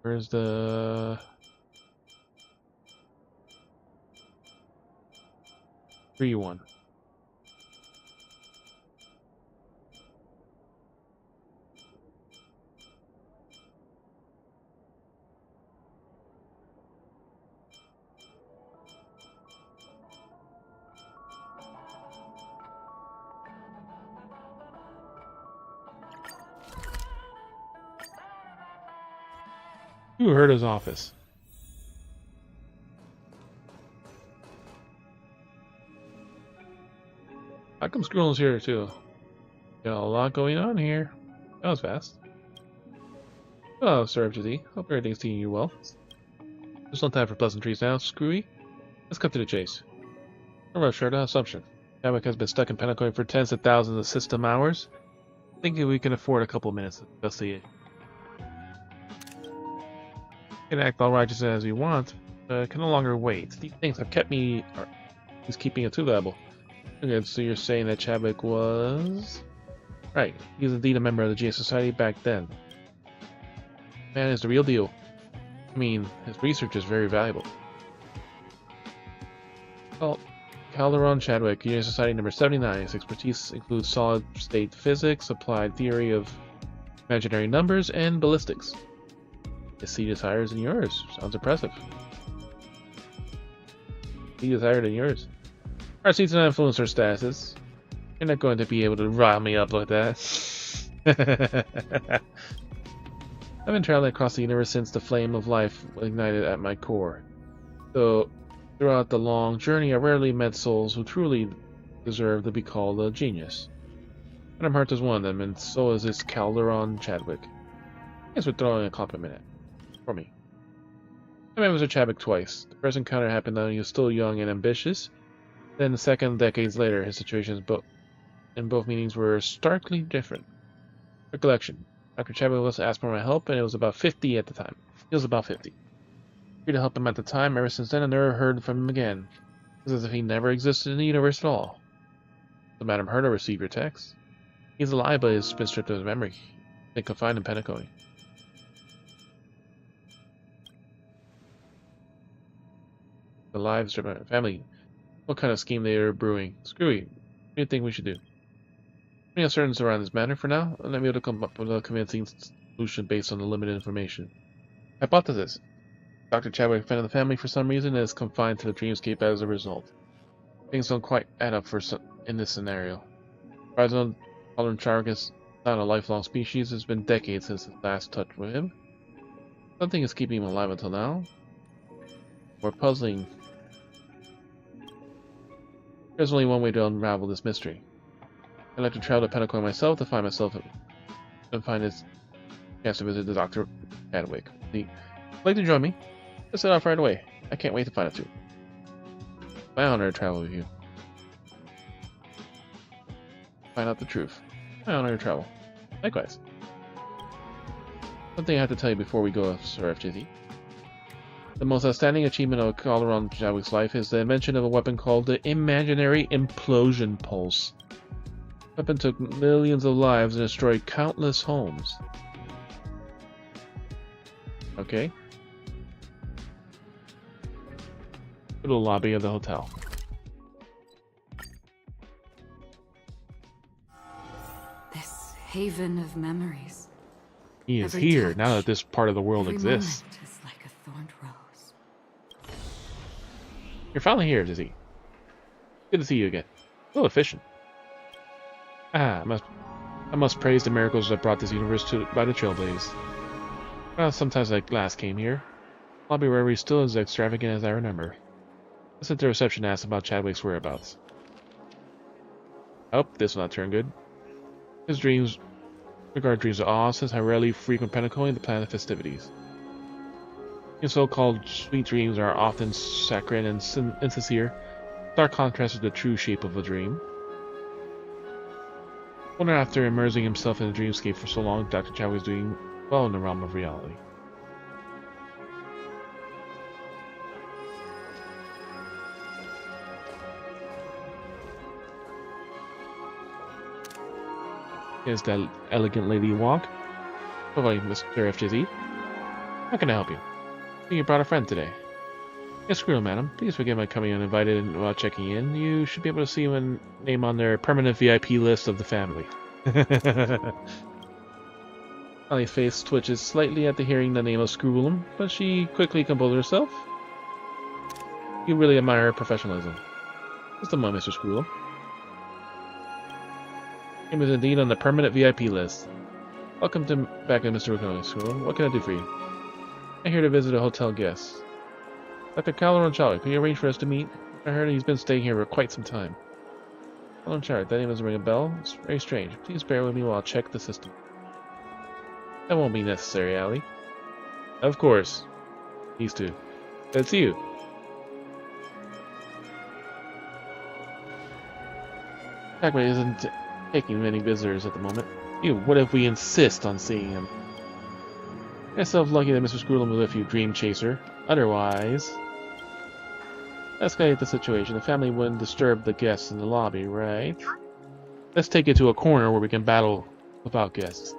Where's the 3-1? Who hurt his office? How come Squirrel's here too? Got a lot going on here. That was fast. Oh, Sir FGD. Hope everything's treating you well. There's no time for pleasantries now, Screwy. Let's cut to the chase. Alright, sure, no assumption. Havoc has been stuck in Pentacoin for tens of thousands of system hours. Thinking we can afford a couple minutes to investigate. Can act all righteous as we want, but can no longer wait. These things have kept me... He's keeping it too valuable. Okay, so you're saying that Chadwick was... Right, he was indeed a member of the GS Society back then. Man is the real deal. I mean, his research is very valuable. Well, Calderon Chadwick, Unit Society number 79. His expertise includes solid-state physics, applied theory of imaginary numbers, and ballistics. His seat is higher than yours. Sounds impressive. Seat is higher than yours. Our seats do not influence our statuses. You're not going to be able to rile me up like that. I've been traveling across the universe since the flame of life ignited at my core. So, throughout the long journey, I rarely met souls who truly deserve to be called a genius. Madam Hart is one of them, and so is this Calderon Chadwick. Thanks for throwing a compliment at for me. I met Mr. Chadwick twice. The first encounter happened when he was still young and ambitious. Then the second, decades later, his situations in both meetings were starkly different. Recollection. Dr. Chadwick was asked for my help, and it was about 50 at the time. He was about 50. Free to help him at the time. Ever since then, I never heard from him again. It's as if he never existed in the universe at all. So Madam Herta received your text. He's alive, but he's been stripped of his memory. Been confined in Penacony. Alive, stripped of family. What kind of scheme they are brewing? Screwy. What do you think we should do? Any uncertainties around this matter for now? Let me be able to come up with a convincing solution based on the limited information. Hypothesis. Dr. Chadwick offended the family for some reason and is confined to the dreamscape as a result. Things don't quite add up in this scenario. Horizon Calderon Chadwick is not a lifelong species. It's been decades since his last touch with him. Something is keeping him alive until now. More puzzling. There's only one way to unravel this mystery. I'd like to travel to Penacony myself to find myself and find his chance to visit the Dr. Chadwick. Would like to join me? Let's set off right away. I can't wait to find out too. My honor to travel with you. Find out the truth. My honor to travel. Likewise. One thing I have to tell you before we go, Sir FJZ. The most outstanding achievement of Calderon Chadwick's life is the invention of a weapon called the Imaginary Implosion Pulse. The weapon took millions of lives and destroyed countless homes. Okay. To the lobby of the hotel. This haven of memories. He is Every here touch, now that this part of the world every exists. moment is like a thorned rose. You're finally here, Dizzy. Good to see you again. So efficient. I must praise the miracles that brought this universe by the Trailblaze. Well, sometimes like last came here. Lobby Reverie is still as extravagant as I remember. I sent the reception asked about Chadwick's whereabouts. I hope this will not turn good. His dreams regard dreams of awe, since I rarely frequent Penacony to plan the festivities. His so-called sweet dreams are often saccharine and insincere, stark contrast with the true shape of a dream. I wonder, after immersing himself in the dreamscape for so long, Dr. Chadwick is doing well in the realm of reality. Here's that elegant lady walk. How about you, Mr. FJZ? How can I help you? I think you brought a friend today. Yes, Squirrel, madam. Please forgive my coming uninvited and while checking in. You should be able to see my name on their permanent VIP list of the family. Ellie's face twitches slightly at the hearing the name of Screwlum, but she quickly composed herself. You really admire her professionalism. Just a moment, Mr. Screwlum. Name is indeed on the permanent VIP list. Welcome back to Mr. Screwlum. What can I do for you? I'm here to visit a hotel guest. Dr. Calderon Chadwick, can you arrange for us to meet? I heard he's been staying here for quite some time. Calderon Chadwick, that name doesn't ring a bell. It's very strange. Please bear with me while I check the system. That won't be necessary, Allie. Of course. These two. That's you. Chadwick isn't taking many visitors at the moment. What if we insist on seeing him? Myself lucky that Mr. Screwlum was with you, Dream Chaser. Otherwise... escalate the situation. The family wouldn't disturb the guests in the lobby, right? Let's take it to a corner where we can battle without guests.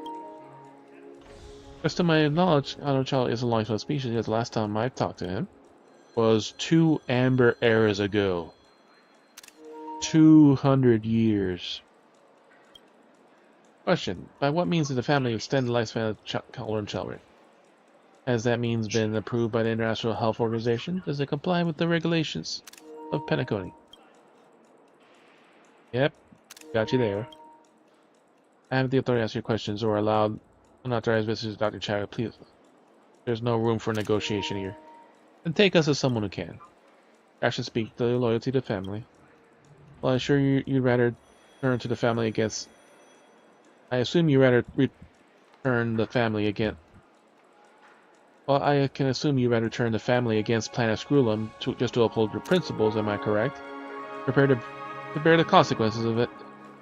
As to my knowledge, Calderon Chadwick is a long-term species. The last time I talked to him was 2 amber eras ago. 200 years. Question. By what means did the family extend the lifespan of Golden children? Has that means been approved by the International Health Organization? Does it comply with the regulations of Penacony? Yep. Got you there. I have the authority to ask your questions or allowed unauthorized visitors to Dr. Chadwick, please. There's no room for negotiation here. And take us as someone who can. I should speak to loyalty to family. Well, I assure you, you'd rather turn to the family against... I assume you'd rather return the family against... Well, I can assume you'd rather turn the family against Planet Screwlum just to uphold your principles, am I correct? Prepare to bear the consequences of it,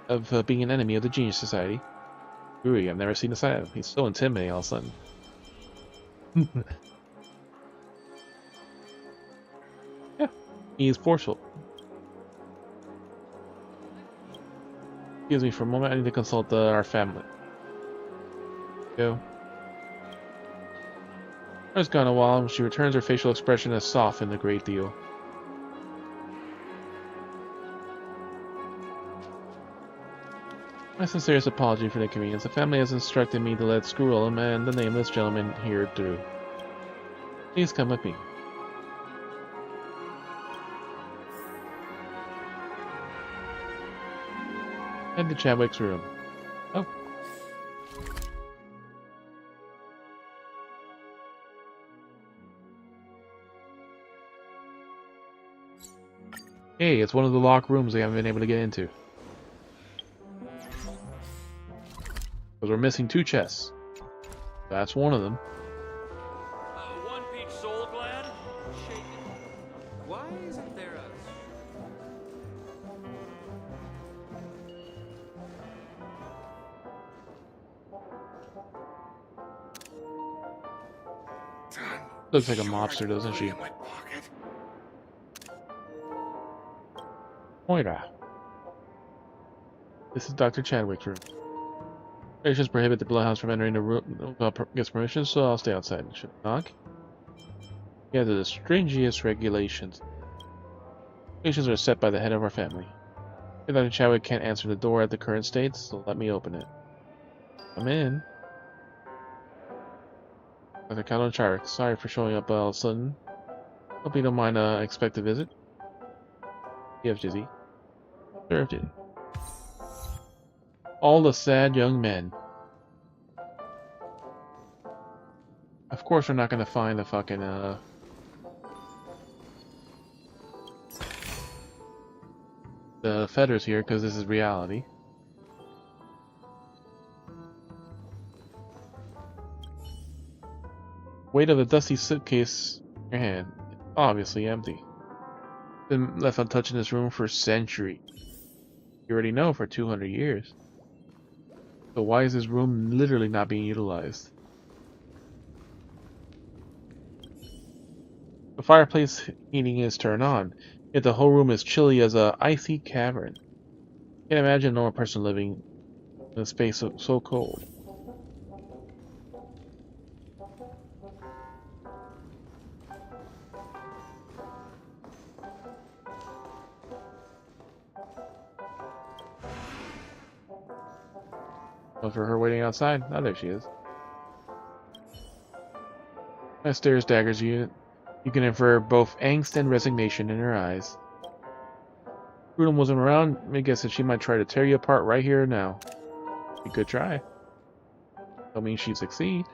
of being an enemy of the Genius Society. Ooh, I've never seen a side of him. He's so intimidating all of a sudden. Yeah, he's forceful. Excuse me for a moment, I need to consult our family. Go. It's gone a while. When she returns, her facial expression has softened a great deal. My sincerest apology for the inconvenience. The family has instructed me to let Screwlum and the nameless gentleman here through. Please come with me. Head to Chadwick's room. Oh. Hey, it's one of the locked rooms we haven't been able to get into. Because we're missing 2 chests. That's one of them. One Peach Soul Glad? Shaken. Why isn't there a... Looks like a mobster, doesn't she? Moira. This is Dr. Chadwick's room. Regulations prohibit the Bloodhounds from entering the room without gets permission, so I'll stay outside. Should knock. Yeah, the stringiest regulations. Regulations are set by the head of our family. Dr. Chadwick can't answer the door at the current state, so let me open it. Come in. Dr. Calvin Chadwick, sorry for showing up all of a sudden. Hope you don't mind an expected visit. Yes, Jizzy. Served it. All the sad young men. Of course we're not gonna find the fucking, the feathers here, because this is reality. Weight of the dusty suitcase in your hand. Obviously empty. Been left untouched in this room for centuries. You already know, for 200 years. So why is this room literally not being utilized? The fireplace heating is turned on, yet the whole room is chilly as a icy cavern. Can't imagine a normal person living in a space so cold. Well, for her waiting outside. Oh, there she is. My stares daggers you. You can infer both angst and resignation in her eyes. Prudom wasn't around. I guess that she might try to tear you apart right here and now. You could try. Don't mean she'd succeed.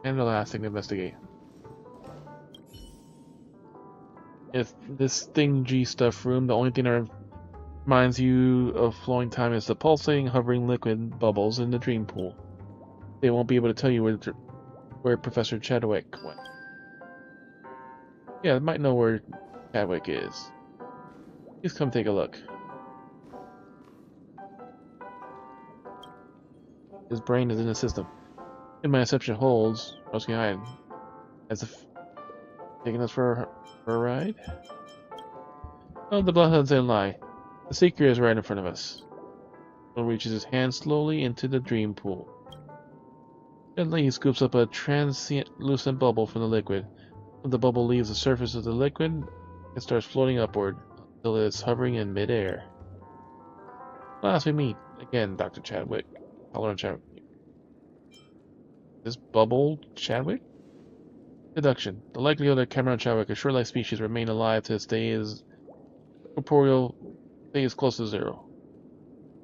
And the last thing to investigate. If this stingy stuff room, the only thing that reminds you of flowing time is the pulsating, hovering liquid bubbles in the dream pool. They won't be able to tell you where Professor Chadwick went. Yeah, they might know where Chadwick is. Please come take a look. His brain is in the system. If my assumption holds, what else can I hide? As if taking us for a ride? Oh, the Bloodhounds didn't lie. The seeker is right in front of us. He reaches his hand slowly into the dream pool. Gently, he scoops up a translucent bubble from the liquid. When the bubble leaves the surface of the liquid, it starts floating upward until it's hovering in midair. Last we meet, again, Dr. Chadwick. Hello, Chadwick. This bubble Chadwick? Deduction. The likelihood that Cameron Chadwick, a short-life species, remain alive to this day is corporeal is close to zero.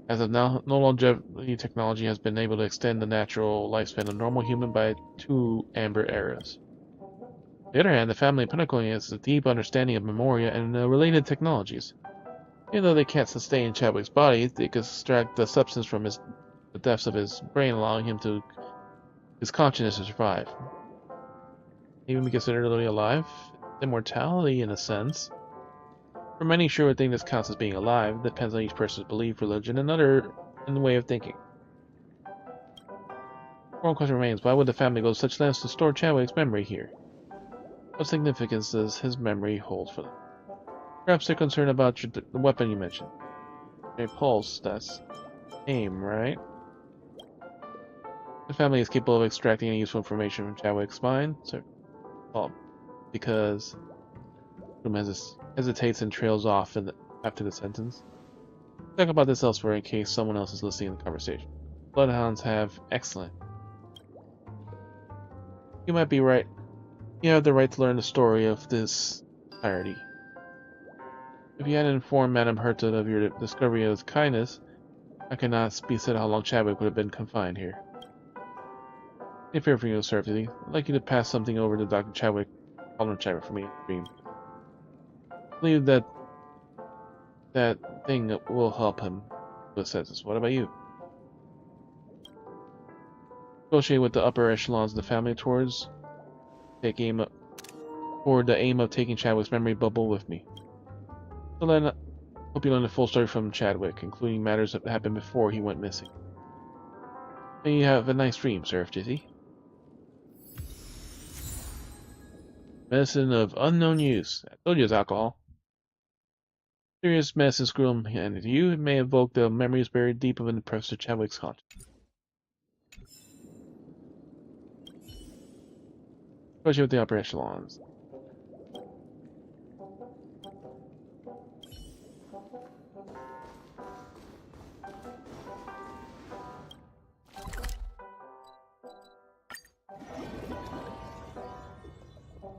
As of now, no longevity technology has been able to extend the natural lifespan of a normal human by 2 amber eras. On the other hand, the family of Penacony has a deep understanding of memoria and related technologies. Even though they can't sustain Chadwick's body, they can extract the substance from the depths of his brain, allowing his consciousness to survive. Even be considered literally alive? Immortality, in a sense. For many, sure would think this counts as being alive. It depends on each person's belief, religion, and the way of thinking. One question remains, why would the family go to such lengths to store Chadwick's memory here? What significance does his memory hold for them? Perhaps they're concerned about the weapon you mentioned. A pulse, that's aim, right? The family is capable of extracting any useful information from Chadwick's mind, because hesitates and trails off after the sentence. Talk about this elsewhere in case someone else is listening to the conversation. Bloodhounds have excellent. You might be right. You have the right to learn the story of this entirety. If you hadn't informed Madame Herta of your discovery of his kindness, I cannot be said how long Chadwick would have been confined here. If you're for you to serve I'd like you to pass something over to Dr. Chadwick. Call him Chadwick for me in the dream. I believe that thing will help him with census. What about you? Negotiate with the upper echelons of the family toward the aim of taking Chadwick's memory bubble with me. So then, hope you learn the full story from Chadwick, including matters that happened before he went missing. May you have a nice dream, Seraph Jizzy. Medicine of unknown use. I told you it's alcohol. Serious medicine screw handed to you. It may evoke the memories buried deep within Professor Chadwick's conscience. Especially with the upper echelons.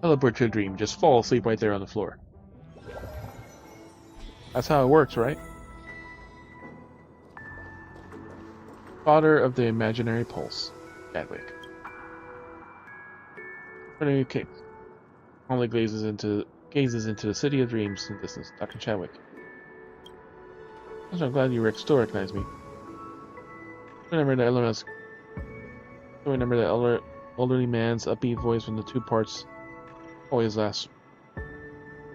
Teleport to a dream. Just fall asleep right there on the floor. That's how it works, right? Father of the imaginary pulse, Chadwick. Okay. Only gazes into the city of dreams in the distance. Dr. Chadwick. I'm glad you still recognize me. Remember the elderly man's upbeat voice from the two parts. Always last.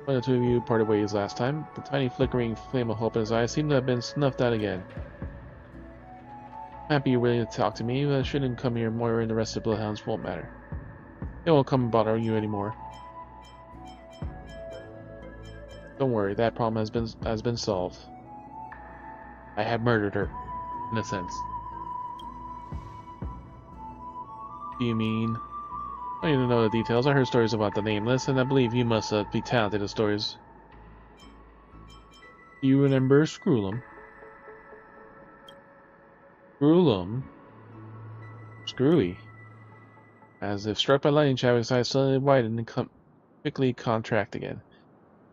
When the two of you parted ways last time, the tiny flickering flame of hope in his eyes seemed to have been snuffed out again. I'm happy you're willing to talk to me, but I shouldn't come here. Moira and the rest of the Bloodhounds won't matter. They won't come and bother you anymore. Don't worry, that problem has been solved. I have murdered her, in a sense. Do you mean? I don't even know the details. I heard stories about the Nameless, and I believe you must be talented at stories. Do you remember Screwlum? Screwlum? Screwy. As if struck by lightning, Chadwick's eyes suddenly widened and quickly contract again.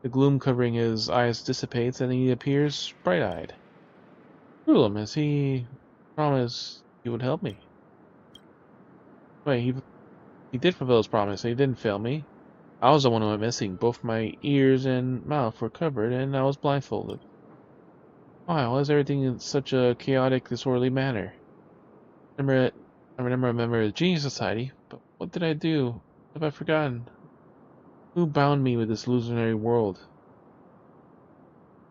The gloom covering his eyes dissipates, and he appears bright-eyed. Screwlum, as he promised he would help me. Wait, he did fulfill his promise, and he didn't fail me. I was the one who went missing. Both my ears and mouth were covered, and I was blindfolded. Why is everything in such a chaotic, disorderly manner? I remember a member of the Genius Society, but what did I do? Have I forgotten? Who bound me with this illusionary world?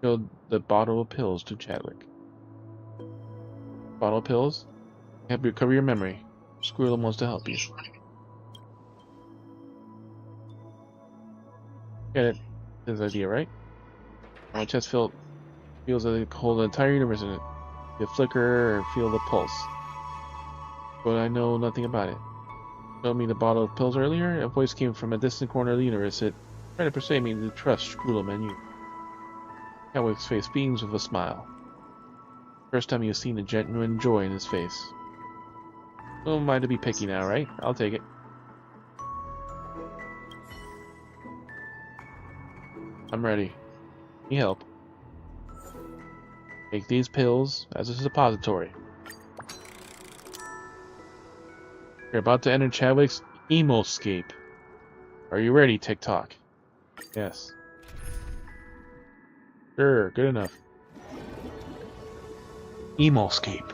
Showed the bottle of pills to Chadwick. Bottle of pills? Help you recover your memory. Squirrel wants to help you. Get it? His idea, right? My chest felt Feels like they hold the entire universe in it. You flicker or feel the pulse. But I know nothing about it. Showed me the bottle of pills earlier. A voice came from a distant corner of the universe. It tried to persuade me to trust Screwlo menu. Catwick's face beams with a smile. First time you've seen a genuine joy in his face. Who am I to be picky now, right? I'll take it. I'm ready. Need help. Take these pills as a suppository. You're about to enter Chadwick's Emoscape. Are you ready, TikTok? Yes. Sure, good enough. Emoscape.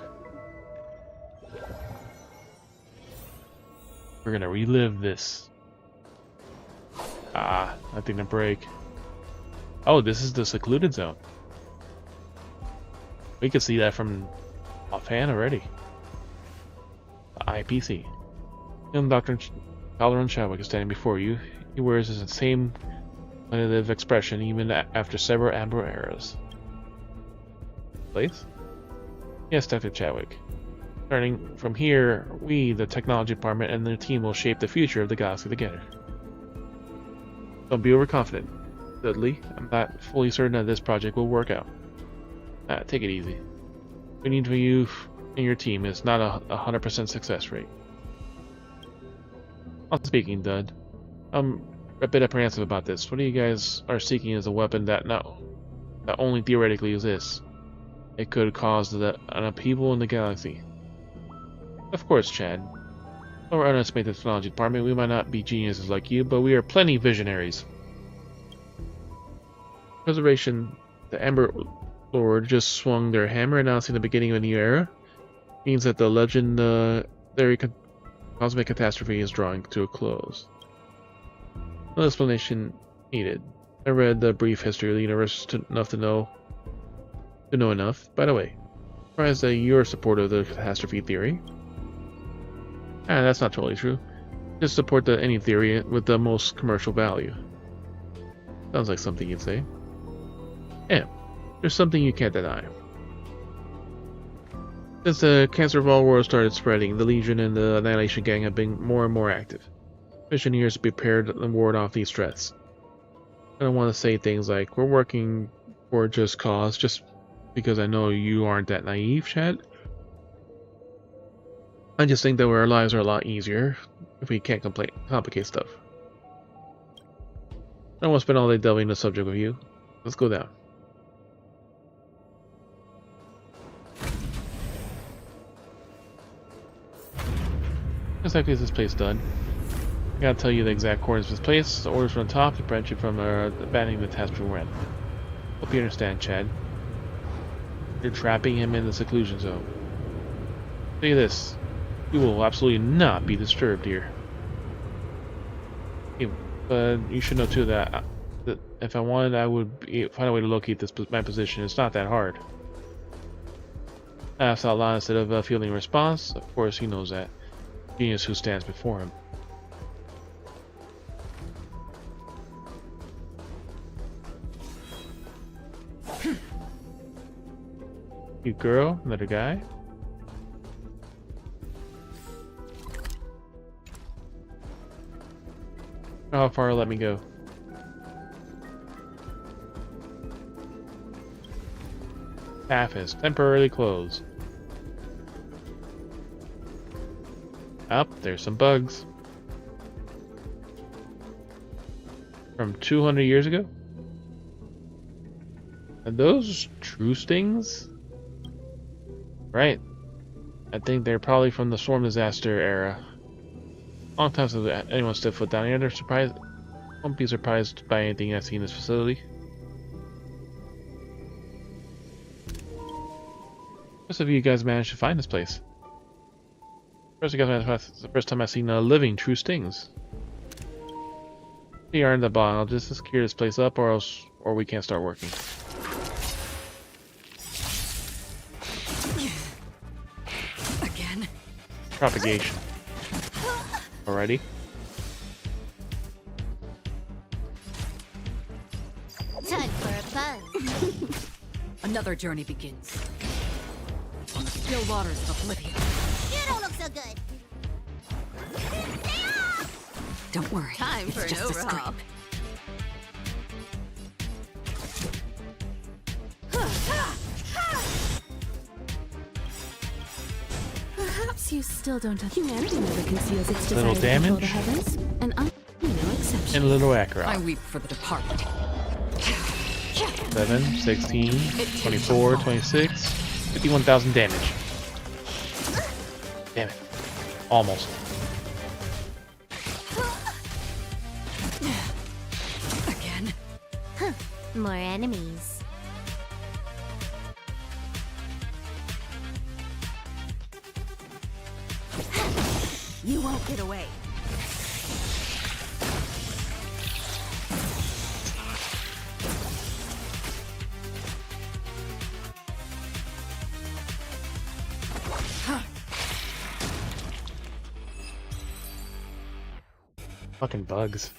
We're gonna relive this. Ah, nothing to break. Oh, this is the secluded zone. We can see that from offhand already. The IPC. Young Dr. Calderon Chadwick is standing before you. He wears his same plaintive expression even after several amber eras. Place? Yes, Dr. Chadwick. Starting from here, we, the technology department, and the team will shape the future of the galaxy together. Don't be overconfident, Dudley. I'm not fully certain that this project will work out. Take it easy. We need for you and your team is not a 100% success rate. I'm speaking, Dud. I'm a bit apprehensive about this. What you guys are seeking is a weapon that only theoretically exists. It could cause an upheaval in the galaxy. Of course, Chad. Don't underestimate the technology department. We might not be geniuses like you, but we are plenty visionaries. Preservation, the Amber Lord just swung their hammer announcing the beginning of a new era. Means that the legendary cosmic catastrophe is drawing to a close. No explanation needed. I read the brief history of the universe enough to know enough. By the way, surprised that you're supportive of the catastrophe theory. That's not totally true. Just support any theory with the most commercial value. Sounds like something you'd say. Yeah, there's something you can't deny. Since the cancer of all worlds started spreading, the Legion and the Annihilation Gang have been more and more active. Missionaries prepared to ward off these threats. I don't want to say things like, we're working for a just cause, just because I know you aren't that naive, Chad. I just think that our lives are a lot easier if we can't complicate stuff. I don't want to spend all day delving into the subject with you. Let's go down. Exactly is this place done? I gotta tell you the exact coordinates of this place. The orders from the top to prevent you from abandoning the task we ran. Hope you understand, Chad. You're trapping him in the seclusion zone. Say this. You will absolutely not be disturbed here. But you should know too that if I wanted, I would find a way to locate my position. It's not that hard. I asked out loud instead of fielding a response. Of course, he knows that. Genius who stands before him. You girl, another guy. How far let me go? Path is temporarily closed. Up, there's some bugs. From 200 years ago? Are those true stings? Right. I think they're probably from the storm disaster era. Long time since anyone stepped foot down here. They're surprised. Won't be surprised by anything I see in this facility. Most of you guys managed to find this place. First, you guys managed to find, it's the first time I've seen living true stings. Here are in the bottom. I'll just secure this place up, or we can't start working. Again. Propagation. Alrighty. Time for a buzz. Another journey begins. On the still waters of oblivion. You don't look so good. Don't worry. Time it's for an just a overhaul. Perhaps you still don't have humanity never conceals its Little desire to control damage. the heavens, and I'm no exception. And a little accurate. I weep for the departed. 7, 16, 24, 26, 51,000 damage. Damn it. Almost. Again. More enemies. You won't get away. Fucking bugs.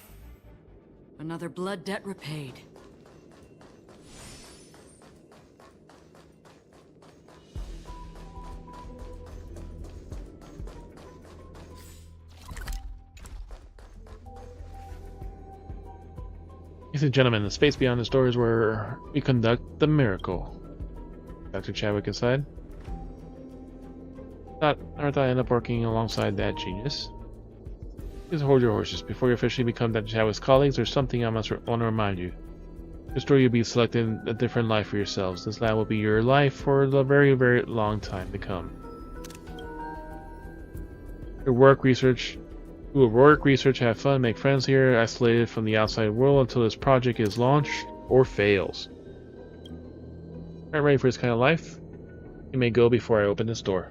Another blood debt repaid. Ladies and gentlemen, the space beyond the store is where we conduct the miracle. Dr. Chadwick aside. I thought I'd end up working alongside that genius. Please hold your horses. Before you officially become Dr. Chadwick's colleagues, there's something I want to remind you. Your story will be selecting a different life for yourselves. This lab will be your life for the very, very long time to come. You will work, research, have fun, make friends here, isolated from the outside world until this project is launched or fails. Aren't ready for this kind of life? You may go before I open this door.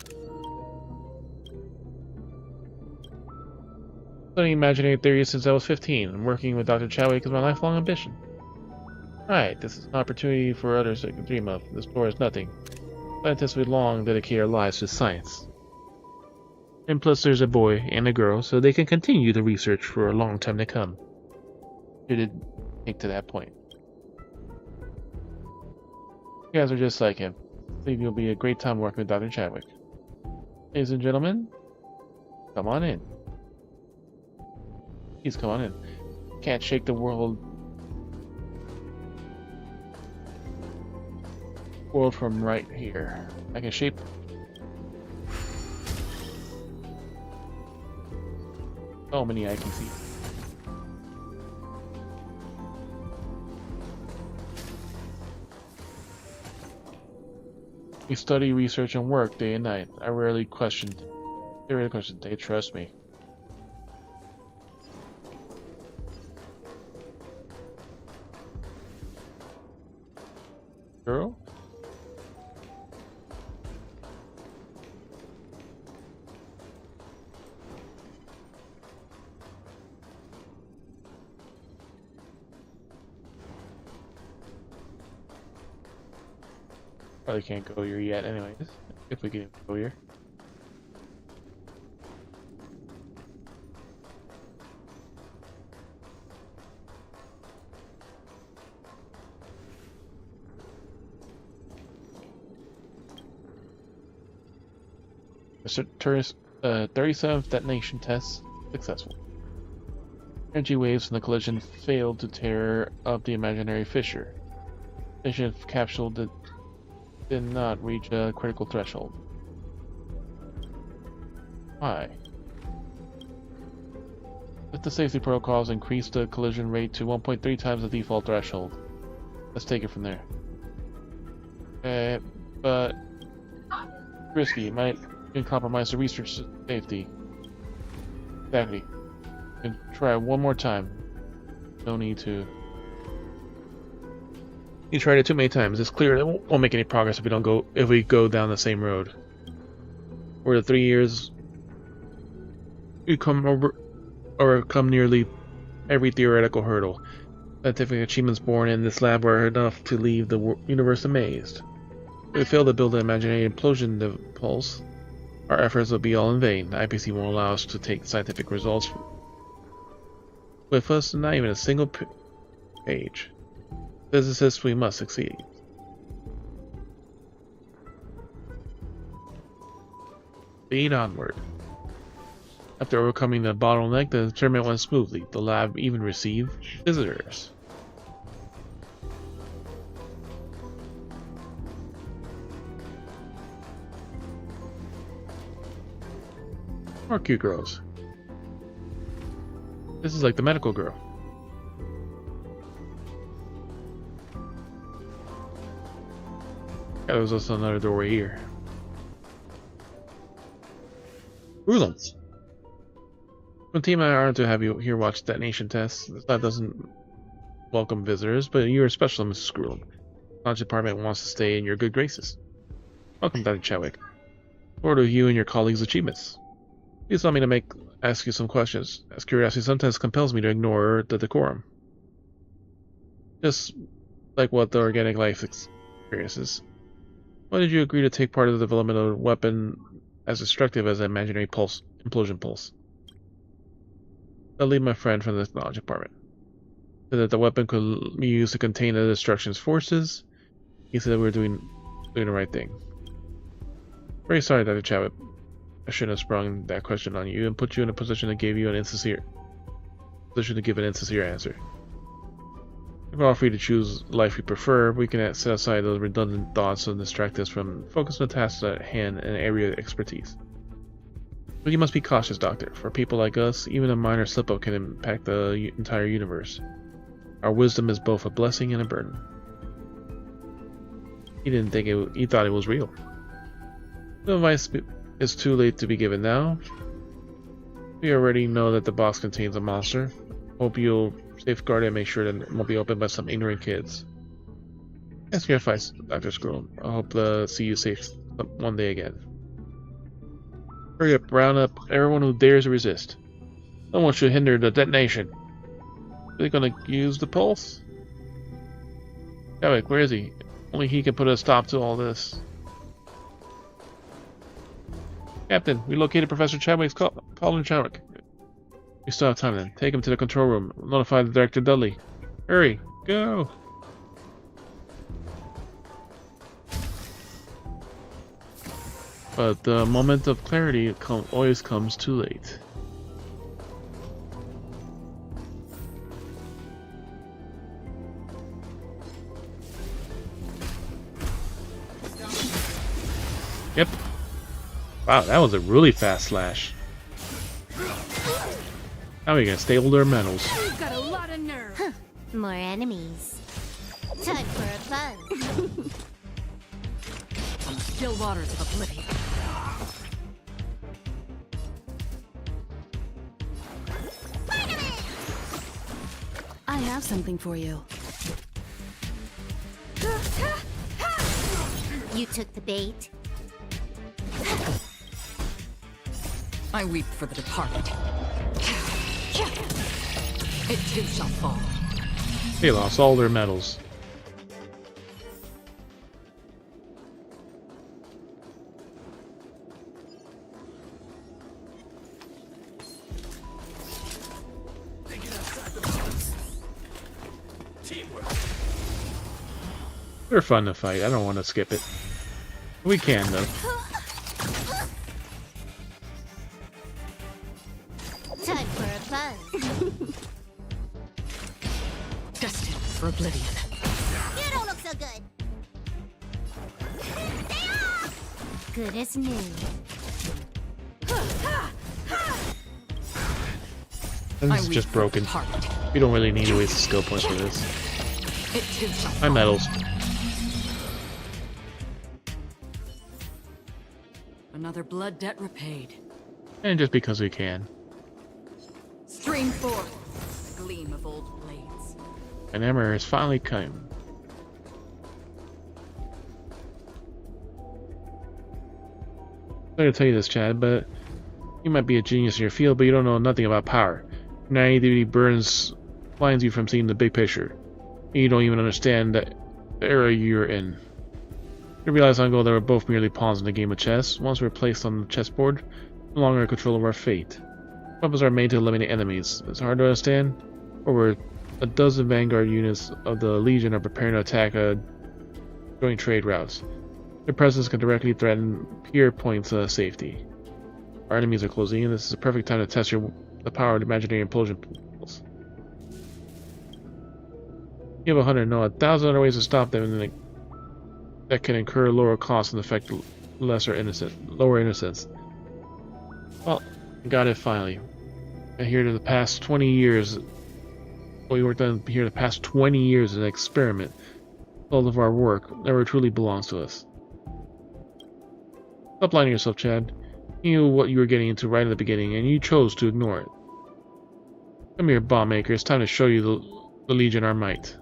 Studying imaginary theories since I was 15, and working with Dr. Chadwick is my lifelong ambition. Right, this is an opportunity for others to dream of. This door is nothing. Scientists would long dedicate our lives to science. And plus there's a boy and a girl, so they can continue the research for a long time to come. Should it take to that point. You guys are just like him. I believe you'll be a great time working with Dr. Chadwick. Ladies and gentlemen, come on in. Please come on in. Can't shake the world from right here. I can shape. So many I can see. We study, research, and work day and night. I rarely questioned. They trust me. Girl? Probably can't go here yet anyways, if we can even go here. Mr. Tourist, 37th detonation test successful. Energy waves from the collision failed to tear up the imaginary fissure. Fission capsule did not reach a critical threshold. Why? If the safety protocols increased the collision rate to 1.3 times the default threshold. Let's take it from there. But risky. It might compromise the research safety. Exactly. You can try one more time. No need to. You tried it too many times. It's clear it won't make any progress if we go down the same road. For the 3 years, we overcome nearly every theoretical hurdle. Scientific achievements born in this lab were enough to leave the universe amazed. If we fail to build an imaginary implosion pulse, our efforts will be all in vain. The IPC won't allow us to take scientific results with us, not even a single page. Physicists, we must succeed. Lead onward. After overcoming the bottleneck, the tournament went smoothly. The lab even received visitors. More cute girls. This is like the medical girl. Yeah, there's also another doorway here. Rulons. When team and I are to have you here watch detonation tests, that doesn't welcome visitors, but you're special, Mrs. Grulon. The Knowledge Department wants to stay in your good graces. Welcome, Dr. Chadwick. Forward to you and your colleagues' achievements. Please allow me to ask you some questions, as curiosity sometimes compels me to ignore the decorum. Just like what the organic life experiences. Why did you agree to take part in the development of a weapon as destructive as an imaginary implosion pulse? I'll leave my friend from the Knowledge Department. Said that the weapon could be used to contain the destruction's forces. He said we were doing the right thing. Very sorry, Dr. Chadwick. I shouldn't have sprung that question on you and put you in a position to give an insincere answer. If we're all free to choose the life we prefer, we can set aside those redundant thoughts and distract us from focus on the tasks at hand and area of expertise. But you must be cautious, Doctor. For people like us, even a minor slip-up can impact the entire universe. Our wisdom is both a blessing and a burden. He thought it was real. The advice is too late to be given now. We already know that the box contains a monster. Hope you'll safeguard it and make sure that it won't be opened by some ignorant kids. Thanks for your advice, Dr. Skrull. I hope to see you safe one day again. Hurry up, round up everyone who dares to resist. No one should hinder the detonation. Are they gonna use the pulse? Chadwick, where is he? Only he can put a stop to all this. Captain, we located Professor Chadwick's Colin Chadwick. We still have time then. Take him to the control room. Notify the Director Dudley. Hurry, go! But the moment of clarity always comes too late. Yep. Wow, that was a really fast slash. Now we can stable their metals. You've got a lot of nerve. Huh. More enemies. Time for a buzz. On the still waters of oblivion. I have something for you. You took the bait. I weep for the departed. It too shall fall. They lost all their medals. They're fun to fight. I don't want to skip it. We can though. Time for a buzz. Destined for oblivion. You don't look so good. Good as new. This is just broken. We don't really need to waste skill points for this. My medals. Another blood debt repaid. And just because we can. Stream forth the gleam of old blades. An emperor has finally come. I'm going to tell you this, Chad, but you might be a genius in your field, but you don't know nothing about power. Naivety blinds you from seeing the big picture. And you don't even understand the era you're in. You realize long ago that we're both merely pawns in the game of chess. Once we're placed on the chessboard, no longer in control of our fate. Weapons are made to eliminate enemies. It's hard to understand. Over a dozen vanguard units of the Legion are preparing to attack joint trade routes. Their presence can directly threaten peer points of safety. Our enemies are closing in. This is a perfect time to test the power of imaginary implosion pools. You have 100, no, 1,000 other ways to stop them, and that can incur lower costs and affect lower innocence. Well, got it finally. And here to the past 20 years. We worked on here the past 20 years as an experiment. All of our work never truly belongs to us. Stop lying to yourself, Chad. You knew what you were getting into right at the beginning, and you chose to ignore it. Come here, bomb maker. It's time to show you the Legion our might.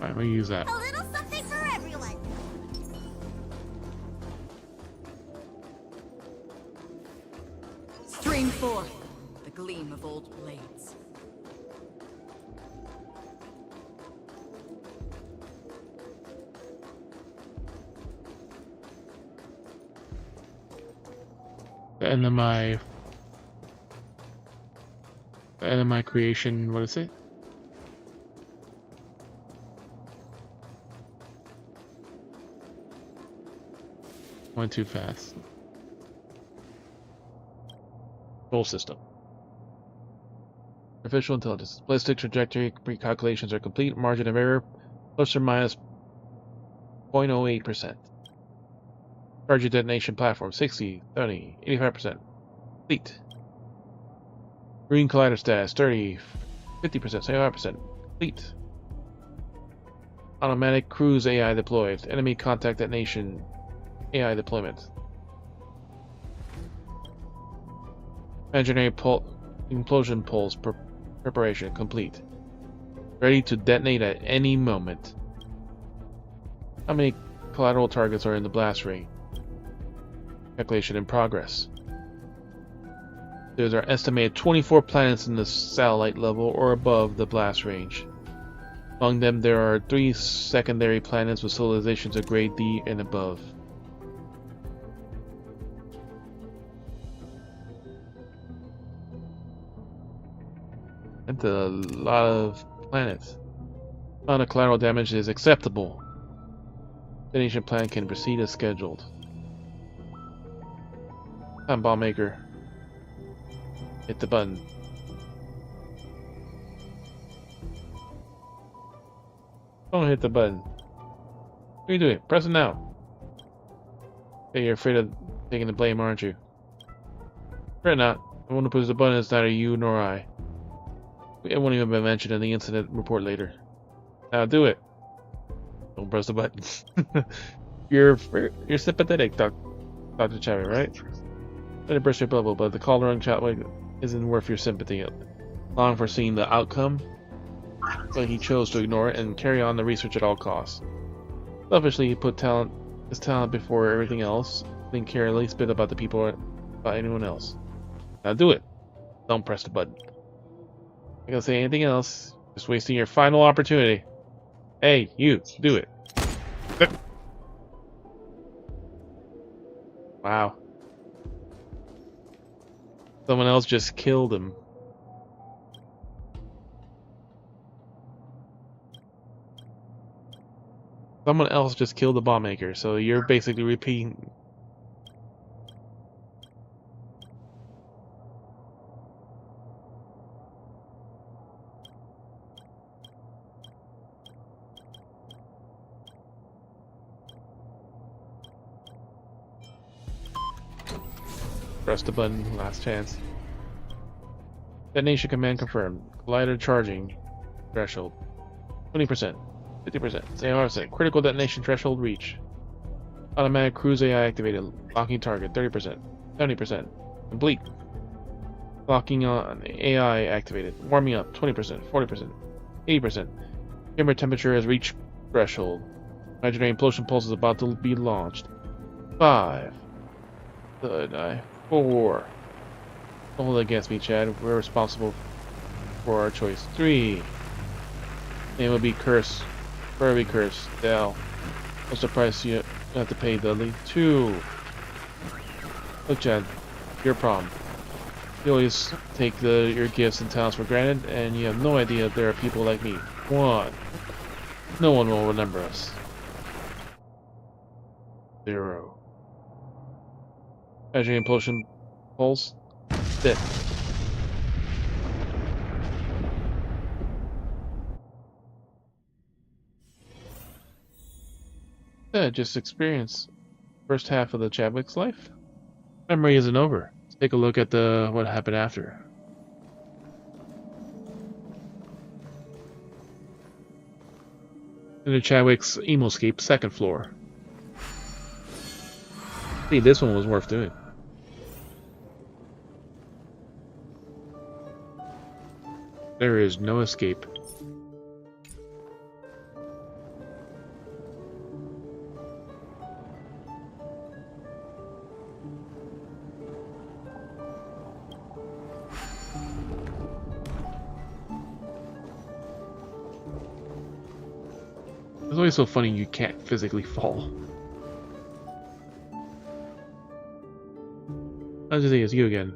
Alright, we'll use that. A little something for everyone. Stream forth the gleam of old blades. The end of my creation, what is it? Went too fast. Control system. Artificial intelligence. Ballistic trajectory pre-calculations are complete. Margin of error plus or minus 0.08%. Target detonation platform 60, 30, 85%. Complete. Green collider status 30, 50%, 75%. Complete. Automatic cruise AI deployed. Enemy contact detonation AI deployment. Imaginary implosion pulse preparation complete. Ready to detonate at any moment. How many collateral targets are in the blast ring? Calculation in progress. There's our estimated 24 planets in the satellite level or above the blast range. Among them, there are 3 secondary planets with civilizations of grade D and above. That's a lot of planets. Amount of collateral damage is acceptable. Detonation plan can proceed as scheduled. Time bomb maker. Hit the button. Don't hit the button. What are you doing? Press it now. Hey, you're afraid of taking the blame, aren't you? Afraid not. The one who pushes the button is neither you nor I. It won't even be mentioned in the incident report later. Now do it. Don't press the button. You're sympathetic, Dr. Chavez, right? Let it burst your bubble, but the Calderon Chatway isn't worth your sympathy. Long foreseeing the outcome, but he chose to ignore it and carry on the research at all costs. Selfishly, he put his talent before everything else, didn't care the least bit about the people or about anyone else. Now do it. Don't press the button. I'm not gonna say anything else. Just wasting your final opportunity. Hey, you, do it. Wow. Someone else just killed him. Someone else just killed the bomb maker, so you're basically repeating. Press the button, last chance. Detonation command confirmed. Collider charging. Threshold. 20%. 50%. 75%. Critical detonation threshold reach. Automatic cruise AI activated. Locking target. 30%. 70%. Complete. Locking on AI activated. Warming up. 20%. 40%. 80%. Chamber temperature has reached threshold. Imaginary implosion pulse is about to be launched. 5. 4. Don't hold it against me, Chad. We're responsible for our choice. 3. Name will be cursed. Forever be cursed. Dell. What's the price you have to pay, Dudley? 2. Look, Chad, your problem. You always take your gifts and talents for granted, and you have no idea there are people like me. 1. No one will remember us. 0. Magic implosion pulse. Dead. Yeah, just experience first half of the Chadwick's life. Memory isn't over. Let's take a look at what happened after. In the Chadwick's Emoscape, 2nd floor. See, this one was worth doing. There is no escape. It's always so funny you can't physically fall. I just think it's you again.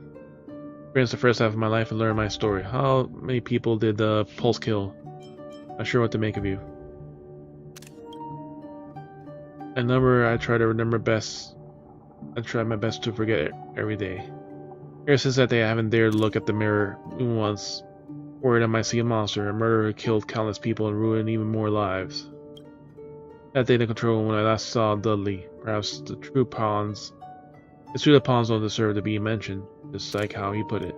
Experienced the first half of my life and learned my story. How many people did the pulse kill? Not sure what to make of you. A number I try to remember best. I try my best to forget it every day. Ever since that day, I haven't dared look at the mirror even once. Worried I might see a monster, a murderer who killed countless people and ruined even more lives. That day in the control room when I last saw Dudley, perhaps the true pawns. It's true that pawns don't deserve to be mentioned, just like how he put it.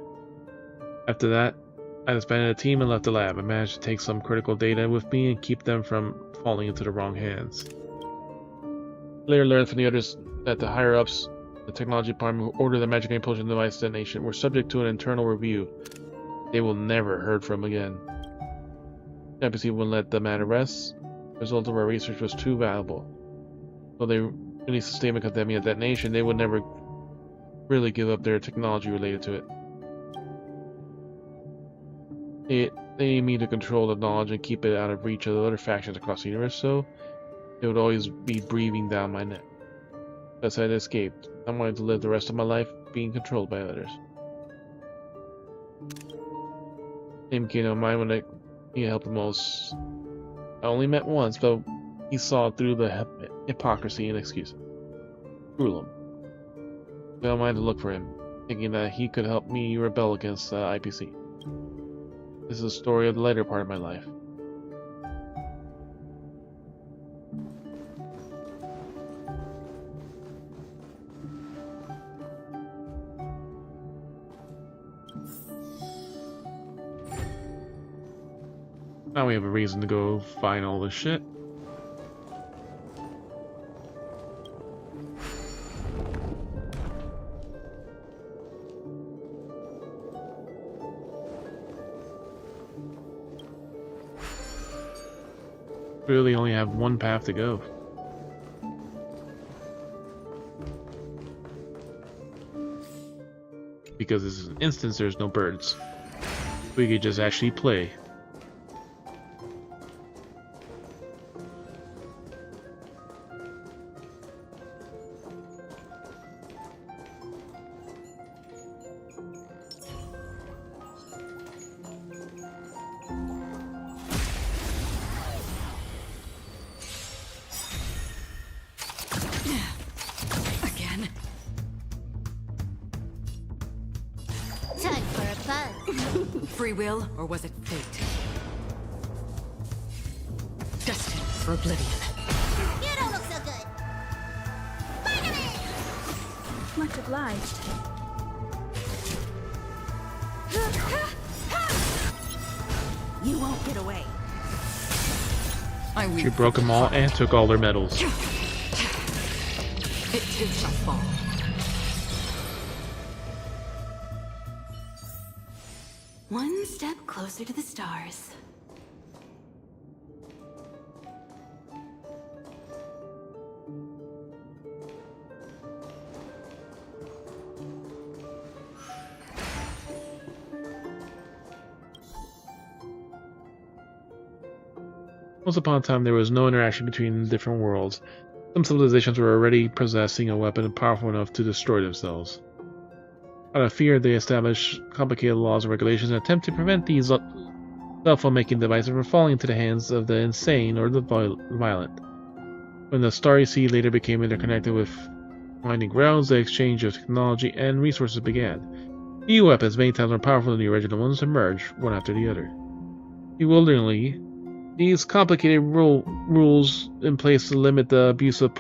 After that, I disbanded a team and left the lab. I managed to take some critical data with me and keep them from falling into the wrong hands. Later learned from the others that the higher-ups, the technology department who ordered the magic implosion device detonation, were subject to an internal review. They will never heard from again. The IPC wouldn't let the matter rest. The result of our research was too valuable. Though they released a statement condemning a detonation, they would never really give up their technology related to it. They need me to control the knowledge and keep it out of reach of the other factions across the universe, so it would always be breathing down my neck. Thus I had escaped. I wanted to live the rest of my life being controlled by others. Name came to mind when I needed help the most. I only met once, but he saw through the hypocrisy and excuses. Rule him. I felt mine to look for him, thinking that he could help me rebel against the IPC. This is the story of the later part of my life. Now we have a reason to go find all this shit. Really only have one path to go. Because this is an instance, there's no birds. We could just actually play. Time for a buzz. Free will, or was it fate? Destined for oblivion. You don't look so good. Much obliged. You won't get away. She broke them all and took all their medals. It too shall fall. One step closer to the stars. Once upon a time, there was no interaction between different worlds. Some civilizations were already possessing a weapon powerful enough to destroy themselves. Out of fear, they established complicated laws and regulations in an attempt to prevent these self-making devices from falling into the hands of the insane or the violent. When the Starry Sea later became interconnected with winding grounds, the exchange of technology and resources began. New weapons, many times more powerful than the original ones, emerged, one after the other. Bewilderingly, these complicated rules in place to limit the abuse of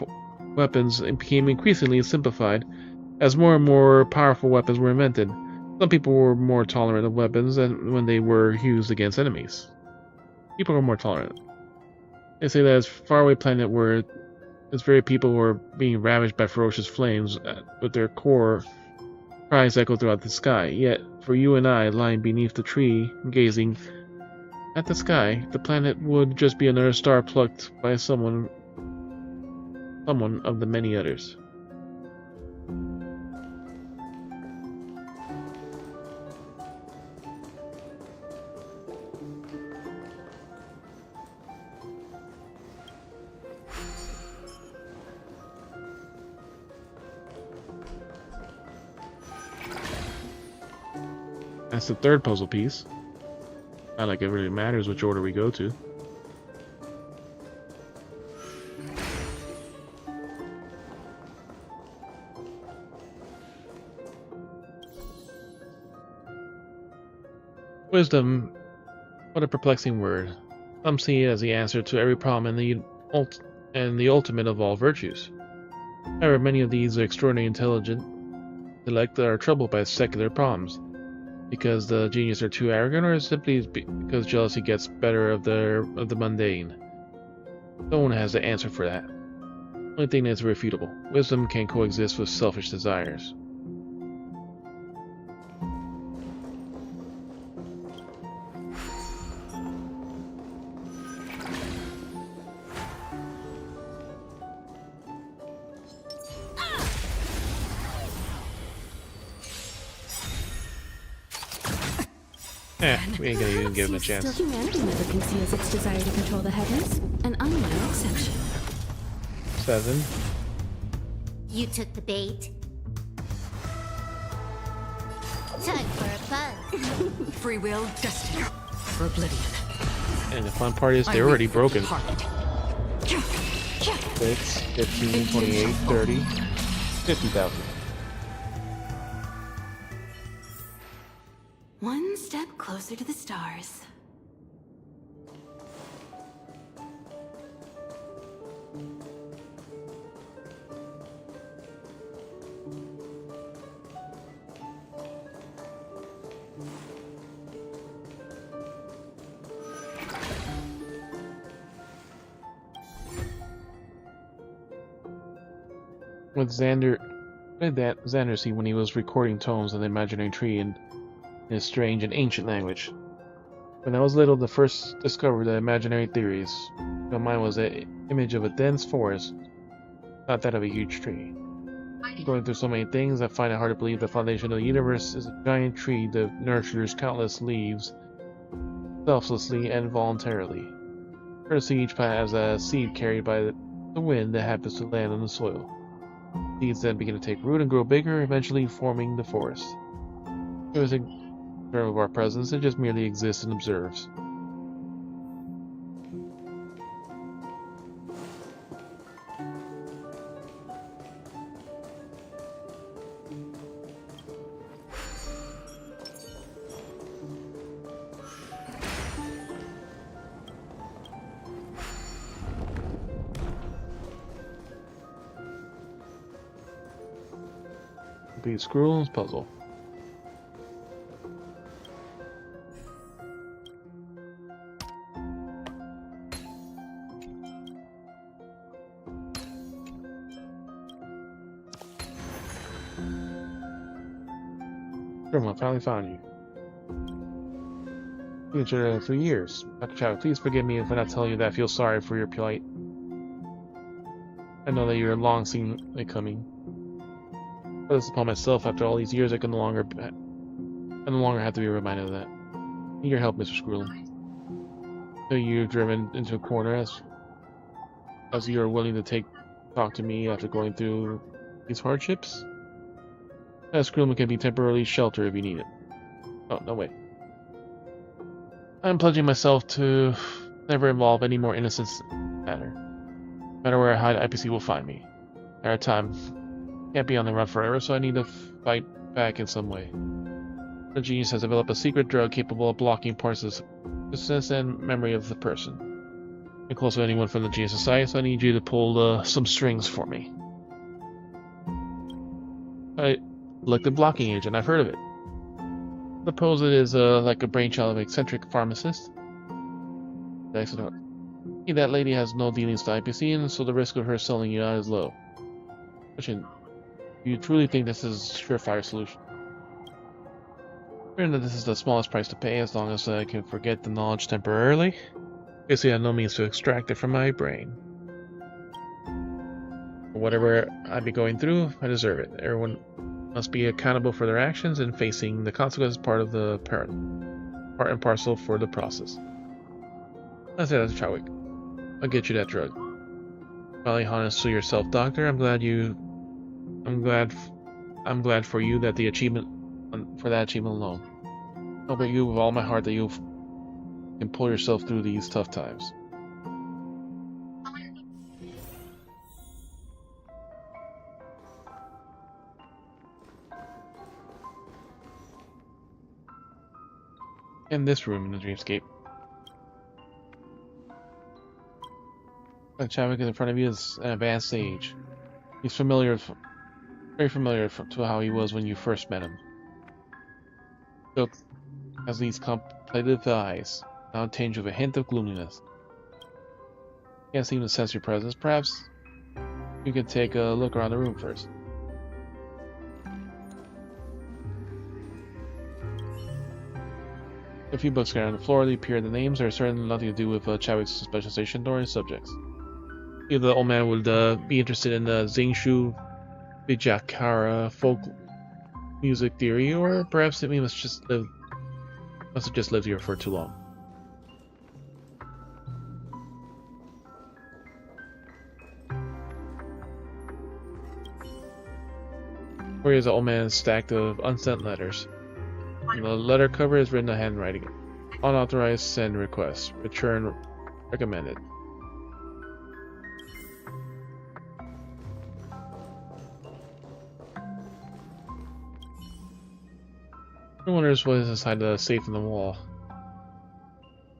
weapons became increasingly simplified as more and more powerful weapons were invented. Some people were more tolerant of weapons when they were used against enemies. People were more tolerant. They say that as faraway planet where its very people were being ravaged by ferocious flames, with their core cries echo throughout the sky. Yet, for you and I, lying beneath the tree, gazing at the sky, the planet would just be another star plucked by someone of the many others. That's the third puzzle piece. Not like it really matters which order we go to. Wisdom, what a perplexing word. Some see it as the answer to every problem and the ultimate of all virtues. However, many of these extraordinary intellect are troubled by secular problems. Because the genius are too arrogant, or simply because jealousy gets better of the mundane? No one has the answer for that. The only thing that's irrefutable: wisdom can coexist with selfish desires. We ain't gonna even give him a chance. Still, humanity never conceals its desire to control the heavens, and I'm no exception. 7. You took the bait. Time for a buzz. Free will, destiny, for oblivion. And the fun part is they're already broken. 6, 15, 28, 30, 50,000. One step closer to the stars. With Xander see when he was recording tones on the imaginary tree in a strange and ancient language. When I was little, the first discovered the imaginary theories. Mine was an image of a dense forest, not that of a huge tree. Going through so many things, I find it hard to believe the foundation of the universe is a giant tree that nurtures countless leaves, selflessly and voluntarily. Courtesy, each plant has a seed carried by the wind that happens to land on the soil. Seeds then begin to take root and grow bigger, eventually forming the forest. It was a term of our presence, it just merely exists and observes. Complete Squirrel's puzzle. I finally found you. We've been each other for years. Dr. Chow, please forgive me if I'm not telling you that I feel sorry for your plight. I know that you're long seen it coming. But this upon myself after all these years, I no longer have to be reminded of that. I need your help, Mr. Squirrel. So you're driven into a corner as you are willing to take talk to me after going through these hardships. As crewman can be temporarily shelter if you need it. Oh, no wait. I'm pledging myself to never involve any more innocence matter. No matter where I hide, IPC will find me. At a time, can't be on the run forever, so I need to fight back in some way. The genius has developed a secret drug capable of blocking parts of consciousness and memory of the person. I'm close to anyone from the Genius Society, so I need you to pull some strings for me. Elective blocking agent, I've heard of it. Suppose it is like a brainchild of an eccentric pharmacist. That lady has no dealings to IPC, and so the risk of her selling you out is low. Question: do you truly think this is a surefire solution? That this is the smallest price to pay, as long as I can forget the knowledge temporarily. Basically, I have no means to extract it from my brain. For whatever I be going through, I deserve it. Everyone must be accountable for their actions, and facing the consequences part of the part and parcel for the process. That's it, Chadwick. I'll get you that drug. Finally, honest to yourself, Doctor. I'm glad for you that the achievement for that achievement alone. I hope you with all my heart that you can pull yourself through these tough times. In this room in the dreamscape. Chadwick in front of you is an advanced age. He's very familiar to how he was when you first met him. Silk has these contemplative eyes, now tinged with a hint of gloominess. Can't seem to sense your presence. Perhaps you could take a look around the room first. A few books scattered on the floor. They appear the names are certainly nothing to do with Chadwick's specialization or his subjects. Either the old man would be interested in the Zingshu Bijakara folk music theory, or perhaps he must have just lived here for too long. Where is the old man's stack of unsent letters? On the letter cover is written in handwriting. Unauthorized send request. Return recommended. Who wonders what is inside the safe in the wall?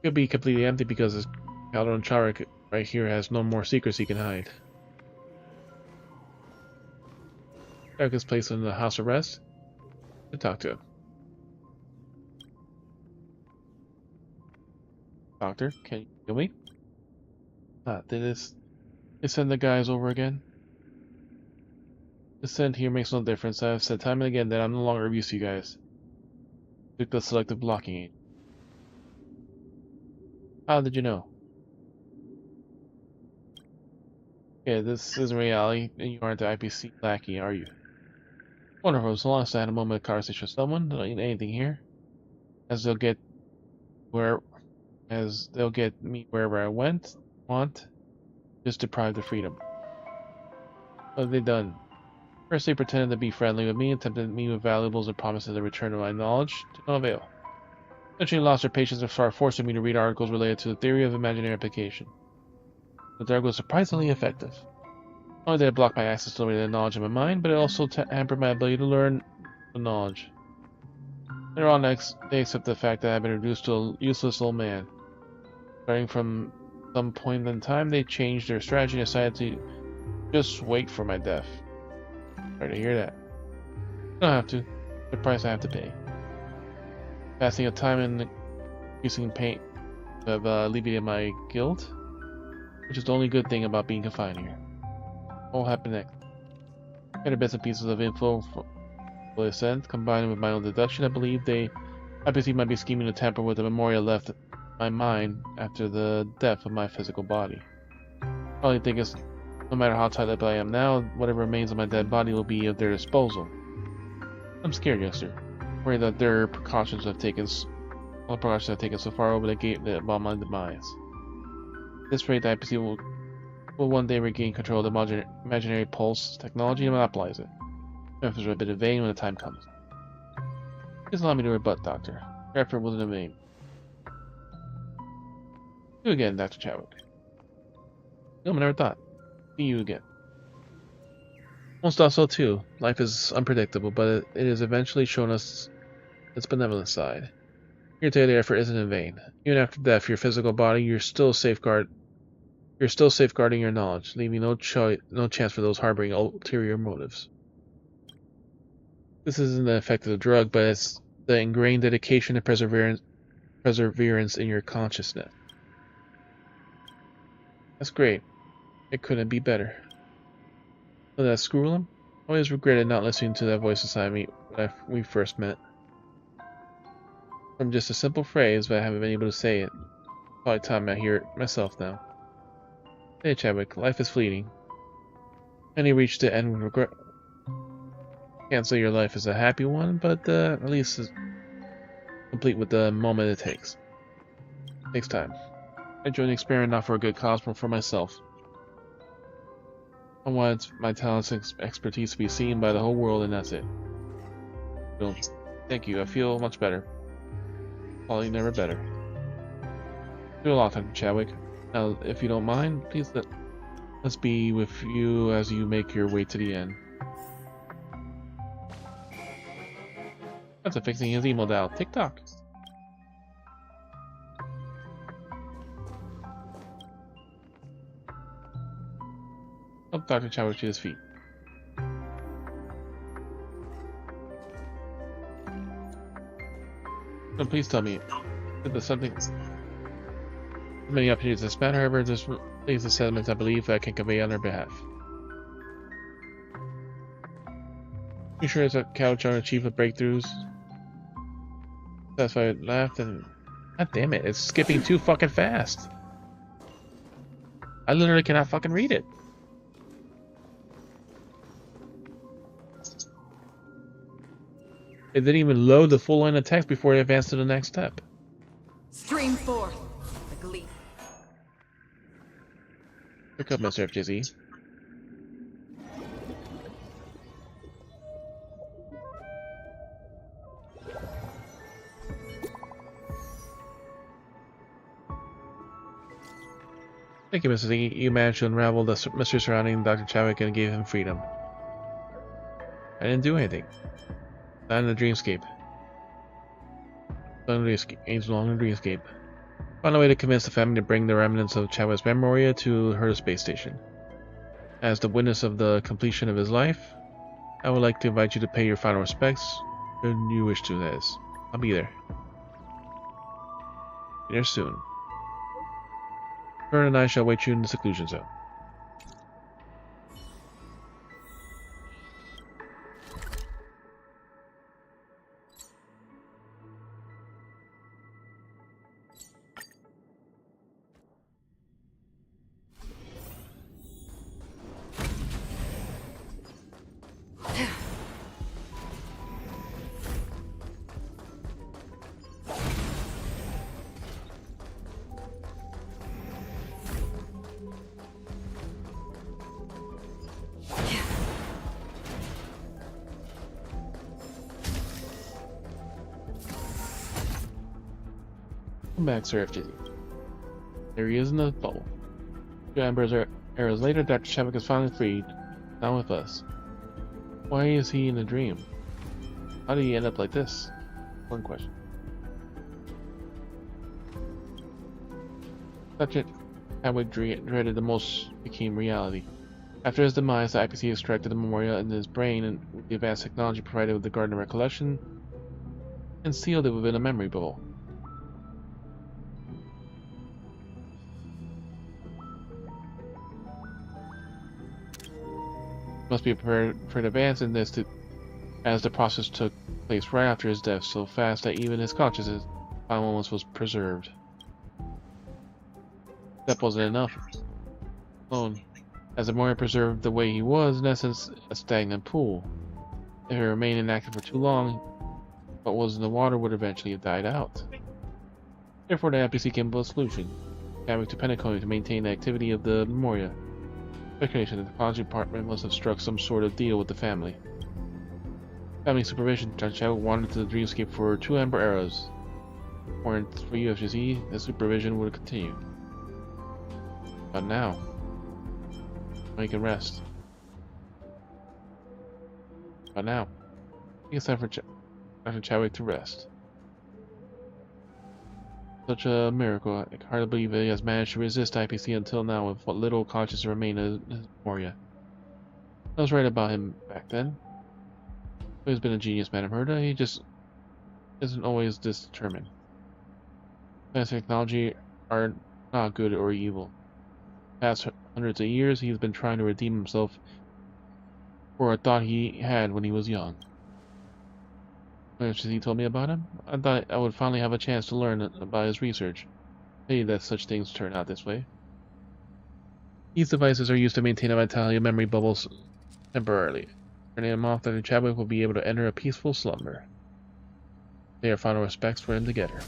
It could be completely empty because this Calderon Chadwick right here has no more secrets he can hide. Chadwick is placed in the house arrest. To talk to him. Doctor, can you heal me? Did they send the guys over again? The send here makes no difference. I've said time and again that I'm no longer of use to you guys. Took the selective blocking aid. How did you know? Yeah, this isn't reality, and you aren't the IPC lackey, are you? Wonderful. So long as I had a moment of conversation with someone, I don't need anything here. As they'll get me wherever I want, just deprived of freedom. What have they done? First they pretended to be friendly with me and tempted me with valuables and promises of return of my knowledge, to no avail. Eventually lost their patience and started forcing me to read articles related to the theory of imaginary application. The drug was surprisingly effective. Not only did it block my access to the knowledge in my mind, but it also hampered my ability to learn the knowledge. Later on, they accepted the fact that I had been reduced to a useless old man. Starting from some point in time, they changed their strategy and decided to just wait for my death. Sorry to hear that. I don't have to. The price I have to pay. Passing of time and increasing pain have alleviated my guilt, which is the only good thing about being confined here. What will happen next? Getting bits and pieces of info they sent, combined with my own deduction, I believe IPC might be scheming to tamper with the memorial left in my mind after the death of my physical body. Probably think it's no matter how tight up I am now, whatever remains of my dead body will be at their disposal. I'm scared, youngster. Worried that all the precautions I've taken so far over the gate about my demise. At this rate, the IPC will will one day regain control of the imaginary pulse technology and monopolize it. If there's a bit of vain when the time comes. Please allow me to rebut, Doctor. Your effort wasn't in vain. You again, Dr. Chadwick. No, I never thought. See you again. Most thought so too. Life is unpredictable, but it has eventually shown us its benevolent side. Your daily effort isn't in vain. Even after death, your physical body, you're still safeguarding your knowledge, leaving no chance for those harboring ulterior motives. This isn't the effect of the drug, but it's the ingrained dedication and perseverance in your consciousness. That's great. It couldn't be better. So that screw him? I always regretted not listening to that voice inside me when we first met. From just a simple phrase, but I haven't been able to say it. Probably time I hear it myself now. Hey Chadwick, life is fleeting. And you reach the end with regret. Can't say your life is a happy one, but at least it's complete with the moment it takes. Takes time. I joined the experiment not for a good cause, but for myself. I want my talents and expertise to be seen by the whole world, and that's it. So, thank you. I feel much better. Probably never better. Do a lot, Dr. Chadwick. Now, if you don't mind, please let's be with you as you make your way to the end. That's fixing his emo dial. TikTok. Help Dr. Chadwick to his feet. No, please tell me. There's something. Many opportunities to spend, however, this is the sentiments I believe I can convey on their behalf. You sure as a couch on achievement breakthroughs? That's why I laughed and. God damn it, it's skipping too fucking fast. I literally cannot fucking read it. It didn't even load the full line of text before it advanced to the next step. Stream forth, the glee. Pick up, Mr. FJZ. Thank you, Mrs. E. You managed to unravel the mystery surrounding Dr. Chadwick and gave him freedom. I didn't do anything. Not in the dreamscape. Ain't long in the dreamscape. Found a way to convince the family to bring the remnants of Chadwick's memoria to her space station. As the witness of the completion of his life, I would like to invite you to pay your final respects, when you wish to, that is. I'll be there. Be there soon. Fern and I shall wait you in the seclusion zone. Welcome back, Sir FJZ. There he is in the bubble. 2 Amber's eras later, Dr. Chadwick is finally freed, now with us. Why is he in a dream? How did he end up like this? One question. Dr. Chadwick dreaded the most became reality. After his demise, the IPC extracted the memorial in his brain and with the advanced technology provided with the Garden of Recollection and sealed it within a memory bubble. Must be prepared for an advance in this as the process took place right after his death, so fast that even his consciousness final moments was preserved. That wasn't enough. Alone, as the Moria preserved the way he was, in essence, a stagnant pool. If it remained inactive for too long, what was in the water would eventually have died out. Therefore, the NPC came up with a solution. Chadwick to Penacony to maintain the activity of the Moria. Speculation: the technology department must have struck some sort of deal with the family. Family supervision. Dr. Chadwick wandered to the dreamscape for 2 amber arrows. Weren't for UFGC, the supervision would continue. But now, he can rest. But now, it's time for Dr. Chadwick to rest. Such a miracle. I can hardly believe that he has managed to resist IPC until now with what little conscience remained in his memoria. I was right about him back then. He's been a genius, Madam Herta. He just isn't always this determined. Science and technology are not good or evil. Past hundreds of years, he's been trying to redeem himself for a thought he had when he was young. When he told me about him, I thought I would finally have a chance to learn about his research. Pity that such things turn out this way. These devices are used to maintain a vitality of memory bubbles temporarily. Turning them off, Dr. Chadwick will be able to enter a peaceful slumber. They are final respects for him together.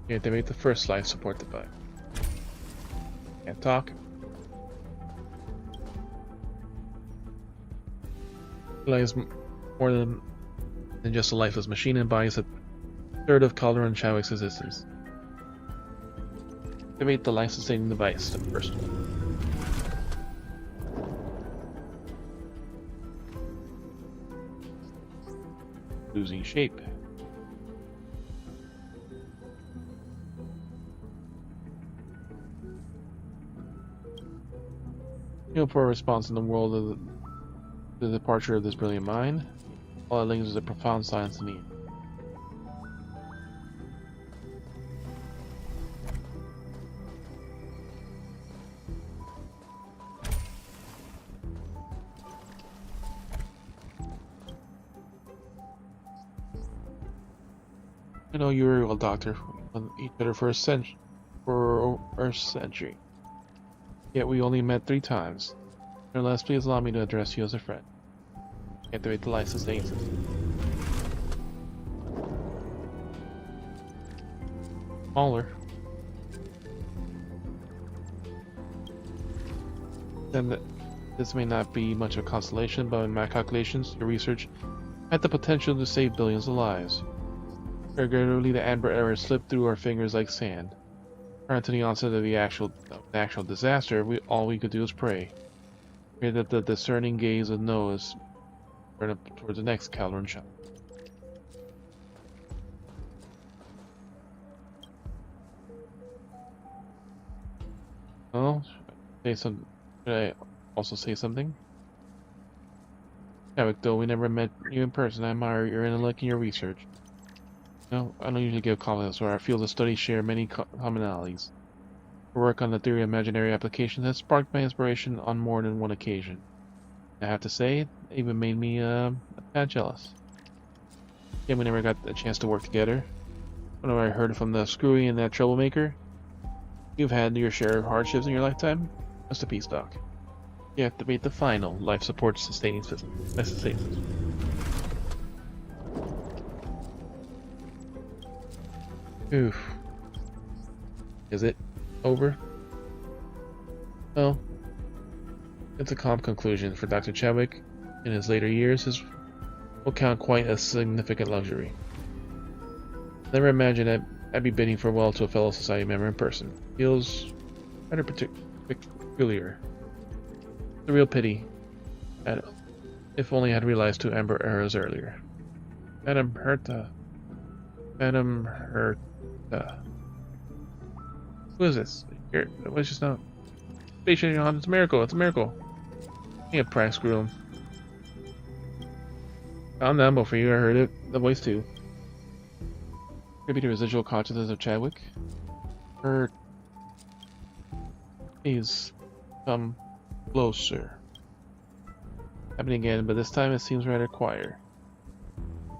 Okay, they made the first life support device. Can't talk. Realize more than just a lifeless machine, embodies a third of Calder and Chadwick's existence. Activate the life-sustaining device, the first one. Losing shape. For a response in the world of the departure of this brilliant mind. All that lingers is a profound silence in need. I know you very well, Doctor. We've known each other for a century. Yet we only met 3 times. Nevertheless, please allow me to address you as a friend. Activate the license system. Smaller. Then this may not be much of a consolation, but in my calculations, your research had the potential to save billions of lives. Regularly, the amber arrows slipped through our fingers like sand. Prior to the onset of the actual disaster, all we could do was pray. Pray that the discerning gaze of Noah turn up towards the next Calderon shot. Oh, should I also say something? Chadwick, though we never met you in person, I admire your intellect and your research. No, I don't usually give compliments, where I feel the studies share many commonalities. Your work on the theory of imaginary applications has sparked my inspiration on more than one occasion. I have to say, it even made me a tad jealous. Yeah, we never got a chance to work together. Whenever I heard from the screwy and that troublemaker, you've had your share of hardships in your lifetime. Rest in peace, Doc. You activate the final life support sustaining system. Oof. Is it over? Well, it's a calm conclusion for Dr. Chadwick. In his later years, his will count quite a significant luxury. Never imagined I'd be bidding farewell to a fellow society member in person. Feels rather peculiar. It's a real pity. If only I'd realized 2 amber arrows earlier. Madam Herta. Madam Herta. Who is this? Here, what's just now? Station on, it's a miracle, it's a miracle. You can't prank screw him. Found the ammo for you, I heard it. The voice too. Maybe the residual consciousness of Chadwick. Please come closer. Happening again, but this time it seems rather quieter.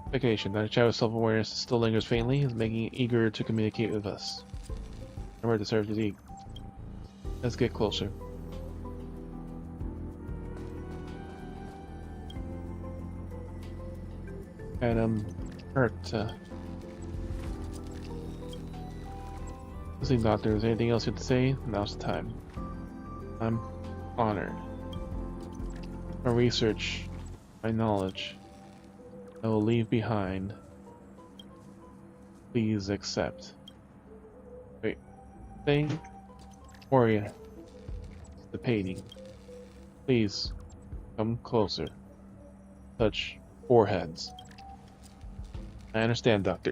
Speculation. Dr. Chadwick's self-awareness still lingers faintly. He's making eager to communicate with us. Remember to serve his eat. Let's get closer. And hurt. Listening, Doctor, is there anything else you have to say? Now's the time. I'm honored. My research, my knowledge, I will leave behind. Please accept. Wait, thing? Moria, the painting. Please, come closer. Touch foreheads. I understand, Doctor.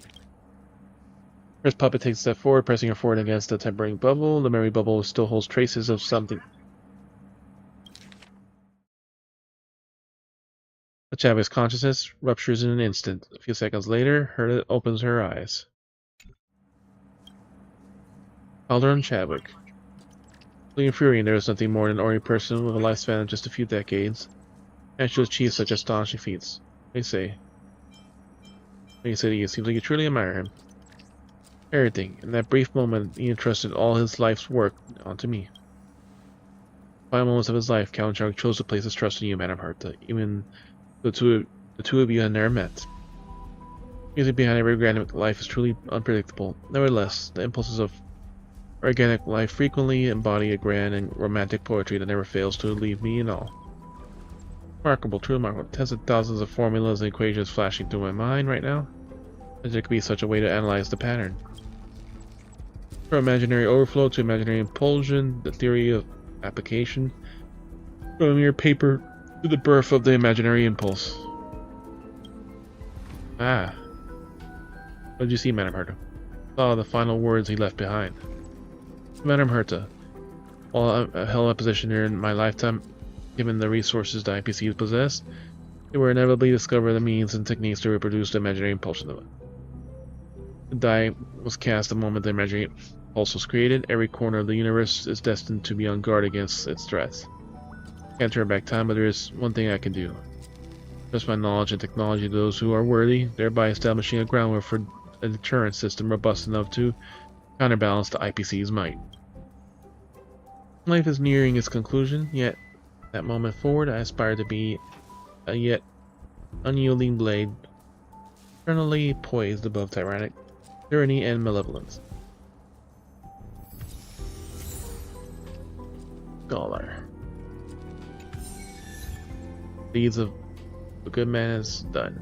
First puppet takes a step forward, pressing her forehead against the tempering bubble. The memory bubble still holds traces of something. The Chadwick's consciousness ruptures in an instant. A few seconds later, Herta opens her eyes. Alderaan Chadwick. Feeling infuriating, there was nothing more than an ordinary person with a lifespan of just a few decades. And to achieve such astonishing feats. They say. He said it seems like you truly admire him. Everything. In that brief moment, he entrusted all his life's work onto me. Final moments of his life, Count Chadwick chose to place his trust in you, Madam Herta. Even the two of you had never met. Music behind every organic life is truly unpredictable. Nevertheless, the impulses of organic life frequently embody a grand and romantic poetry that never fails to leave me in awe. Remarkable, truly remarkable. Tens of thousands of formulas and equations flashing through my mind right now. As there could be such a way to analyze the pattern. From imaginary overflow to imaginary impulsion, the theory of application, from a mere paper to the birth of the imaginary impulse. Ah. What did you see, Madam Herta? Saw the final words he left behind. Madam Herta, while I held a position here in my lifetime, given the resources the IPCs possess, they will inevitably discover the means and techniques to reproduce the imaginary impulsion of it. The die was cast the moment the imaginary impulse was created. Every corner of the universe is destined to be on guard against its threats. Can't turn back time, but there is one thing I can do. Trust my knowledge and technology to those who are worthy, thereby establishing a groundwork for a deterrent system robust enough to counterbalance the IPC's might. Life is nearing its conclusion, yet that moment forward I aspire to be a yet unyielding blade, eternally poised above tyrannic tyranny and malevolence. Scholar. Deeds of a good man is done.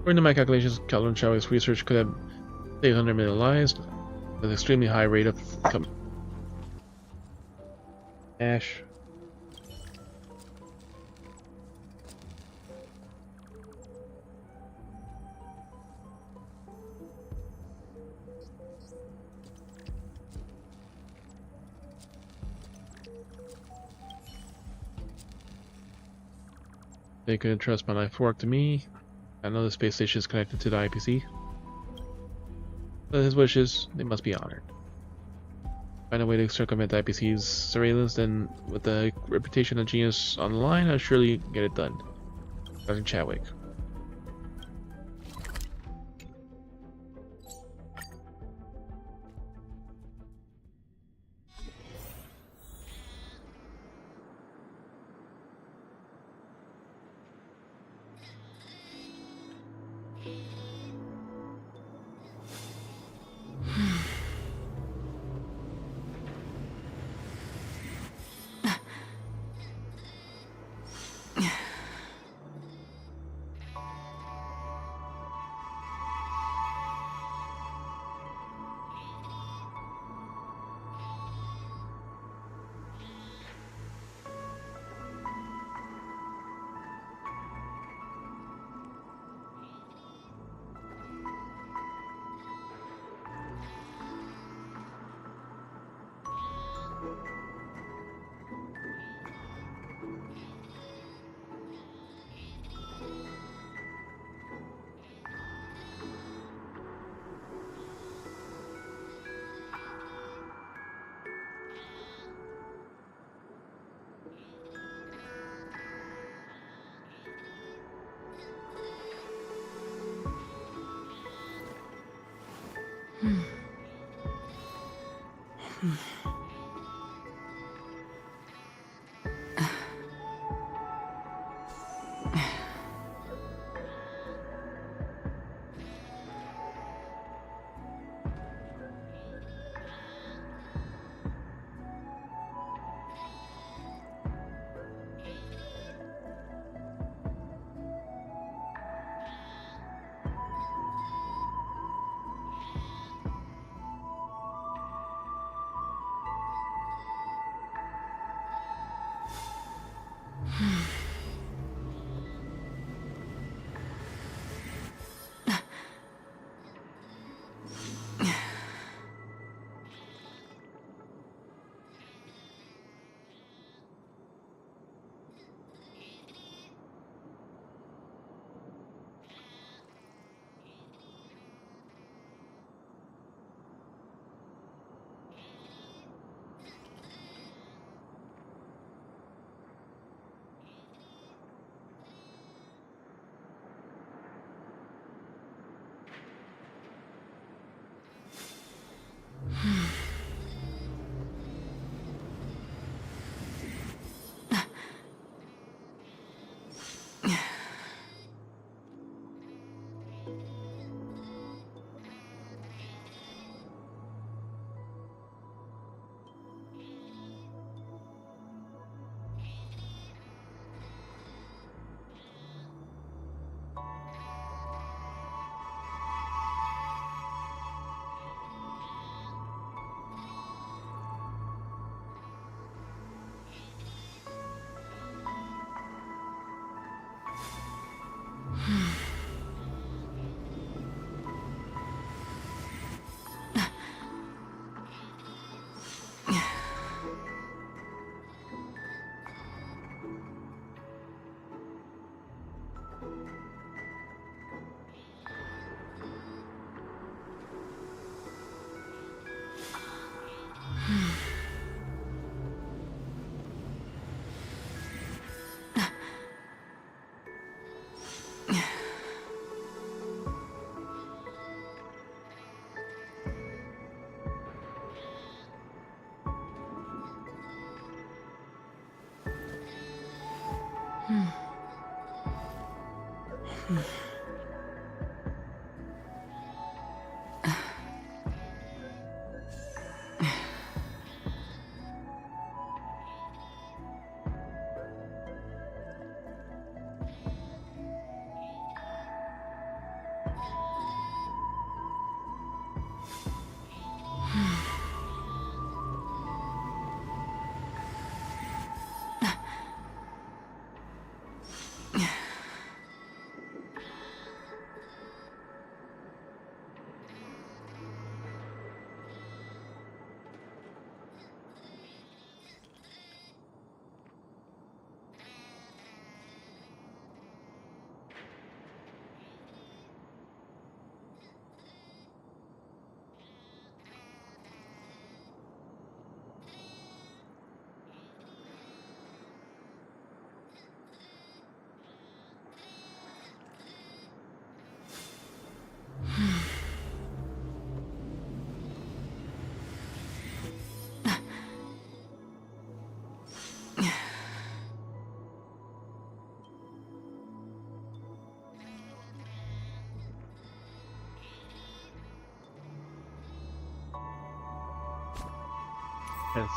According to my calculations, Alderaan Chadwick's research could have saved 100 million lives with an extremely high rate of Ash. They could entrust my life work to me. I know the space station is connected to the IPC. But his wishes, they must be honored. Find a way to circumvent the IPC's surveillance, then with the reputation of genius on the line, I'll surely get it done. Dr. Chadwick.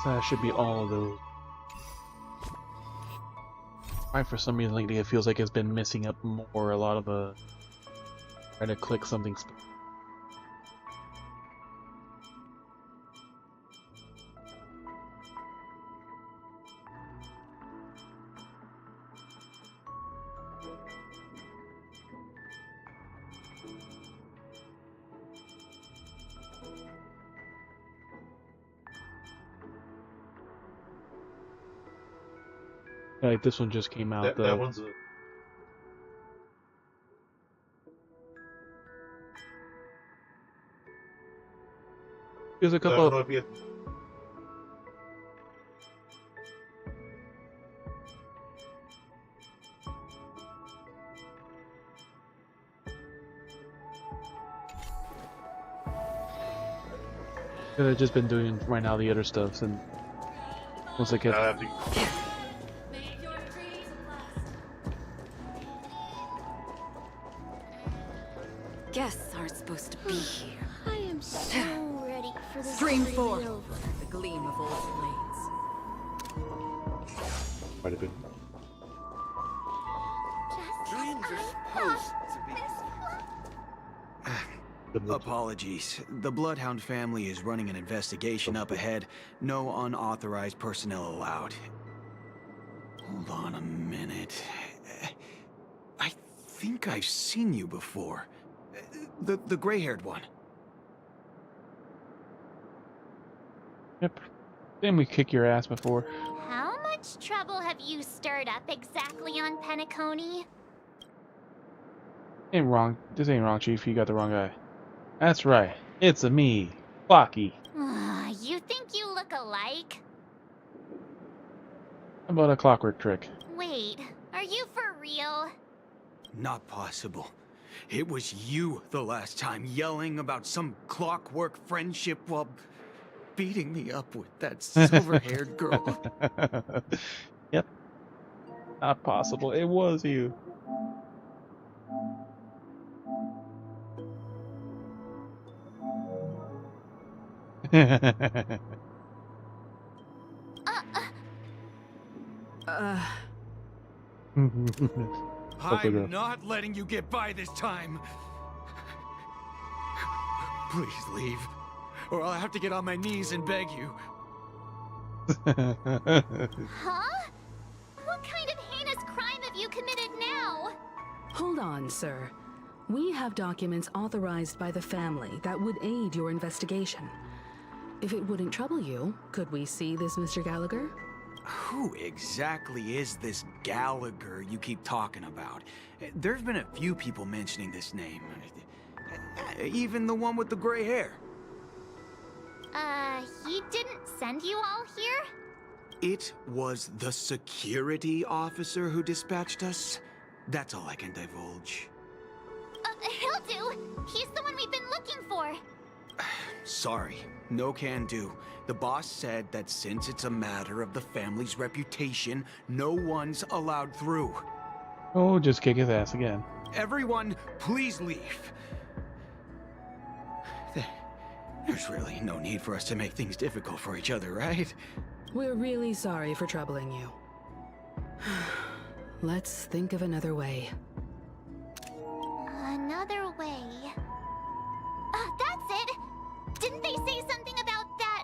That should be all of those. Why for some reason lately it feels like it's been messing up more. A lot of the try to click something. Like this one just came out. That one's a... There's a couple. I've just been doing right now the other stuff, and once I get. Guests aren't supposed to be here. I am so ready for this Stream to be 4. over. The gleam of old lanes. Might have been. Dreams are supposed to be... Apologies. The Bloodhound family is running an investigation up ahead. No unauthorized personnel allowed. Hold on a minute. I think I've seen you before. The gray-haired one. Yep. Didn't we kick your ass before? How much trouble have you stirred up exactly on Penacony? Ain't wrong. This ain't wrong, Chief. You got the wrong guy. That's right. It's me, Flocky. You think you look alike? How about a clockwork trick? Wait, are you for real? Not possible. It was you the last time, yelling about some clockwork friendship while beating me up with that silver-haired girl. Yep. Not possible. It was you. I'm not letting you get by this time. Please leave, or I'll have to get on my knees and beg you. Huh? What kind of heinous crime have you committed now? Hold on, sir. We have documents authorized by the family that would aid your investigation. If it wouldn't trouble you, could we see this Mr. Gallagher? Who exactly is this Gallagher you keep talking about? There's been a few people mentioning this name. Even the one with the gray hair. He didn't send you all here? It was the security officer who dispatched us. That's all I can divulge. He'll do. He's the one we've been looking for. Sorry, no can do. The boss said that since it's a matter of the family's reputation, no one's allowed through. Oh, just kick his ass again. Everyone, please leave. There's really no need for us to make things difficult for each other, right? We're really sorry for troubling you. Let's think of another way. Another way. That's it! Didn't they say something about that?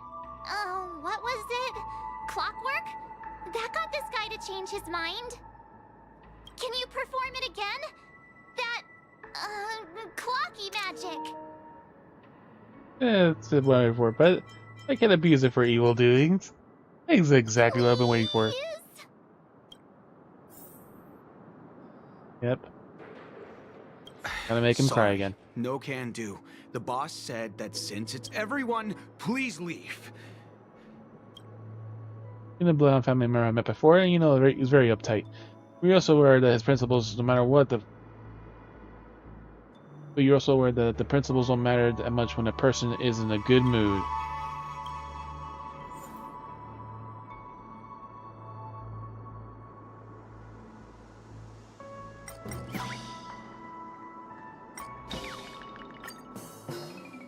What was it? Clockwork? That got this guy to change his mind. Can you perform it again? That, clocky magic. Yeah, it's a word for it, but I can't abuse it for evil doings. That's exactly what I've been waiting for. Yep. Gotta make him cry again. No can do. The boss said that since it's everyone, please leave. In the Bloodhound family member I met before, and you know, he's very uptight. We're also aware that his principles, no matter what, but you're also aware that the principles don't matter that much when a person is in a good mood.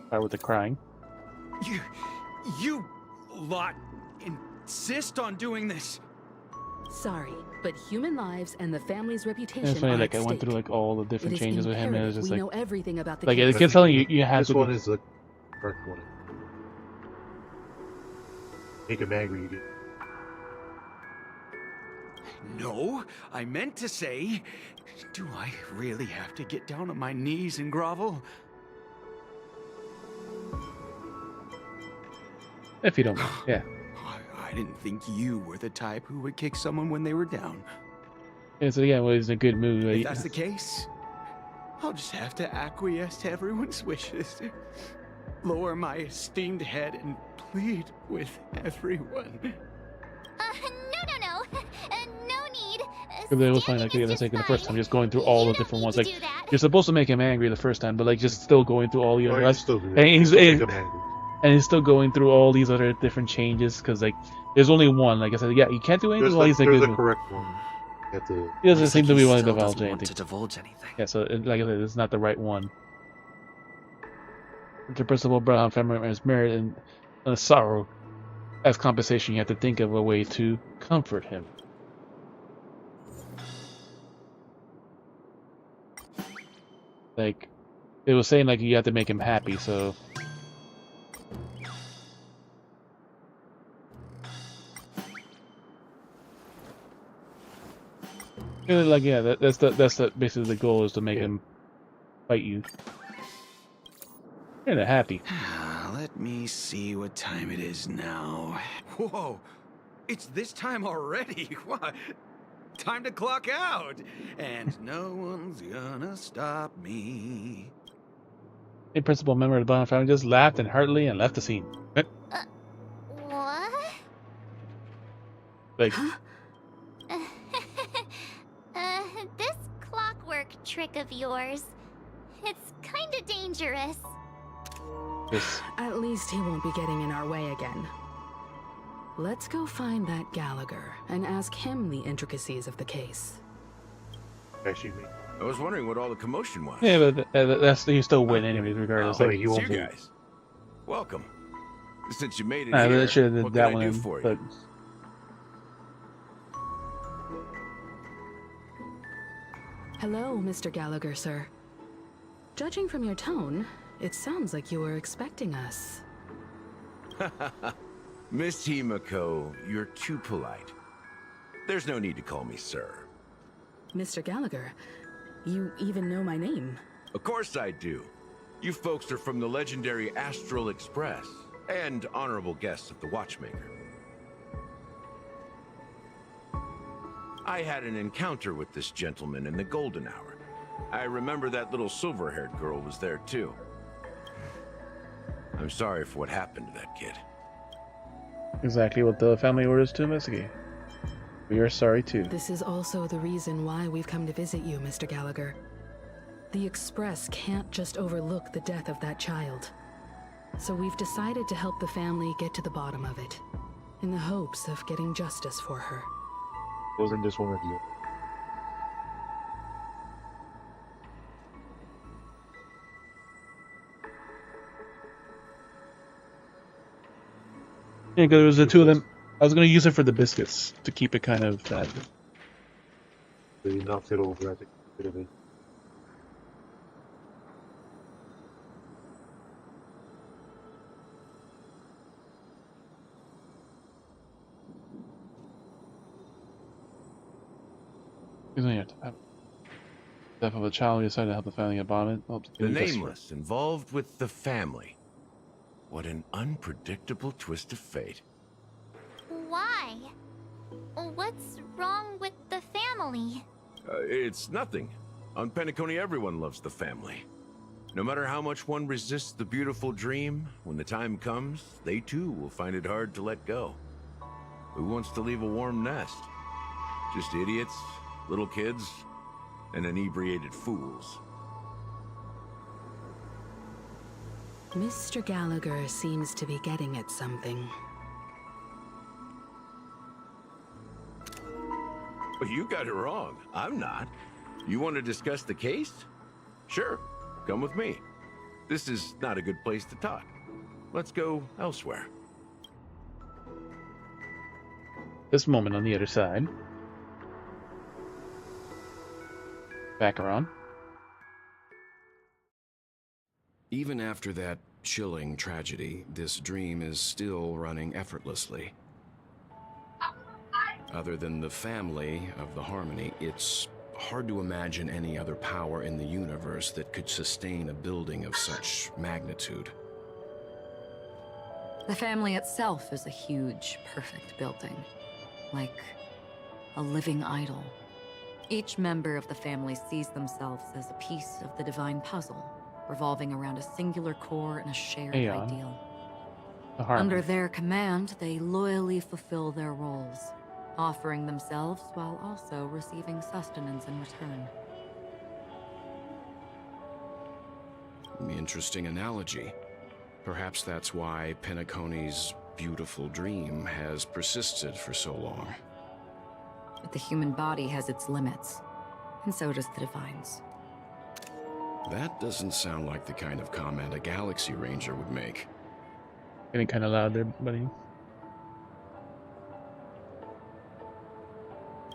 Start with the crying. You lot insist on doing this. Sorry, but human lives and the family's reputation And it's funny, are like at I went stake. through like all the different changes with him, and it was just we like know everything about the like case. it kept telling you you have This to. one is the correct one. Make him angry, you get. No, I meant to say, do I really have to get down on my knees and grovel? If you don't mind, yeah. I didn't think you were the type who would kick someone when they were down. And so yeah, well, he's in a good mood. If that's the case, I'll just have to acquiesce to everyone's wishes. Lower my esteemed head and plead with everyone. No need. Because it was funny, like I was thinking the first time, just going through all the different ones. Like you're supposed to make him angry the first time, but like just still going through all the other. And he's still going through all these other different changes because like there's only one. Like I said, yeah, you can't do anything while he's like there's a correct one. He doesn't seem to be willing to Still divulge doesn't want anything. to divulge anything. Yeah, so like I said, it's not the right one. The principal Bloodhound family member is married and sorrow. As compensation, you have to think of a way to comfort him. Like, it was saying like you have to make him happy, so. Like yeah, that's basically the goal is to make him fight you. Kinda happy. Let me see what time it is now. Whoa, it's this time already. What? Time to clock out, and no one's gonna stop me. A principal member of the Bloodhound family just laughed and heartily and left the scene. What? Like. This clockwork trick of yours, it's kinda dangerous. At least he won't be getting in our way again. Let's go find that Gallagher and ask him the intricacies of the case. I was wondering what all the commotion was. Yeah, but that's you still win anyways, regardless. Oh, Like you won't you win. guys. Welcome. Since you made it Nah, here, they should have did what that can I one, do for you? but Hello, Mr. Gallagher, sir. Judging from your tone, it sounds like you were expecting us. Miss Himiko, you're too polite. There's no need to call me sir. Mr. Gallagher, you even know my name. Of course I do. You folks are from the legendary Astral Express and honorable guests of the Watchmaker. I had an encounter with this gentleman in the golden hour. I remember that little silver-haired girl was there too. I'm sorry for what happened to that kid. exactly what the family orders to investigate. We are sorry too. This is also the reason why we've come to visit you, Mr. Gallagher. The Express can't just overlook the death of that child. So we've decided to help the family get to the bottom of it, in the hopes of getting justice for her. Wasn't this one of you? Yeah, because there was the two of them. I was gonna use it for the biscuits to keep it kind of that. So you knocked it over, I think. Bit of it. You have to have the death of a child. We decided to help the family get bottom. The Nameless involved with the family. What an unpredictable twist of fate. Why? What's wrong with the family? It's nothing. On Penacony, everyone loves the family. No matter how much one resists the beautiful dream, when the time comes, they too will find it hard to let go. Who wants to leave a warm nest? Just idiots, little kids, and inebriated fools. Mr. Gallagher seems to be getting at something. Well, you got it wrong. I'm not. You want to discuss the case? Sure. Come with me. This is not a good place to talk. Let's go elsewhere. This moment on the other side. Back around. Even after that chilling tragedy, this dream is still running effortlessly. Other than the family of the Harmony, it's hard to imagine any other power in the universe that could sustain a building of such magnitude. The family itself is a huge, perfect building. Like a living idol. Each member of the family sees themselves as a piece of the divine puzzle, revolving around a singular core and a shared ideal. Under their command, they loyally fulfill their roles, offering themselves while also receiving sustenance in return. Interesting analogy. Perhaps that's why Penacony's beautiful dream has persisted for so long. But the human body has its limits, and so does the divine's. That doesn't sound like the kind of comment a Galaxy Ranger would make. Getting kind of loud there, buddy.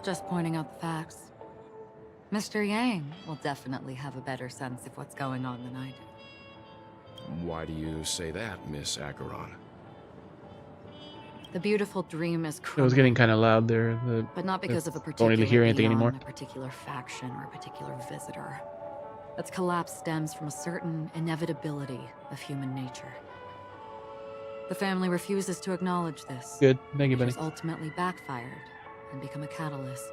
Just pointing out the facts. Mr. Yang will definitely have a better sense of what's going on than I do. Why do you say that, Miss Acheron? The beautiful dream is It was getting kind of loud there. but not because of a particular don't really hear anything eon, anymore. a particular faction, or a particular visitor. Its collapse stems from a certain inevitability of human nature. The family refuses to acknowledge this. Good. Thank you, which buddy. has ultimately backfired and become a catalyst.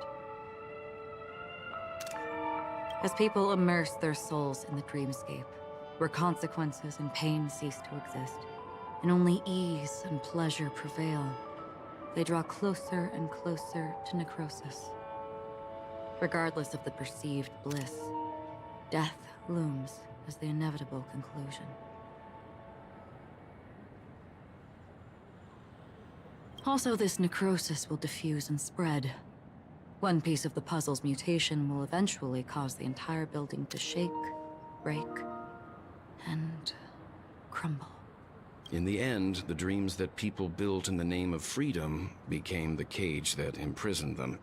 As people immerse their souls in the dreamscape, where consequences and pain cease to exist, and only ease and pleasure prevail, they draw closer and closer to necrosis. Regardless of the perceived bliss, death looms as the inevitable conclusion. Also, this necrosis will diffuse and spread. One piece of the puzzle's mutation will eventually cause the entire building to shake, break, and crumble. In the end, the dreams that people built in the name of freedom became the cage that imprisoned them.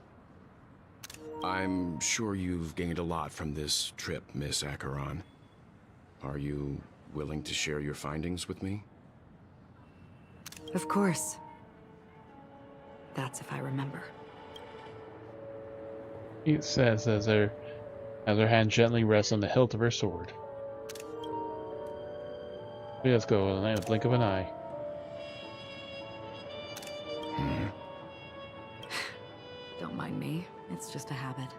I'm sure you've gained a lot from this trip, Miss Acheron. Are you willing to share your findings with me? Of course. That's if I remember. It says as her hand gently rests on the hilt of her sword. Let's go in the blink of an eye. Don't mind me. It's just a habit.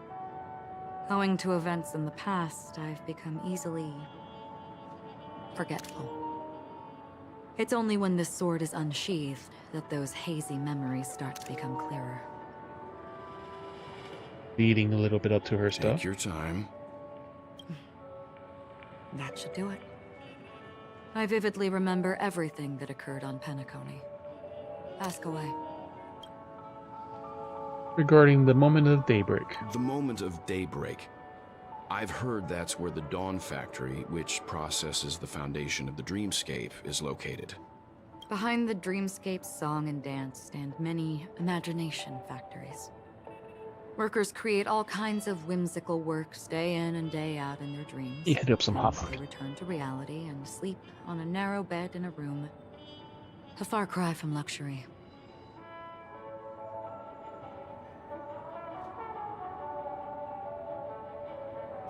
Owing to events in the past, I've become easily forgetful. It's only when this sword is unsheathed that those hazy memories start to become clearer. Leading a little bit up to her stuff. Take your time. That should do it. I vividly remember everything that occurred on Penacony. Ask away. Regarding the moment of daybreak. The moment of daybreak. I've heard that's where the Dawn Factory, which processes the foundation of the dreamscape, is located. Behind the dreamscape song and dance stand many imagination factories. Workers create all kinds of whimsical works day in and day out in their dreams. You hit up some hot They food. return to reality and sleep on a narrow bed in a room. A far cry from luxury.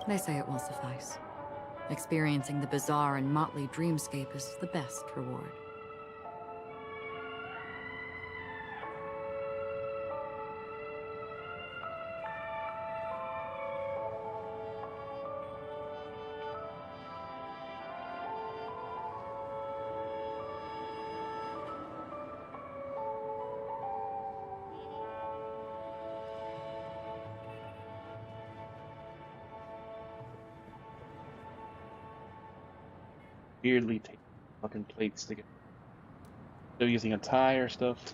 They say it will suffice. Experiencing the bizarre and motley dreamscape is the best reward. Weirdly take fucking plates to get. Still using a tie or stuff.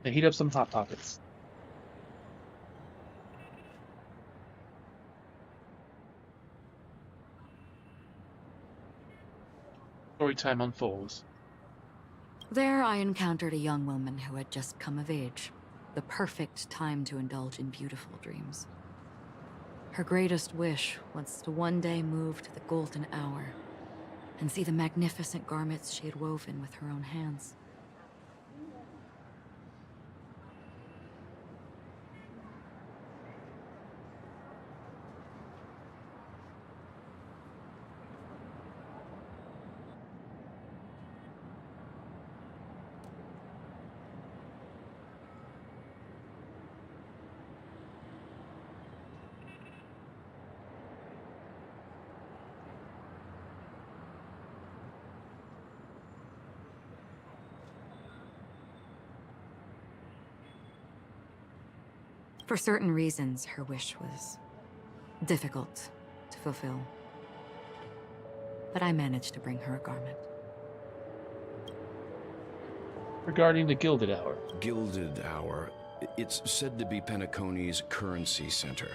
They heat up some hot pockets. Story time unfolds. There I encountered a young woman who had just come of age. The perfect time to indulge in beautiful dreams. Her greatest wish was to one day move to the golden hour and see the magnificent garments she had woven with her own hands. For certain reasons, her wish was difficult to fulfill. But I managed to bring her a garment. Regarding the Gilded Hour. Gilded Hour. It's said to be Penacony's currency center.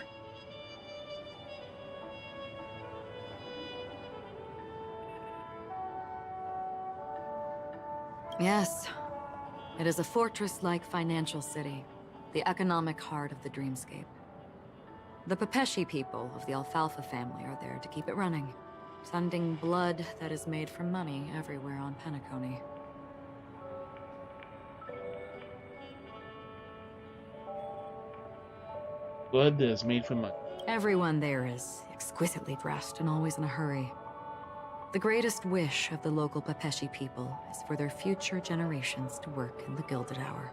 Yes, it is a fortress-like financial city. The economic heart of the dreamscape. The Pepeshi people of the Alfalfa family are there to keep it running, sending blood that is made from money everywhere on Penacony. Blood that is made from money. Everyone there is exquisitely dressed and always in a hurry. The greatest wish of the local Pepeshi people is for their future generations to work in the Gilded Hour.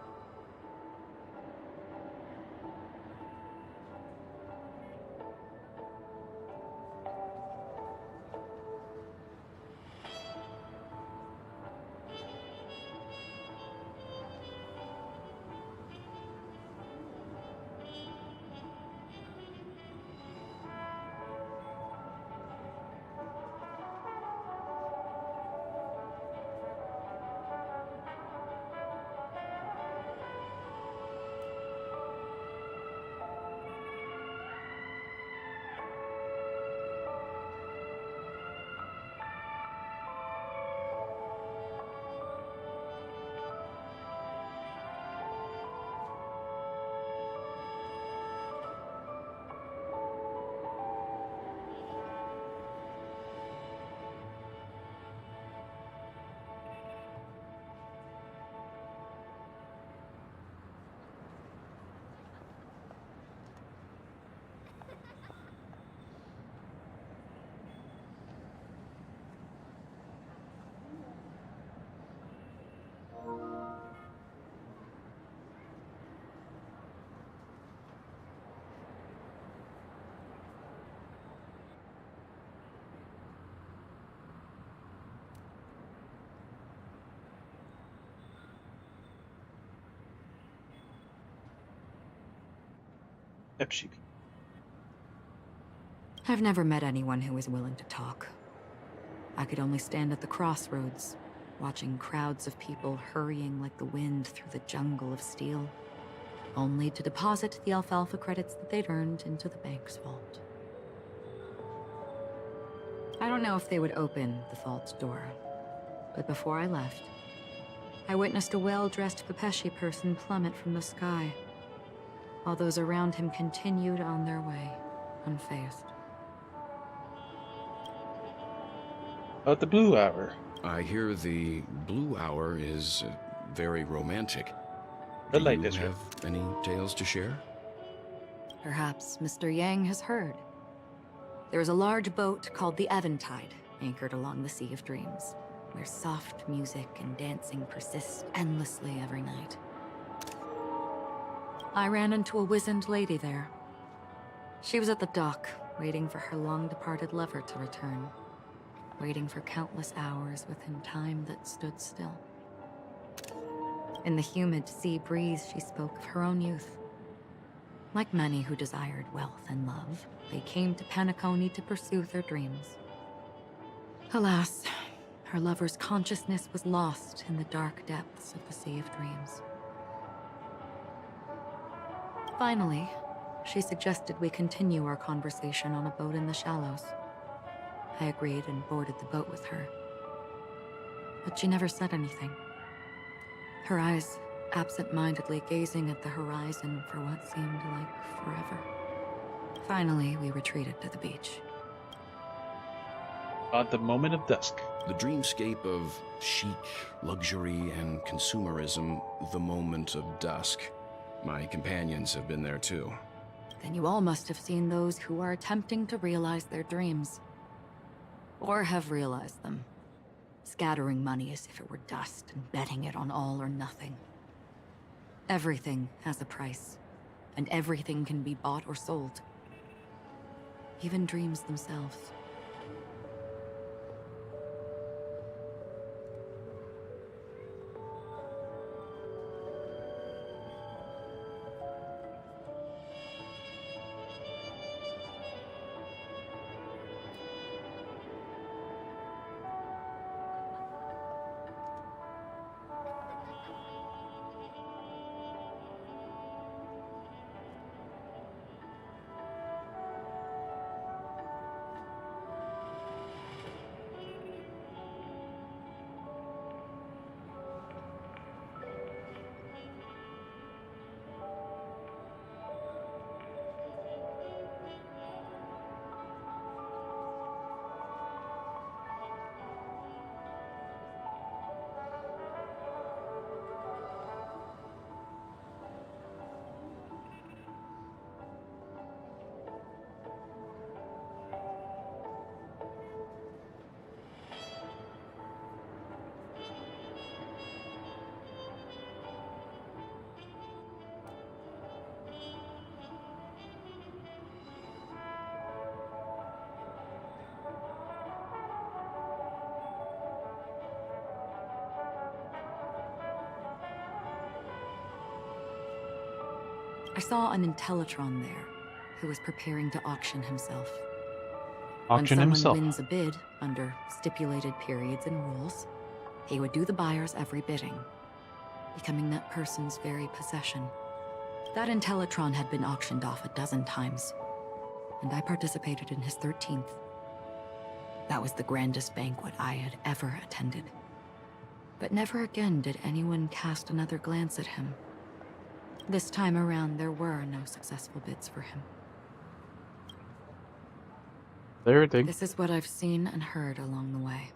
Pepsi. I've never met anyone who was willing to talk. I could only stand at the crossroads, watching crowds of people hurrying like the wind through the jungle of steel. only to deposit the alfalfa credits that they'd earned into the bank's vault. I don't know if they would open the vault's door, but before I left, I witnessed a well-dressed Pepeshi person plummet from the sky, while those around him continued on their way, unfazed. About the blue hour. I hear the blue hour is very romantic. The Do light you district. have any tales to share? Perhaps Mr. Yang has heard. There is a large boat called the Eventide, anchored along the Sea of Dreams, where soft music and dancing persist endlessly every night. I ran into a wizened lady there. She was at the dock, waiting for her long-departed lover to return, waiting for countless hours within time that stood still. In the humid sea breeze, she spoke of her own youth. Like many who desired wealth and love, they came to Penacony to pursue their dreams. Alas, her lover's consciousness was lost in the dark depths of the Sea of Dreams. Finally, she suggested we continue our conversation on a boat in the shallows. I agreed and boarded the boat with her. But she never said anything. Her eyes absent-mindedly gazing at the horizon for what seemed like forever. Finally, we retreated to the beach. At the moment of dusk. The dreamscape of chic, luxury, and consumerism, the moment of dusk. My companions have been there too. Then you all must have seen those who are attempting to realize their dreams. Or have realized them. Scattering money as if it were dust and betting it on all or nothing. Everything has a price, and everything can be bought or sold. Even dreams themselves. I saw an Intellitron there, who was preparing to auction himself. Auction when himself. someone wins a bid under stipulated periods and rules, he would do the buyer's every bidding, becoming that person's very possession. That Intellitron had been auctioned off 12 times, and I participated in his 13th. That was the grandest banquet I had ever attended. But never again did anyone cast another glance at him. This time around, there were no successful bids for him. Everything. This is what I've seen and heard along the way.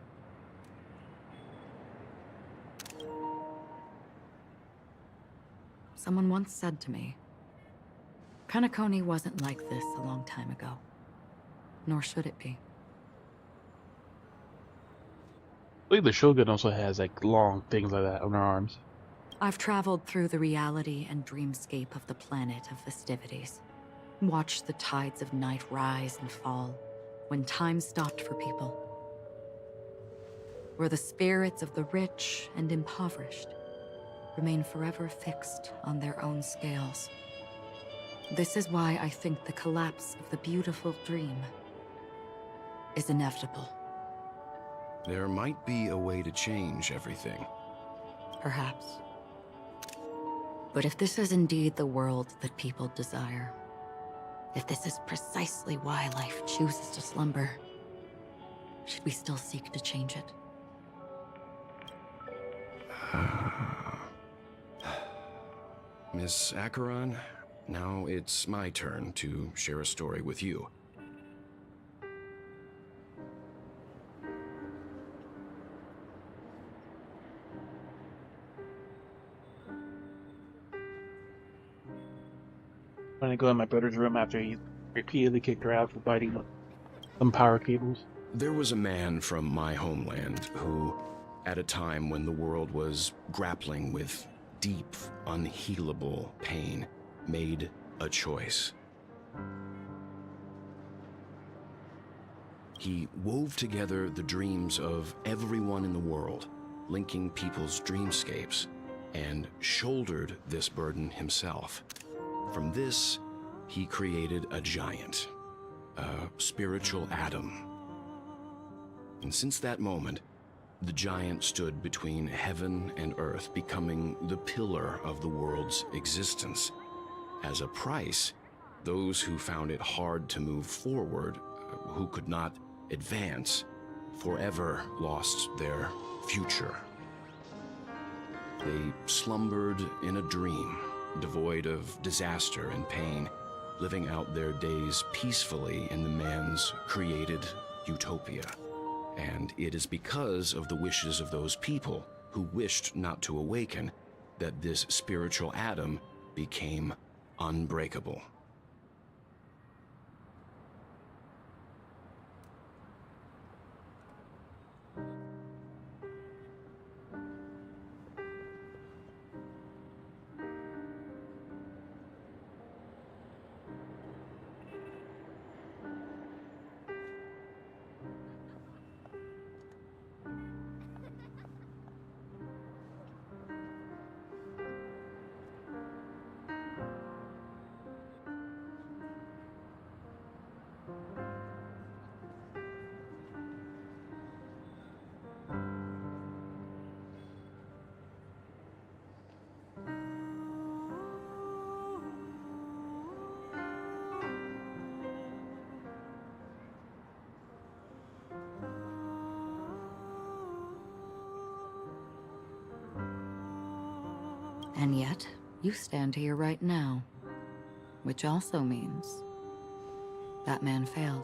Someone once said to me, Penacony wasn't like this a long time ago. Nor should it be. I believe the Shogun also has like long things like that on her arms. I've traveled through the reality and dreamscape of the planet of festivities. Watched the tides of night rise and fall when time stopped for people. Where the spirits of the rich and impoverished remain forever fixed on their own scales. This is why I think the collapse of the beautiful dream is inevitable. There might be a way to change everything. Perhaps. But if this is indeed the world that people desire, if this is precisely why life chooses to slumber, should we still seek to change it? Miss Acheron, now it's my turn to share a story with you. I'm gonna go in my brother's room after he repeatedly kicked her out for biting some power cables. There was a man from my homeland who, at a time when the world was grappling with deep, unhealable pain, made a choice. He wove together the dreams of everyone in the world, linking people's dreamscapes, and shouldered this burden himself. From this, he created a giant, a spiritual Adam. And since that moment, the giant stood between heaven and earth, becoming the pillar of the world's existence. As a price, those who found it hard to move forward, who could not advance, forever lost their future. They slumbered in a dream, devoid of disaster and pain, living out their days peacefully in the man's created utopia. And it is because of the wishes of those people who wished not to awaken that this spiritual Adam became unbreakable. And yet, you stand here right now. Which also means that man failed.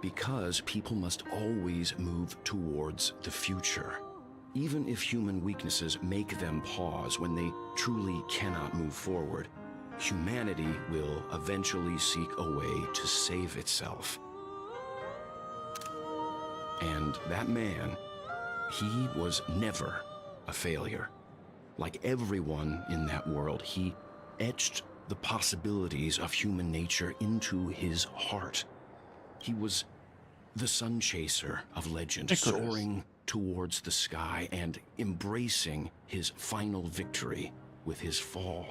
Because people must always move towards the future. Even if human weaknesses make them pause when they truly cannot move forward, humanity will eventually seek a way to save itself. And that man, he was never a failure. Like everyone in that world, he etched the possibilities of human nature into his heart. He was the sun chaser of legend, soaring towards the sky and embracing his final victory with his fall.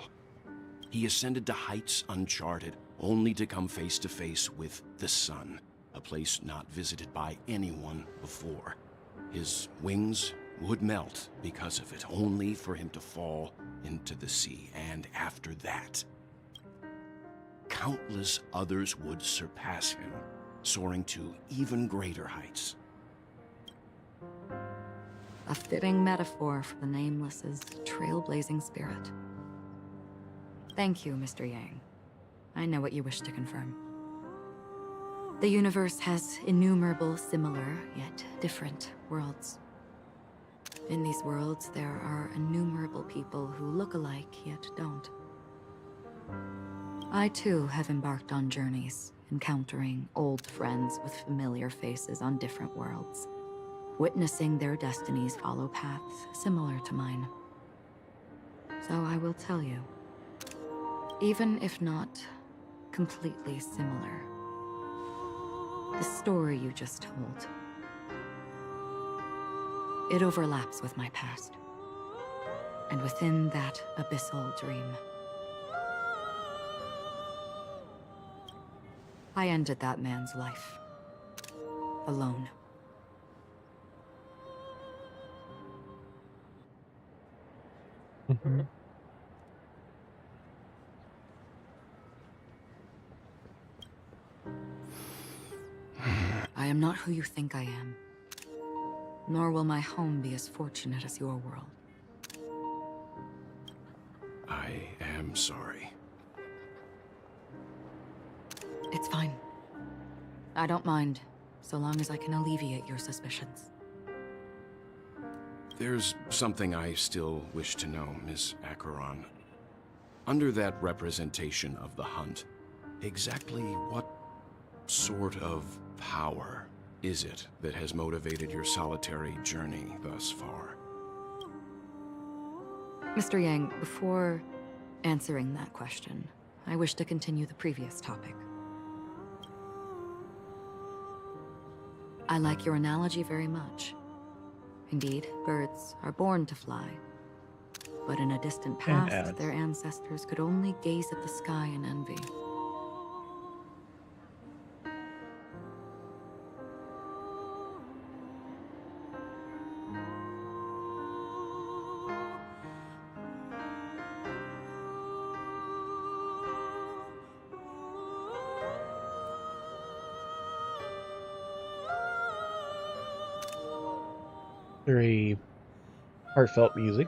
He ascended to heights uncharted, only to come face to face with the sun, a place not visited by anyone before. His wings would melt because of it, only for him to fall into the sea. And after that, countless others would surpass him, soaring to even greater heights. A fitting metaphor for the Nameless's trailblazing spirit. Thank you, Mr. Yang. I know what you wish to confirm. The universe has innumerable similar, yet different worlds. In these worlds, there are innumerable people who look alike, yet don't. I too have embarked on journeys, encountering old friends with familiar faces on different worlds, witnessing their destinies follow paths similar to mine. So I will tell you, even if not completely similar, the story you just told, it overlaps with my past, and within that abyssal dream, I ended that man's life, alone. Mm-hmm. I am not who you think I am. Nor will my home be as fortunate as your world. I am sorry. It's fine. I don't mind, so long as I can alleviate your suspicions. There's something I still wish to know, Miss Acheron. Under that representation of the hunt, exactly what sort of power is it that has motivated your solitary journey thus far? Mr. Yang, before answering that question, I wish to continue the previous topic. I like your analogy very much. Indeed, birds are born to fly. But in a distant past, their ancestors could only gaze at the sky in envy. Very heartfelt music.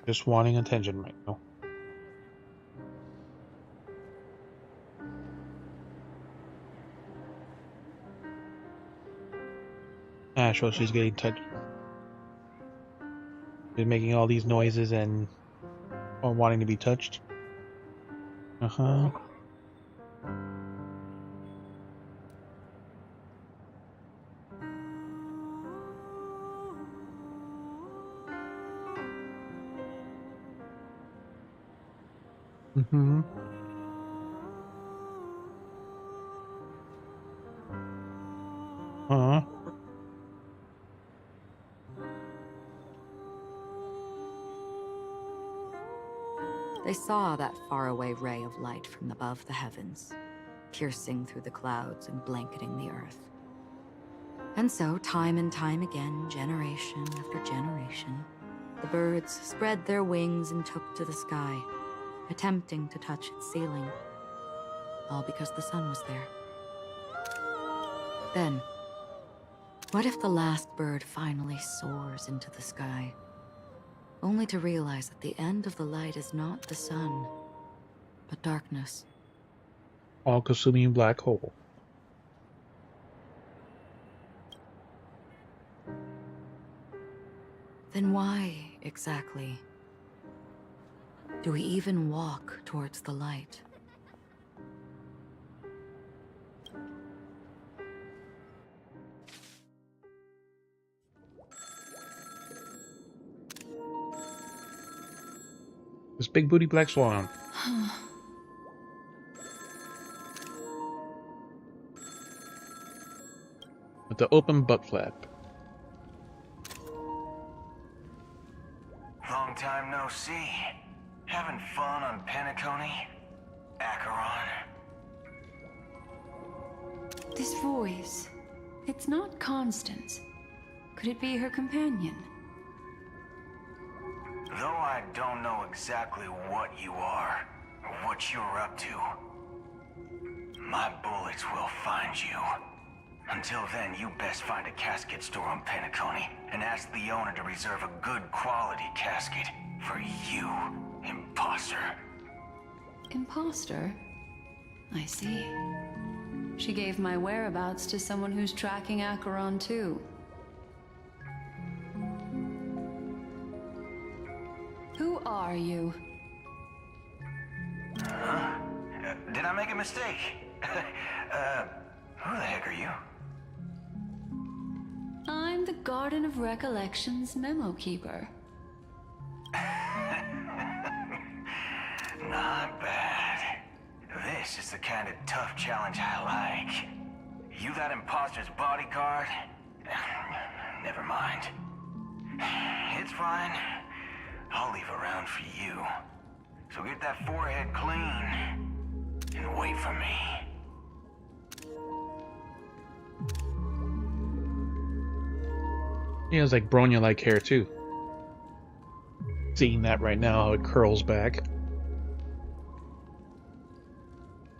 Just wanting attention right now. Ash, well, she's getting touched. She's making all these noises and wanting to be touched. Uh-huh. Mm-hmm. Uh-huh. They saw that faraway ray of light from above the heavens, piercing through the clouds and blanketing the earth. And so, time and time again, generation after generation, the birds spread their wings and took to the sky, attempting to touch its ceiling, all because the sun was there. Then, what if the last bird finally soars into the sky, only to realize that the end of the light is not the sun, but darkness? All-consuming black hole. Then why, exactly, do we even walk towards the light? This big booty black swan. With the open butt flap. Long time no see. Having fun on Penacony? Acheron? This voice, it's not Constance. Could it be her companion? Though I don't know exactly what you are, or what you're up to, my bullets will find you. Until then, you best find a casket store on Penacony and ask the owner to reserve a good quality casket for you, imposter. Imposter? I see. She gave my whereabouts to someone who's tracking Acheron too. Who are you? Huh? Did I make a mistake? Who the heck are you? I'm the Garden of Recollection's memo keeper. Not bad. This is the kind of tough challenge I like. You that imposter's bodyguard? Never mind. It's fine. I'll leave a round for you. So get that forehead clean and wait for me. He has like Bronya-like hair too. Seeing that right now, how it curls back.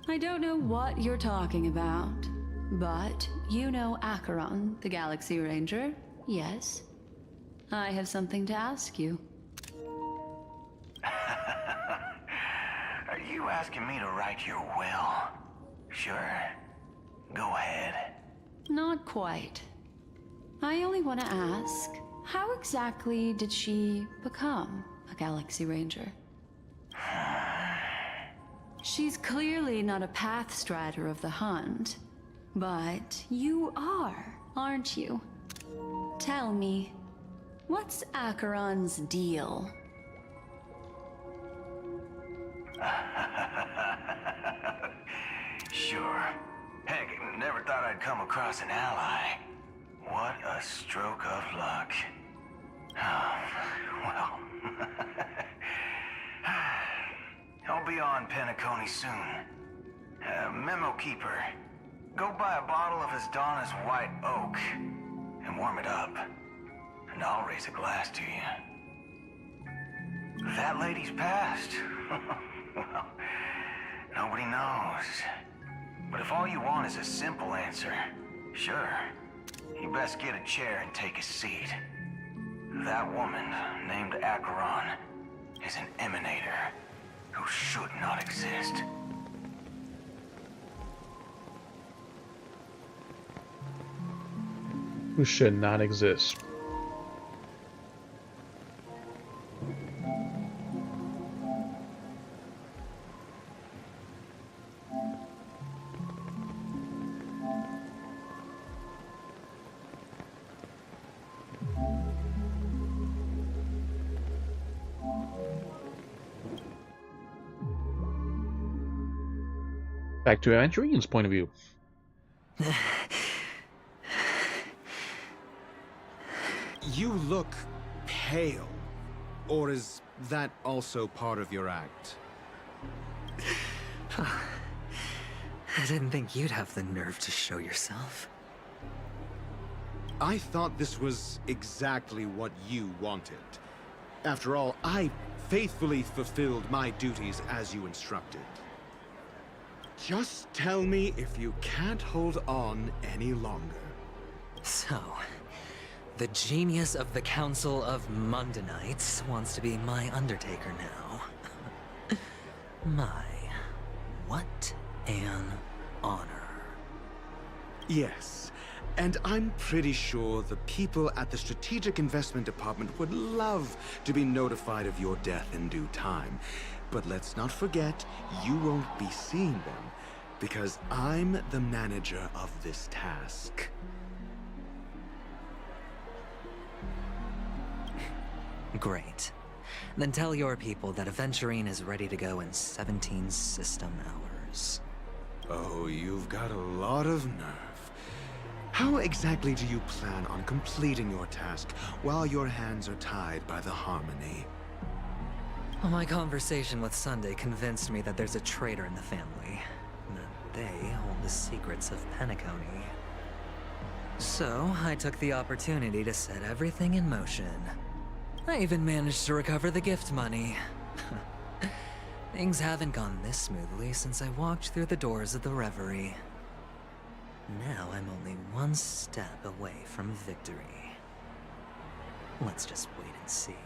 I don't know what you're talking about, but you know Acheron, the Galaxy Ranger, yes? I have something to ask you. Are you asking me to write your will? Sure. Go ahead. Not quite. I only want to ask, how exactly did she become a Galaxy Ranger? She's clearly not a pathstrider of the Hunt, but you are, aren't you? Tell me, what's Acheron's deal? Sure. Heck, never thought I'd come across an ally. What a stroke of luck. Oh, well. I'll be on Penacony soon. Memo Keeper, go buy a bottle of his Donna's White Oak and warm it up. And I'll raise a glass to you. That lady's passed. Well, nobody knows. But if all you want is a simple answer, sure. You best get a chair and take a seat. That woman, named Acheron, is an emanator who should not exist. Who should not exist. Back to Evangeline's point of view. You look pale. Or is that also part of your act? I didn't think you'd have the nerve to show yourself. I thought this was exactly what you wanted. After all, I faithfully fulfilled my duties as you instructed. Just tell me if you can't hold on any longer. So, the genius of the Council of Mundanites wants to be my Undertaker now. My, what an honor. Yes, and I'm pretty sure the people at the Strategic Investment Department would love to be notified of your death in due time. But let's not forget, you won't be seeing them, because I'm the manager of this task. Great. Then tell your people that Aventurine is ready to go in 17 system hours. Oh, you've got a lot of nerve. How exactly do you plan on completing your task while your hands are tied by the Harmony? Well, my conversation with Sunday convinced me that there's a traitor in the family. That they hold the secrets of Penacony. So, I took the opportunity to set everything in motion. I even managed to recover the gift money. Things haven't gone this smoothly since I walked through the doors of the Reverie. Now I'm only one step away from victory. Let's just wait and see.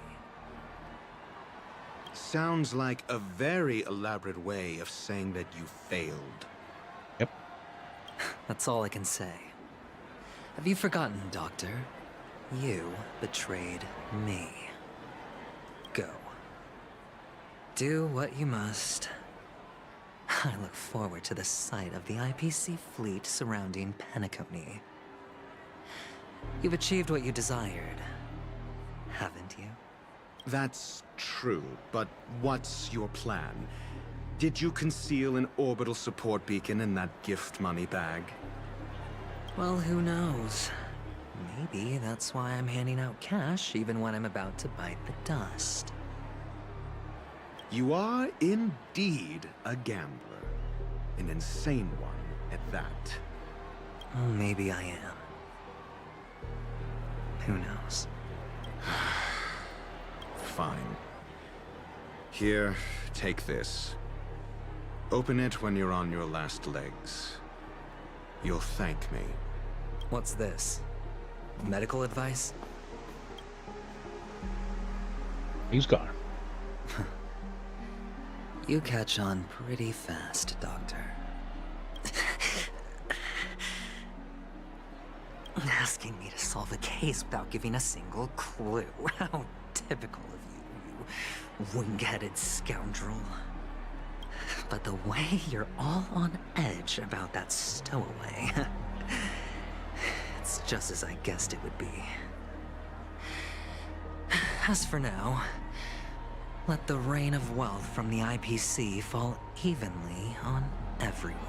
Sounds like a very elaborate way of saying that you failed. Yep. That's all I can say. Have you forgotten, Doctor? You betrayed me. Go. Do what you must. I look forward to the sight of the IPC fleet surrounding Penacony. You've achieved what you desired, haven't you? That's true, but what's your plan? Did you conceal an orbital support beacon in that gift money bag? Well, who knows? Maybe that's why I'm handing out cash even when I'm about to bite the dust. You are indeed a gambler. An insane one at that. Well, maybe I am. Who knows? Fine. Here, take this. Open it when you're on your last legs. You'll thank me. What's this? Medical advice? He's gone. You catch on pretty fast, Doctor. Asking me to solve a case without giving a single clue. How typical of you, you wing-headed scoundrel. But the way you're all on edge about that stowaway, it's just as I guessed it would be. As for now, let the rain of wealth from the IPC fall evenly on everyone.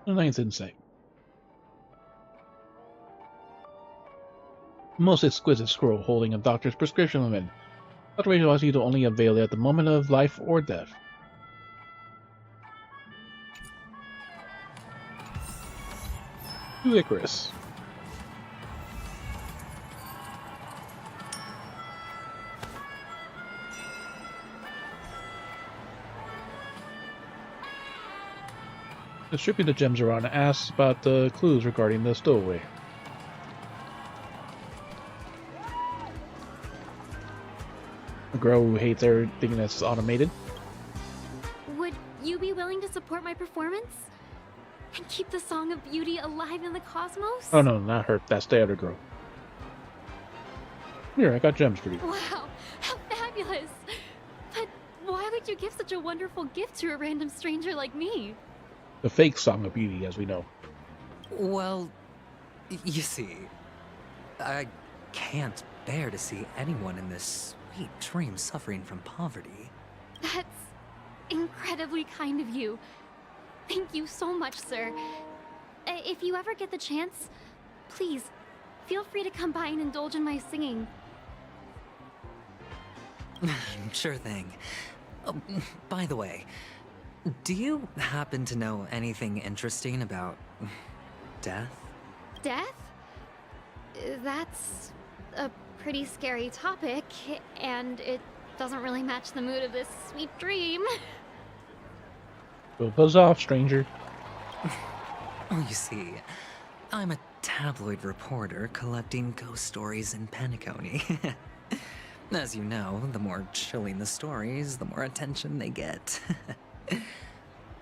The ninth insight. Most exquisite scroll holding a doctor's prescription limit. Doctor allows you to only avail it at the moment of life or death. To Icarus. Distribute the gems around and asks about the clues regarding the stowaway. A girl who hates everything that's automated. Would you be willing to support my performance? And keep the Song of Beauty alive in the cosmos? Oh no, not her. That's the other girl. Here, I got gems for you. Wow, how fabulous! But why would you give such a wonderful gift to a random stranger like me? The fake Song of Beauty, as we know. Well, you see, I can't bear to see anyone in this sweet dream suffering from poverty. That's incredibly kind of you. Thank you so much, sir. If you ever get the chance, please, feel free to come by and indulge in my singing. Sure thing. Oh, by the way, do you happen to know anything interesting about death? Death? That's a pretty scary topic, and it doesn't really match the mood of this sweet dream. Go buzz off, stranger. Oh, you see, I'm a tabloid reporter collecting ghost stories in Penacony. As you know, the more chilling the stories, the more attention they get.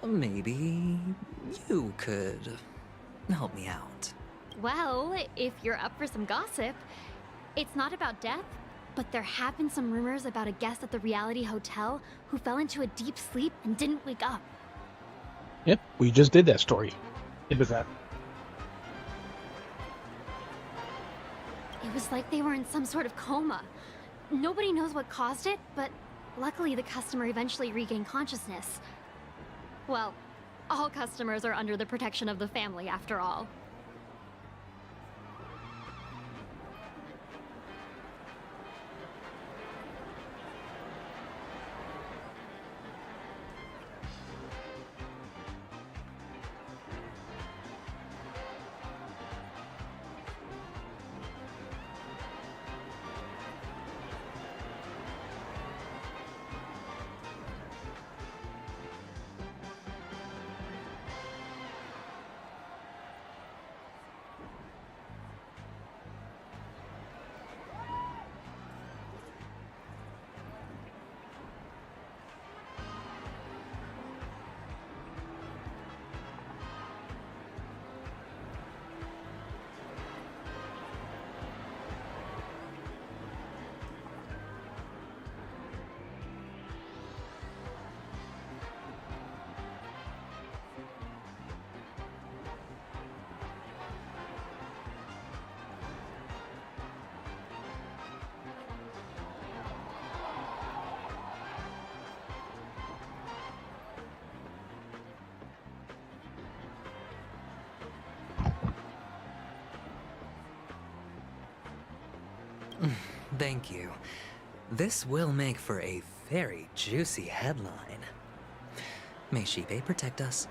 Maybe you could help me out. Well, if you're up for some gossip, it's not about death, but there have been some rumors about a guest at the reality hotel who fell into a deep sleep and didn't wake up. Yep, we just did that story. It was that. It was like they were in some sort of coma. Nobody knows what caused it, but luckily the customer eventually regained consciousness. Well, all customers are under the protection of the family after all. Thank you. This will make for a very juicy headline. May Shibe protect us.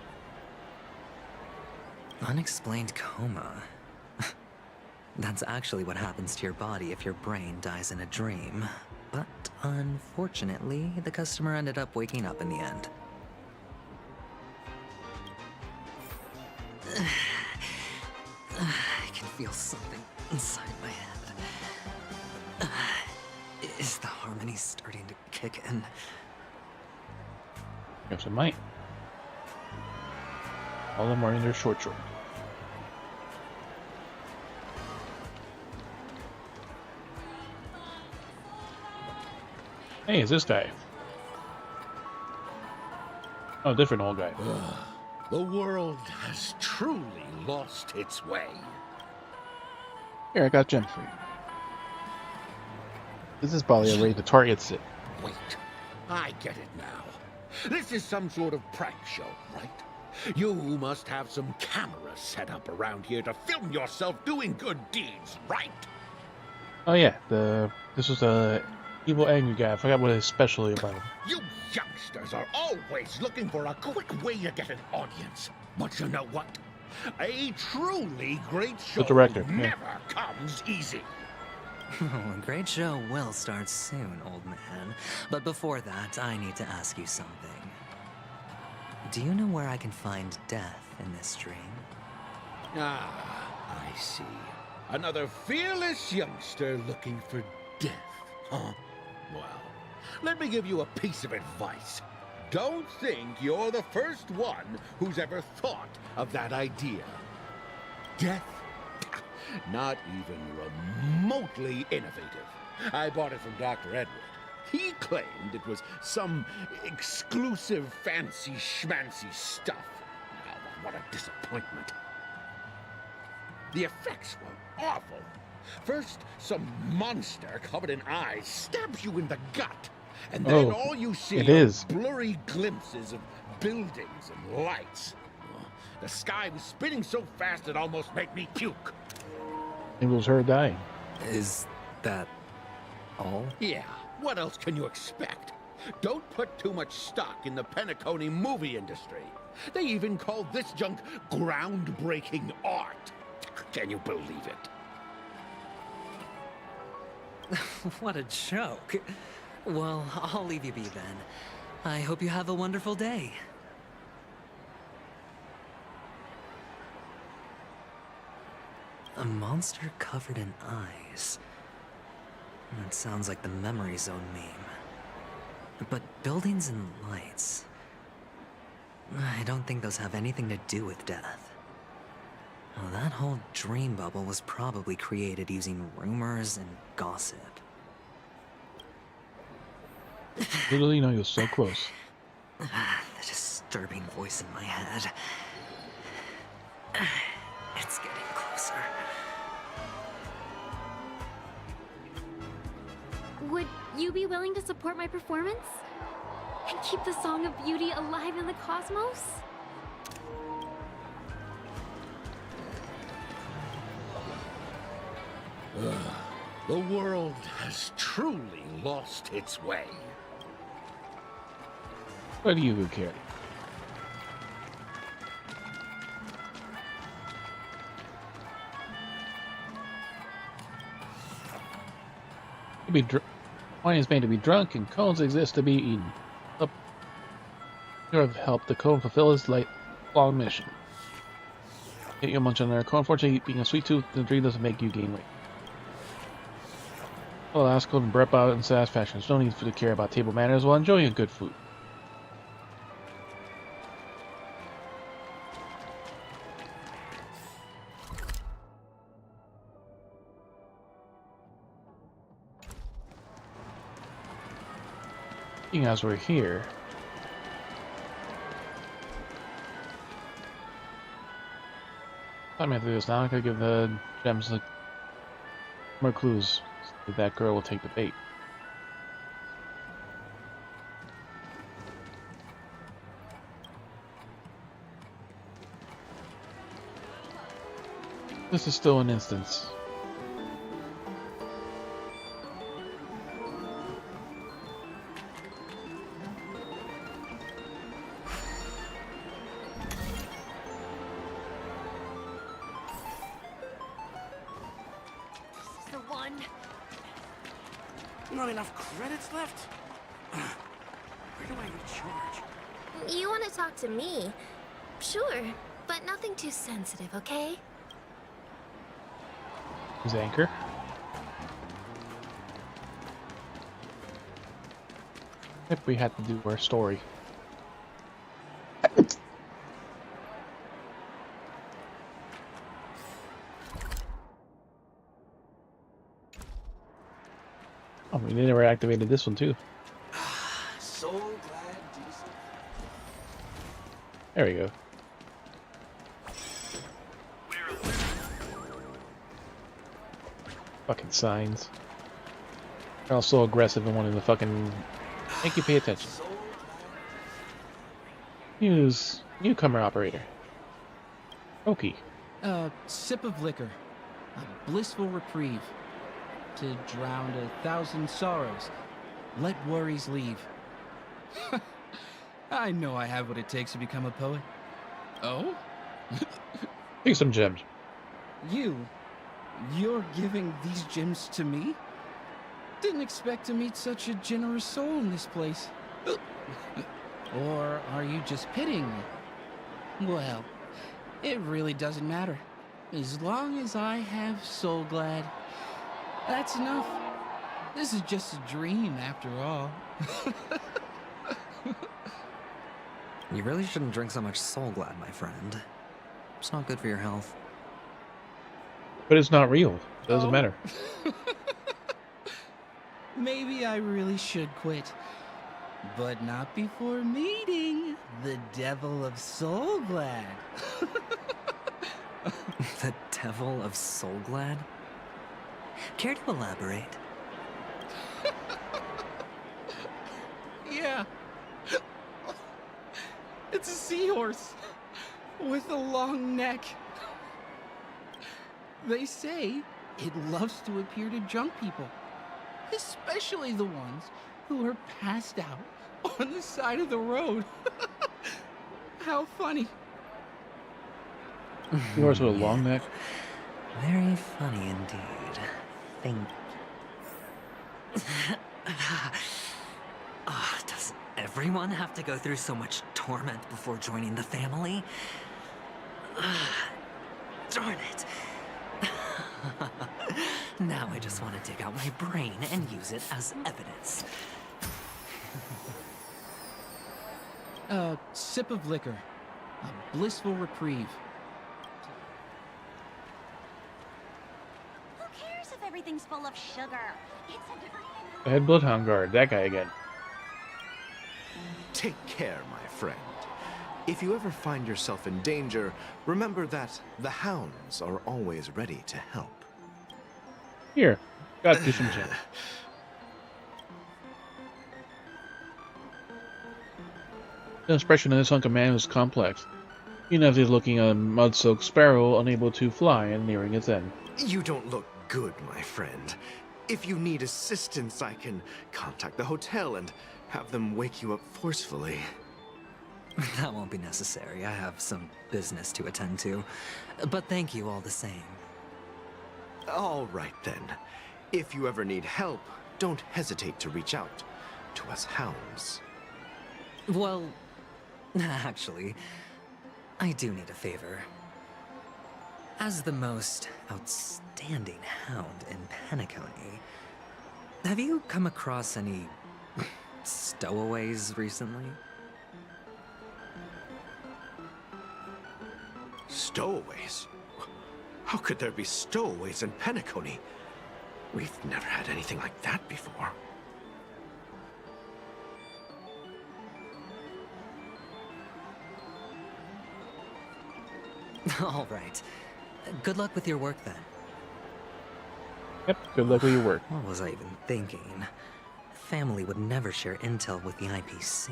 Unexplained coma. That's actually what happens to your body if your brain dies in a dream. But unfortunately, the customer ended up waking up in the end. I can feel something inside my head. Is the harmony starting to kick in? Yes, it might. All of them are in their short. Hey, is this guy? Oh, different old guy. The world has truly lost its way. Here, I got gems for you. This is probably a way to target it. Wait, I get it now. This is some sort of prank show, right? You must have some cameras set up around here to film yourself doing good deeds, right? Oh yeah, this was a evil angry guy. I forgot what his specialty about him. You youngsters are always looking for a quick way to get an audience. But you know what? A truly great show never comes easy. A great show will start soon, old man. But before that, I need to ask you something. Do you know where I can find death in this dream? Ah, I see. Another fearless youngster looking for death, huh? Well, let me give you a piece of advice. Don't think you're the first one who's ever thought of that idea. Death? Not even remotely innovative. I bought it from Dr. Edward. He claimed it was some exclusive fancy schmancy stuff. Now, what a disappointment. The effects were awful. First, some monster covered in eyes stabs you in the gut. And then all you see are blurry glimpses of buildings and lights. The sky was spinning so fast it almost made me puke. It was her dying. Is that all? Yeah, what else can you expect? Don't put too much stock in the Penacony movie industry. They even call this junk groundbreaking art. Can you believe it? What a joke. Well, I'll leave you be then. I hope you have a wonderful day. A monster covered in eyes. That sounds like the Memory Zone meme. But buildings and lights... I don't think those have anything to do with death. Well, that whole dream bubble was probably created using rumors and gossip. Literally, no, you're so close. The disturbing voice in my head. It's getting closer. Would you be willing to support my performance? And keep the Song of Beauty alive in the cosmos? The world has truly lost its way. What do you care? Wine is made to be drunk, and cones exist to be eaten. You have helped the cone fulfill his lifelong mission. Get your munch on there. Cone, unfortunately, being a sweet tooth, the dream doesn't make you gain weight. Well, ask cone and burp out in satisfaction. There's no need for to care about table manners while enjoying a good food. Seeing as we're here, I'm gonna do this now. I'm gonna give the gems more clues. So that girl will take the bait. This is still an instance. one. Not enough credits left? Where do I recharge? You want to talk to me? Sure, but nothing too sensitive, okay? Who's Anchor? If we had to do our story. Oh, we never activated this one too. So glad Diesel. There we go. Fucking signs. They're all so aggressive and wanting to fucking make you pay attention. Newcomer operator. Okay. Sip of liquor. A blissful reprieve. To drown 1,000 sorrows. Let worries leave. I know I have what it takes to become a poet. Oh? Take some gems. You're giving these gems to me? Didn't expect to meet such a generous soul in this place. Or are you just pitying me? Well, it really doesn't matter. As long as I have Soul Glad, that's enough. This is just a dream after all. You really shouldn't drink so much Soul Glad, my friend. It's not good for your health. But it's not real. It doesn't matter. Maybe I really should quit. But not before meeting the Devil of Soul Glad. The Devil of Soul Glad? Care to elaborate? Yeah. It's a seahorse with a long neck. They say it loves to appear to drunk people, especially the ones who are passed out on the side of the road. How funny. Yours with a long neck. Very funny indeed. Thank you. Does everyone have to go through so much torment before joining the family? Darn it. Now I just want to dig out my brain and use it as evidence. Sip of liquor. A blissful reprieve. Who cares if everything's full of sugar? It's a dirty... The head Bloodhound guard. That guy again. Take care, my friend. If you ever find yourself in danger, remember that the hounds are always ready to help. Here. Got you some gems. The expression of this hunk of man is complex. Even as he's looking at a mud-soaked sparrow unable to fly and nearing its end. You don't look good, my friend. If you need assistance, I can contact the hotel and have them wake you up forcefully. That won't be necessary. I have some business to attend to. But thank you all the same. All right, then. If you ever need help, don't hesitate to reach out to us hounds. Well, actually, I do need a favor. As the most outstanding hound in Penacony, have you come across any stowaways recently? Stowaways? How could there be stowaways in Penacony? We've never had anything like that before. All right. Good luck with your work, then. Yep, good luck with your work. What was I even thinking? Family would never share intel with the IPC.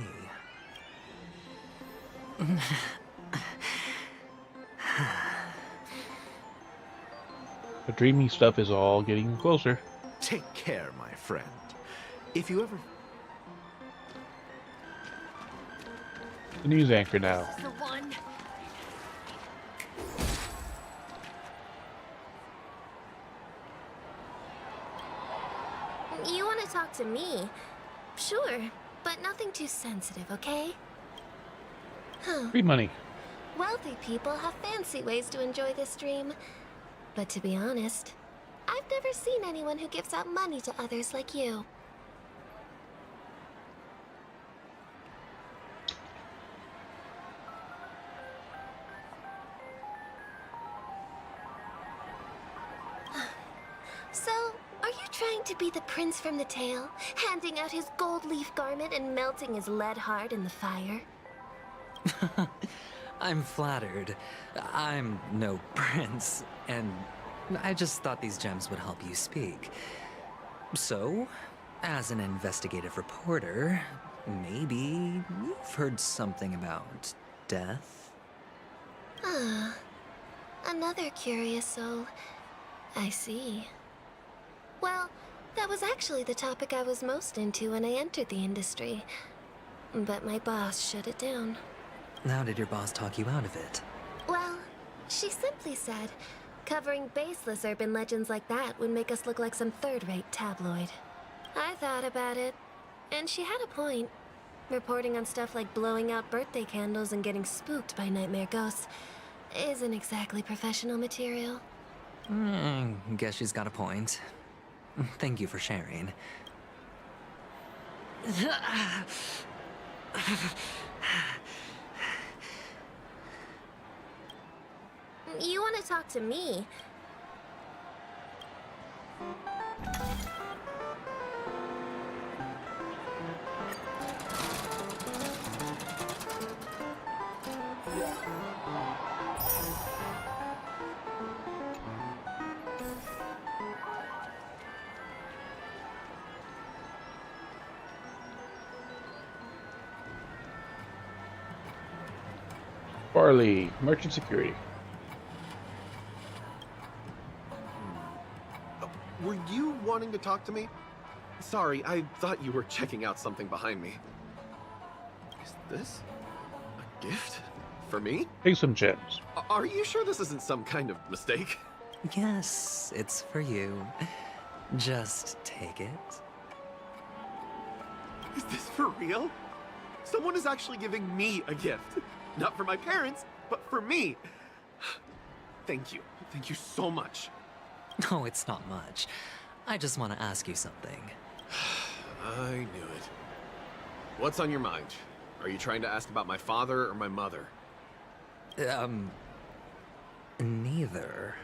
The dreamy stuff is all getting closer. Take care, my friend. If you ever... The news anchor now. This is the one. You want to talk to me? Sure, but nothing too sensitive, okay? Free money. Wealthy people have fancy ways to enjoy this dream. But to be honest, I've never seen anyone who gives out money to others like you. So, are you trying to be the prince from the tale, handing out his gold leaf garment and melting his lead heart in the fire? I'm flattered. I'm no prince, and I just thought these gems would help you speak. So, as an investigative reporter, maybe you've heard something about death? Ah, another curious soul. I see. Well, that was actually the topic I was most into when I entered the industry. But my boss shut it down. How did your boss talk you out of it? Well, she simply said, covering baseless urban legends like that would make us look like some third-rate tabloid. I thought about it, and she had a point. Reporting on stuff like blowing out birthday candles and getting spooked by nightmare ghosts isn't exactly professional material. Guess she's got a point. Thank you for sharing. You want to talk to me? Barley, merchant security. Were you wanting to talk to me? Sorry, I thought you were checking out something behind me. Is this a gift for me? Take some gems. Are you sure this isn't some kind of mistake? Yes, it's for you. Just take it. Is this for real? Someone is actually giving me a gift. Not for my parents, but for me. Thank you. Thank you so much. No, it's not much. I just want to ask you something. I knew it. What's on your mind? Are you trying to ask about my father or my mother? Neither.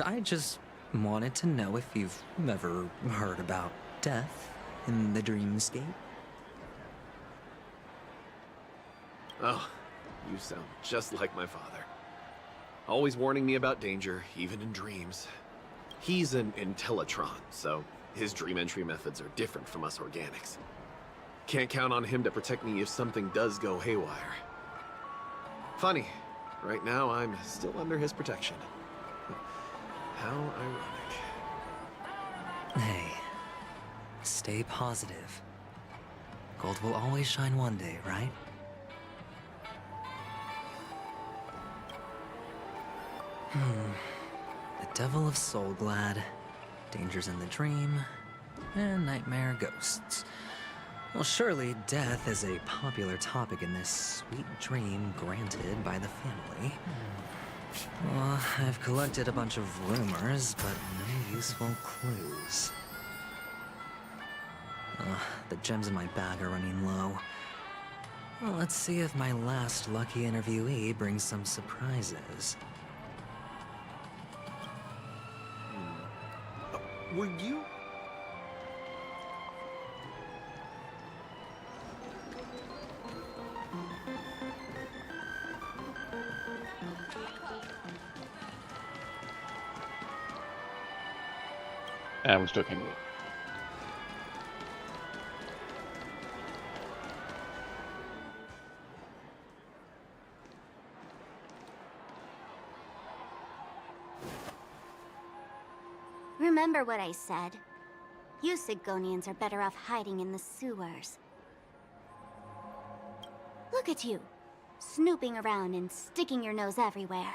I just wanted to know if you've ever heard about death in the dreamscape. Oh, you sound just like my father. Always warning me about danger, even in dreams. He's an Intellitron, so his dream entry methods are different from us organics. Can't count on him to protect me if something does go haywire. Funny, right now I'm still under his protection. How ironic. Hey, stay positive. Gold will always shine one day, right? The Devil of Soulglad, Dangers in the Dream, and Nightmare Ghosts. Well, surely death is a popular topic in this sweet dream granted by the family. Well, I've collected a bunch of rumors, but no useful clues. The gems in my bag are running low. Well, let's see if my last lucky interviewee brings some surprises. Were you... I'm still king. Remember what I said. You Sigonians are better off hiding in the sewers. Look at you, snooping around and sticking your nose everywhere.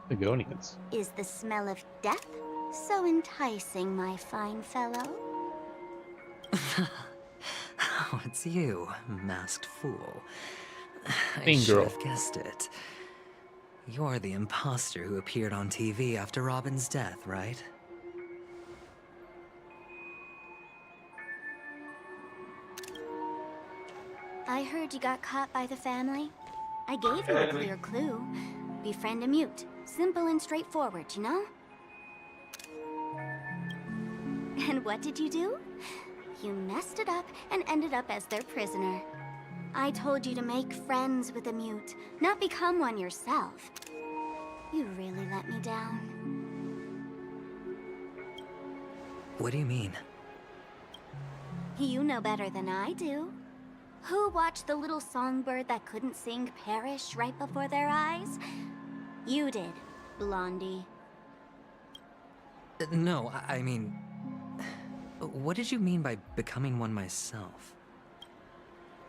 Sigonians. Is the smell of death So enticing, my fine fellow. Oh, it's you, masked fool. I Mean should girl. have guessed it. You're the imposter who appeared on TV after Robin's death, right? I heard you got caught by the family. I gave you a clear clue. Befriend a mute. Simple and straightforward, you know? And what did you do? You messed it up and ended up as their prisoner. I told you to make friends with a mute, not become one yourself. You really let me down. What do you mean? You know better than I do. Who watched the little songbird that couldn't sing perish right before their eyes? You did, Blondie. No, I mean... What did you mean by becoming one myself?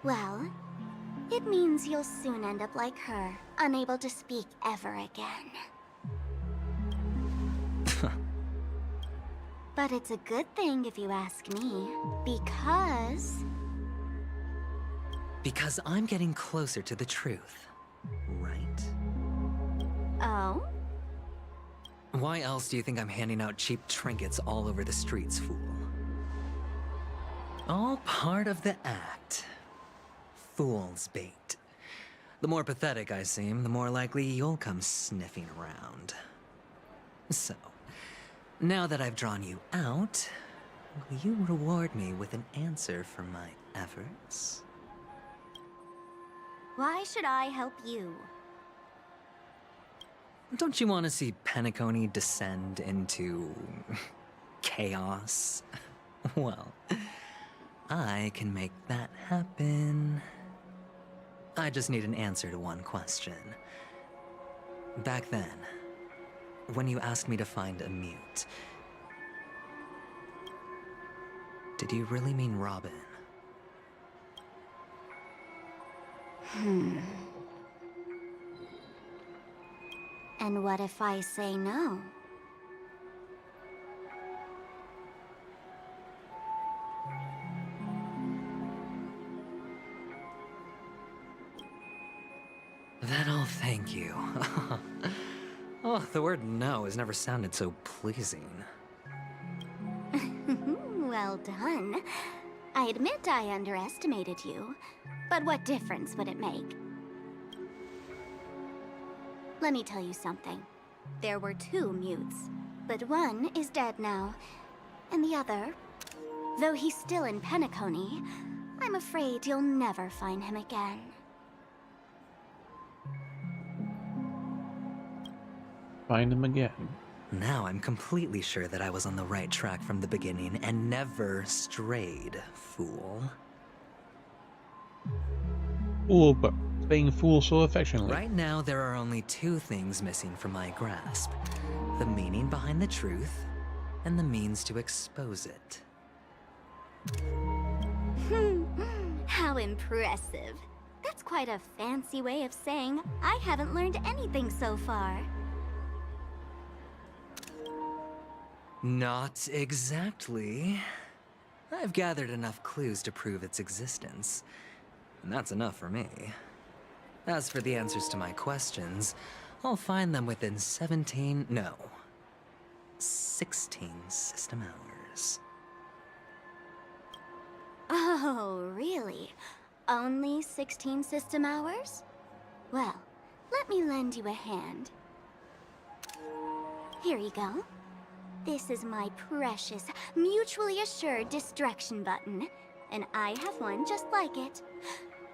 Well, it means you'll soon end up like her, unable to speak ever again. But it's a good thing if you ask me, because... Because I'm getting closer to the truth, right? Oh? Why else do you think I'm handing out cheap trinkets all over the streets, fool? All part of the act. Fool's bait. The more pathetic I seem, the more likely you'll come sniffing around. So, now that I've drawn you out, will you reward me with an answer for my efforts? Why should I help you? Don't you want to see Penacony descend into... chaos? Well, I can make that happen. I just need an answer to one question. Back then, when you asked me to find a mute, did you really mean Robin? And what if I say no? Then I'll thank you. Oh, the word no has never sounded so pleasing. Well done. I admit I underestimated you, but what difference would it make? Let me tell you something. There were 2 mutes, but one is dead now, and the other, though he's still in Penacony, I'm afraid you'll never find him again. Find him again. Now I'm completely sure that I was on the right track from the beginning and never strayed, fool. Fool, but saying fool so affectionately. Right now, there are only 2 things missing from my grasp. The meaning behind the truth, and the means to expose it. How impressive. That's quite a fancy way of saying I haven't learned anything so far. Not exactly. I've gathered enough clues to prove its existence, and that's enough for me. As for the answers to my questions, I'll find them within 16 system hours. Oh, really? Only 16 system hours? Well, let me lend you a hand. Here you go. This is my precious, mutually assured distraction button, and I have one just like it.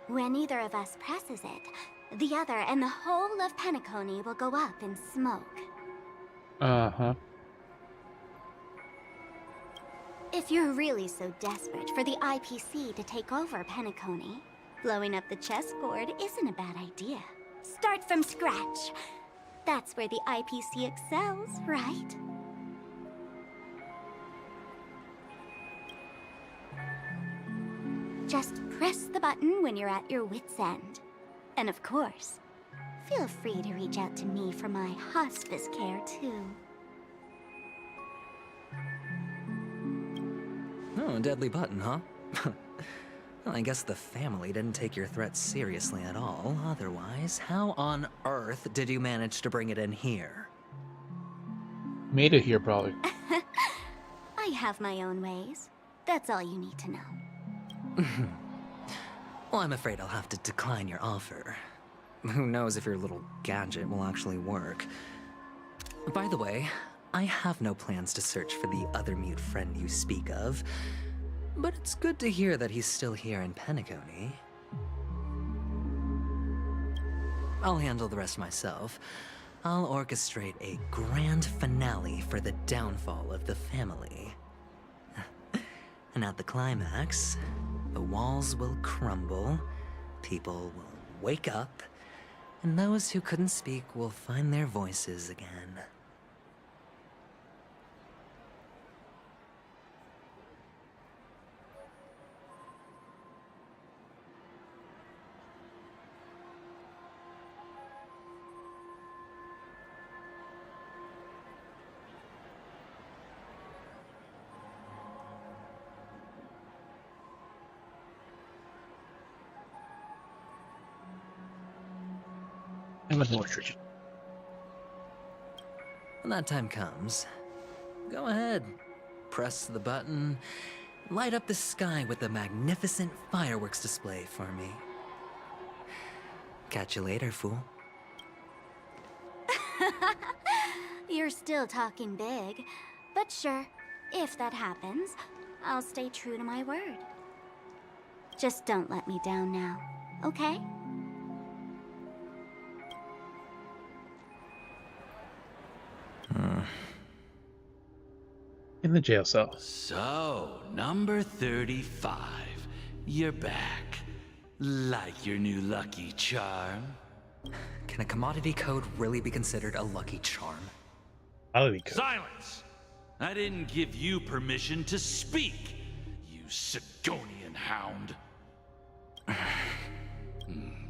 When either of us presses it, the other and the whole of Penacony will go up in smoke. Uh-huh. If you're really so desperate for the IPC to take over Penacony, blowing up the chessboard isn't a bad idea. Start from scratch. That's where the IPC excels, right? Just press the button when you're at your wit's end. And of course, feel free to reach out to me for my hospice care, too. Oh, deadly button, huh? Well, I guess the family didn't take your threat seriously at all. Otherwise, how on earth did you manage to bring it in here? Made it here, probably. I have my own ways. That's all you need to know. Well, I'm afraid I'll have to decline your offer. Who knows if your little gadget will actually work. By the way, I have no plans to search for the other mute friend you speak of, but it's good to hear that he's still here in Penacony. I'll handle the rest myself. I'll orchestrate a grand finale for the downfall of the family. And at the climax, the walls will crumble, people will wake up, and those who couldn't speak will find their voices again. When that time comes, go ahead, press the button, light up the sky with a magnificent fireworks display for me. Catch you later, fool. You're still talking big, but sure, if that happens, I'll stay true to my word. Just don't let me down now, okay? In the jail cell. So, number 35. You're back. Like your new lucky charm? Can a commodity code really be considered a lucky charm? Silence! I didn't give you permission to speak, you Sigonian hound.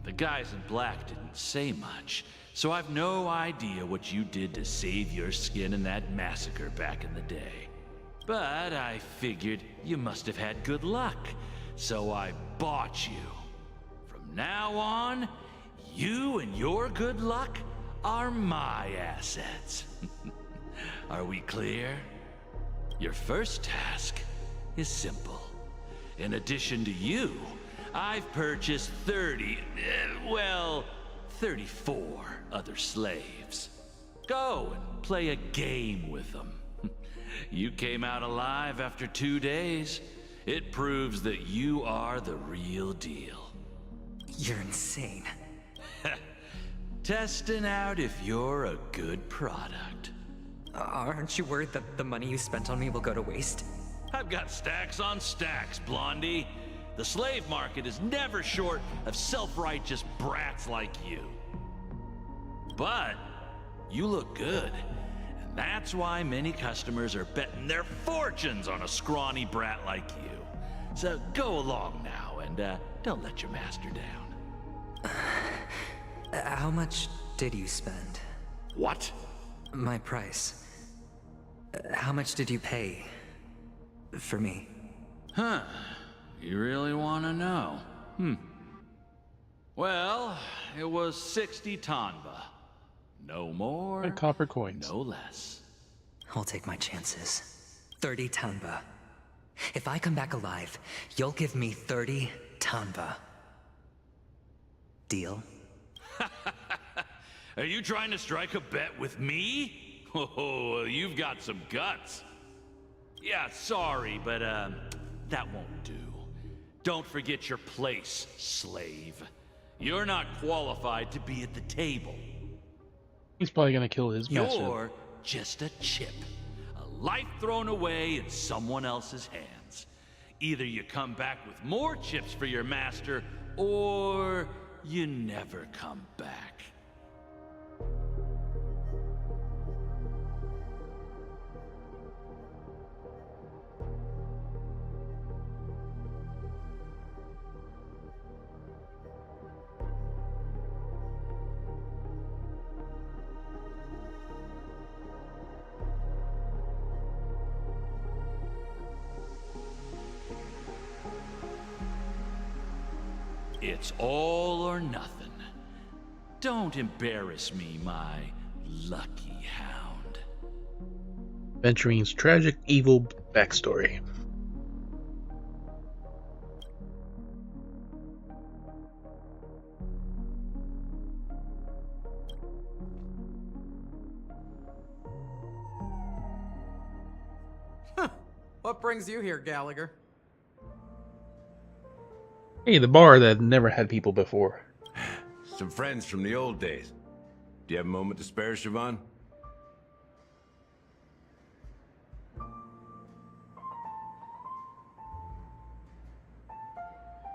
The guys in black didn't say much, so I've no idea what you did to save your skin in that massacre back in the day. But I figured you must have had good luck, so I bought you. From now on, you and your good luck are my assets. Are we clear? Your first task is simple. In addition to you, I've purchased 34 other slaves. Go and play a game with them. You came out alive after 2 days. It proves that you are the real deal. You're insane. Testing out if you're a good product. Aren't you worried that the money you spent on me will go to waste? I've got stacks on stacks, Blondie. The slave market is never short of self-righteous brats like you. But you look good. And that's why many customers are betting their fortunes on a scrawny brat like you. So go along now and don't let your master down. How much did you spend? What? My price. How much did you pay for me? Huh. You really want to know? Well, it was 60 tanba. No more. And copper coins. No less. I'll take my chances. 30 tanba. If I come back alive, you'll give me 30 tanba. Deal? Are you trying to strike a bet with me? Oh, you've got some guts. Yeah, sorry, but that won't do. Don't forget your place, slave. You're not qualified to be at the table. He's probably gonna kill his master. You're just a chip. A life thrown away in someone else's hands. Either you come back with more chips for your master, or you never come back. It's all or nothing. Don't embarrass me, my lucky hound. Venturine's tragic, evil backstory. What brings you here, Gallagher? Hey, the bar that never had people before. Some friends from the old days. Do you have a moment to spare, Siobhan?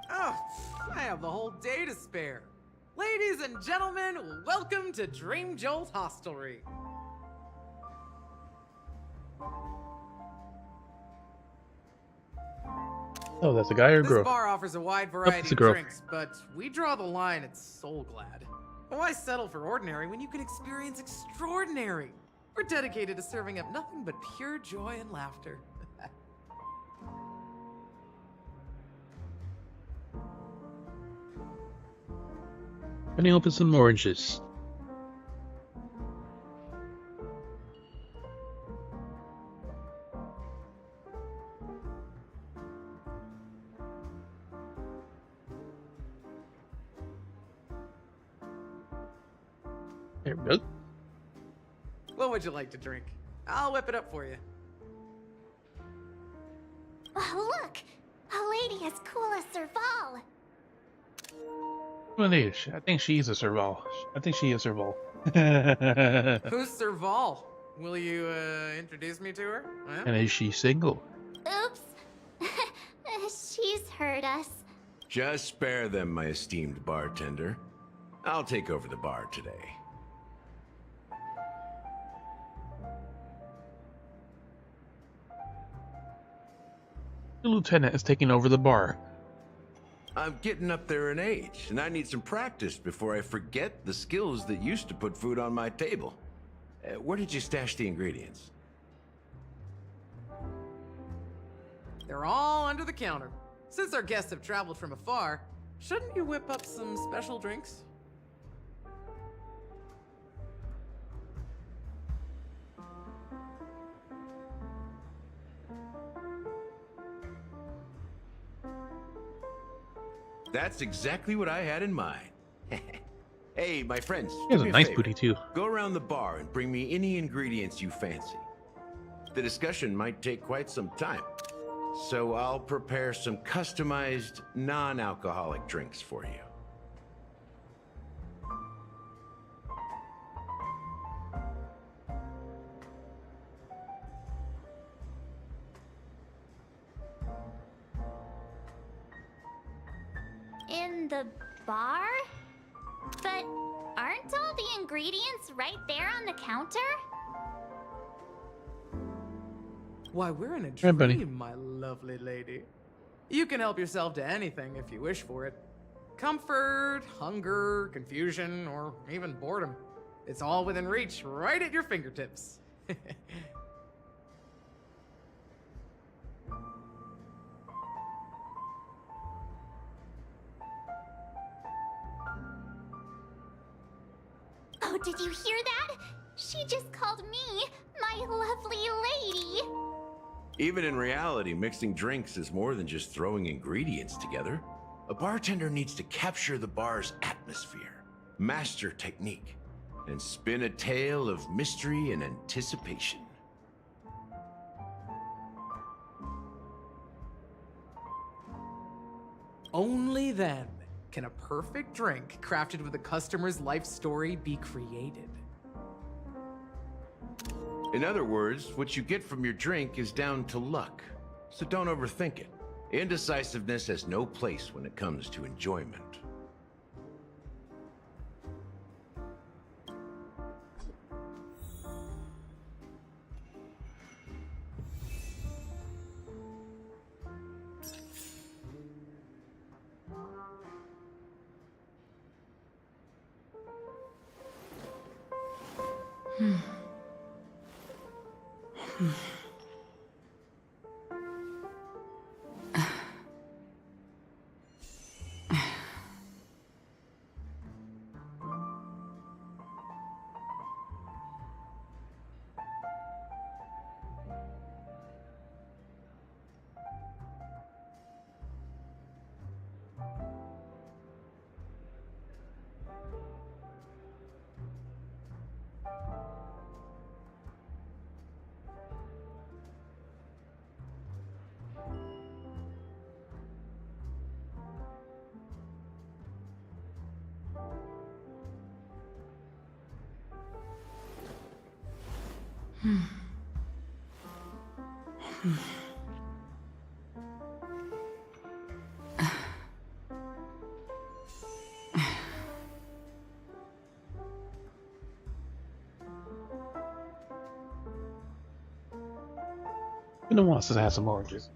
Oh, I have the whole day to spare. Ladies and gentlemen, welcome to Dream Jolt Hostelry. Oh, that's a guy or This girl? bar offers a wide it's variety a of girl. drinks, but we draw the line at Soul Glad. Why settle for ordinary when you can experience extraordinary? We're dedicated to serving up nothing but pure joy and laughter. Cutting open some oranges. There we go. What would you like to drink? I'll whip it up for you. Oh, look! A lady as cool as Serval! Well, I think she's a Serval. I think she is Serval. Who's Serval? Will you introduce me to her? Huh? And is she single? Oops! She's heard us. Just spare them, my esteemed bartender. I'll take over the bar today. The lieutenant is taking over the bar. I'm getting up there in age, and I need some practice before I forget the skills that used to put food on my table. Where did you stash the ingredients? They're all under the counter. Since our guests have traveled from afar, shouldn't you whip up some special drinks? That's exactly what I had in mind. Hey, my friends, He has do a me nice favor. booty too. Go around the bar and bring me any ingredients you fancy. The discussion might take quite some time, so I'll prepare some customized, non-alcoholic drinks for you. In the bar? But aren't all the ingredients right there on the counter? Why, we're in a Right, buddy. dream, my lovely lady. You can help yourself to anything if you wish for it. Comfort, hunger, confusion, or even boredom. It's all within reach, right at your fingertips. Oh, did you hear that? She just called me my lovely lady. Even in reality, mixing drinks is more than just throwing ingredients together. A bartender needs to capture the bar's atmosphere, master technique, and spin a tale of mystery and anticipation. Only then can a perfect drink crafted with a customer's life story be created. In other words, what you get from your drink is down to luck, so don't overthink it. Indecisiveness has no place when it comes to enjoyment. No one wants to have some oranges.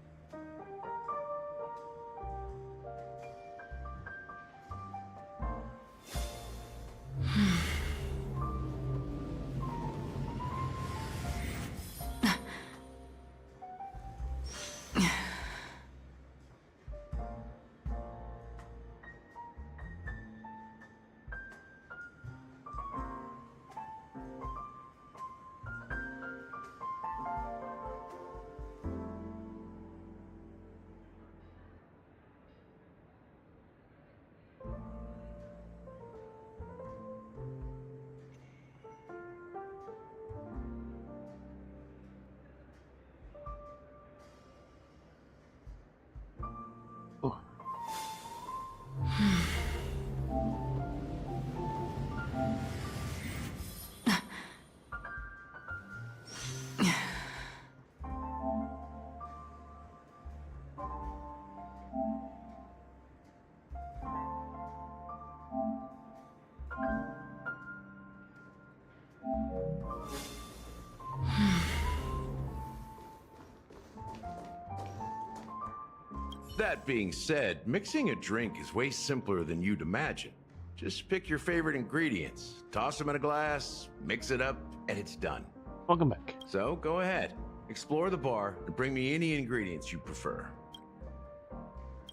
That being said, mixing a drink is way simpler than you'd imagine. Just pick your favorite ingredients, toss them in a glass, mix it up, and it's done. Welcome back. So go ahead, explore the bar, and bring me any ingredients you prefer.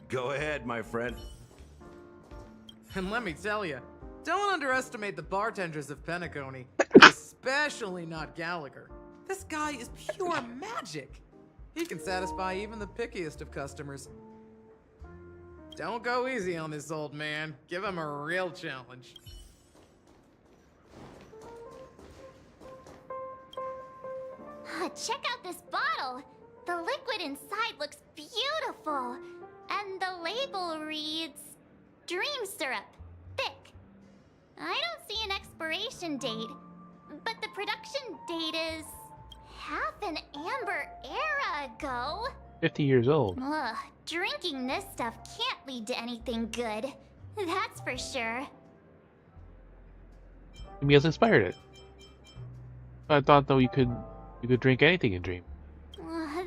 Go ahead, my friend. And let me tell you, don't underestimate the bartenders of Penacony, especially not Gallagher. This guy is pure magic. He can satisfy even the pickiest of customers. Don't go easy on this old man. Give him a real challenge. Check out this bottle. The liquid inside looks beautiful. And the label reads, Dream Syrup, thick. I don't see an expiration date, but the production date is half an amber era ago. 50 years old. Ugh, drinking this stuff can't lead to anything good. That's for sure. Maybe has inspired it. I thought though you could drink anything in Dream.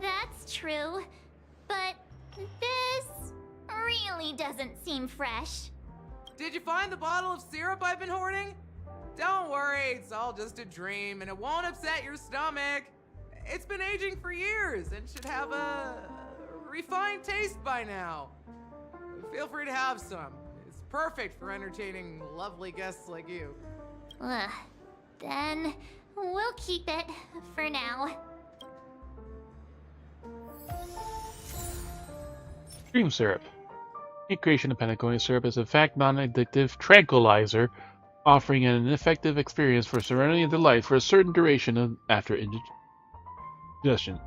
That's true. But this really doesn't seem fresh. Did you find the bottle of syrup I've been hoarding? Don't worry, it's all just a dream and it won't upset your stomach. It's been aging for years and should have a refined taste by now. Feel free to have some. It's perfect for entertaining lovely guests like you. Then we'll keep it for now. Dream Syrup. A creation of Penacony syrup is in fact non-addictive tranquilizer, offering an effective experience for serenity and delight for a certain duration after ingestion.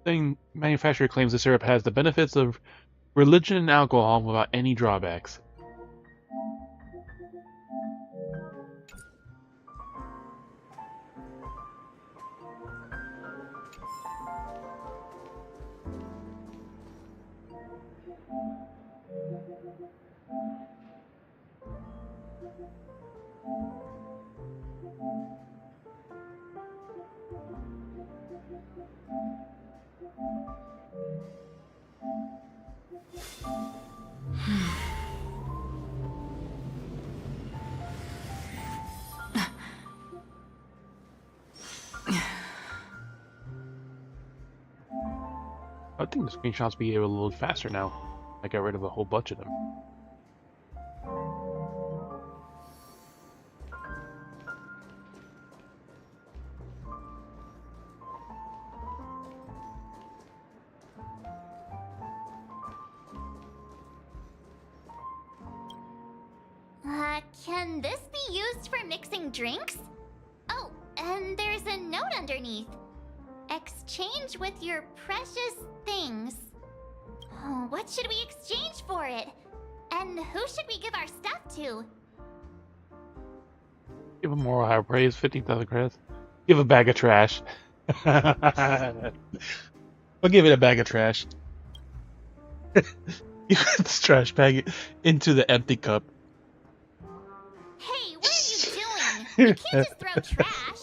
The manufacturer claims the syrup has the benefits of religion and alcohol without any drawbacks. I think the screenshots be able to load faster now. I got rid of a whole bunch of them. Can this be used for mixing drinks? Oh, and there's a note underneath. Exchange with your precious things. Oh, what should we exchange for it? And who should we give our stuff to? Give him more higher praise, 15,000 credits. Give a bag of trash. I'll give it a bag of trash. You put this trash bag into the empty cup. Hey, what are you doing? You can't just throw trash.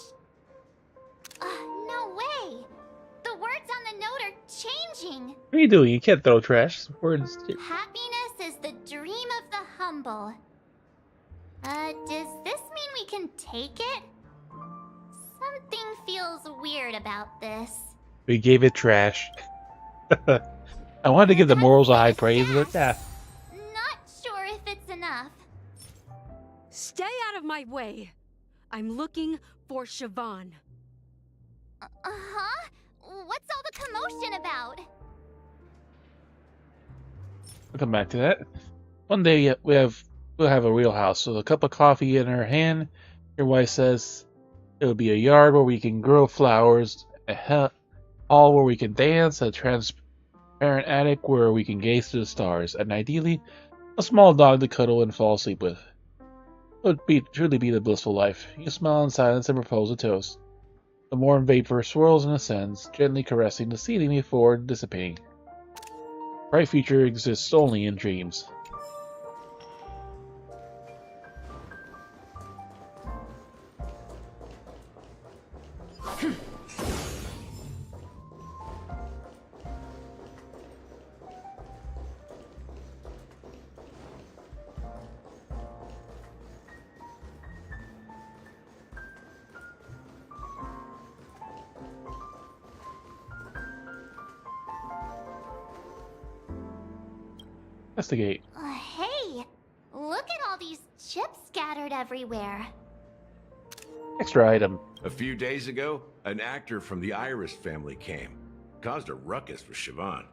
No way. The words on the note are changing. What are you doing? You can't throw trash. Words. Happiness is the dream of the humble. Does this mean we can take it? Something feels weird about this. We gave it trash. I wanted to give the morals a high praise, but yeah. Not sure if it's enough. Stay out of my way. I'm looking for Siobhan. Uh-huh? What's all the commotion about? We'll come back to that. One day we'll have a real house with a cup of coffee in her hand. Your wife says it will be a yard where we can grow flowers, a hall where we can dance, a transparent attic where we can gaze to the stars, and ideally, a small dog to cuddle and fall asleep with. It would truly be the blissful life. You smile in silence and propose a toast. The warm vapor swirls and ascends, gently caressing the ceiling before dissipating. Bright future exists only in dreams. Investigate. Hey, look at all these chips scattered everywhere. Extra item. A few days ago, an actor from the Iris family came. Caused a ruckus with Siobhan.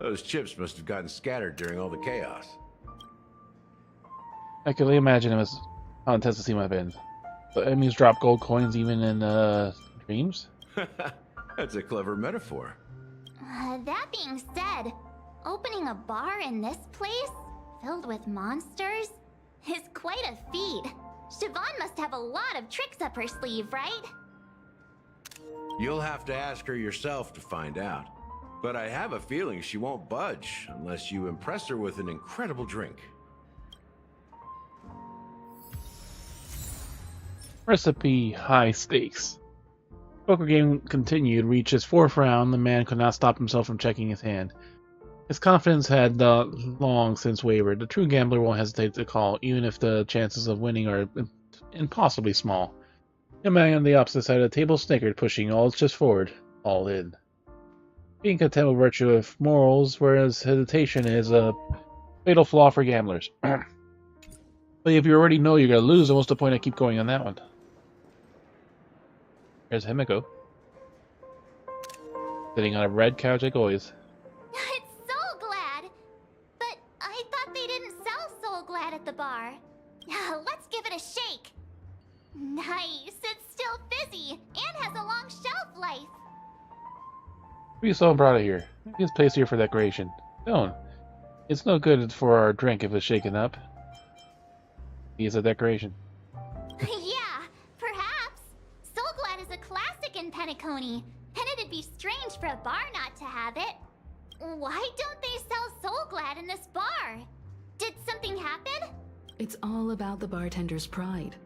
Those chips must have gotten scattered during all the chaos. I can only imagine it was how intense the scene might have been. The enemies drop gold coins even in dreams? That's a clever metaphor. That being said, opening a bar in this place, filled with monsters, is quite a feat. Siobhan must have a lot of tricks up her sleeve, right? You'll have to ask her yourself to find out. But I have a feeling she won't budge unless you impress her with an incredible drink. Recipe high stakes. Poker game continued, reached its fourth round. The man could not stop himself from checking his hand. His confidence had long since wavered. The true gambler won't hesitate to call, even if the chances of winning are impossibly small. The man on the opposite side of the table snickered, pushing all chips forward, all in. Being content with virtue of morals, whereas hesitation is a fatal flaw for gamblers. But if you already know you're going to lose, then what's the point of keep going on that one? There's Himiko. Sitting on a red couch like always. It's Soul Glad! But I thought they didn't sell Soul Glad at the bar. Let's give it a shake. Nice, it's still fizzy and has a long shelf life. What are you so proud of here? It's placed here for decoration. Don't. It's no good for our drink if it's shaken up. It's a decoration. Yeah, perhaps. Soul Glad is a classic in Penacony, and it'd be strange for a bar not to have it. Why don't they sell Soul Glad in this bar? Did something happen? It's all about the bartender's pride.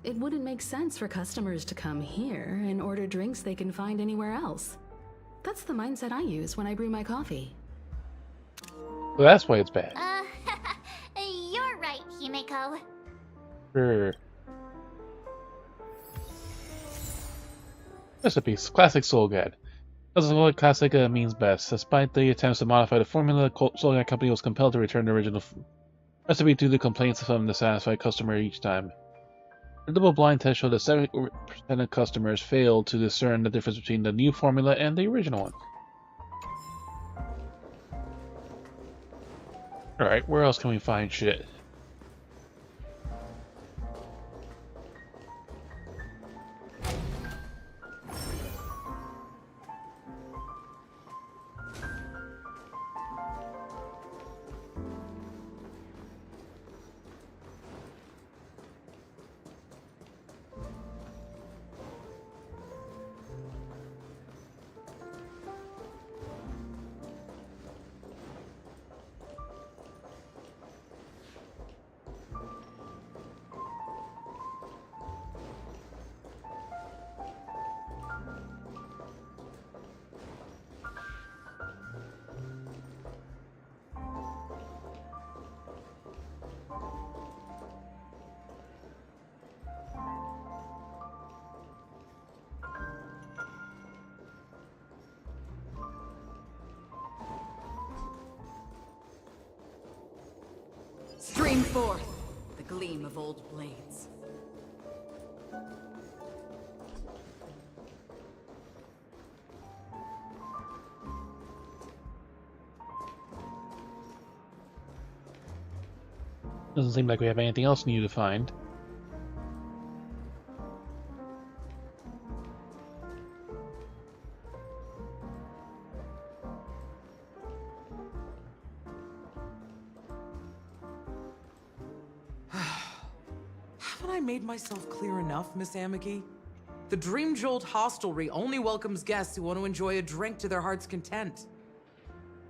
It wouldn't make sense for customers to come here and order drinks they can find anywhere else. That's the mindset I use when I brew my coffee. So that's why it's bad. You're right, Himiko. Sure. Recipes. Classic Soul Guide. As a classic means best. Despite the attempts to modify the formula, the Soul Guide company was compelled to return the original recipe due to complaints from the dissatisfied customer each time. A double blind test showed that 70% of customers failed to discern the difference between the new formula and the original one. Alright, where else can we find shit? Scream forth the gleam of old blades. Doesn't seem like we have anything else new to find. Haven't I made myself clear enough, Miss Amiki? The Dream Jolt hostelry only welcomes guests who want to enjoy a drink to their heart's content.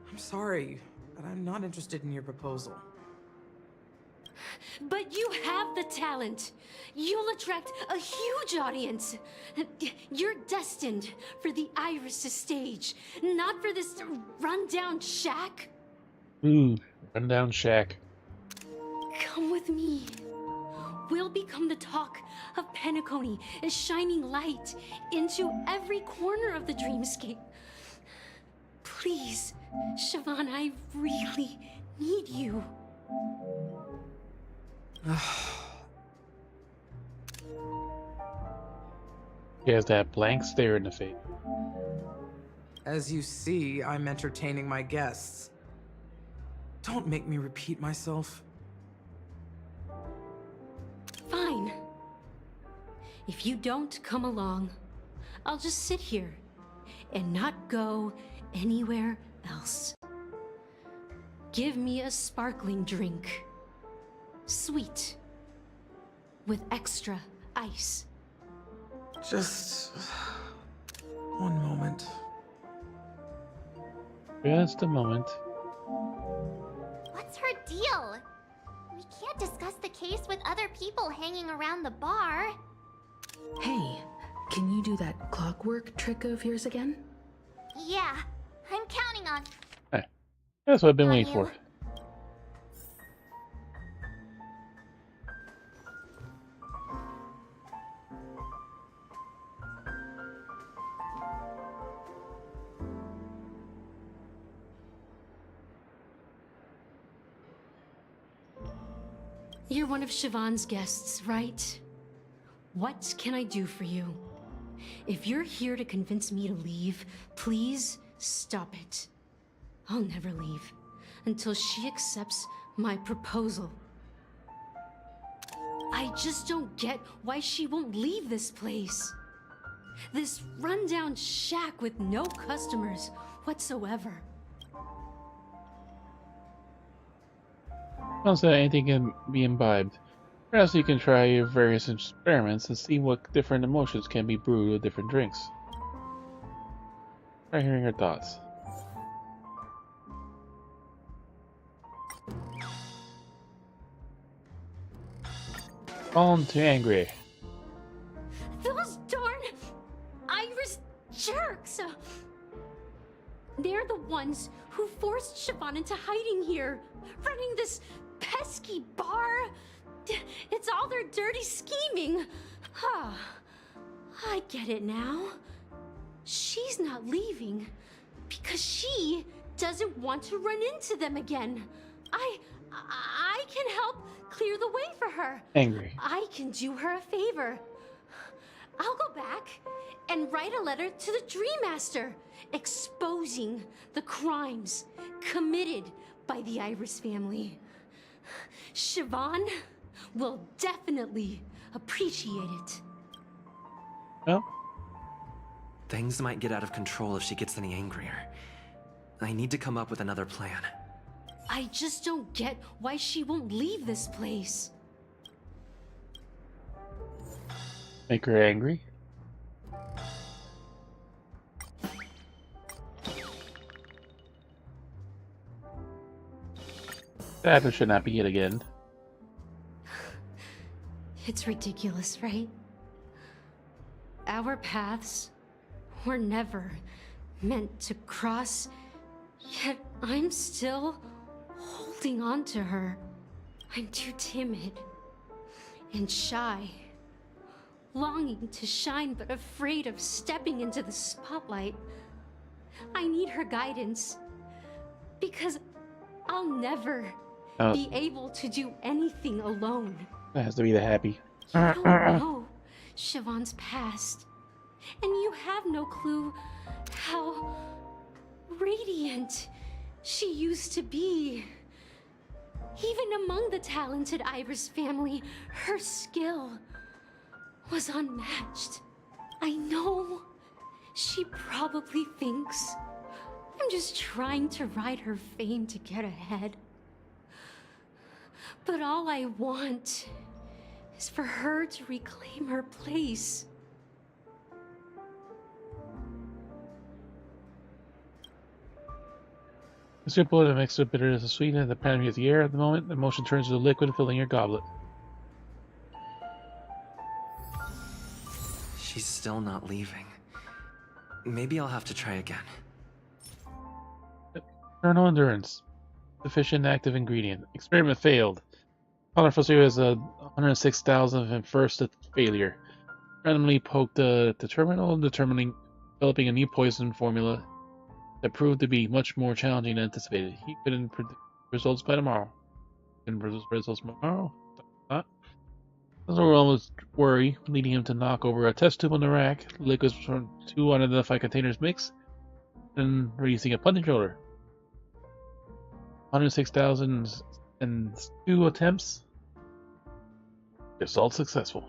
I'm sorry, but I'm not interested in your proposal. But you have the talent. You'll attract a huge audience. You're destined for the Iris' stage, not for this rundown shack. Ooh, rundown shack. Come with me. We'll become the talk of Penacony, a shining light into every corner of the dreamscape. Please, Siobhan, I really need you. He has that blank stare in the face. As you see, I'm entertaining my guests. Don't make me repeat myself. Fine. If you don't come along, I'll just sit here and not go anywhere else. Give me a sparkling drink. Sweet. With extra ice. Just one moment. Just a moment. What's her deal? We can't discuss the case with other people hanging around the bar. Hey, can you do that clockwork trick of yours again? Yeah, I'm counting on. Hey, that's what I've been waiting for. You're one of Siobhan's guests, right? What can I do for you? If you're here to convince me to leave, please stop it. I'll never leave until she accepts my proposal. I just don't get why she won't leave this place. This rundown shack with no customers whatsoever. Don't say anything can be imbibed. Perhaps you can try your various experiments and see what different emotions can be brewed with different drinks. Try hearing her thoughts. On to angry. Those darn Iris jerks! They're the ones who forced Siobhan into hiding here, running this pesky bar. It's all their dirty scheming. I get it now. She's not leaving because she doesn't want to run into them again. I can help clear the way for her. Angry. I can do her a favor. I'll go back and write a letter to the Dream Master exposing the crimes committed by the Iris family. Siobhan will definitely appreciate it. Oh? Things might get out of control if she gets any angrier. I need to come up with another plan. I just don't get why she won't leave this place. Make her angry? That should not be it again. It's ridiculous, right? Our paths were never meant to cross, yet I'm still holding on to her. I'm too timid and shy, longing to shine but afraid of stepping into the spotlight. I need her guidance because I'll never be able to do anything alone. That has to be the happy. You don't know Siobhan's past, and you have no clue how radiant she used to be. Even among the talented Iris family, her skill was unmatched. I know she probably thinks I'm just trying to ride her fame to get ahead. But all I want is for her to reclaim her place. The sip of mix of bitterness and sweetness in the panoply of the air. At the moment, the motion turns to liquid, filling your goblet. She's still not leaving. Maybe I'll have to try again. Eternal endurance. Sufficient active ingredient. Experiment failed. Colorful Zero is a 106,000th and first failure. Randomly poked the terminal, developing a new poison formula that proved to be much more challenging than anticipated. He couldn't predict results by tomorrow. Results tomorrow? Not. This overwhelmed worry, leading him to knock over a test tube on the rack. Liquids from 2 unidentified containers mixed, then releasing a punch controller. 106,002 attempts. Assault successful.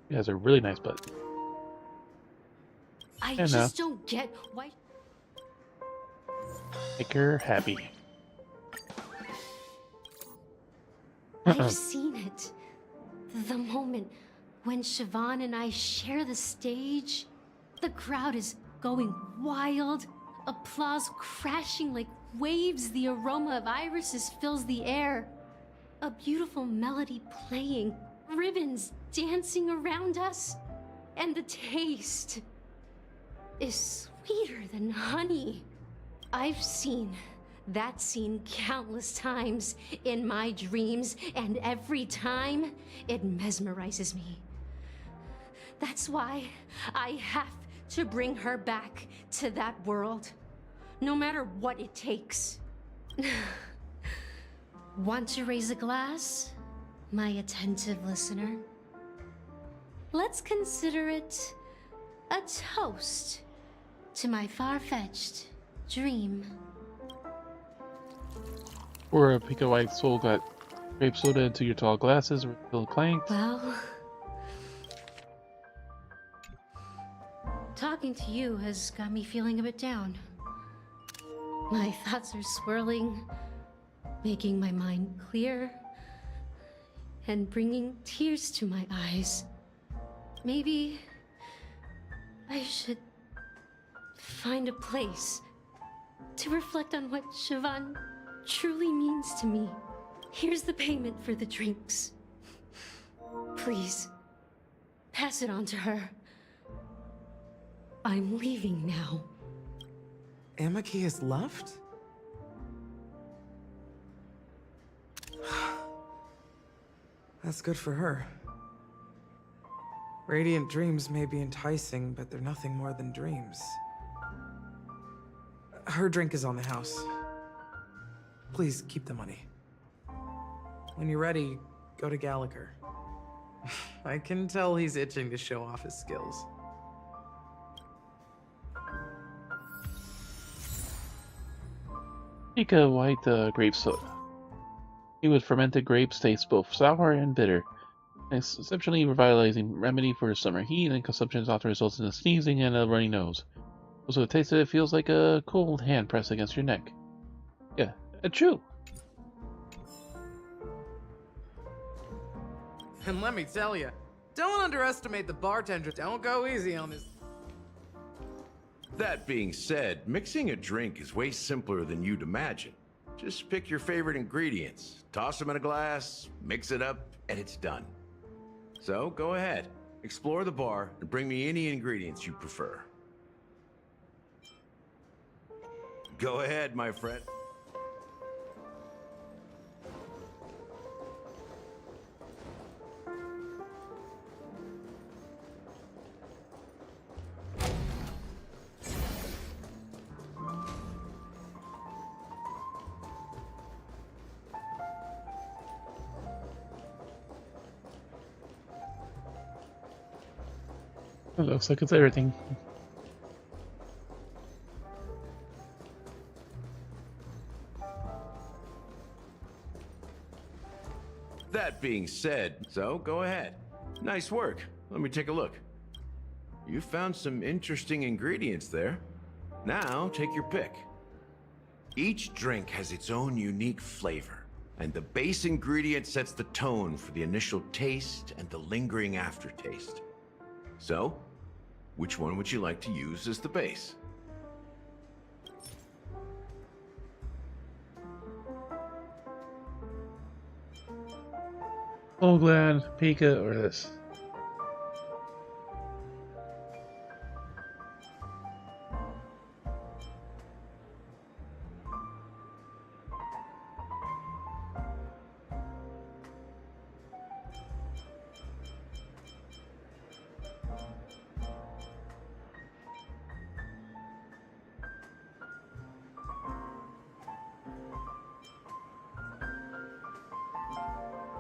He has a really nice butt. I just don't get why. Make her happy. I've seen it. The moment when Siobhan and I share the stage, the crowd is going wild, applause crashing like waves, the aroma of irises fills the air, a beautiful melody playing, ribbons dancing around us, and the taste is sweeter than honey. I've seen that scene countless times in my dreams, and every time it mesmerizes me. That's why I have to bring her back to that world, no matter what it takes. Want to raise a glass, my attentive listener? Let's consider it a toast to my far-fetched dream. Or a Pika White Soul got grape soda into your tall glasses, refilled clanked. Well, talking to you has got me feeling a bit down. My thoughts are swirling, making my mind clear, and bringing tears to my eyes. Maybe I should find a place to reflect on what Siobhan truly means to me. Here's the payment for the drinks. Please, pass it on to her. I'm leaving now. Amaki has left? That's good for her. Radiant dreams may be enticing, but they're nothing more than dreams. Her drink is on the house. Please keep the money. When you're ready, go to Gallagher. I can tell he's itching to show off his skills. Pika White grape soda. It with fermented grapes tastes both sour and bitter. An exceptionally revitalizing remedy for summer heat, and consumption often results in a sneezing and a runny nose. Also, the taste of it feels like a cold hand pressed against your neck. Yeah, true. And let me tell you, don't underestimate the bartender. Don't go easy on this. That being said, mixing a drink is way simpler than you'd imagine. Just pick your favorite ingredients, toss them in a glass, mix it up, and it's done. So go ahead, explore the bar, and bring me any ingredients you prefer. Go ahead, my friend. It looks like it's everything. That being said, so go ahead. Nice work. Let me take a look. You found some interesting ingredients there. Now, take your pick. Each drink has its own unique flavor, and the base ingredient sets the tone for the initial taste and the lingering aftertaste. So, which one would you like to use as the base? Soulglad, Pika, or this?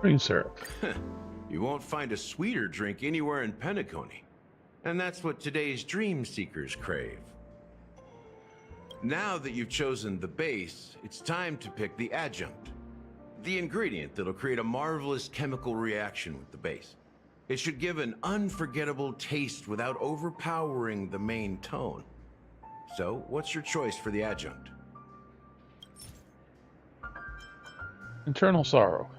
Green syrup. You won't find a sweeter drink anywhere in Penacony. And that's what today's dream seekers crave. Now that you've chosen the base, it's time to pick the adjunct. The ingredient that'll create a marvelous chemical reaction with the base. It should give an unforgettable taste without overpowering the main tone. So, what's your choice for the adjunct? Internal sorrow.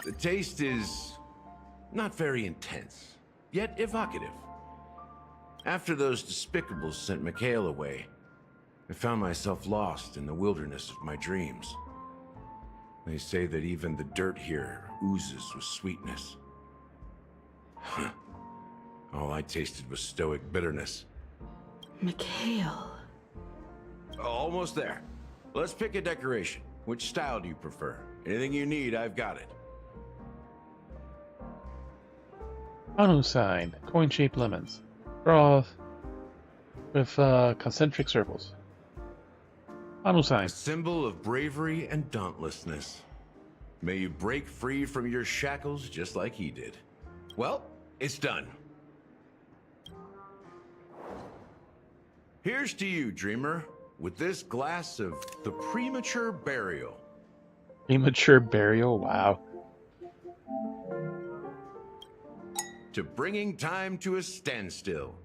The taste is not very intense, yet evocative. After those despicables sent Mikhail away, I found myself lost in the wilderness of my dreams. They say that even the dirt here oozes with sweetness. All I tasted was stoic bitterness. Mikhail. Almost there. Let's pick a decoration. Which style do you prefer? Anything you need, I've got it. Anu sign. Coin-shaped lemons. Draw with concentric circles. Anu sign. A symbol of bravery and dauntlessness. May you break free from your shackles just like he did. Well, it's done. Here's to you, dreamer, with this glass of the premature burial. Premature burial? Wow. To bringing time to a standstill.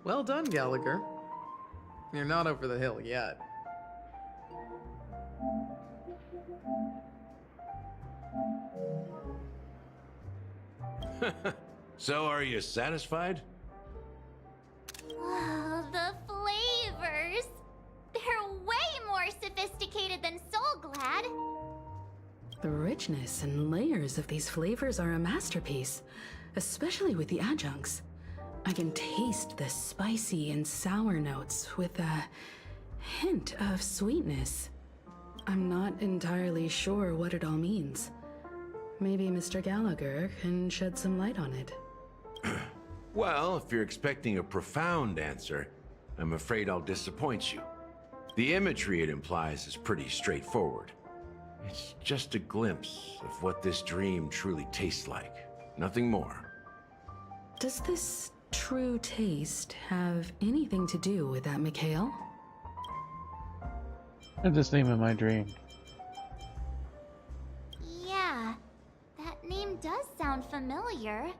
Well done, Gallagher. You're not over the hill yet. So, are you satisfied? Oh, the flavors! They're way more sophisticated than Soulglad. The richness and layers of these flavors are a masterpiece, especially with the adjuncts. I can taste the spicy and sour notes with a hint of sweetness. I'm not entirely sure what it all means. Maybe Mr. Gallagher can shed some light on it. Well, if you're expecting a profound answer, I'm afraid I'll disappoint you. The imagery it implies is pretty straightforward. It's just a glimpse of what this dream truly tastes like. Nothing more. Does this true taste have anything to do with that, Mikhail? I had this name in my dream. Yeah, that name does sound familiar.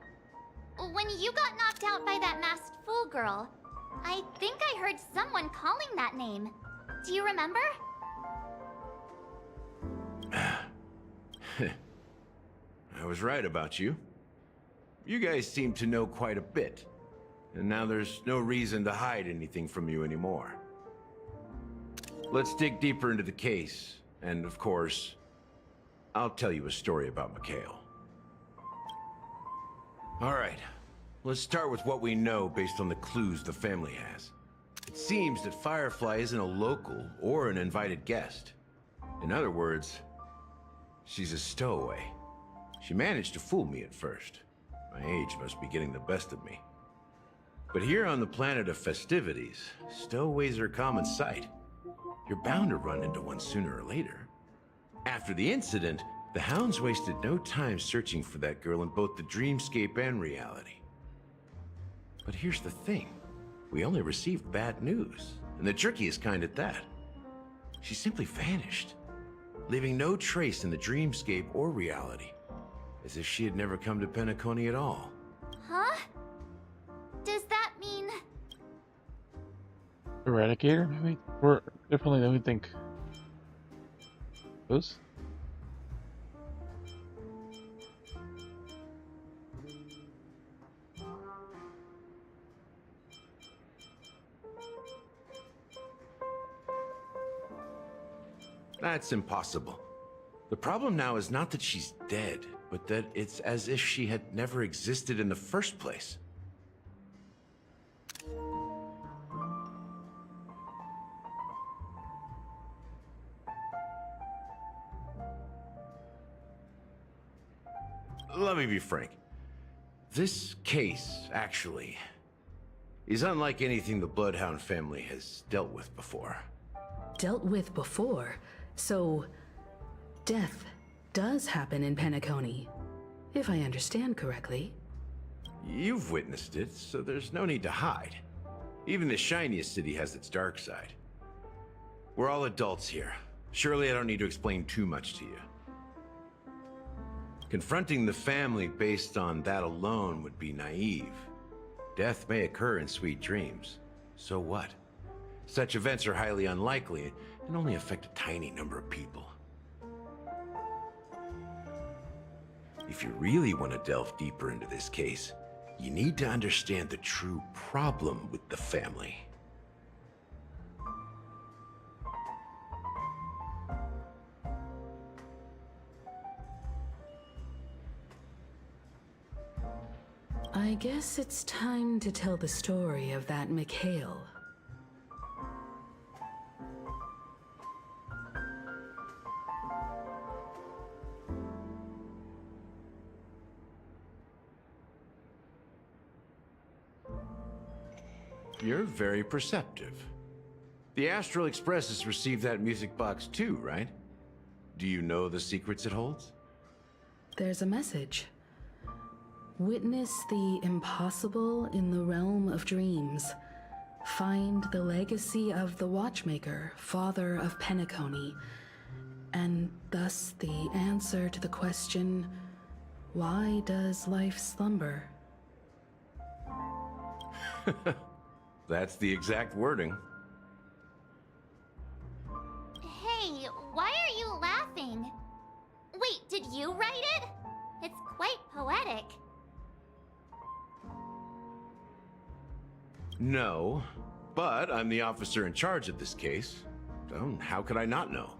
When you got knocked out by that masked fool girl, I think I heard someone calling that name. Do you remember? I was right about you. You guys seem to know quite a bit. And now there's no reason to hide anything from you anymore. Let's dig deeper into the case. And of course, I'll tell you a story about Mikhail. Alright, let's start with what we know based on the clues the family has. It seems that Firefly isn't a local or an invited guest. In other words, she's a stowaway. She managed to fool me at first. My age must be getting the best of me. But here on the planet of festivities, stowaways are a common sight. You're bound to run into one sooner or later. After the incident, The Hounds wasted no time searching for that girl in both the dreamscape and reality. But here's the thing. We only received bad news, and the trickiest kind at that. She simply vanished, leaving no trace in the dreamscape or reality, as if she had never come to Penacony at all. Huh? Does that mean... Eradicator, maybe? Or definitely let me think. Those? That's impossible. The problem now is not that she's dead, but that it's as if she had never existed in the first place. Let me be frank. This case, actually, is unlike anything the Bloodhound family has dealt with before. Dealt with before? So, death does happen in Penacony, if I understand correctly. You've witnessed it, so there's no need to hide. Even the shiniest city has its dark side. We're all adults here. Surely I don't need to explain too much to you. Confronting the family based on that alone would be naive. Death may occur in sweet dreams. So what? Such events are highly unlikely and only affect a tiny number of people. If you really want to delve deeper into this case, you need to understand the true problem with the family. I guess it's time to tell the story of that Mikhail. You're very perceptive. The Astral Express has received that music box too, right? Do you know the secrets it holds? There's a message. Witness the impossible in the realm of dreams. Find the legacy of the Watchmaker, father of Penacony, and thus the answer to the question, why does life slumber? That's the exact wording. Hey, why are you laughing? Wait, did you write it? It's quite poetic. No, but I'm the officer in charge of this case, so how could I not know?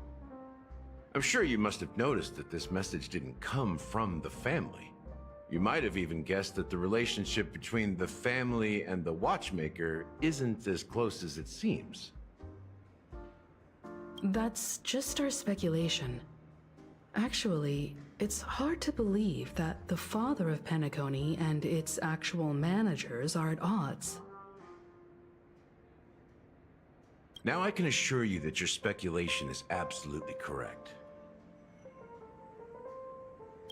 I'm sure you must have noticed that this message didn't come from the family. You might have even guessed that the relationship between the family and the Watchmaker isn't as close as it seems. That's just our speculation. Actually, it's hard to believe that the father of Penacony and its actual managers are at odds. Now I can assure you that your speculation is absolutely correct.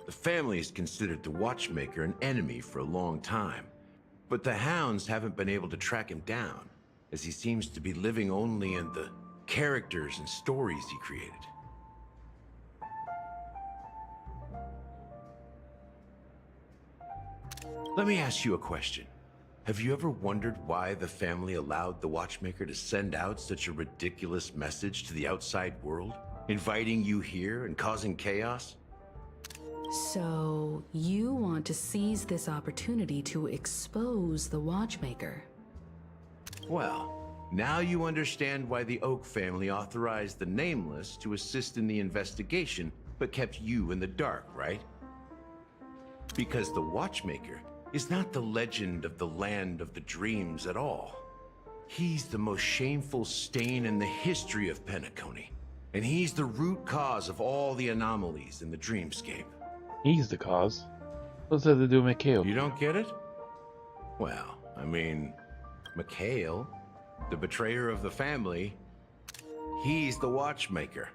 The family has considered the Watchmaker an enemy for a long time, but the Hounds haven't been able to track him down, as he seems to be living only in the characters and stories he created. Let me ask you a question. Have you ever wondered why the family allowed the Watchmaker to send out such a ridiculous message to the outside world, inviting you here and causing chaos? So, you want to seize this opportunity to expose the Watchmaker? Well, now you understand why the Oak family authorized the Nameless to assist in the investigation, but kept you in the dark, right? Because the Watchmaker is not the legend of the Land of the Dreams at all. He's the most shameful stain in the history of Penacony, and he's the root cause of all the anomalies in the dreamscape. He's the cause. What's that to do with Mikhail? You don't get it? Well, I mean, Mikhail, the betrayer of the family, he's the Watchmaker.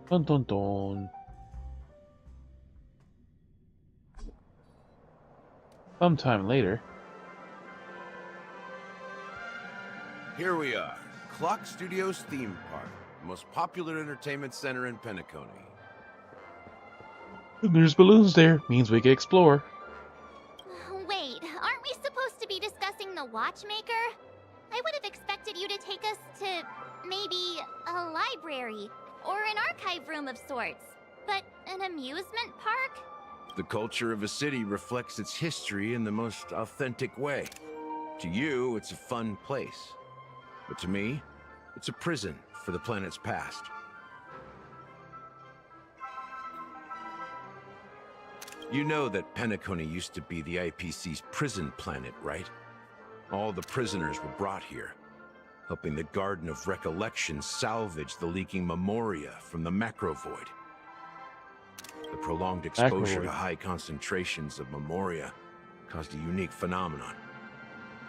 Dun dun dun. Sometime later. Here we are, Clock Studios theme park, the most popular entertainment center in Penacony. There's balloons there. Means we can explore. Wait, aren't we supposed to be discussing the watchmaker? I would have expected you to take us to maybe a library or an archive room of sorts. But an amusement park? The culture of a city reflects its history in the most authentic way. To you, it's a fun place. But to me, it's a prison for the planet's past. You know that Penacony used to be the IPC's prison planet, right? All the prisoners were brought here, helping the Garden of Recollection salvage the leaking memoria from the macro void. The prolonged exposure to high concentrations of memoria caused a unique phenomenon.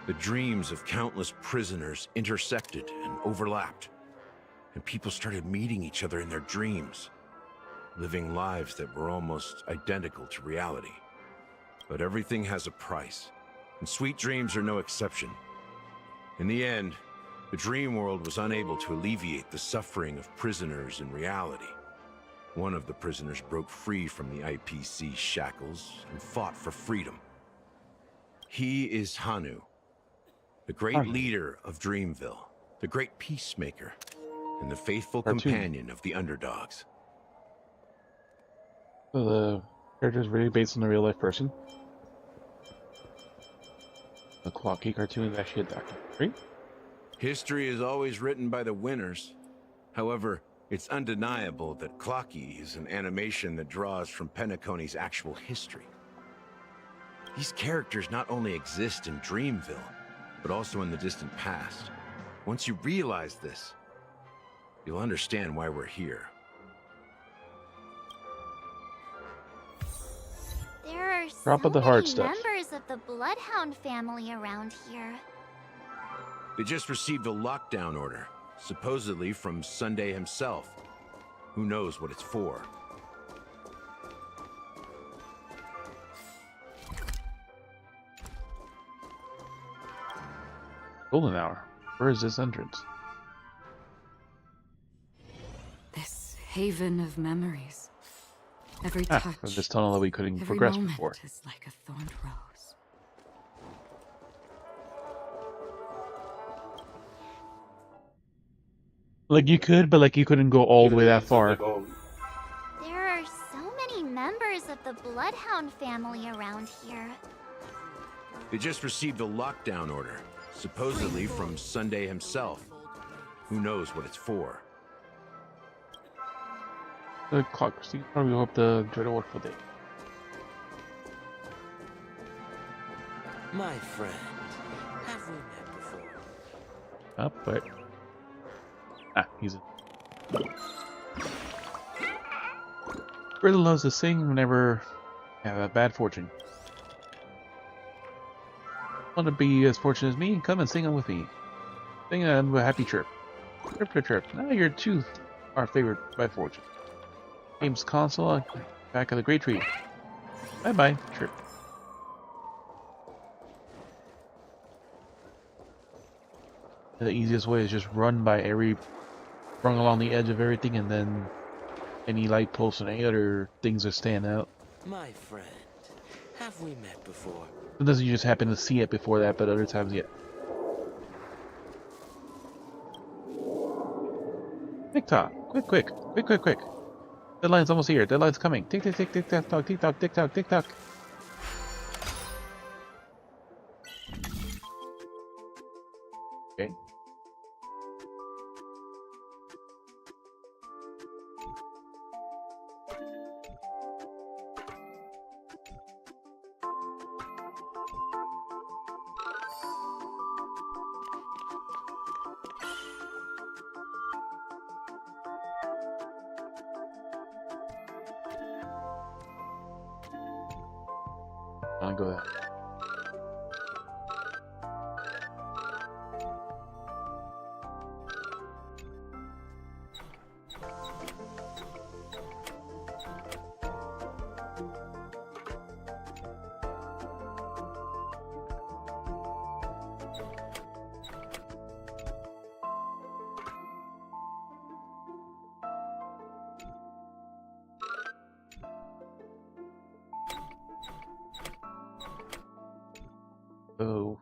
The dreams of countless prisoners intersected and overlapped, and people started meeting each other in their dreams, living lives that were almost identical to reality. But everything has a price, and sweet dreams are no exception. In the end, the dream world was unable to alleviate the suffering of prisoners in reality. One of the prisoners broke free from the IPC shackles and fought for freedom. He is Hanu, the great leader of Dreamville, the great peacemaker, and the faithful companion of the underdogs. So the character is really based on a real life person. The Clocky cartoon is actually adapted, right? History is always written by the winners. However, it's undeniable that Clocky is an animation that draws from Penacony's actual history. These characters not only exist in Dreamville, but also in the distant past. Once you realize this, you'll understand why we're here. There are Drop so of the hard many stuff. members of the Bloodhound family around here. They just received a lockdown order, supposedly from Sunday himself. Who knows what it's for? Golden hour. Where is this entrance? This haven of memories. Every touch, From this tunnel that we couldn't every progress moment before. is like a thorned rose. Like you could, but like you couldn't go all the way that far. There are so many members of the Bloodhound family around here. They just received a lockdown order, supposedly from Sunday himself. Who knows what it's for? The clock. So we hope to enjoy the workful day. My friend, have we met before? Up, but he's in. Riddle loves to sing whenever you have a bad fortune. Want to be as fortunate as me? Come and sing on with me. Sing on with a happy chirp. Chirp, chirp, chirp. Now you're too our favorite by fortune. Games console, back of the great tree. Bye bye, chirp. The easiest way is just run by every rung along the edge of everything, and then any light posts and any other things that stand out. My friend, have we met before? Sometimes you just happen to see it before that, but other times, yeah. TikTok, quick. Deadline's almost here. Deadline's coming. Tick, tick, tick, tick, tick, tock, tick, tock, tick, tock, tick, tock. Okay. I'll go there. Oh.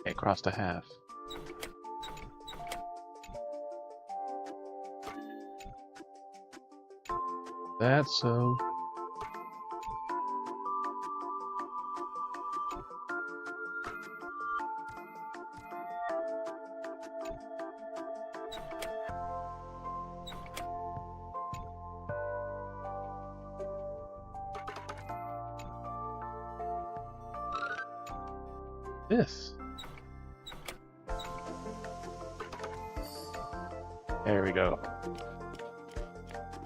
Okay, cross to half. That's so. This. There we go.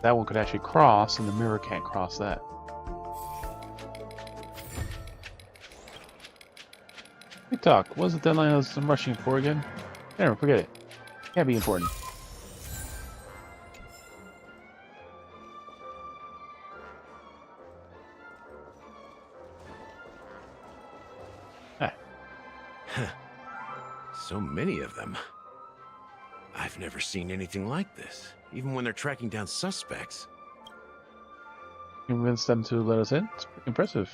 That one could actually cross, and the mirror can't cross that. Hey, talk. What was the deadline I'm rushing for again? Never, forget it. Can't be important. So many of them. I've never seen anything like this, even when they're tracking down suspects. Convince them to let us in? It's pretty impressive.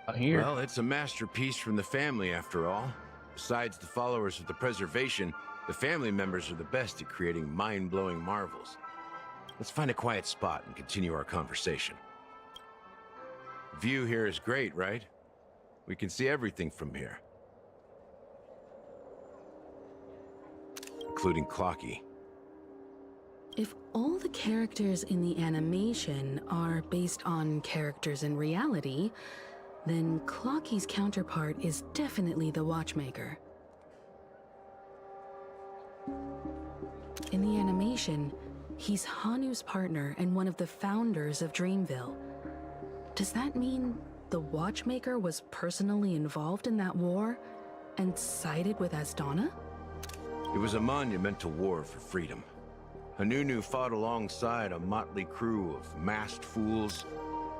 Not here. Well, it's a masterpiece from the family, after all. Besides the followers of the preservation, the family members are the best at creating mind-blowing marvels. Let's find a quiet spot and continue our conversation. View here is great, right? We can see everything from here. Including Clocky. If all the characters in the animation are based on characters in reality, then Clocky's counterpart is definitely the Watchmaker. In the animation, he's Hanu's partner and one of the founders of Dreamville. Does that mean the Watchmaker was personally involved in that war and sided with Asdana? It was a monumental war for freedom. Hanunu fought alongside a motley crew of masked fools,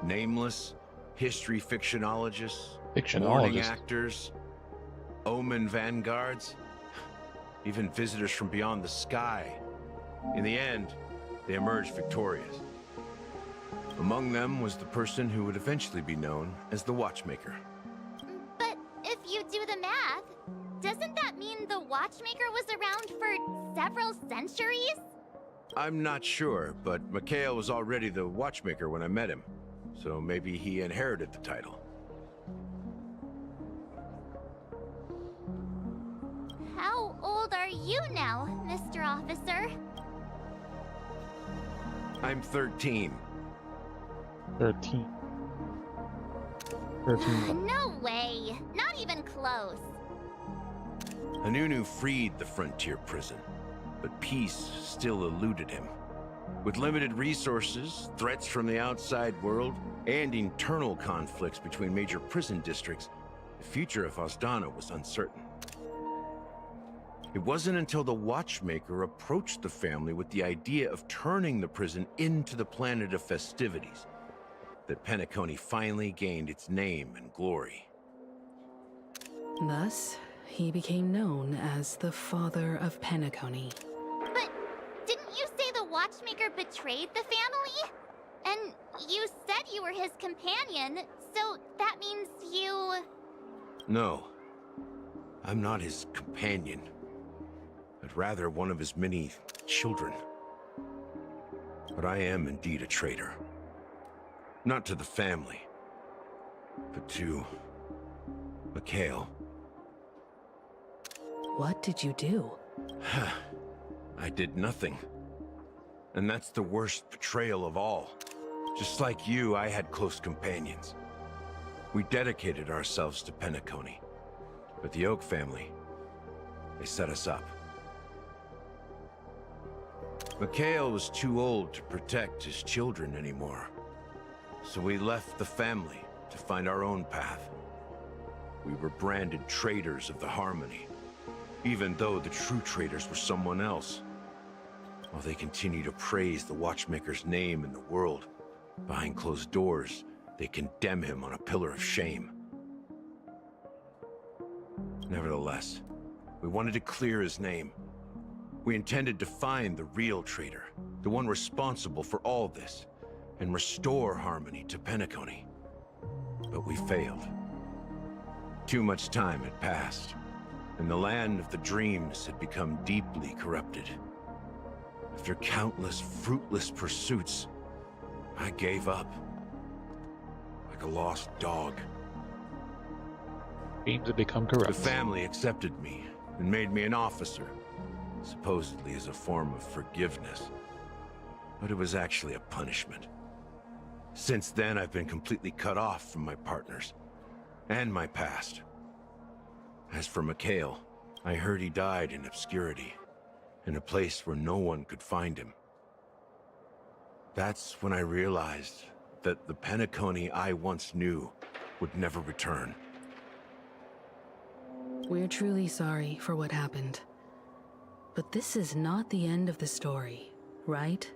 nameless, history fictionologists, warning actors, omen vanguards, even visitors from beyond the sky. In the end, they emerged victorious. Among them was the person who would eventually be known as the Watchmaker. But if you do the math, doesn't that mean the Watchmaker was around for several centuries? I'm not sure, but Mikhail was already the Watchmaker when I met him, so maybe he inherited the title. How old are you now, Mr. Officer? I'm 13. 13. No way! Not even close. Hanunu freed the frontier prison, but peace still eluded him. With limited resources, threats from the outside world, and internal conflicts between major prison districts, the future of Asdana was uncertain. It wasn't until the Watchmaker approached the family with the idea of turning the prison into the planet of festivities that Penacony finally gained its name and glory. Thus, he became known as the Father of Penacony. But didn't you say the Watchmaker betrayed the family? And you said you were his companion, so that means you... No, I'm not his companion, but rather one of his many children. But I am indeed a traitor. Not to the family, but to Mikhail. What did you do? I did nothing. And that's the worst betrayal of all. Just like you, I had close companions. We dedicated ourselves to Penacony. But the Oak family, they set us up. Mikhail was too old to protect his children anymore. So we left the family to find our own path. We were branded traitors of the Harmony, even though the true traitors were someone else. While they continue to praise the Watchmaker's name in the world, behind closed doors, they condemn him on a pillar of shame. Nevertheless, we wanted to clear his name, We intended to find the real traitor, the one responsible for all this, and restore harmony to Penacony. But we failed. Too much time had passed, and the land of the dreams had become deeply corrupted. After countless fruitless pursuits, I gave up. Like a lost dog. Dreams have become corrupt. The family accepted me and made me an officer, supposedly as a form of forgiveness. But it was actually a punishment. Since then, I've been completely cut off from my partners and my past. As for Mikhail, I heard he died in obscurity, in a place where no one could find him. That's when I realized that the Penacony I once knew would never return. We're truly sorry for what happened. But this is not the end of the story, right?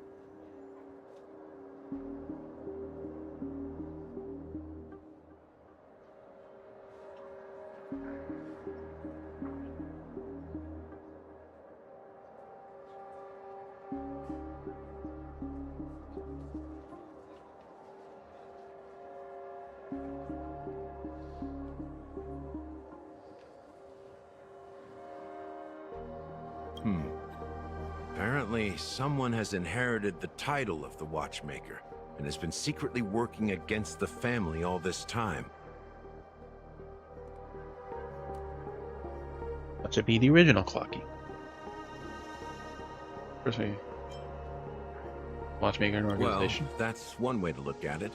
Apparently, someone has inherited the title of the Watchmaker and has been secretly working against the family all this time. That should be the original Clocky. First we Watchmaker and organization. Well, that's one way to look at it.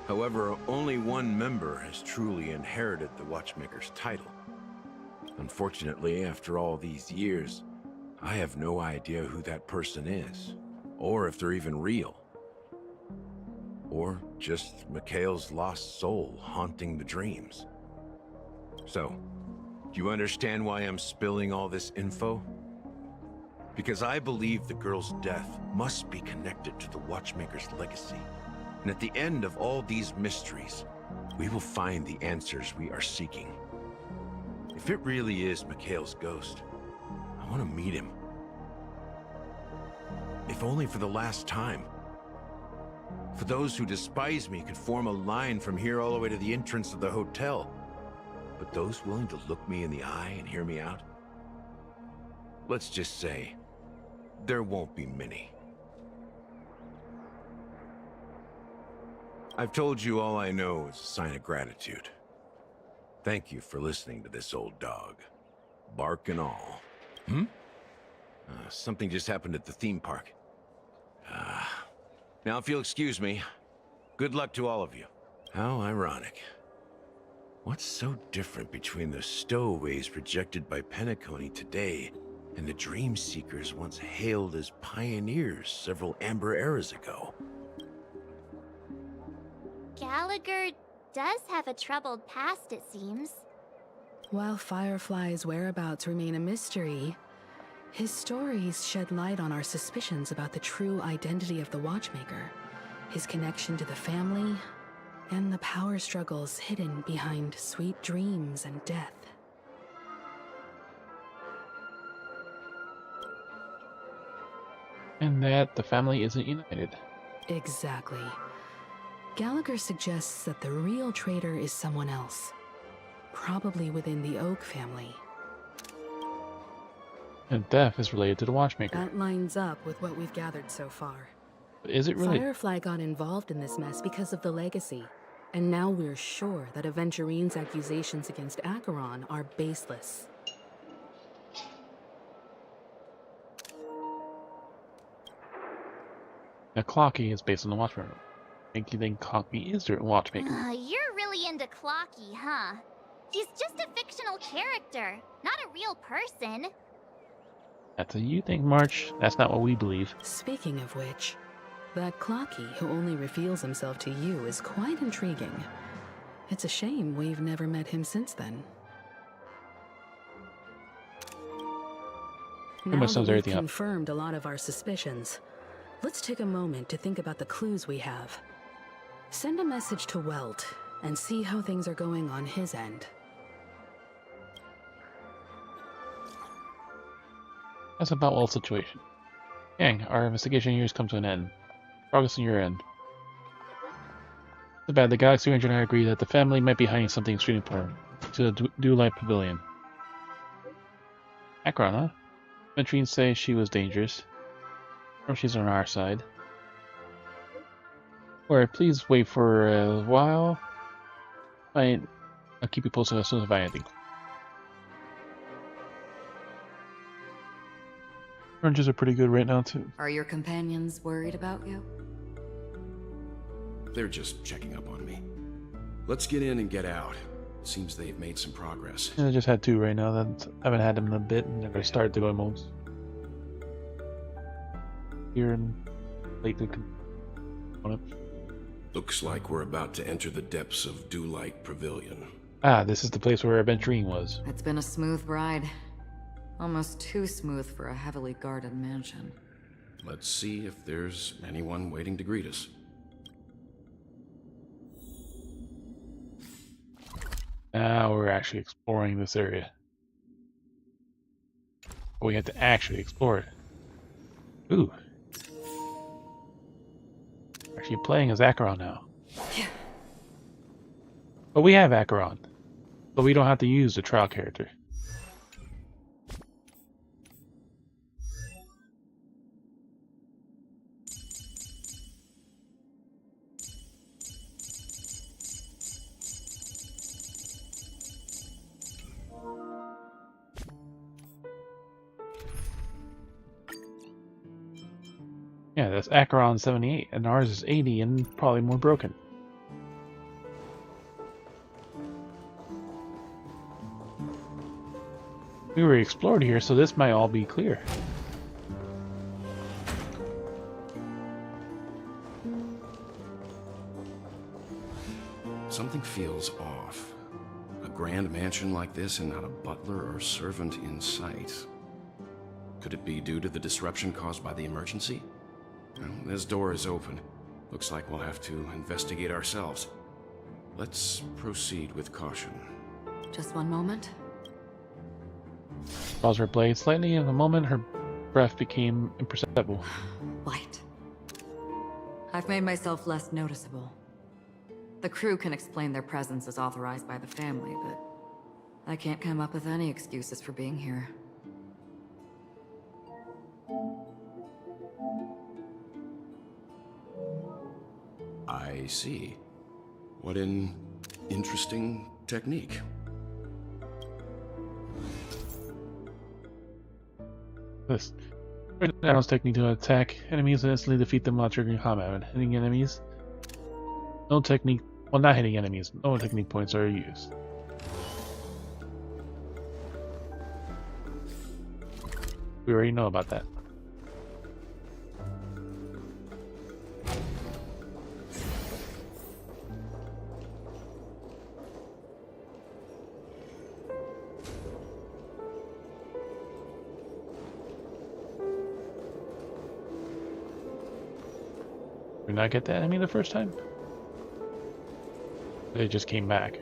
However, only one member has truly inherited the Watchmaker's title. Unfortunately, after all these years, I have no idea who that person is, or if they're even real. Or just Mikhail's lost soul haunting the dreams. So, do you understand why I'm spilling all this info? Because I believe the girl's death must be connected to the Watchmaker's legacy. And at the end of all these mysteries, we will find the answers we are seeking. If it really is Mikhail's ghost, I want to meet him. If only for the last time. For those who despise me could form a line from here all the way to the entrance of the hotel. But those willing to look me in the eye and hear me out? Let's just say, there won't be many. I've told you all I know is a sign of gratitude. Thank you for listening to this old dog. Bark and all. Something just happened at the theme park. Now, if you'll excuse me, good luck to all of you. How ironic. What's so different between the stowaways projected by Penacony today and the dream seekers once hailed as pioneers several amber eras ago? Gallagher does have a troubled past, it seems. While Firefly's whereabouts remain a mystery, his stories shed light on our suspicions about the true identity of the Watchmaker, his connection to the family, and the power struggles hidden behind sweet dreams and death. And that the family isn't united. Exactly. Gallagher suggests that the real traitor is someone else, probably within the Oak family. And death is related to the Watchmaker. That lines up with what we've gathered so far. But is it really? Firefly got involved in this mess because of the legacy, and now we're sure that Aventurine's accusations against Acheron are baseless. Now, Clocky is based on the Watchmaker. Make you think Clocky is the Watchmaker? You're really into Clocky, huh? He's just a fictional character, not a real person. That's what you think, March. That's not what we believe. Speaking of which, that Clocky who only reveals himself to you is quite intriguing. It's a shame we've never met him since then. Now that we've confirmed a lot of our suspicions, let's take a moment to think about the clues we have. Send a message to Welt and see how things are going on his end. That's about all situation. Gang, our investigation here has come to an end. Progress on your end. Too bad the Galaxy Ranger and I agree that the family might be hiding something extremely important to the Dewlight Pavilion. Akron, huh? Venturines say she was dangerous. Or she's on our side. Alright, please wait for a while. I'll keep you posted as soon as I find anything. Rangers are pretty good right now, too. Are your companions worried about you? They're just checking up on me. Let's get in and get out. Seems they've made some progress. Yeah, I just had 2 right now. That I haven't had them in a bit, and they're going to start doing modes. Here and lately. Looks like we're about to enter the depths of Dewlight Pavilion. Ah, this is the place where Aventurine was. It's been a smooth ride. Almost too smooth for a heavily guarded mansion. Let's see if there's anyone waiting to greet us. Now we're actually exploring this area. But we have to actually explore it. Ooh. Actually playing as Acheron now. But we have Acheron. But we don't have to use the trial character. Yeah, that's Acheron 78, and ours is 80 and probably more broken. We were explored here, so this might all be clear. Something feels off. A grand mansion like this and not a butler or servant in sight. Could it be due to the disruption caused by the emergency? Well, this door is open. Looks like we'll have to investigate ourselves. Let's proceed with caution. Just one moment. Paused her blade slightly, and in a moment her breath became imperceptible. Light. I've made myself less noticeable. The crew can explain their presence as authorized by the family, but I can't come up with any excuses for being here. I see. What an interesting technique. This Arrow's technique to attack enemies and instantly defeat them while triggering combat. When hitting enemies, no technique. Well, not hitting enemies. No technique points are used. We already know about that. Did not get the enemy the first time? They just came back.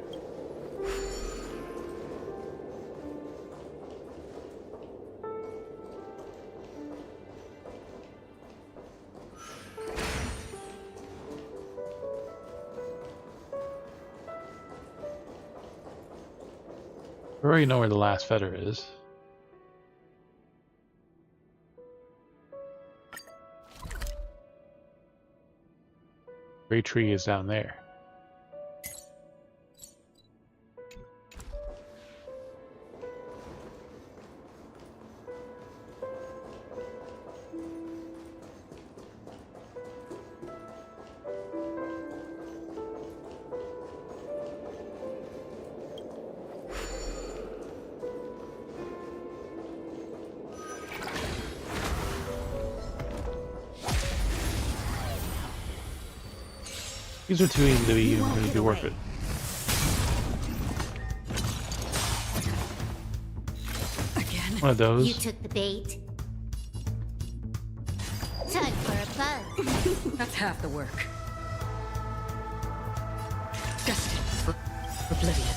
We already know where the last fetter is. Great tree is down there. These are too easy to be going to be worth it. Again? One of those. You took the bait. Time for a buzz. That's half the work. Destined for oblivion.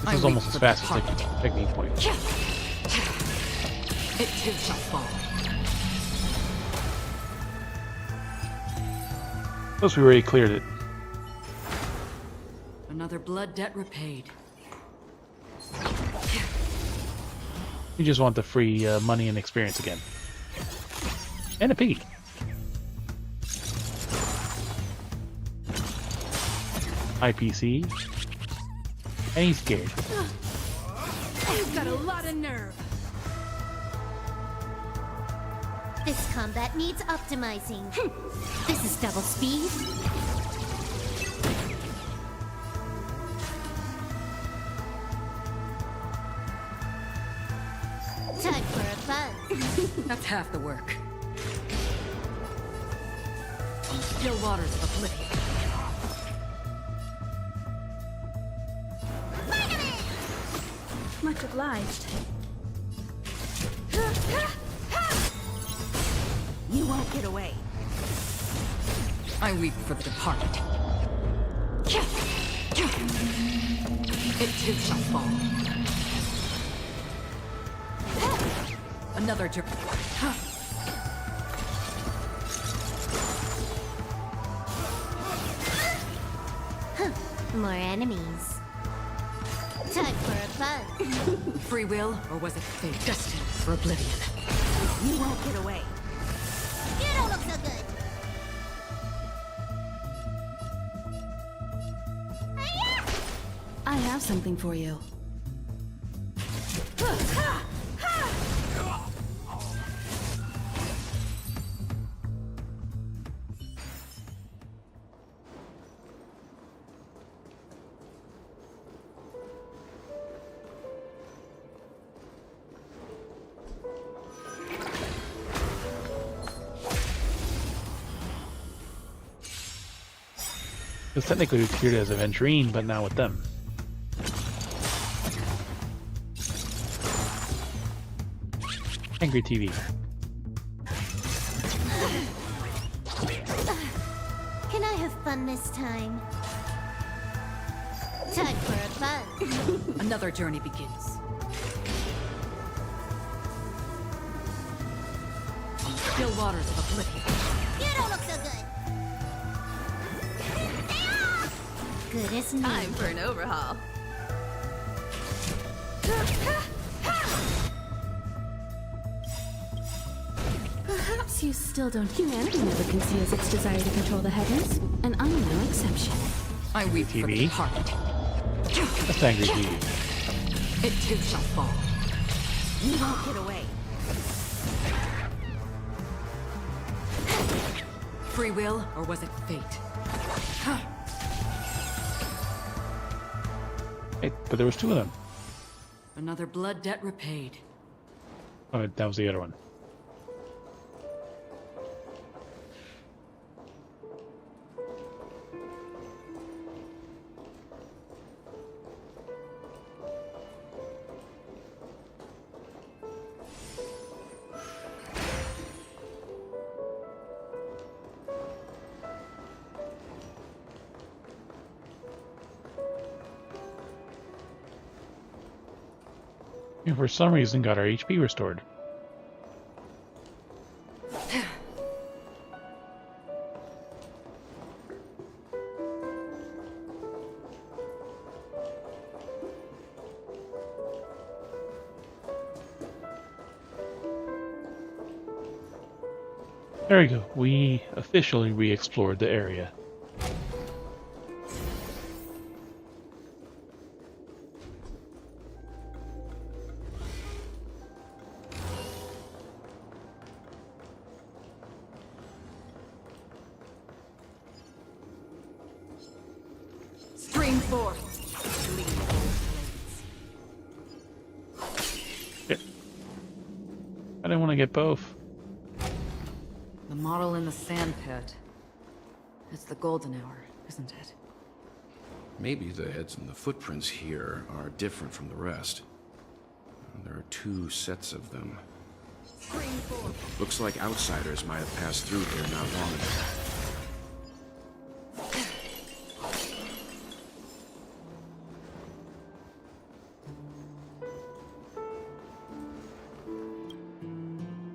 This is almost as fast as technique point. It too shall fall. Plus, we already cleared it. Another blood debt repaid. You just want the free money and experience again. And a piggy. IPC. And he's scared. You've got a lot of nerve. This combat needs optimizing. This is double speed. Time for a buzz. That's half the work. Still waters of oblivion. Much obliged. You won't get away. I weep for the departed. It too shall fall. Another drip. More enemies. Time for a buzz. Free will, or was it fate? Destined for oblivion. You won't get away. You don't look so good. I have something for you. Because technically we cleared it as Aventurine, but now with them. Angry TV. Can I have fun this time? Time for a buzz. Another journey begins. Still waters of oblivion. You don't look so good. Good as new. Time for an overhaul. Perhaps you still don't. Humanity never conceals its desire to control the heavens, and I'm no exception. I weep for the TV. departed. That's Angry TV. It too shall fall. You won't get away. Free will, or was it fate? Hey, but there was two of them. Another blood debt repaid. Oh, that was the other one. We, for some reason, got our HP restored. There we go. We officially re-explored the area. Stream forth. I didn't want to get both. The model in the sand pit. It's the golden hour, isn't it? Maybe the heads and the footprints here are different from the rest. There are two sets of them. Looks like outsiders might have passed through here not long ago.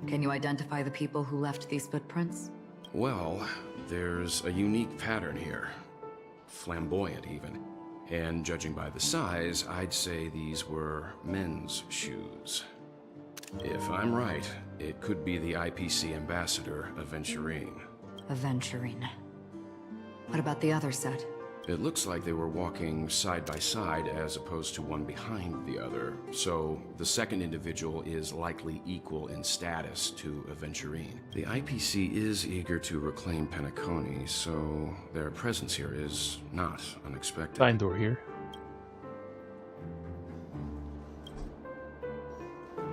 Can you identify the people who left these footprints? Well, there's a unique pattern here. Flamboyant, even. And judging by the size, I'd say these were men's shoes. If I'm right, it could be the IPC ambassador, Aventurine. Aventurine. What about the other set? It looks like they were walking side by side as opposed to one behind the other, so the second individual is likely equal in status to Aventurine. The IPC is eager to reclaim Penacony, so their presence here is not unexpected. Sign door here.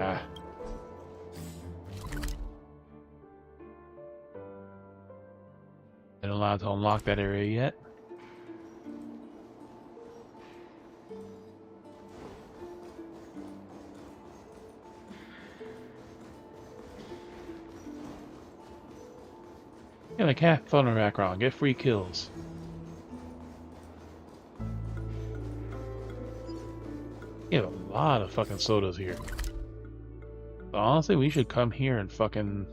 Ah. Been allowed to unlock that area yet. Yeah, like half fun or background, get free kills. You have a lot of fucking sodas here. So honestly, we should come here and fucking...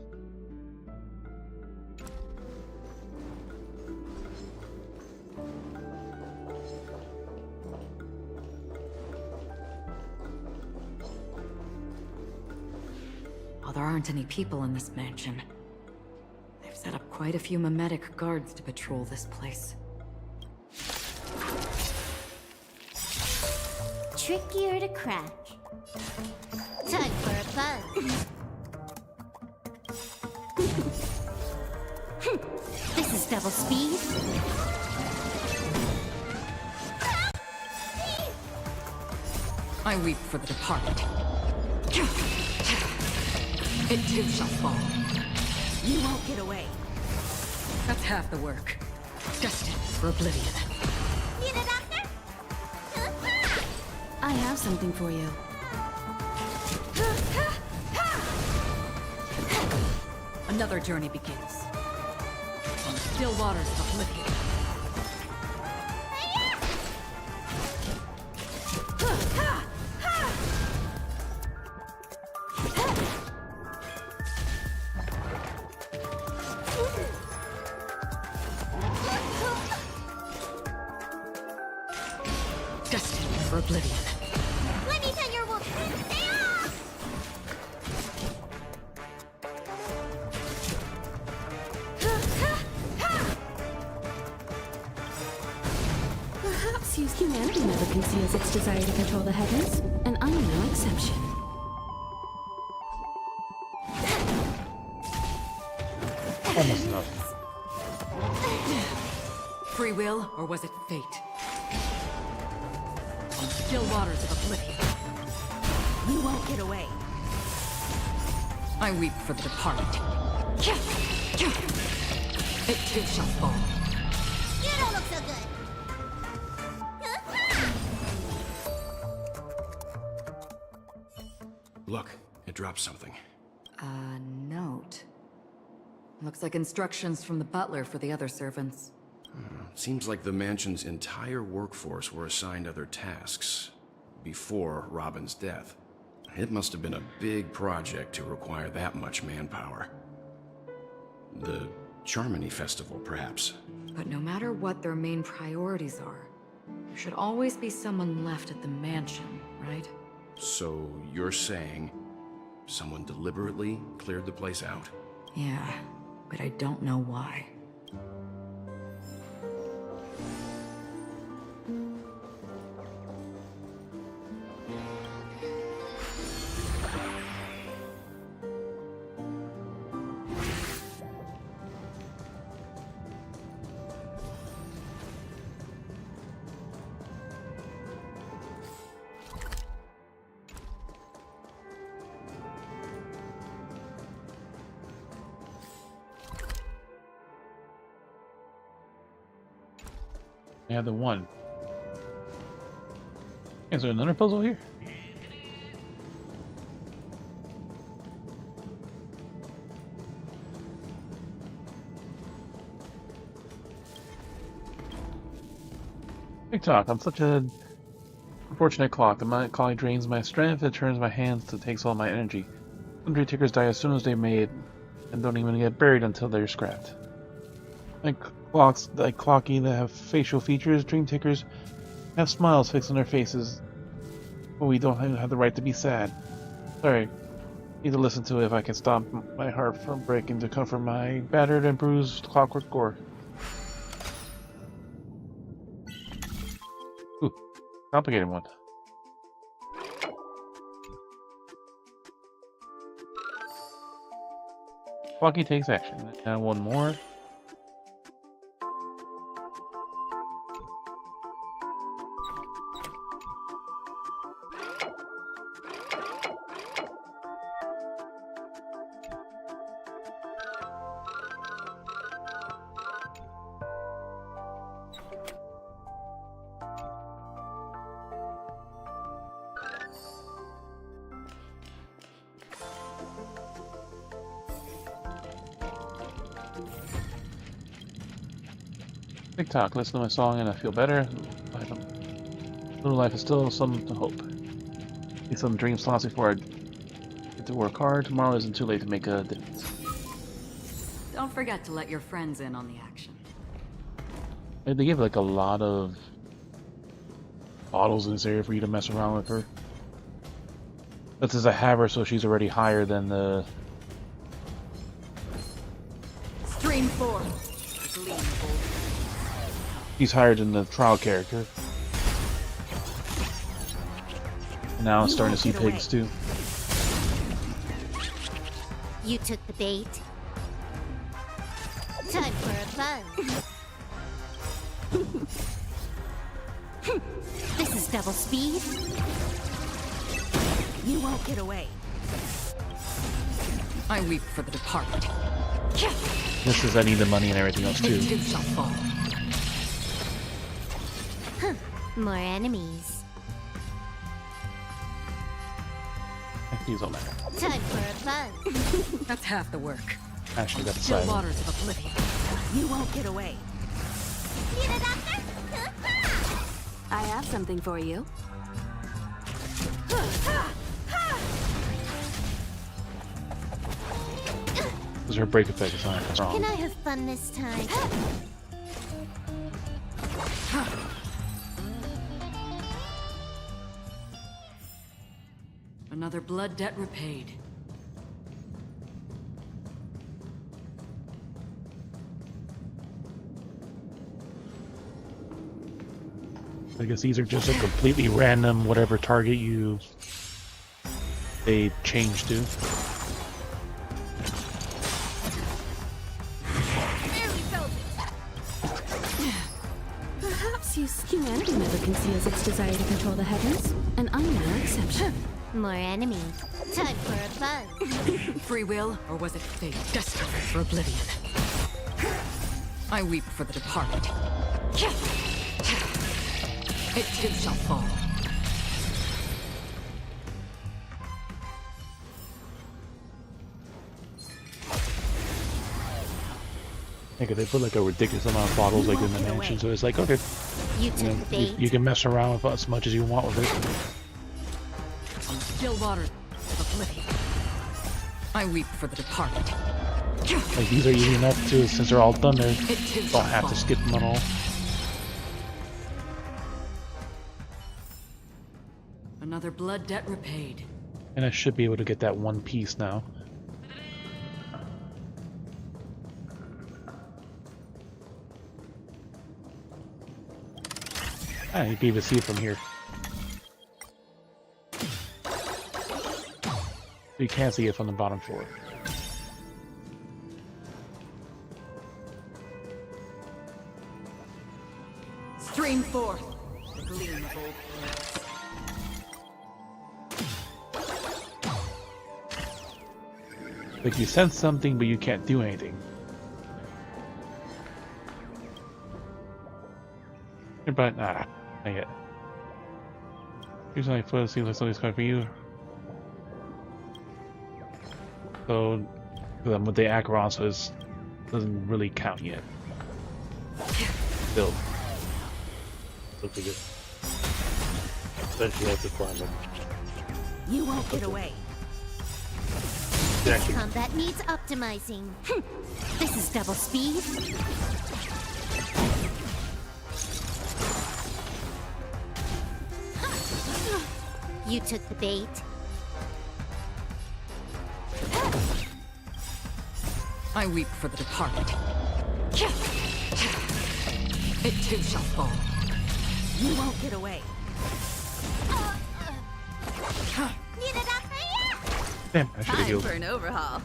Well, there aren't any people in this mansion. They've set up quite a few mimetic guards to patrol this place. Trickier to crack. Time for a buzz. This is double speed. I weep for the departed. It too shall fall. You won't get away. That's half the work. Destined for oblivion. Need a doctor? I have something for you. Another journey begins. On the still waters of oblivion. Destined for oblivion. Let me tell your wolf. Stay off! Perhaps used humanity never conceals its desire to control the heavens, and I am no exception. Almost enough. Free will, or was it fate? On the still waters of oblivion. You won't get away. I weep for the departed. It too shall fall. You don't look so good. Look, it dropped something. A note. Looks like instructions from the butler for the other servants. Seems like the mansion's entire workforce were assigned other tasks before Robin's death. It must have been a big project to require that much manpower. The Charmony Festival, perhaps. But no matter what their main priorities are, there should always be someone left at the mansion, right? So you're saying someone deliberately cleared the place out? Yeah, but I don't know why. I have the one. Is there another puzzle here? TikTok, I'm such a unfortunate clock. The collie drains my strength, it turns my hands to takes all my energy. Some dream takers die as soon as they made, and don't even get buried until they're scrapped. Like Clocky that have facial features, dream takers have smiles fixed on their faces, but we don't have the right to be sad. Sorry, need to listen to it if I can stop my heart from breaking to comfort my battered and bruised clockwork gore. Ooh, complicated one. Clocky takes action. And one more. TikTok, listen to my song and I feel better. Little life is still some hope. Need some dream slots before I get to work hard. Tomorrow isn't too late to make a difference. Don't forget to let your friends in on the action. They give like a lot of bottles in this area for you to mess around with her. But since I have her, so she's already higher than the... Stream 4. He's higher than the trial character. And now I'm starting to see pigs too. You took the bait. Time for a buzz. This is double speed. You won't get away. I weep for the departed. This is I need the money and everything else too. It shall fall. More enemies. These don't matter. Time for a buzz. That's half the work. Actually, that's Still silent. waters of oblivion. You won't get away. Need a doctor? I have something for you. This is her break effect is not wrong. Can I have fun this time? Another blood debt repaid. I guess these are just a completely random whatever target they change to. Perhaps humanity never conceals its desire to control the heavens, and I'm no exception. More enemies. Time for a buzz. Free will, or was it fate destined for oblivion? I weep for the departed. It too shall fall. I think they put like a ridiculous amount of bottles like in the mansion, so it's like okay, you can mess around with as much as you want with it. Still water of oblivion. I weep for the departed. Like these are easy enough too, since they're all thunder. Don't have to skip them at all. Another blood debt repaid. And I should be able to get that one piece now. Ah, you can even see it from here. You can't see it from the bottom floor. Stream forth the gleam of old blades. Like you sense something, but you can't do anything. But not yet. Here's my foot. Seems like something's coming for you. So, with the Acheron, so it doesn't really count yet. Still, looks like it. Eventually, have to climb them. You won't get away. This combat needs optimizing. This is double speed. You took the bait. I weep for the departed. It too shall fall. You won't get away. Damn, I should have Time healed. for an overhaul.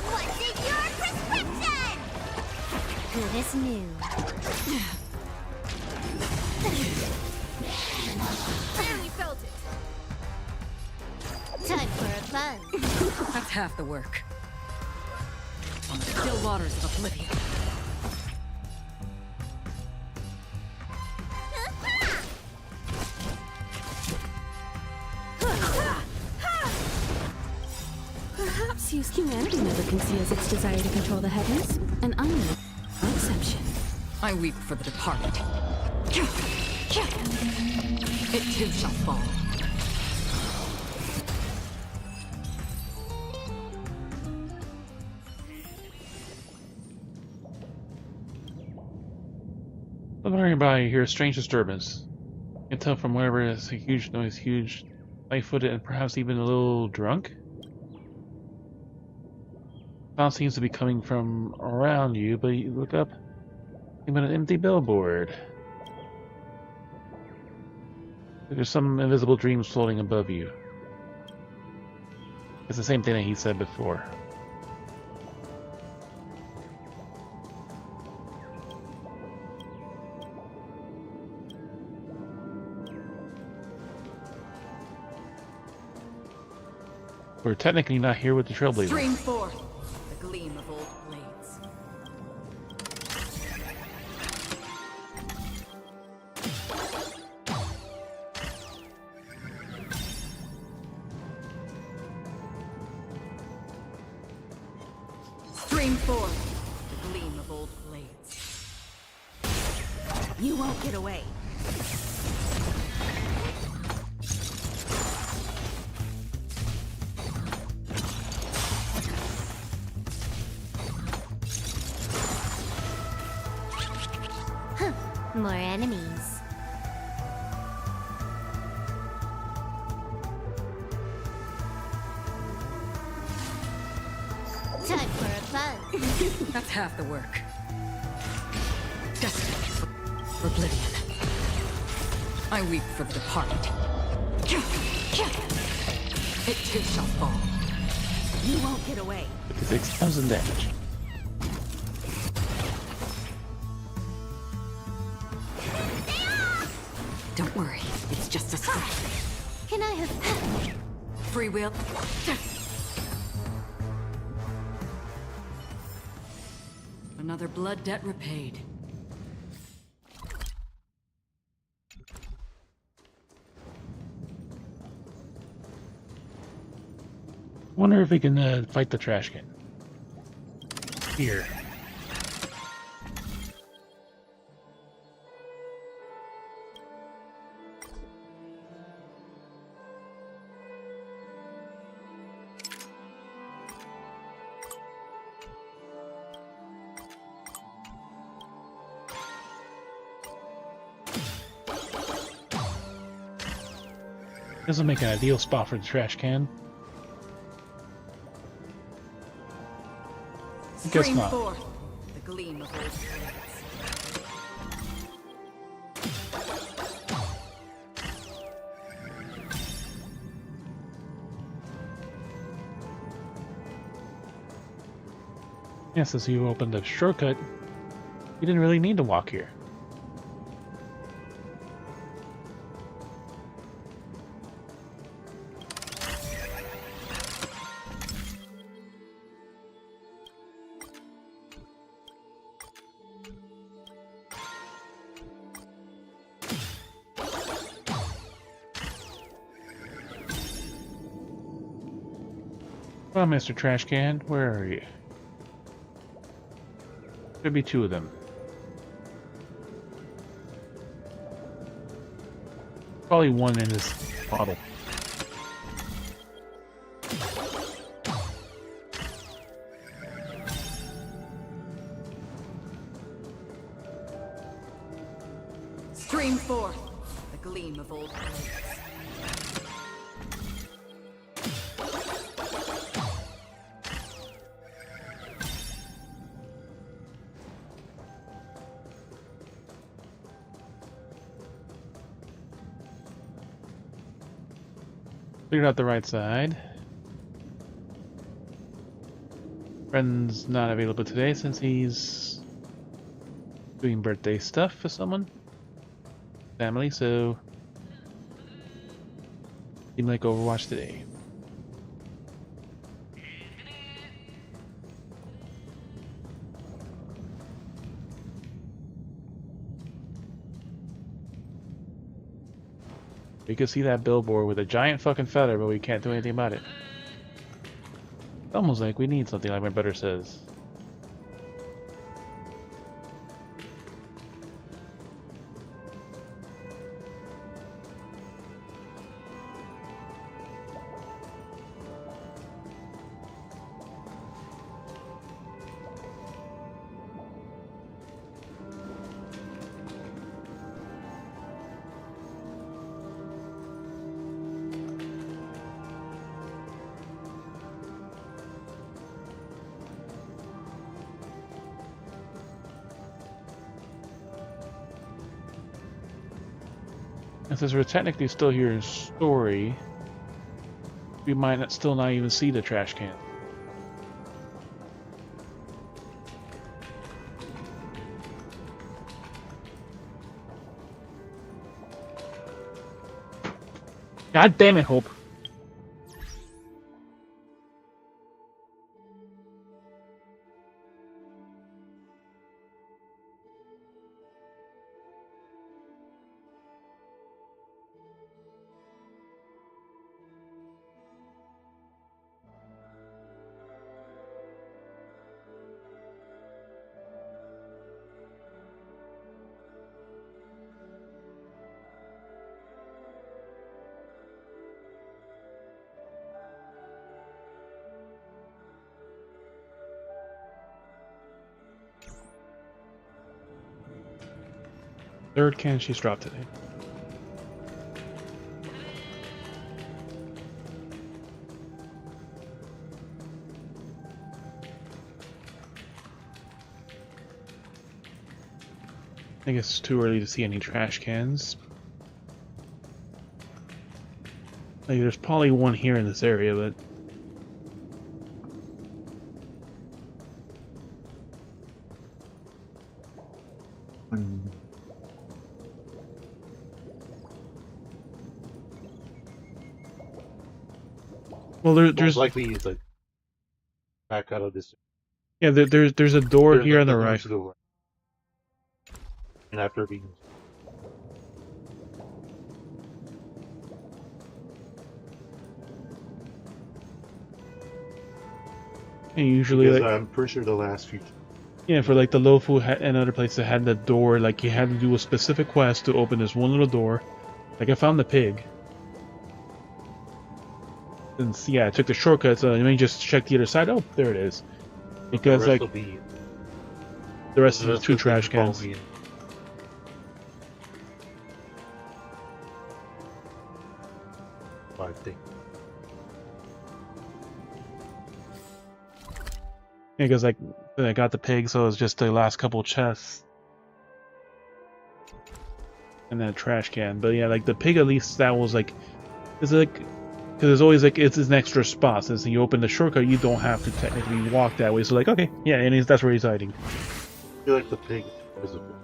What's in your prescription? Good as new. Barely felt it. Time for a buzz. That's half the work. On the still waters of oblivion. Perhaps humanity never conceals its desire to control the heavens, and I am no exception. I weep for the departed. It too shall fall. Wondering by you hear a strange disturbance. You can tell from wherever it is a huge noise, huge, light-footed, and perhaps even a little drunk. Sound seems to be coming from around you, but you look up, even an empty billboard. There's some invisible dreams floating above you. It's the same thing that he said before. We're technically not here with the Trailblazers. Stream forth the gleam of old blades. Stream forth the gleam of old blades. You won't get away. More enemies. Time for a buzz. That's half the work. Destined for oblivion. I weep for the departed. It too shall fall. You won't get away. 6,000 damage. Don't worry, it's just a scrap. Can I have Free will. Another blood debt repaid. Wonder if we can fight the trash can. Here. Doesn't make an ideal spot for the trash can. I guess not. Forth the gleam of old blades. Yeah, since you opened the shortcut, you didn't really need to walk here. Come on, Mr. Trash Can, where are you? Could be two of them. Probably one in this bottle. Stream forth the gleam of old blades. Figured out the right side. Friend's not available today since he's doing birthday stuff for someone. Family, so seemed like Overwatch today. We could see that billboard with a giant fucking feather, but we can't do anything about it. It's almost like we need something, like my brother says. And since we're technically still here in story, we might still not even see the trash can. God damn it, Hope. Third can she's dropped today. I guess it's too early to see any trash cans. Like, there's probably one here in this area, but well, there's likely it's like back out of this. Yeah, there's a door here on the right. And after being and usually, like, I'm pretty sure the last few. Yeah, for like the Lofu and other places that had the door, like you had to do a specific quest to open this one little door. Like I found the pig. And yeah, I took the shortcut, so let me just check the other side. Oh, there it is. Because like the rest is two trash cans. I think. Yeah, because like I got the pig, so it was just the last couple chests. And then a trash can. But yeah, like the pig, at least that was like, it's like, because it's always like, it's an extra spot. Since you open the shortcut, you don't have to technically walk that way. So like, okay, yeah, and that's where he's hiding. I feel like the pig is visible.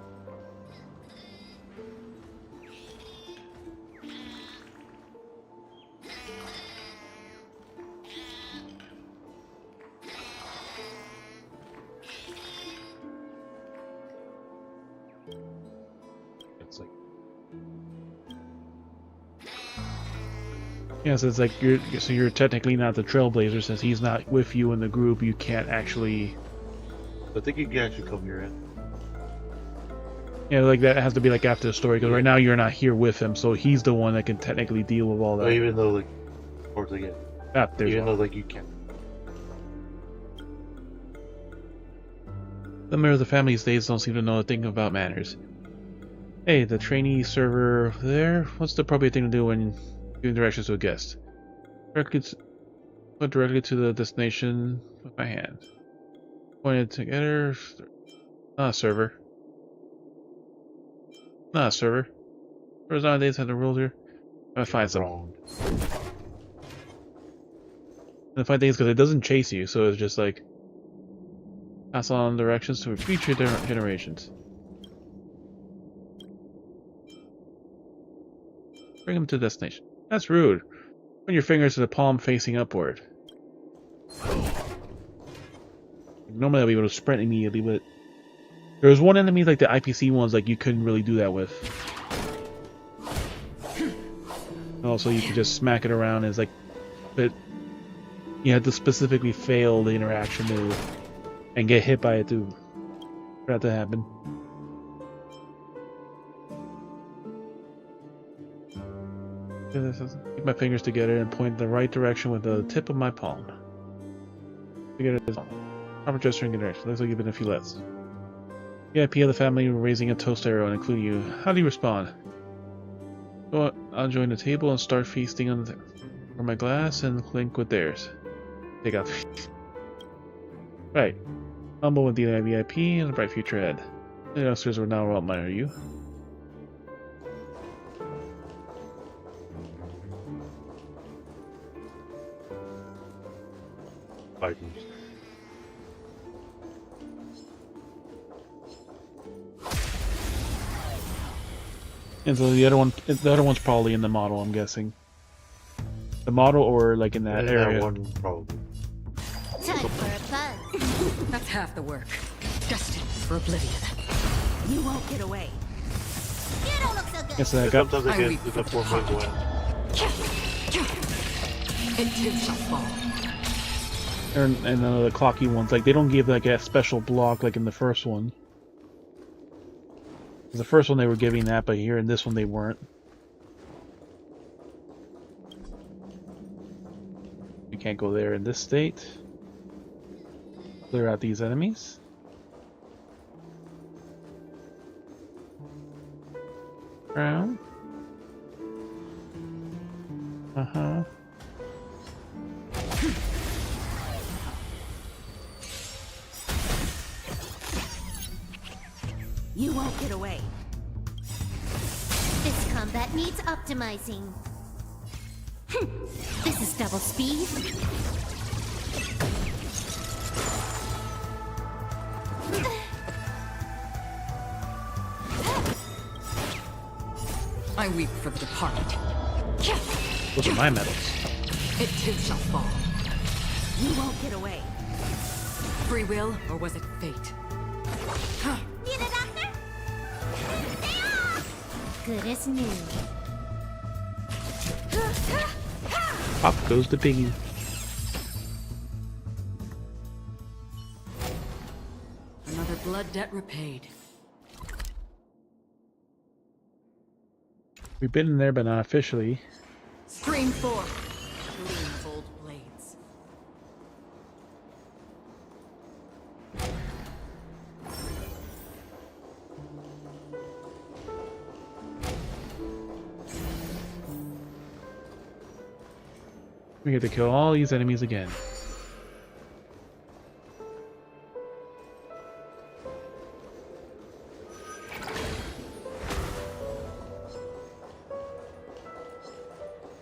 Yeah, so it's like you're technically not the trailblazer since he's not with you in the group. You can't actually. I think you can actually come here in. Yeah, like that has to be like after the story because right now you're not here with him, so he's the one that can technically deal with all that. Oh, even though like, or like, even though like you can't. The members of the family states don't seem to know a thing about manners. Hey, the trainee server over there. What's the appropriate thing to do when giving directions to a guest? Put directly to the destination with my hand. Pointed together. Not a server. Not a server. Servers nowadays have the rules here. I'm gonna find some. The funny thing is because it doesn't chase you, so it's just like pass on directions to future generations. Bring them to the destination. That's rude. Put your fingers to the palm facing upward. Normally I'll be able to sprint immediately, but there was one enemy like the IPC ones like you couldn't really do that with. Also, you could just smack it around as like, but you had to specifically fail the interaction move and get hit by it for that to happen. Keep my fingers together and point in the right direction with the tip of my palm. Together is proper gesture in direction. Looks like you've been a few less. VIP of the family raising a toast arrow and including you. How do you respond? Go on, I'll join the table and start feasting on for my glass and clink with theirs. Take out. Right. Humble with the VIP and a bright future ahead. The youngsters will now admire you. Items. And so the other one's probably in the model, I'm guessing. The model or like in that area. That one probably. Time for a buzz. That's half the work. Destined for oblivion. You won't get away. You don't look so good. Guess that got. Sometimes I get the 4 minutes away. It too shall fall. And the clocky ones, like they don't give like a special block like in the first one. The first one they were giving that, but here in this one they weren't. You can't go there in this state. Clear out these enemies. Around. Uh-huh. You won't get away. This combat needs optimizing. This is double speed. I weep for the departed. Those are my medals. It too shall fall. You won't get away. Free will, or was it fate? Need a doctor? Good as new. Pop goes the piggy. Another blood debt repaid. We've been in there, but not officially. Stream 4. Gleam gold blades. We get to kill all these enemies again.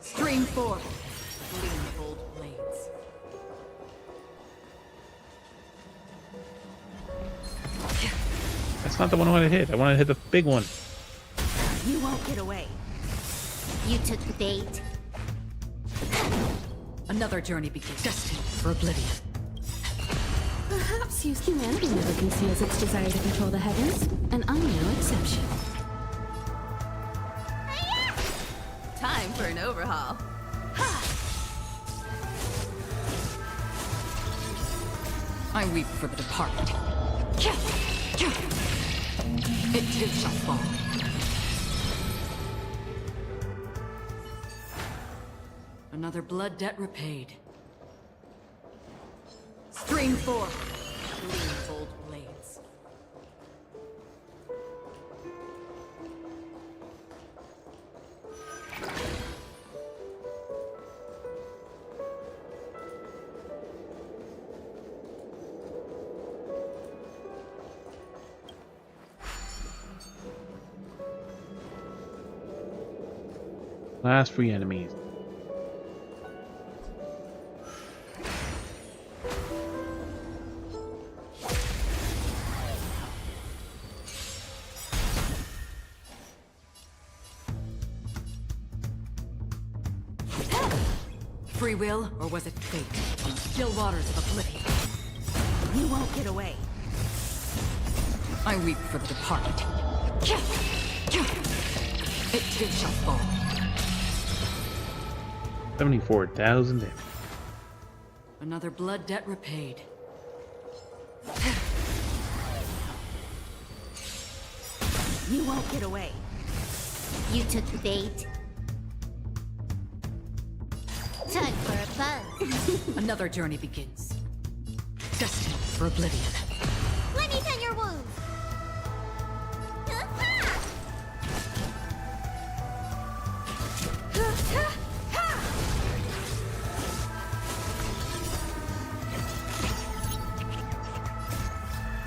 Stream 4. Gleam gold blades. That's not the one I want to hit. I want to hit the big one. You won't get away. You took the bait. Another journey begins. Destined for oblivion. Perhaps humanity never conceals its desire to control the heavens, and I'm no exception. Time for an overhaul. I weep for the departed. It too shall fall. Another blood debt repaid. Stream forth, gleam old blades. Last three enemies. Free will, or was it fate? On the still waters of oblivion. You won't get away. I weep for the departed. It too shall fall. 74,000 damage. Another blood debt repaid. You won't get away. You took the bait. Time for a buzz. Another journey begins. Destined for oblivion. Let me tend your wounds.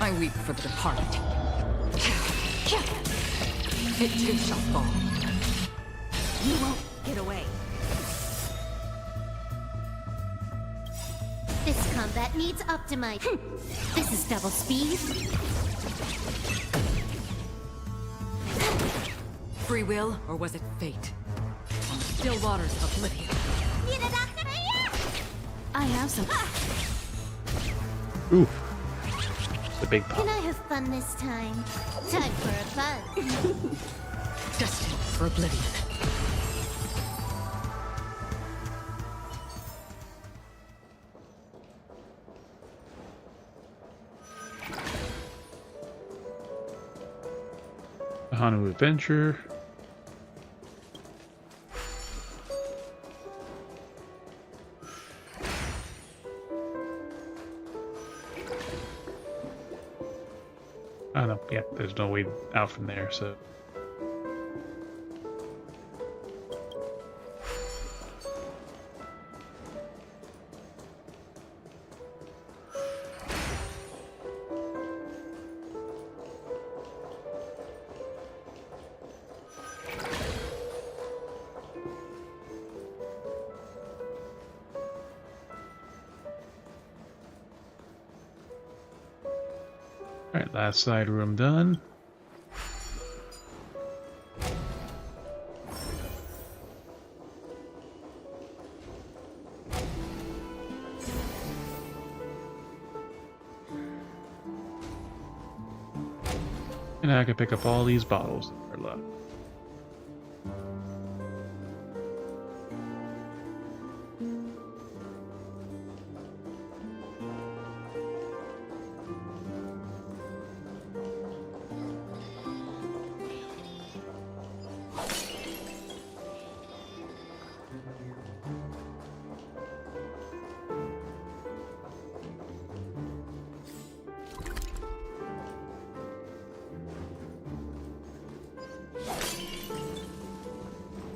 I weep for the departed. It too shall fall. You won't get away. This combat needs optimizing. This is double speed. Free will, or was it fate? On the still waters of oblivion. I have some. Ooh. The big pop. Can I have fun this time? Time for a buzz. Destined for oblivion. A Hanu Adventure. I don't know. Yeah, there's no way out from there, so. Alright, last side room done. And I can pick up all these bottles that are left.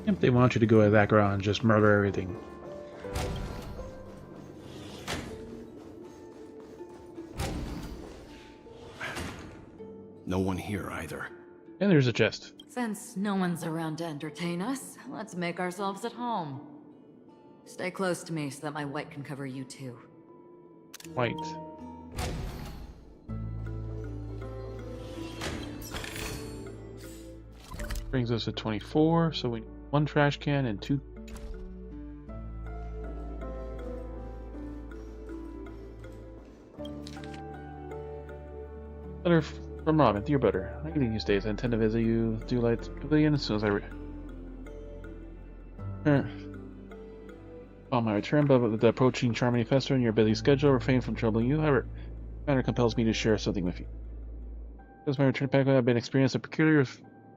If they want you to go with Acheron and just murder everything. No one here either. And there's a chest. Since no one's around to entertain us, let's make ourselves at home. Stay close to me so that my white can cover you too. White. Brings us to 24, so we need 1 trash can and 2. Letter from Robin, dear Butter. I can these days. I intend to visit you, do light pavilion as soon as I On my return, but with the approaching Charmony Festival and your busy schedule, refrain from troubling you. However, matter compels me to share something with you. Since my return back, I've been experiencing a peculiar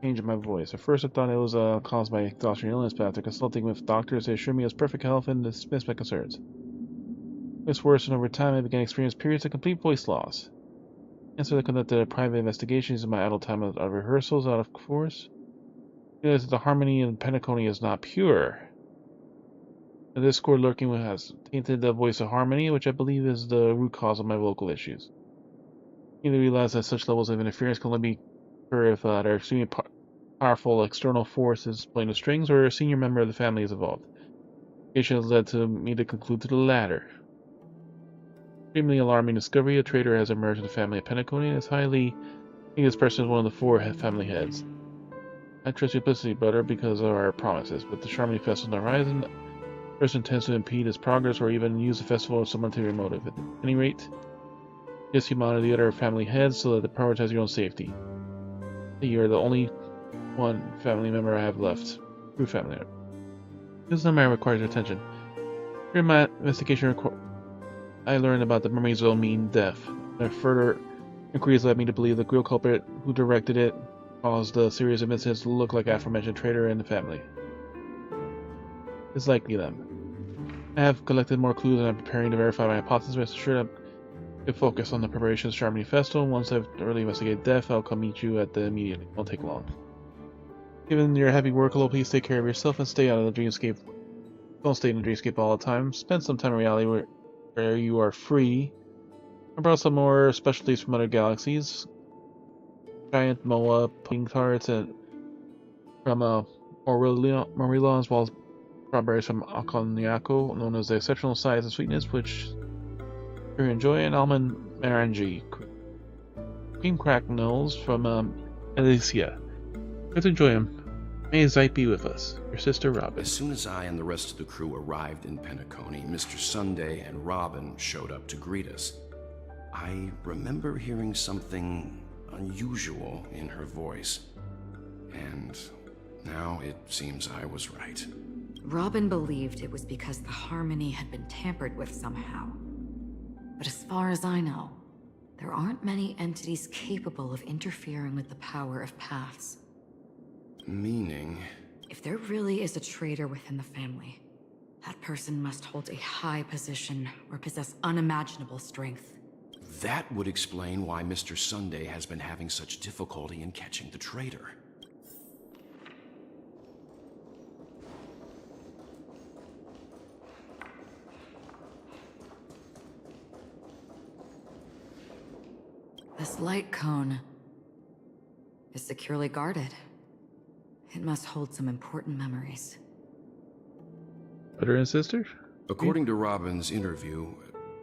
change in my voice. At first, I thought it was caused by exhaustion and illness, but after consulting with doctors, they assured me it was perfect health and dismissed my concerns. This worsened over time. I began to experience periods of complete voice loss. And so I conducted a private investigation using my idle time of rehearsals out of course. I realized that the harmony in Penacony is not pure. The discord lurking has tainted the voice of harmony, which I believe is the root cause of my vocal issues. I need to realize that such levels of interference can only occur if there are extremely powerful external forces playing the strings, or a senior member of the family is involved. Investigation has led to me to conclude to the latter. Extremely alarming discovery: a traitor has emerged in the family of Penacony, and it's highly. I think this person is one of the 4 family heads. I trust your publicity, brother, because of our promises. With the Charmony Festival on the horizon, person tends to impede his progress or even use the festival as some ulterior motive. At any rate, yes, you monitor the other family heads so that they prioritize your own safety. You are the only one family member I have left. True family member. This matter requires your attention. During my investigation, I learned about the memory zone mean death. And further inquiries led me to believe the real culprit who directed it caused a series of incidents to look like aforementioned traitor in the family. It's likely them. I have collected more clues and I'm preparing to verify my hypothesis. Rest assured I'm going to focus on the preparations for Charmony Festival. Once I've thoroughly investigated death, I'll come meet you at the immediately. It won't take long. Given your heavy workload, please take care of yourself and stay out of the dreamscape. Don't stay in the dreamscape all the time. Spend some time in reality where you are free. I brought some more specialties from other galaxies. Giant Moa, pudding tarts, and from Morilla, as well as strawberries from Akonyako, known as the exceptional size and sweetness, which you enjoy, and almond merengue. Cream cracknels from Alicia. Let's enjoy them. May Zeit be with us. Your sister Robin. As soon as I and the rest of the crew arrived in Penacony, Mr. Sunday and Robin showed up to greet us. I remember hearing something unusual in her voice. And now it seems I was right. Robin believed it was because the harmony had been tampered with somehow. But as far as I know, there aren't many entities capable of interfering with the power of paths. Meaning? If there really is a traitor within the family, that person must hold a high position or possess unimaginable strength. That would explain why Mr. Sunday has been having such difficulty in catching the traitor. This light cone is securely guarded. It must hold some important memories. Brother and sister? According to Robin's interview,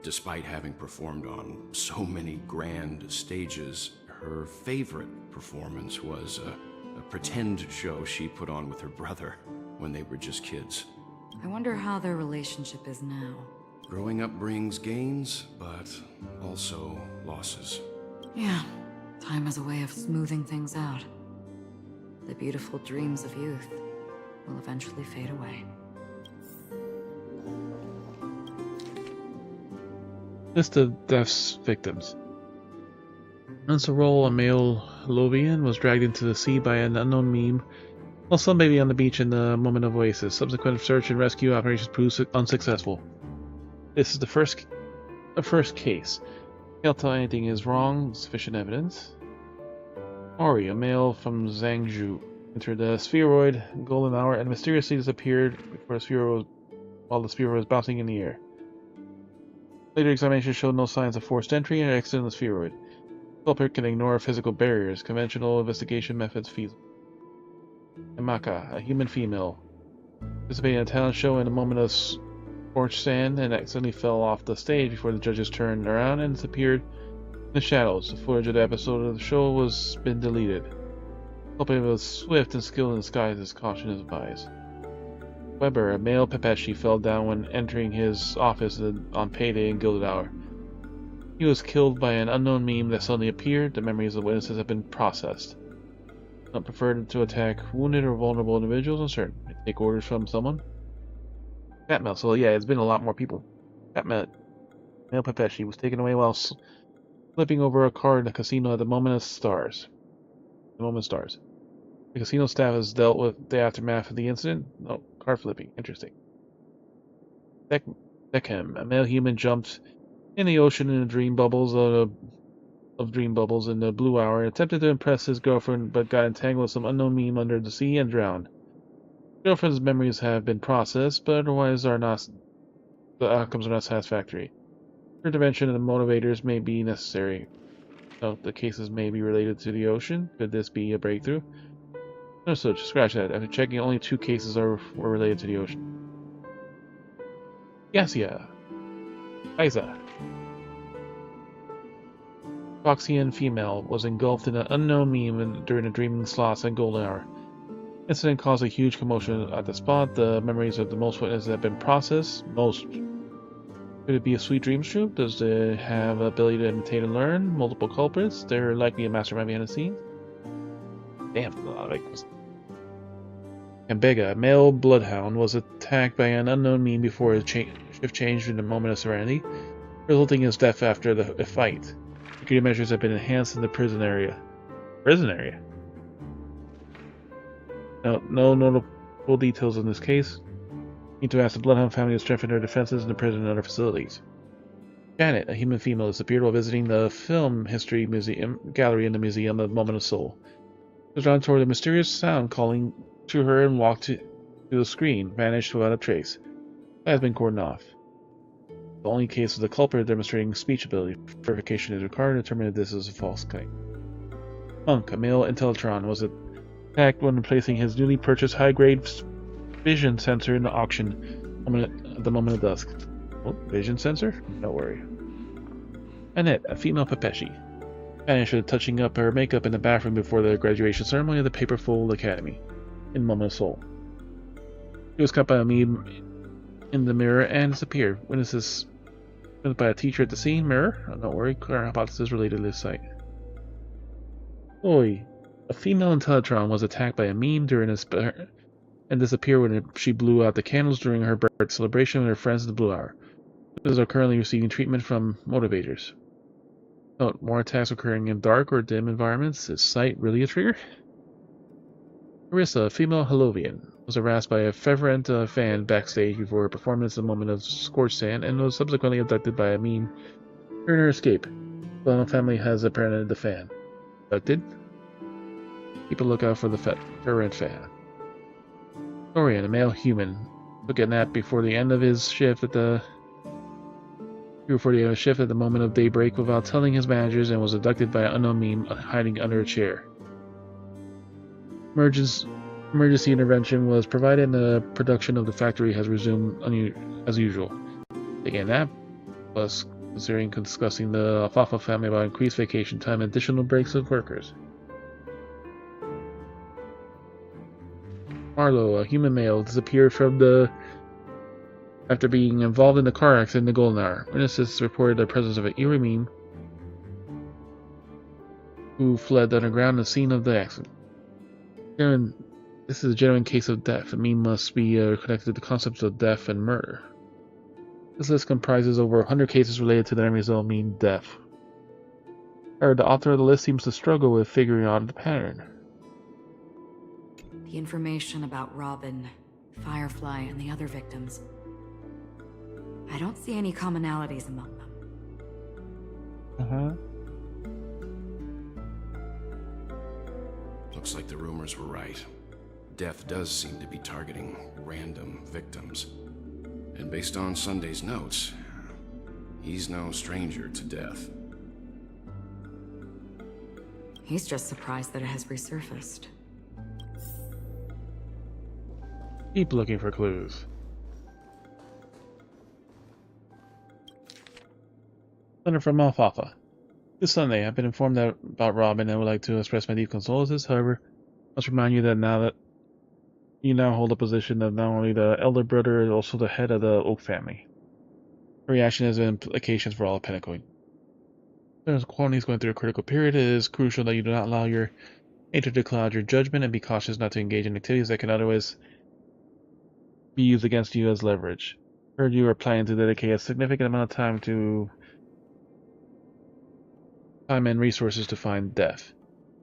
despite having performed on so many grand stages, her favorite performance was a pretend show she put on with her brother when they were just kids. I wonder how their relationship is now. Growing up brings gains, but also losses. Yeah, time is a way of smoothing things out. The beautiful dreams of youth will eventually fade away. List of death's victims. Unsorol, a male Lovian, was dragged into the sea by an unknown meme while sunbathing on the beach in the moment of oasis. Subsequent search and rescue operations proved unsuccessful. This is the first case. Can't tell anything is wrong. Sufficient evidence. Ori, a male from Zhangzhou, entered the spheroid golden hour and mysteriously disappeared while the spheroid was bouncing in the air. Later examination showed no signs of forced entry and exit in the spheroid. The culprit can ignore physical barriers. Conventional investigation methods feasible. Emaka, a human female, participated in a talent show in a moment of scorched sand and accidentally fell off the stage before the judges turned around and disappeared in the shadows. The footage of the episode of the show has been deleted. The culprit was swift and skilled in disguises. Caution is advised. Weber, a male Pepeshi, fell down when entering his office on payday in Gilded Hour. He was killed by an unknown meme that suddenly appeared. The memories of the witnesses have been processed. Not preferred to attack wounded or vulnerable individuals. Uncertain. Take orders from someone. Batmail. So yeah, it's been a lot more people. Batmail. Male Pepeshi was taken away while flipping over a card in a casino at the moment of stars. The moment of stars. The casino staff has dealt with the aftermath of the incident. No, card flipping. Interesting. Deckham, a male human, jumped in the ocean in the dream bubbles of dream bubbles in the blue hour and attempted to impress his girlfriend, but got entangled with some unknown meme under the sea and drowned. Girlfriend's memories have been processed, but otherwise the outcomes are not satisfactory. Intervention and the motivators may be necessary. Note the cases may be related to the ocean. Could this be a breakthrough? No such. Scratch that. After checking, only 2 cases were related to the ocean. Yasia. Isa. Foxian female was engulfed in an unknown meme during the dreaming slots and golden hour. Incident caused a huge commotion at the spot. The memories of the most witnesses have been processed. Most. Could it be a sweet dreams troop? Does it have the ability to imitate and learn? Multiple culprits? They're likely a mastermind behind the scenes. Damn, a lot of victims. Kambega, a male bloodhound, was attacked by an unknown meme before his shift changed in a moment of serenity, resulting in his death after the fight. Security measures have been enhanced in the prison area. Prison area? No notable details in this case. Need to ask the Bloodhound family to strengthen their defenses in the prison and other facilities. Janet, a human female, disappeared while visiting the Film History Museum gallery in the Museum of Moment of Soul. She was drawn toward a mysterious sound calling to her and walked to the screen, vanished without a trace. That has been cordoned off. The only case of the culprit demonstrating speech ability. Verification is required to determine if this is a false claim. Monk, a male Intellitron, was attacked when replacing his newly purchased high-grade vision sensor in the auction at the moment of dusk. Oh, vision sensor? Don't worry. Annette, a female Pepeshi, vanished after touching up her makeup in the bathroom before the graduation ceremony of the Paperfold Academy in Moment of Soul. She was caught by a meme in the mirror and disappeared. Witnesses by a teacher at the scene. Mirror? Oh, don't worry, clear hypothesis related to this site. Oi, a female Intellitron was attacked by a meme during and disappeared when she blew out the candles during her birthday celebration with her friends in the Blue Hour. Those are currently receiving treatment from motivators. Note, more attacks occurring in dark or dim environments. Is sight really a trigger? Marissa, a female Halovian, was harassed by a fervent fan backstage before her performance in a moment of scorched sand and was subsequently abducted by a meme during her escape. The family has apprehended the fan. Abducted? Keep a lookout for the fervent fan. Dorian, a male human, took a nap before the end of his shift at the moment of daybreak without telling his managers and was abducted by an unknown meme hiding under a chair. Emergency intervention was provided and the production of the factory has resumed as usual. Taking a nap, plus considering discussing the Alfalfa family about increased vacation time and additional breaks of workers. Marlowe, a human male, disappeared after being involved in the car accident in the Golden Hour. Witnesses reported the presence of an eerie meme who fled underground at the scene of the accident. This is a genuine case of death. The meme must be connected to the concepts of death and murder. This list comprises over 100 cases related to the unresolved meme death. However, the author of the list seems to struggle with figuring out the pattern. The information about Robin, Firefly, and the other victims. I don't see any commonalities among them. Looks like the rumors were right. Death does seem to be targeting random victims. And based on Sunday's notes, he's no stranger to death. He's just surprised that it has resurfaced. Keep looking for clues. Letter from Alfalfa. This Sunday, I've been informed about Robin and would like to express my deep condolences. However, I must remind you that you now hold a position of not only the elder brother, but also the head of the Oak family. The reaction has implications for all of Pennacoin. As Quality is going through a critical period, it is crucial that you do not allow your nature to cloud your judgment and be cautious not to engage in activities that can otherwise be used against you as leverage. Heard you are planning to dedicate a significant amount of time and resources to find death.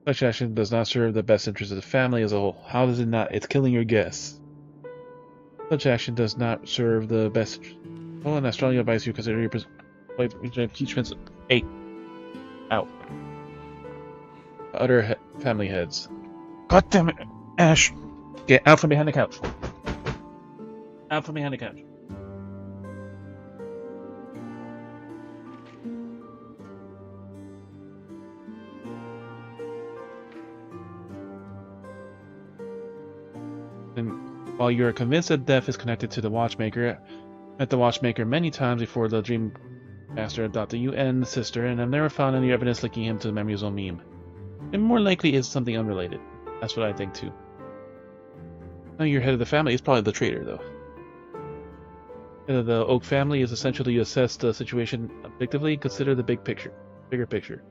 Such action does not serve the best interest of the family as a whole. How does it not? It's killing your guests. Such action does not serve the best. Well, and I strongly advise you consider your impeachments. 8. Out. Other family heads. God damn it, Ash! Get out from behind the couch. Out from behind the couch. And while you are convinced that death is connected to the Watchmaker, I met the Watchmaker many times before the Dream Master adopted you and the sister, and I've never found any evidence linking him to the Memory Zone meme. It more likely is something unrelated. That's what I think too. Now you're head of the family, he's probably the traitor though. Head of the Oak family is essentially you assess the situation objectively and consider the bigger picture.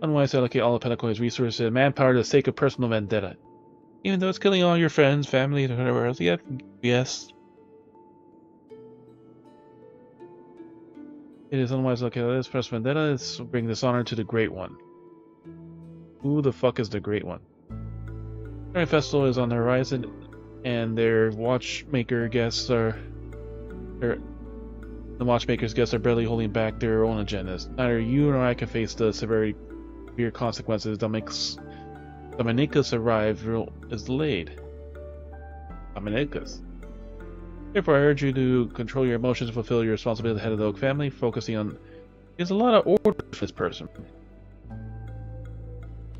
Otherwise, allocate all of Penacony's resources and manpower for the sake of personal vendetta. Even though it's killing all your friends, family, and whatever else, yeah, yes. It is unwise to allocate this personal vendetta. It's bring dishonor to the Great One. Who the fuck is the Great One? The festival is on the horizon, and their watchmaker guests are. The watchmaker's guests are barely holding back their own agendas. Neither you nor I can face the severe consequences. Dominicus' arrival is delayed. Dominicus. Therefore, I urge you to control your emotions and fulfill your responsibility as the head of the Oak family, focusing on. There's a lot of order for this person.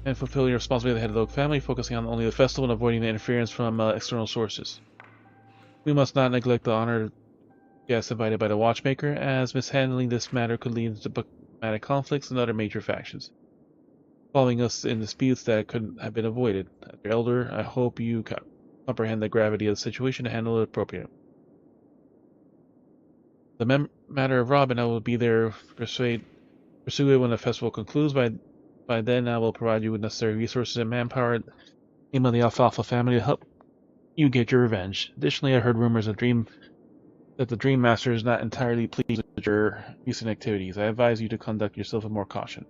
And fulfill your responsibility as the head of the Oak family, focusing on only the festival and avoiding the interference from external sources. We must not neglect the honored guests invited by the Watchmaker, as mishandling this matter could lead to diplomatic conflicts and other major factions, involving us in disputes that couldn't have been avoided. As your elder, I hope you comprehend the gravity of the situation and handle it appropriately. The matter of Robin, I will be there to pursue it when the festival concludes. By then, I will provide you with necessary resources and manpower. Aim of the Alfalfa family to help you get your revenge. Additionally, I heard rumors that the Dream Master is not entirely pleased with your recent activities. I advise you to conduct yourself with more caution.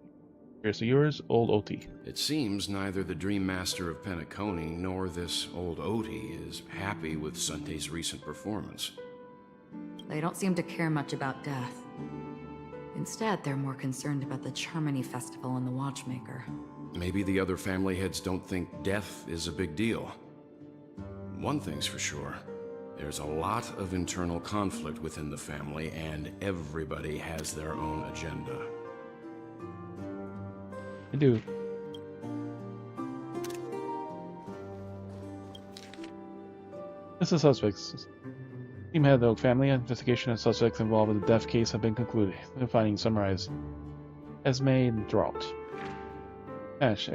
Seriously yours, Old Oti. It seems neither the Dream Master of Penacony nor this Old Oti is happy with Sunday's recent performance. They don't seem to care much about death. Instead, they're more concerned about the Charmony Festival and the Watchmaker. Maybe the other family heads don't think death is a big deal. One thing's for sure. There's a lot of internal conflict within the family, and everybody has their own agenda. I do. This is suspects. Team head of the Oak family. Investigation of suspects involved in the death case have been concluded. The findings summarized. Esme and Dralt. Ash.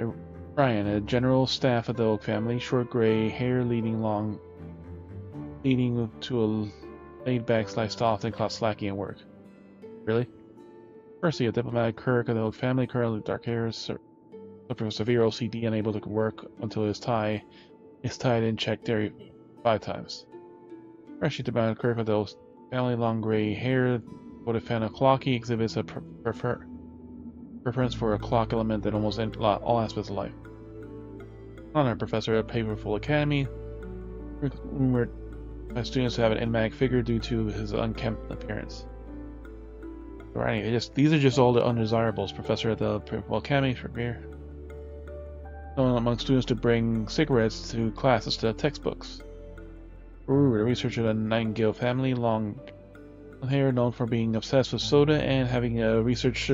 Brian, a general staff of the Oak family. Short gray hair leading to a laid-back lifestyle often caught slacking at work. Really? Percy, a diplomatic clerk of the Oak family, currently dark hair, suffering from severe OCD, unable to work until his tie is tied and checked every 5 times. Percy, diplomatic clerk of the Oak family, long gray hair, devoted fan of clocky, exhibits a preference for a clock element in almost all aspects of life. Honor professor at Paperful Academy, rumored by students to have an enigmatic figure due to his unkempt appearance. Right, these are just all the undesirables. Professor at the Paperful Academy for beer. Known among students to bring cigarettes to class instead of textbooks. Ooh, a researcher of the Nightingale family, long hair, known for being obsessed with soda and having a research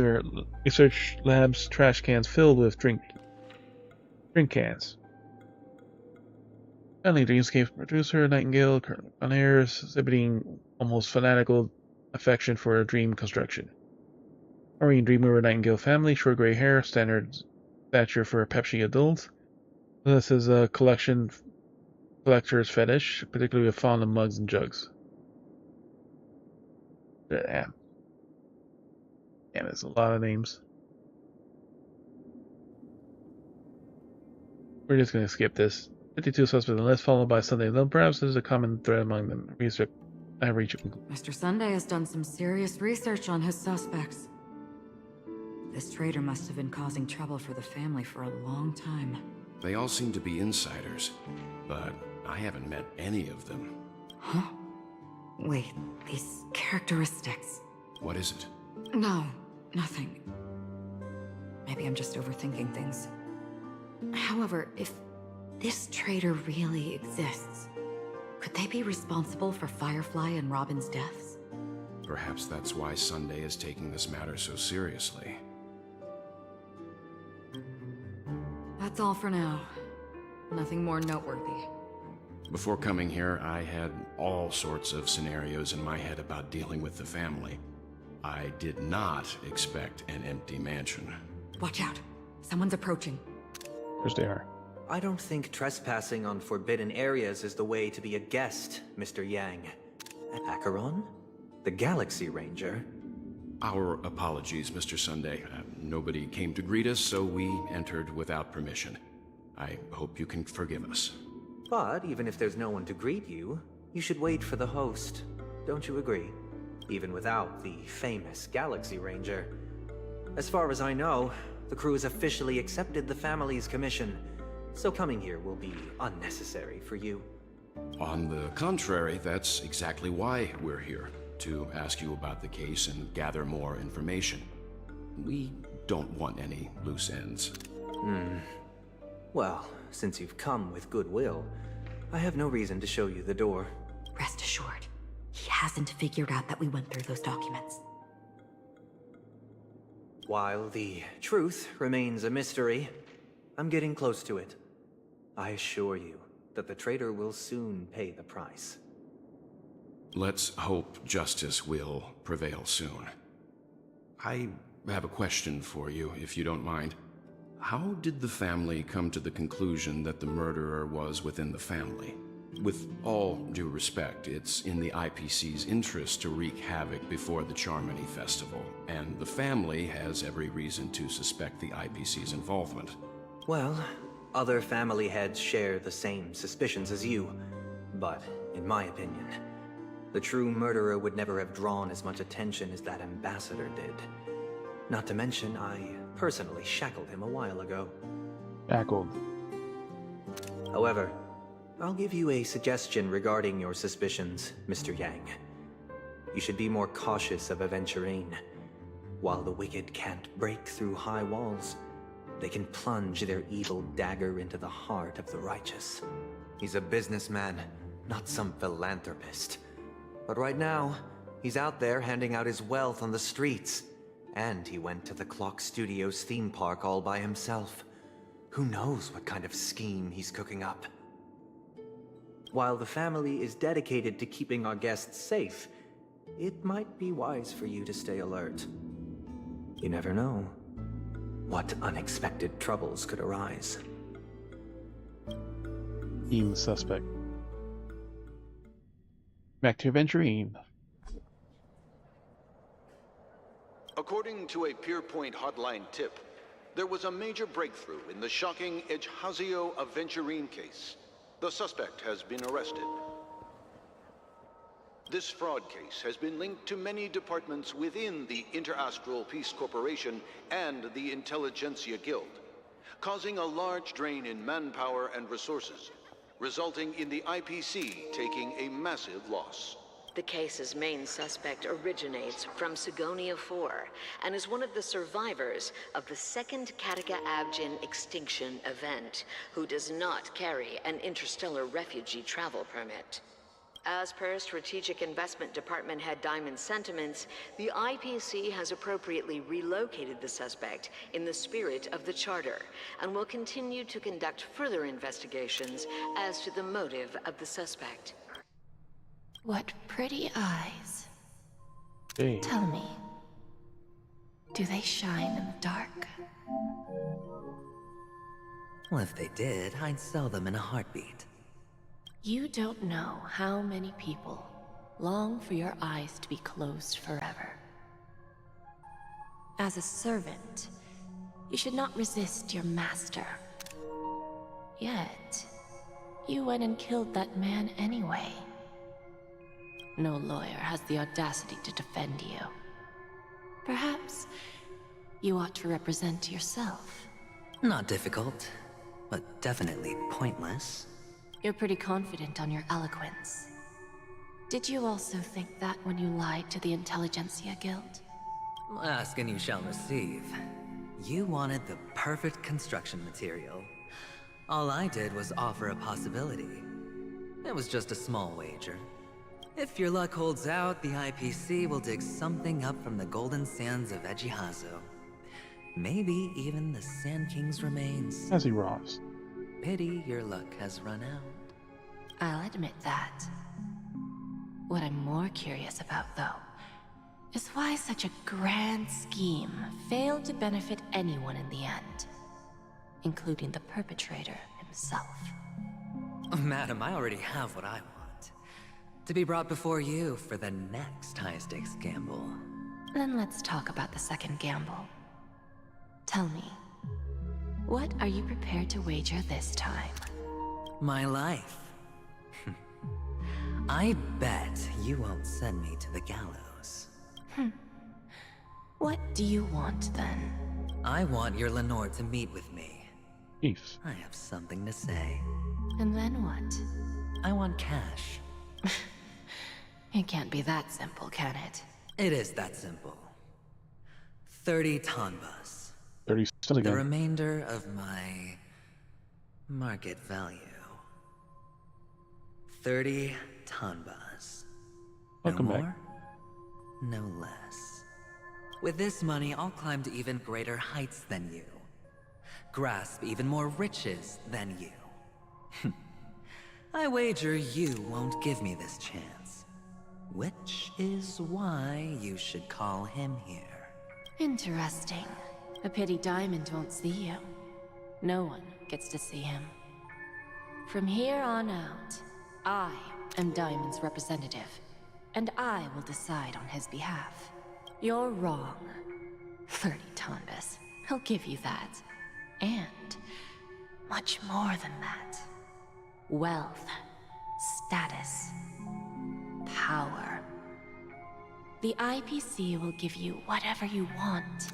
lab's trash cans filled with drink cans. Finally, Dreamscape producer Nightingale on air, exhibiting almost fanatical affection for dream construction. Marine dreamer Nightingale family, short gray hair, standard stature for a Pepsi adult. This is a collector's fetish, particularly fond of mugs and jugs. Damn, there's a lot of names. We're just gonna skip this. 52 suspects on the list, followed by Sunday. Though perhaps there's a common thread among them. I reach a conclusion. Mr. Sunday has done some serious research on his suspects. This traitor must have been causing trouble for the family for a long time. They all seem to be insiders, but I haven't met any of them. Huh? Wait, these characteristics. What is it? No, nothing. Maybe I'm just overthinking things. However, if this traitor really exists, could they be responsible for Firefly and Robin's deaths? Perhaps that's why Sunday is taking this matter so seriously. That's all for now. Nothing more noteworthy. Before coming here, I had all sorts of scenarios in my head about dealing with the family. I did not expect an empty mansion. Watch out. Someone's approaching. Of course they are. I don't think trespassing on forbidden areas is the way to be a guest, Mr. Yang. Acheron? The Galaxy Ranger? Our apologies, Mr. Sunday. Nobody came to greet us, so we entered without permission. I hope you can forgive us. But even if there's no one to greet you, you should wait for the host. Don't you agree? Even without the famous Galaxy Ranger. As far as I know, the crew has officially accepted the family's commission, so coming here will be unnecessary for you. On the contrary, that's exactly why we're here. To ask you about the case and gather more information. We don't want any loose ends. Well, since you've come with goodwill, I have no reason to show you the door. Rest assured, he hasn't figured out that we went through those documents. While the truth remains a mystery, I'm getting close to it. I assure you that the traitor will soon pay the price. Let's hope justice will prevail soon. I have a question for you, if you don't mind. How did the family come to the conclusion that the murderer was within the family? With all due respect, it's in the IPC's interest to wreak havoc before the Charmony Festival, and the family has every reason to suspect the IPC's involvement. Well, other family heads share the same suspicions as you, but in my opinion, the true murderer would never have drawn as much attention as that ambassador did. Not to mention, I personally shackled him a while ago. Shackled. However, I'll give you a suggestion regarding your suspicions, Mr. Yang. You should be more cautious of Aventurine. While the wicked can't break through high walls, they can plunge their evil dagger into the heart of the righteous. He's a businessman, not some philanthropist. But right now, he's out there handing out his wealth on the streets. And he went to the Clock Studios theme park all by himself. Who knows what kind of scheme he's cooking up? While the family is dedicated to keeping our guests safe, it might be wise for you to stay alert. You never know what unexpected troubles could arise. Team suspect. Back to Aventurine. According to a Pierpoint hotline tip, there was a major breakthrough in the shocking Ejhazio Aventurine case. The suspect has been arrested. This fraud case has been linked to many departments within the Interastral Peace Corporation and the Intelligentsia Guild, causing a large drain in manpower and resources, resulting in the IPC taking a massive loss. The case's main suspect originates from Sigonia 4 and is one of the survivors of the second Kataka Abjin extinction event, who does not carry an interstellar refugee travel permit. As per Strategic Investment Department Head Diamond's sentiments, the IPC has appropriately relocated the suspect in the spirit of the Charter and will continue to conduct further investigations as to the motive of the suspect. What pretty eyes. Hey. Tell me, do they shine in the dark? Well, if they did, I'd sell them in a heartbeat. You don't know how many people long for your eyes to be closed forever. As a servant, you should not resist your master. Yet, you went and killed that man anyway. No lawyer has the audacity to defend you. Perhaps you ought to represent yourself. Not difficult, but definitely pointless. You're pretty confident on your eloquence. Did you also think that when you lied to the Intelligentsia Guild? Ask and you shall receive. You wanted the perfect construction material. All I did was offer a possibility. It was just a small wager. If your luck holds out, the IPC will dig something up from the golden sands of Ejihazo. Maybe even the Sand King's remains. As he Ross. Pity your luck has run out. I'll admit that. What I'm more curious about, though, is why such a grand scheme failed to benefit anyone in the end, including the perpetrator himself. Madam, I already have what I want. To be brought before you for the next high-stakes gamble. Then let's talk about the second gamble. Tell me, what are you prepared to wager this time? My life. I bet you won't send me to the gallows. What do you want, then? I want your Lenore to meet with me. Chief. I have something to say. And then what? I want cash. It can't be that simple, can it? It is that simple. 30 tanbas. 30 cents again. The remainder of my market value. 30 tanbas. Welcome no more, back. no less. With this money, I'll climb to even greater heights than you. Grasp even more riches than you. I wager you won't give me this chance. Which is why you should call him here. Interesting. A pity Diamond won't see you. No one gets to see him. From here on out, I am Diamond's representative, and I will decide on his behalf. You're wrong. 30 tanbas. I'll give you that. And much more than that. Wealth, status, power. The IPC will give you whatever you want,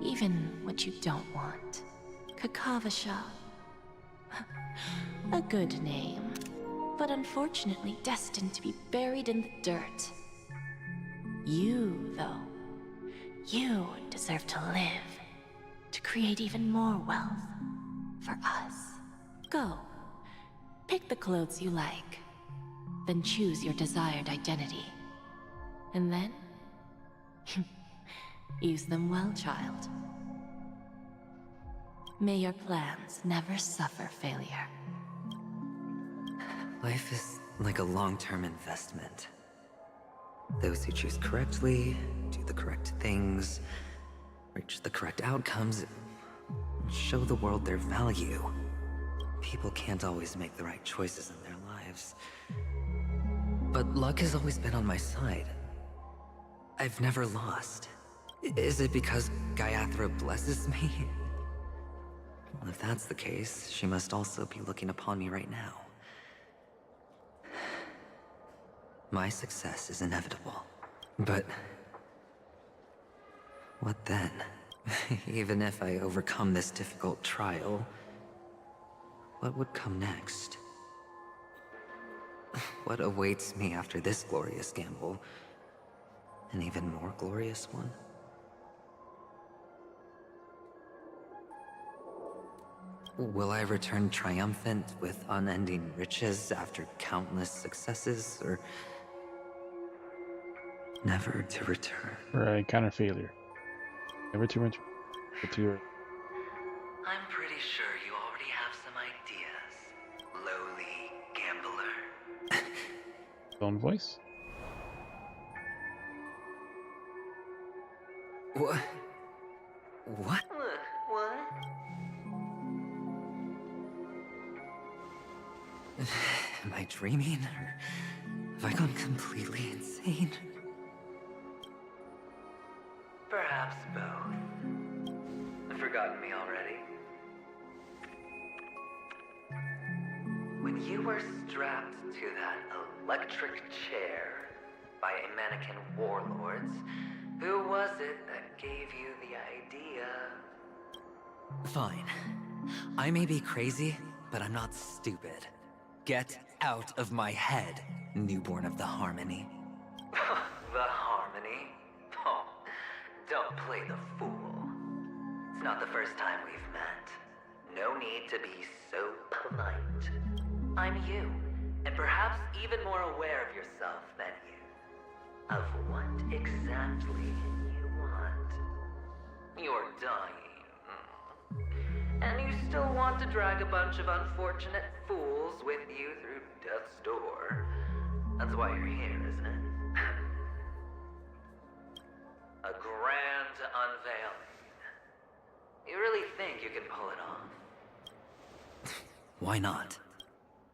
even what you don't want. Kakavasha. A good name, but unfortunately destined to be buried in the dirt. You, though, you deserve to live, to create even more wealth for us. Go. Pick the clothes you like, then choose your desired identity. And then, use them well, child. May your plans never suffer failure. Life is like a long-term investment. Those who choose correctly, do the correct things, reach the correct outcomes, show the world their value. People can't always make the right choices in their lives. But luck has always been on my side. I've never lost. Is it because Gayathra blesses me? Well, if that's the case, she must also be looking upon me right now. My success is inevitable. But what then? Even if I overcome this difficult trial, what would come next? What awaits me after this glorious gamble? An even more glorious one? Will I return triumphant with unending riches after countless successes, or never to return? Right, counter failure. Never to return. I'm pretty sure you already have some ideas, lowly gambler. Own voice. What? What? What? Am I dreaming, or have I gone completely insane? Perhaps both. Forgotten me already? When you were strapped to that electric chair by a mannequin warlords, who was it that gave you the idea? Fine. I may be crazy, but I'm not stupid. Get out of my head, newborn of the Harmony. The Harmony? Oh, don't play the fool. It's not the first time we've met. No need to be so polite. I'm you, and perhaps even more aware of yourself than you. Of what exactly you want. You're dying. And you still want to drag a bunch of unfortunate fools with you through death's door. That's why you're here, isn't it? A grand unveiling. You really think you can pull it off? Why not?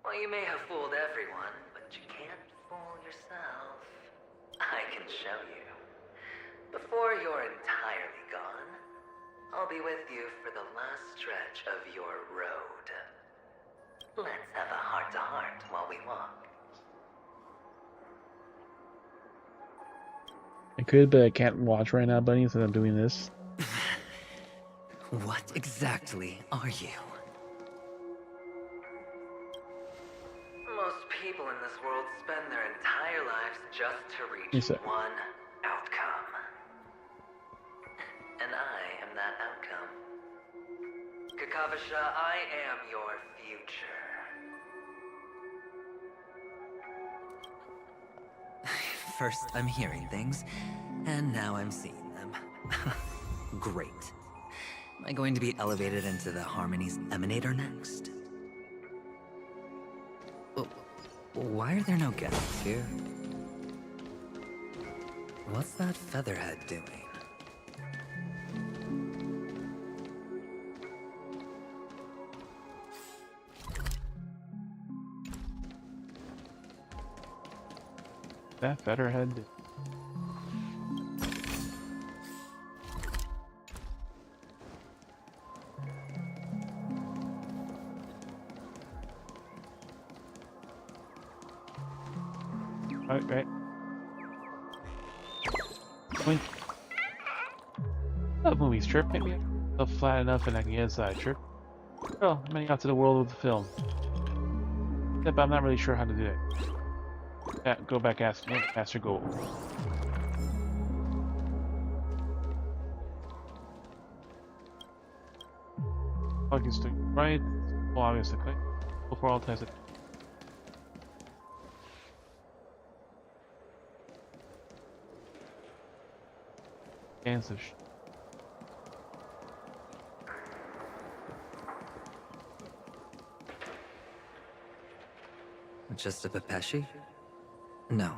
Well, you may have fooled everyone, but you can't fool yourself. I can show you. Before you're entirely gone, I'll be with you for the last stretch of your road. Let's have a heart-to-heart while we walk. I could, but I can't watch right now, Bunny, since I'm doing this. What exactly are you? Most people in this world spend their entire lives just to reach one outcome. And I am that outcome. Kakavasha, I am your future. First, I'm hearing things, and now I'm seeing them. Great. Am I going to be elevated into the Harmony's Emanator next? Oh, why are there no guests here? What's that featherhead doing? That featherhead. Right. Blink. Love movies, Trip. Maybe I'm flat enough and I can get inside, Trip. Oh, I'm heading out to the world of the film. Yeah, but I'm not really sure how to do it. Go back, ask Master Gold. Focus to right, well, obviously click. Before all tests it. Answer. Just a Pepeshi? No.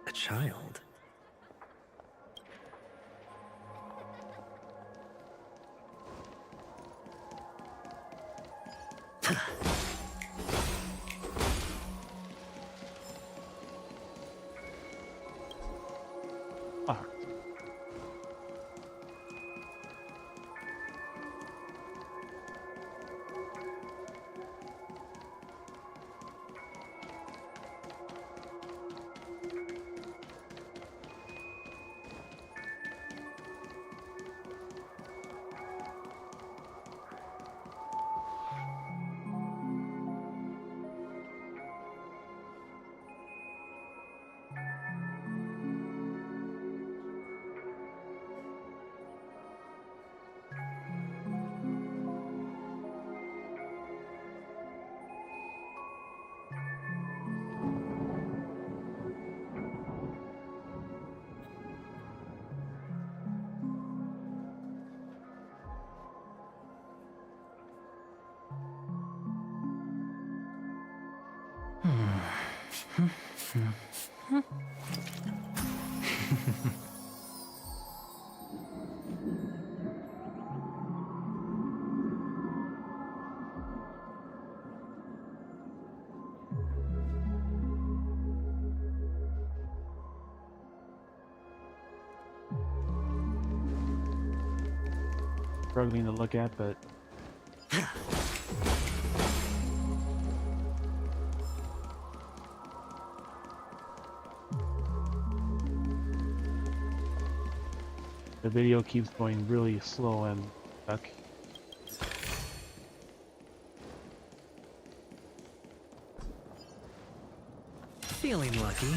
A child? Struggling to look at, but The video keeps going really slow and stuck. Feeling lucky.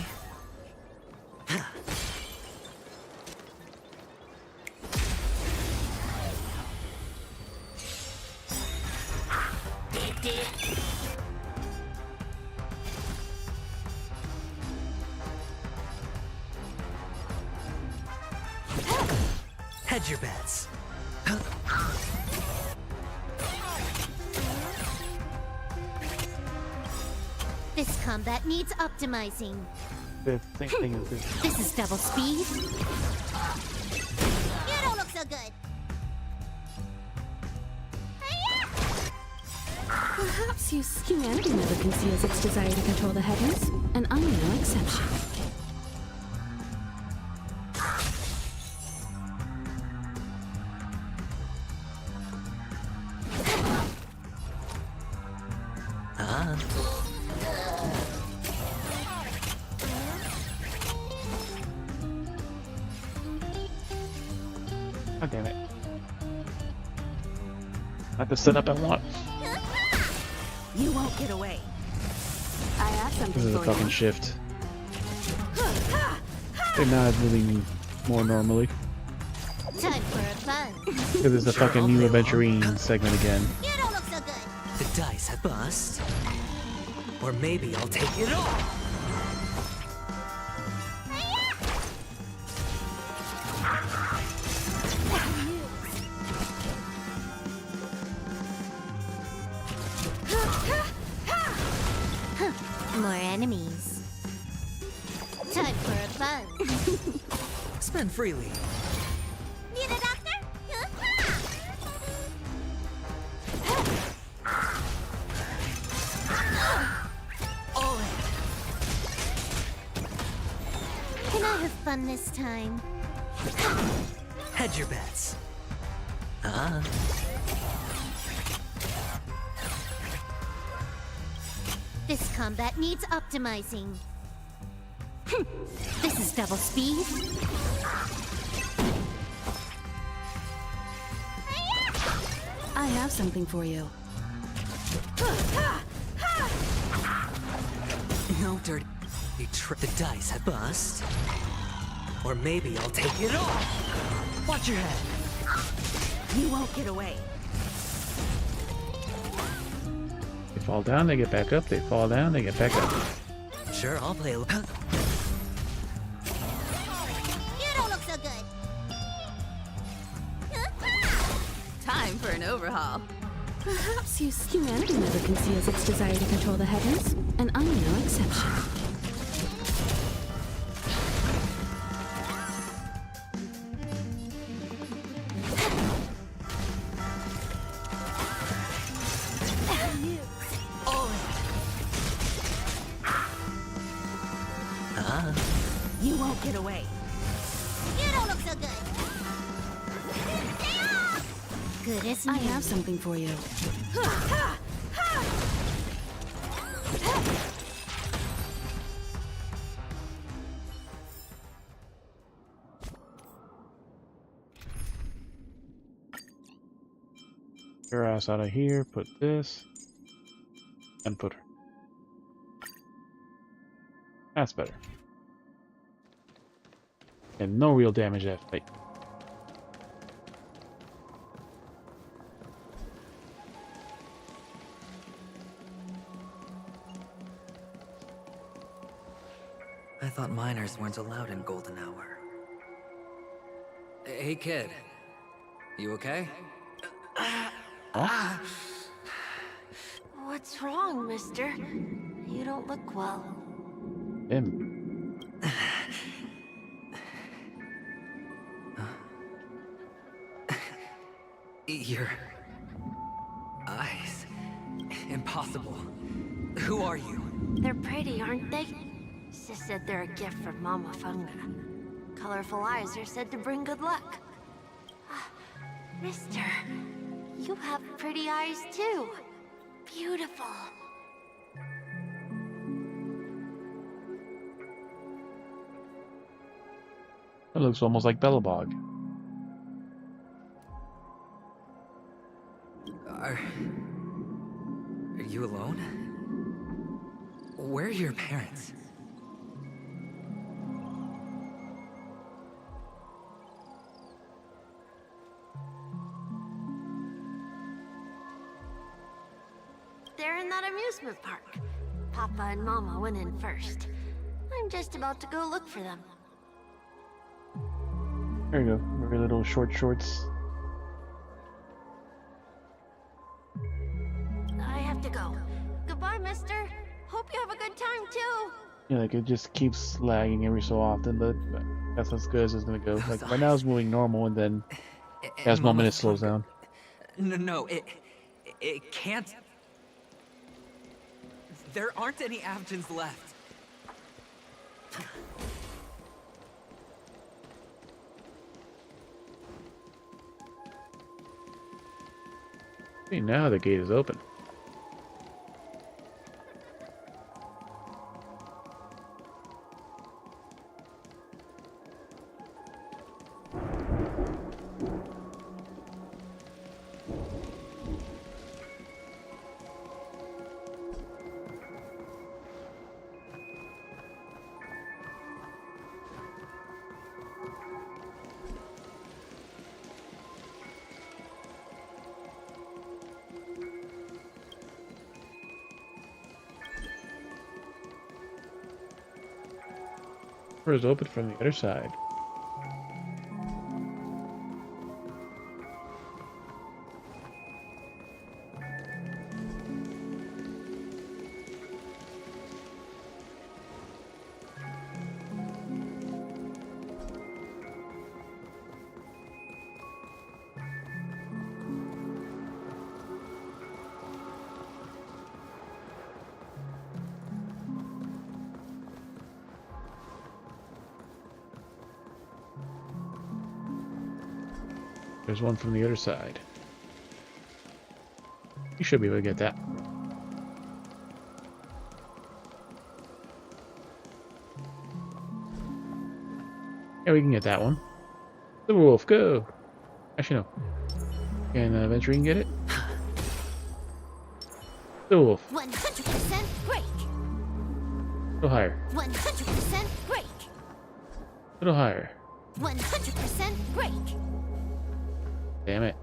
Hedge your bets. This combat needs optimizing. The same thing as this. This is double speed. You don't look so good. Perhaps humanity never conceals its desire to control the heavens, and I'm no exception. God damn it. Not the setup I want. You won't get away. I have This something is a for fucking you. shift. They're not moving more normally. Time for a fun. This is the fucking new adventuring segment again. You don't look so good. The dice have bust. Or maybe I'll take it all. More enemies. Time for a fun. Spend freely. Need a doctor? All in. Can I have fun this time? Hedge your bets. This combat needs optimizing. This is double speed. I have something for you. No dirty the dice have bust. Or maybe I'll take it all. Watch your head. You won't get away. They fall down, they get back up. They fall down, they get back up. Sure, I'll play. You don't look so good. Time for an overhaul. Perhaps humanity never conceals its desire to control the heavens, and I'm no exception. You won't get away. You don't look so good. Good as new. I have something for you. Your ass out of here, put this, and put her. That's better. And no real damage that fight. I thought miners weren't allowed in Golden Hour. Hey, kid. You okay? What's wrong, mister? You don't look well. Him. Your eyes. Impossible. Who are you? They're pretty, aren't they? Sis said they're a gift from Mama Funga. Colorful eyes are said to bring good luck. Mister, you have pretty eyes too. Beautiful. It looks almost like Bellabog. Where are your parents? They're in that amusement park. Papa and Mama went in first. I'm just about to go look for them. There you go. Very little short shorts. I have to go. Goodbye, mister. Hope you have a good time, too. Yeah, like it just keeps lagging every so often, but that's as good as it's gonna go. Like right now it's moving normal, and then as one minute slows down. No, it can't. There aren't any Avgens left. See, now the gate is open. Door is open from the other side. There's one from the other side. You should be able to get that. Yeah, we can get that one. The wolf, go! Actually, no. Can Venture can get it? The wolf. 100% break. Go higher. 100% break. A little higher. 100% break. Damn it.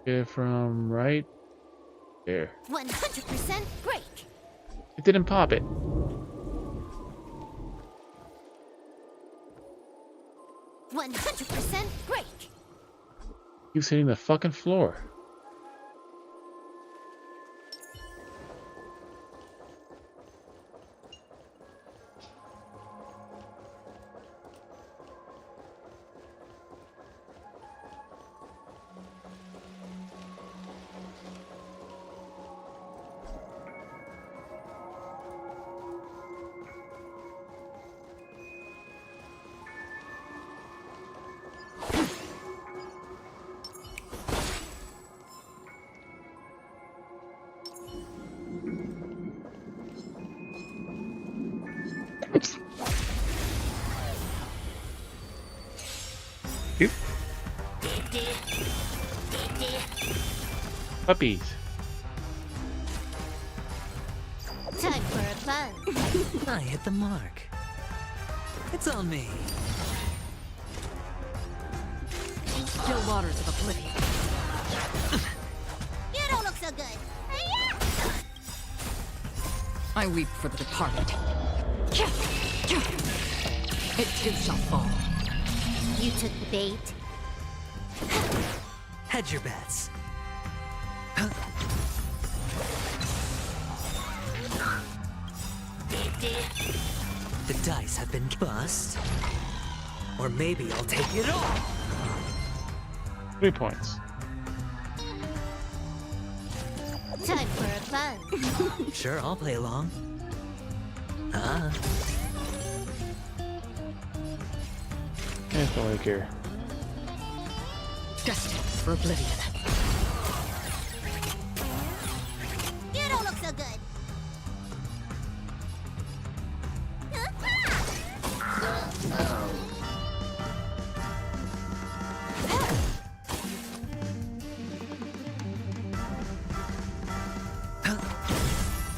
Get it from right there. 100% break. It didn't pop it. 100% break. Keeps hitting the fucking floor. Puppies. Time for a fun. I hit the mark. It's on me. Still waters of oblivion. You don't look so good. I weep for the departed. It too shall fall. You took the bait. Hedge your bets. The dice have been bust. Or maybe I'll take it all. 3 points. Time for a fun. Sure, I'll play along. I don't really care. Destined for oblivion. You don't look so good.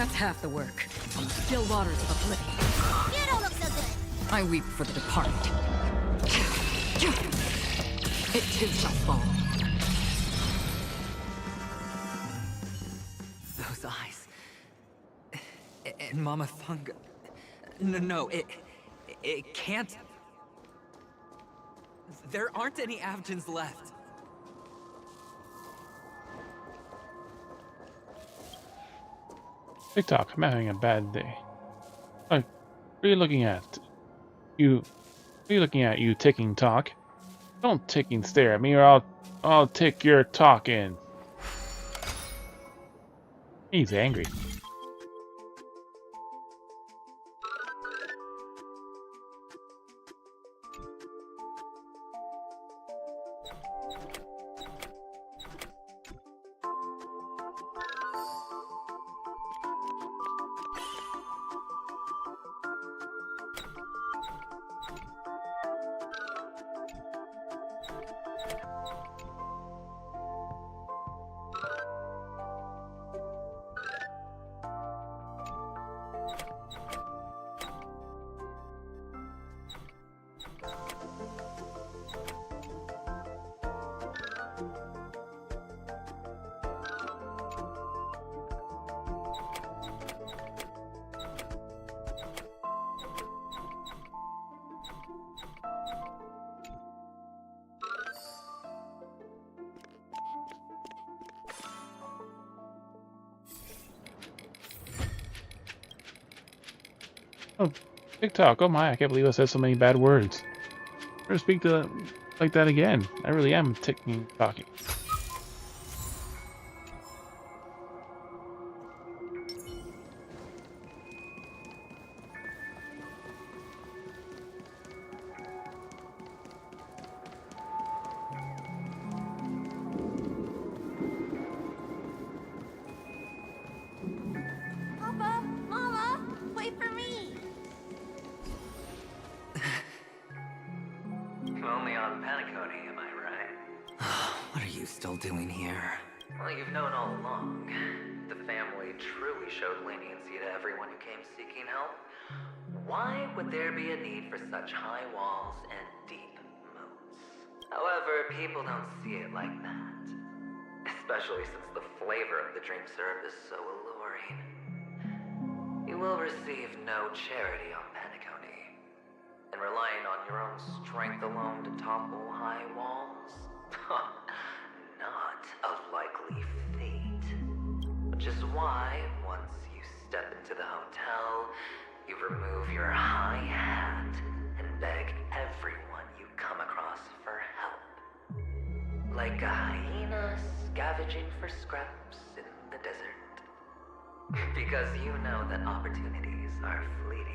That's half the work. On the still waters of oblivion. You don't look so good. I weep for the departed. It too shall fall. Those eyes. And Mama Funga. No, it can't. There aren't any Avgens left. TikTok, I'm having a bad day. What are you looking at? What are you looking at, you ticking talk? Don't ticking stare at me or I'll tick your talk in. He's angry. Oh, TikTok, oh my, I can't believe I said so many bad words. Never speak to like that again. I really am ticking talking. Papa, Mama, wait for me. Only on Paniconi, am I right? What are you still doing here? Well, you've known all along. The family truly showed leniency to everyone who came seeking help. Why would there be a need for such high walls and deep moats? However, people don't see it like that. Especially since the flavor of the dream syrup is so alluring. You will receive no charity on Paniconi. And relying on your own strength alone to topple high walls? Not a likely fate. Which is why, once you step into the hotel, you remove your high hat and beg everyone you come across for help. Like a hyena scavenging for scraps in the desert. Because you know that opportunities are fleeting.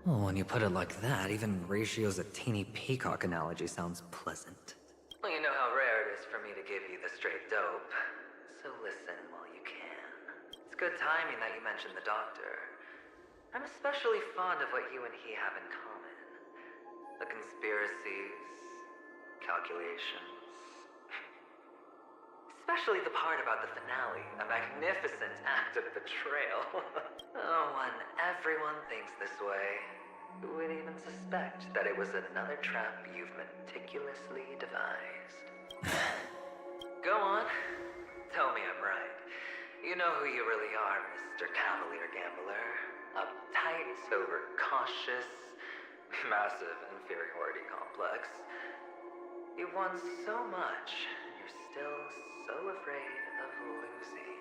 Well, when you put it like that, even Ratio's a teeny peacock analogy sounds pleasant. Well, you know how rare it is for me to give you the straight dope. So listen while you can. It's good timing that you mentioned the doctor. I'm especially fond of what you and he have in common. The conspiracies, calculations. Especially the part about the finale, a magnificent act of betrayal. Oh, when everyone thinks this way, who would even suspect that it was another trap you've meticulously devised? Go on. Tell me I'm right. You know who you really are, Mr. Cavalier Gambler. Uptight, overcautious, massive inferiority complex. You've won so much, and you're still so afraid of losing.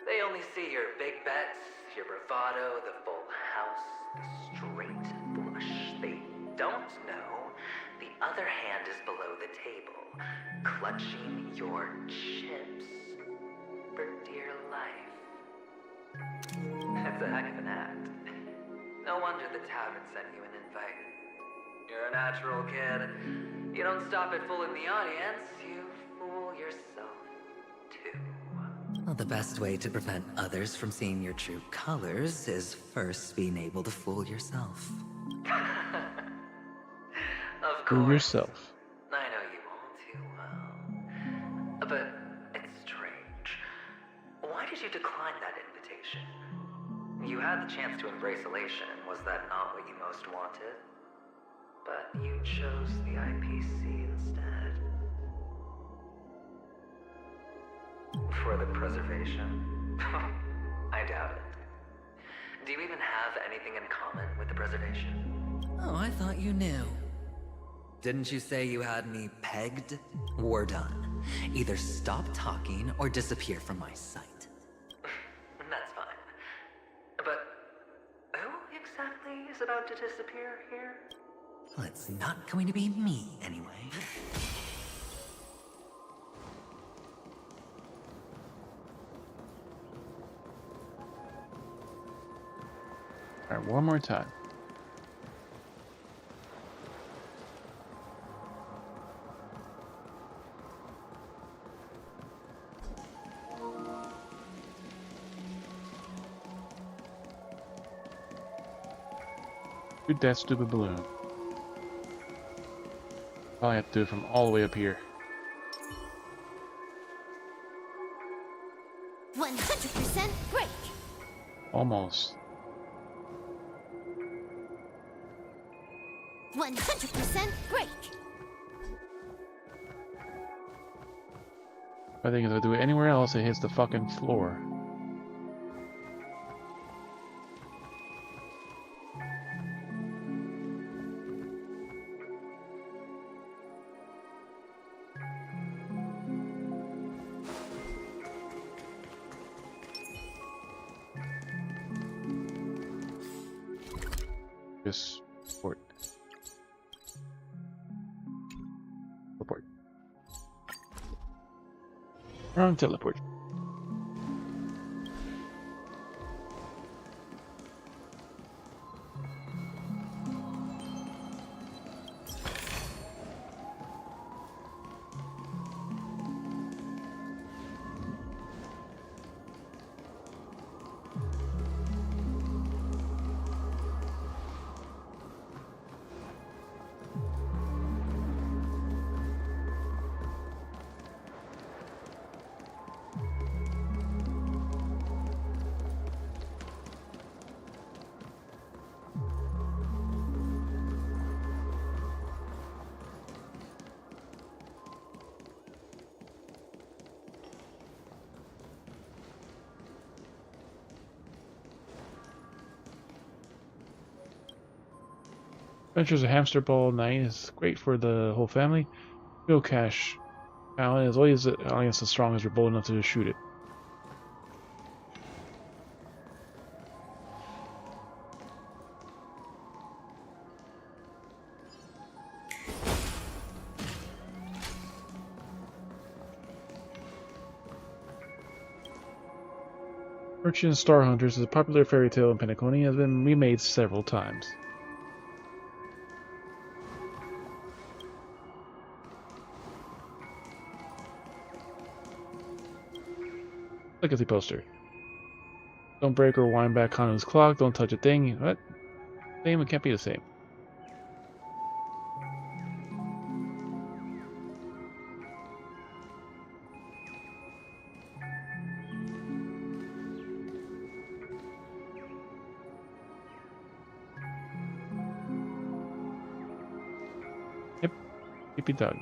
They only see your big bets, your bravado, the full house, the straight flush. They don't know the other hand is below the table, clutching your chips for dear life. That's a heck of an act. No wonder the tavern sent you an invite. You're a natural kid. You don't stop at fooling the audience, you fool yourself too. Well, the best way to prevent others from seeing your true colors is first being able to fool yourself. Of Fool course. yourself. I know you all too well. But it's strange. Why did you decline that invitation? You had the chance to embrace elation. Was that not what you most wanted? But you chose the IPC instead. For the preservation? I doubt it. Do you even have anything in common with the preservation? Oh, I thought you knew. Didn't you say you had me pegged? We're done. Either stop talking or disappear from my sight. That's fine. But who exactly is about to disappear here? Well, it's not going to be me, anyway. Alright, one more time. Shoot that stupid balloon. Probably have to do it from all the way up here. 100% break. Almost. 100% break. I think if I do it anywhere else, it hits the fucking floor. Just port. Teleport. Wrong teleport. Adventures of Hamster Ball 9 is great for the whole family. Real cash found is always an audience as strong as you're bold enough to shoot it. Urchin Star Hunters is a popular fairy tale in Penacony and has been remade several times. Look at the poster. Don't break or wind back Conan's clock. Don't touch a thing. What? Same? It can't be the same. Yep. Creepy dog.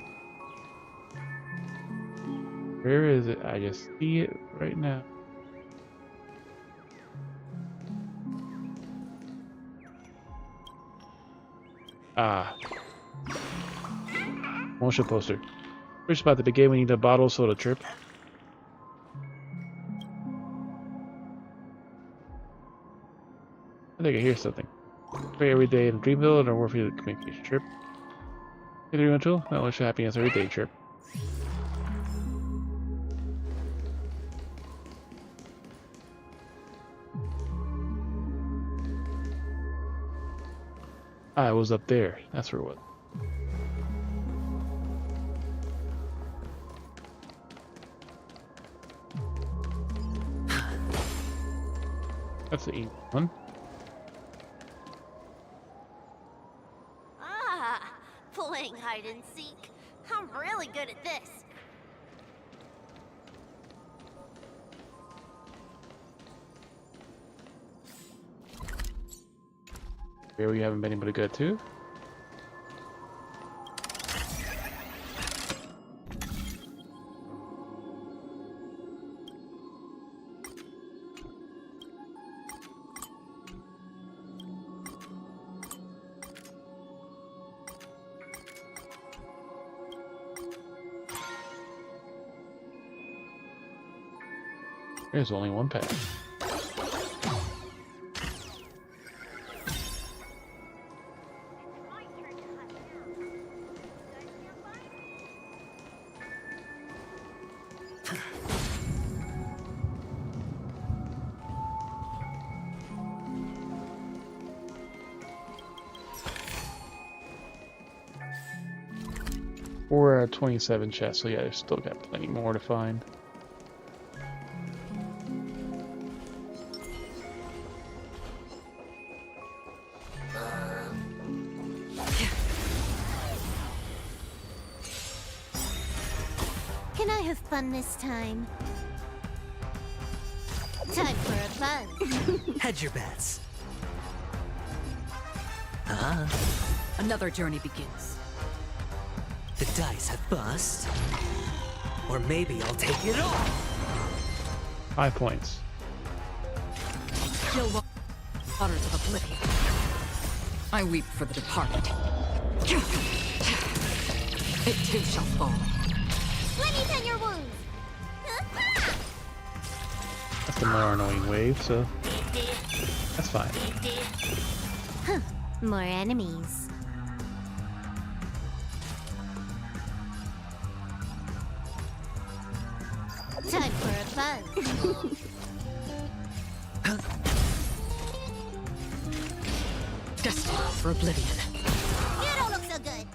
Where is it? I just see it right now. Ah. Motion poster. First spot at the beginning, we need a bottle soda trip. I think I hear something. Pray every day in Dreamville or worth the communication trip. Tool? Not much happiness every day trip. Ah, it was up there. That's where it was. That's the easy one. Ah, playing hide and seek. I'm really good at this. Here we haven't been able to get to. There's only one path. We're at 27 chests, so yeah, there's still got plenty more to find. Can I have fun this time? Time for a fun. Hedge your bets. Another journey begins. The dice have bust. Or maybe I'll take it all. 5 points. Still waters of oblivion. I weep for the departed. It too shall fall. Let me tend your wounds. That's the more annoying wave, so that's fine. Huh. More enemies. Time for a fun. Destined for oblivion. You don't look so good.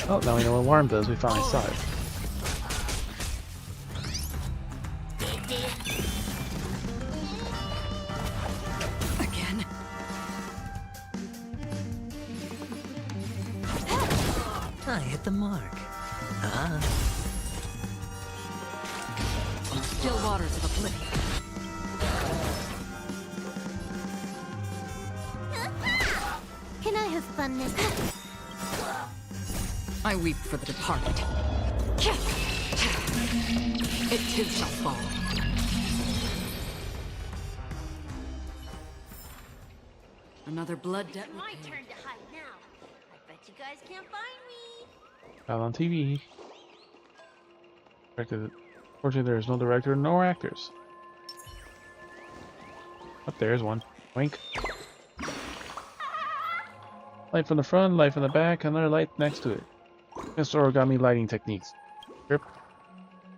Oh, now we know what Worm does. We finally saw it. Again. I hit the mark. Still waters of oblivion. Can I have fun this time? I weep for the departed. It too shall fall. Another blood debt. My turn to hide now. I bet you guys can't find me. Out on TV. Fortunately, there is no director nor actors. Up there's one. Wink. Light from the front, light from the back, another light next to it. Mr. Origami lighting techniques. Trip.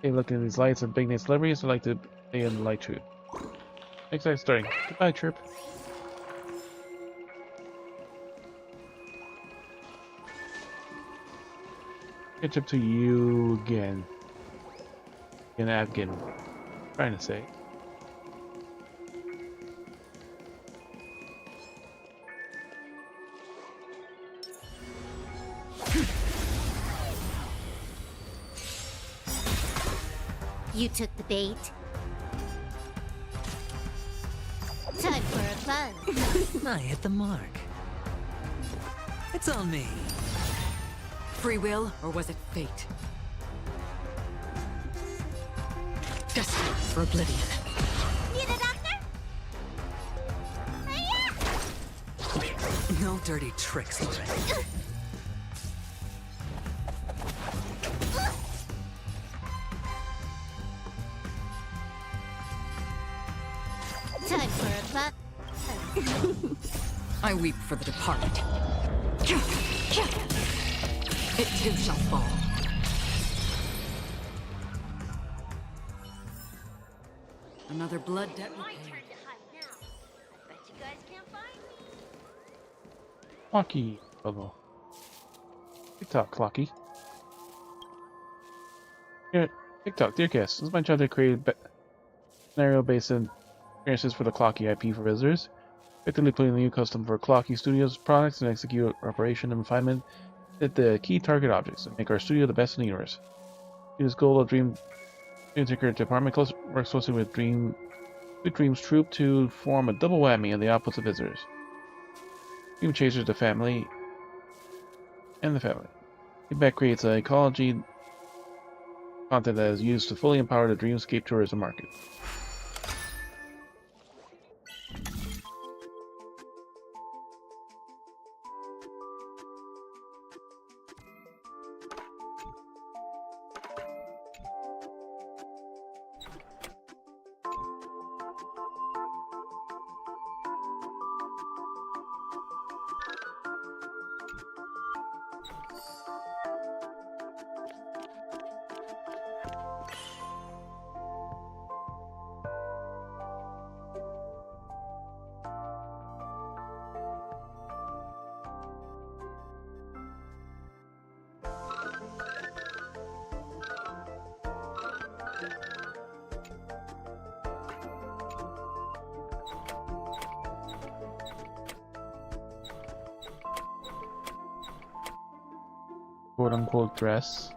Hey, looking at these lights and big name celebrities, I like to stay in the light too. Next time starting. Goodbye, Trip. Catch up to you again. Again. Trying to say. You took the bait. Time for a fun. I hit the mark. It's on me. Free will, or was it fate? Destined for oblivion. Need a doctor? No dirty tricks, Lorraine. Time for a fun. I weep for the departed. It too shall fall. Another blood debt My repaid. turn to hide now. I bet you guys can't find me. Clocky. Hello. TikTok, Clocky. Here, TikTok, dear guests, this is my job to create scenario-based experiences for the Clocky IP for visitors. Effectively putting the new custom for Clocky Studios products and execute operation and refinement at the key target objects and make our studio the best in the universe. This goal of dream The Secret Department works closely with Sweet Dream's troop to form a double whammy on the outputs of visitors. Dream Chasers, the family, and the family. Feedback creates a ecology content that is used to fully empower the Dreamscape tourism market. Quote-unquote dress.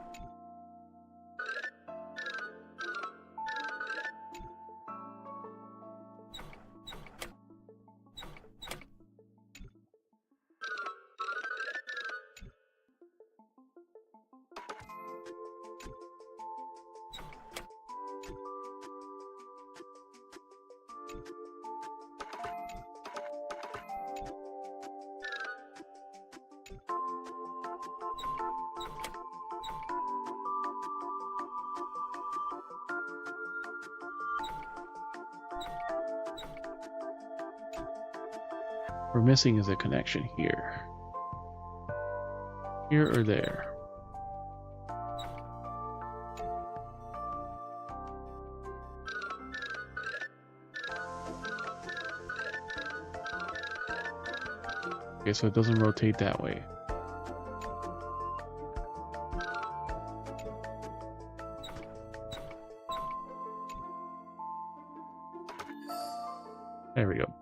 We're missing is a connection here. Here or there. Okay, so it doesn't rotate that way. There we go.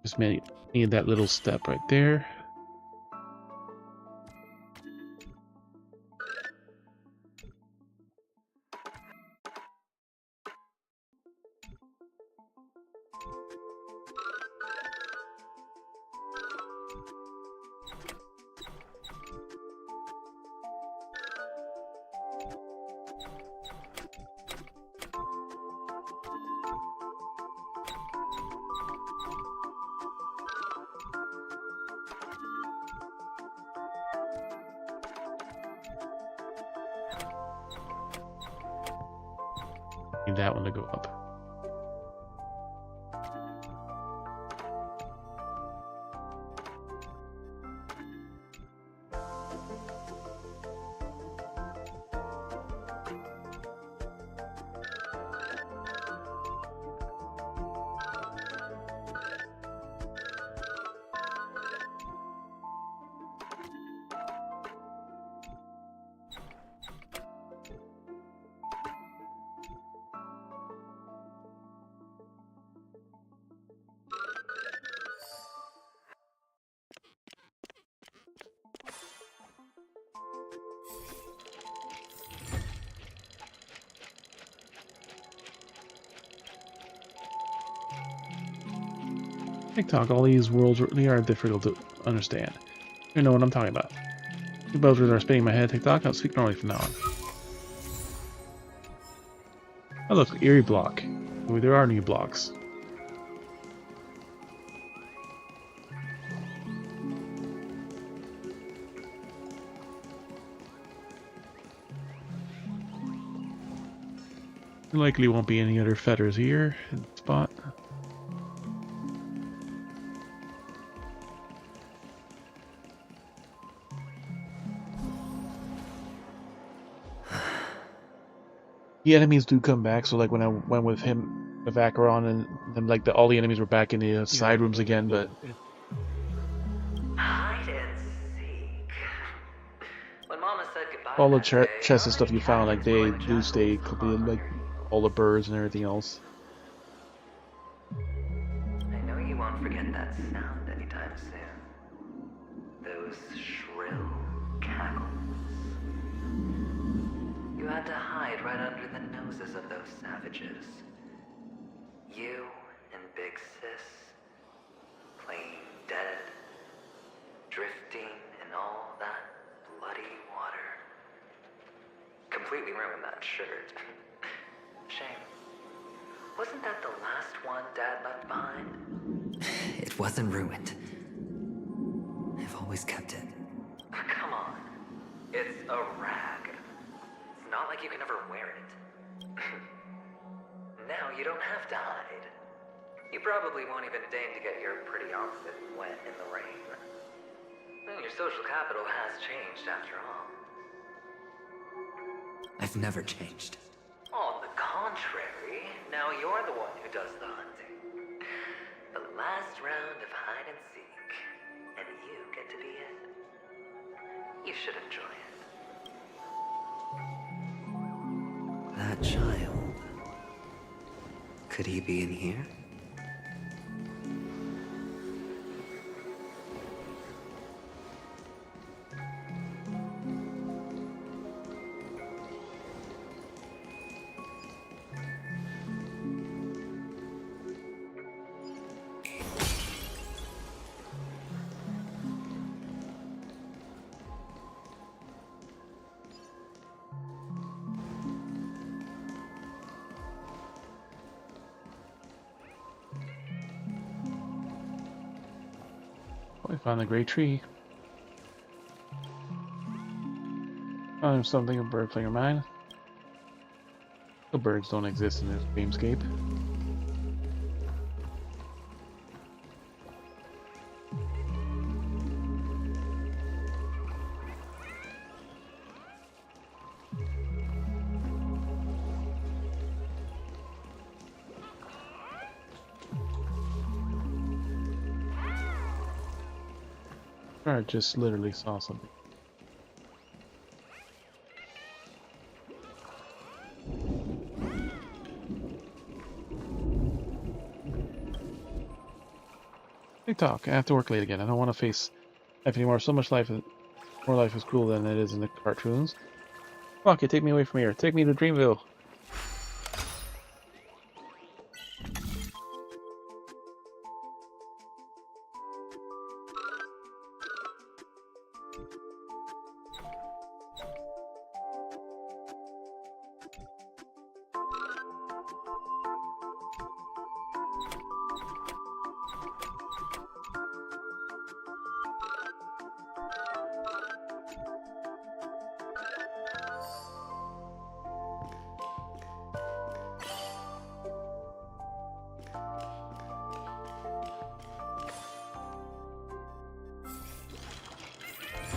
Just need that little step right there. Need that one to go up. TikTok, all these worlds really are difficult to understand. You know what I'm talking about. You buzzers are spinning my head. TikTok, I'll speak normally from now on. Oh look, Eerie block. Well, there are new blocks. There likely won't be any other feathers here in the spot. The enemies do come back, so like when I went with him, with Acheron, and then like all the enemies were back in the side rooms again, but Hide and seek. When Mama said goodbye all the that day, chests and stuff you found, like they do stay completed, like all the birds and everything else. I know you won't forget that sound anytime soon. Those shrill cackles. You had to hide right under the noses of those savages. You and Big Sis, playing dead, drifting in all that bloody water. Completely ruined that shirt. Shame. Wasn't that the last one Dad left behind? It wasn't ruined. I've always kept it. Come on. It's a rag. It's not like you can ever wear it. Now you don't have to hide. You probably won't even deign to get your pretty outfit wet in the rain. Your social capital has changed after all. I've never changed. On the contrary, now you're the one who does the hunting. The last round of hide and seek, and you get to be it. You should enjoy it. That child. Could he be in here? We found a great tree. Found something a bird player mine. The birds don't exist in this dreamscape. I just literally saw something. TikTok. I have to work late again. I don't want to face life anymore. So much life, more life is cruel than it is in the cartoons. Fuck it, take me away from here. Take me to Dreamville.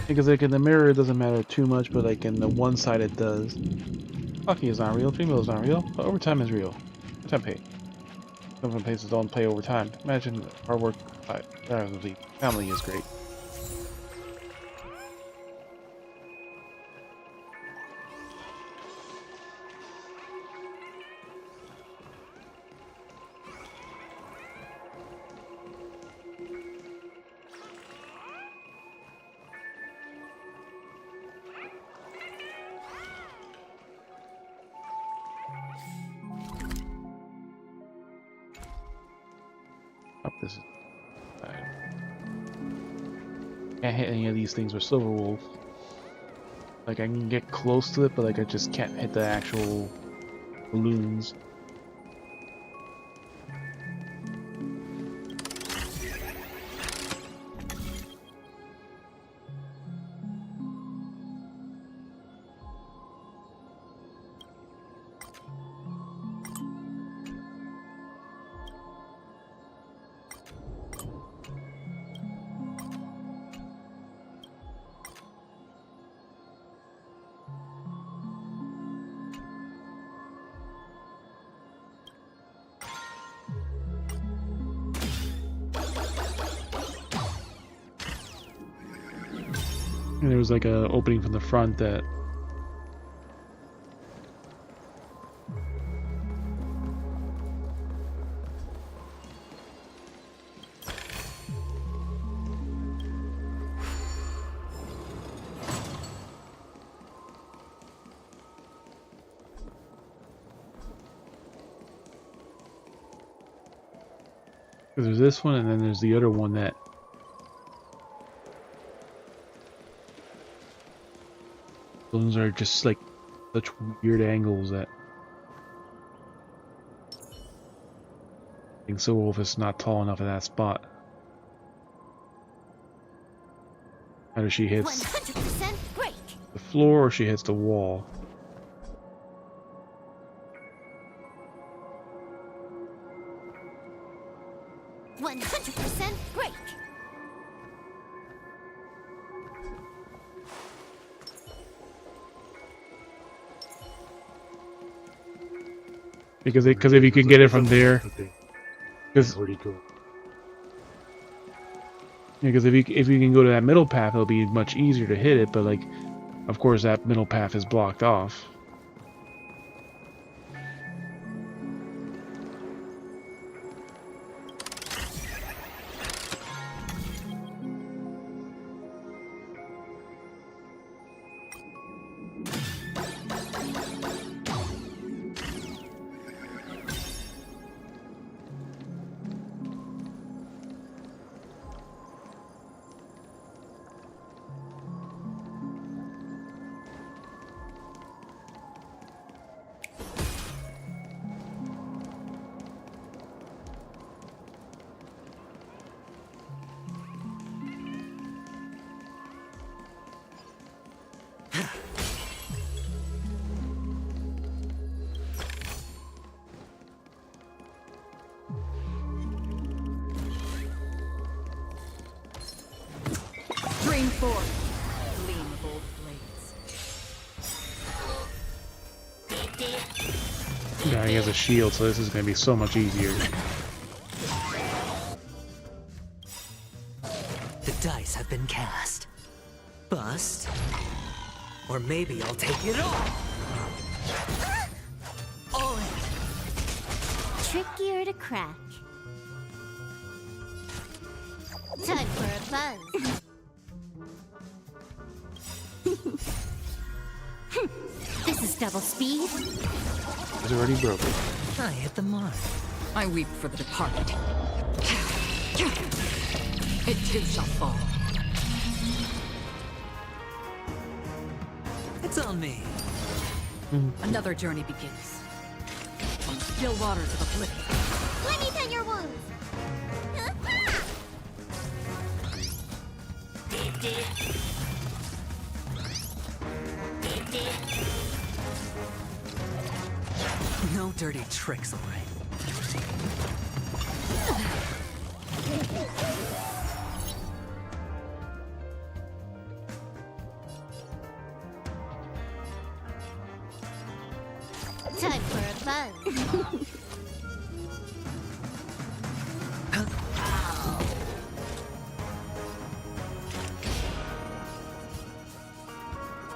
Because like in the mirror it doesn't matter too much, but like in the one side it does. Hockey is not real, Dreamville is not real, but overtime is real. Overtime pay. Some places don't pay overtime. Imagine hard work family is great. This is can't hit any of these things with Silver Wolf. Like I can get close to it, but like I just can't hit the actual balloons. And there was like a opening from the front that There's this one, and then there's the other one that... Those are just like such weird angles that... I think so if it's not tall enough in that spot. Either she hits 100% break. the floor or she hits the wall. %100% break. Because if you can get it from there, because if you can go to that middle path, it'll be much easier to hit it. But like, of course, that middle path is blocked off. Dream forth, gleam of old blades. Yeah, he has a shield, so this is going to be so much easier. The dice have been cast. Bust. Or maybe I'll take it all. All in. Trickier to crack. Time for a buzz. This is double speed. It's already broken. I hit the mark. I weep for the departed. It too shall fall. It's on me. Another journey begins. On still waters of oblivion. Let me tend your wounds. No dirty tricks, all right. Time for a buzz.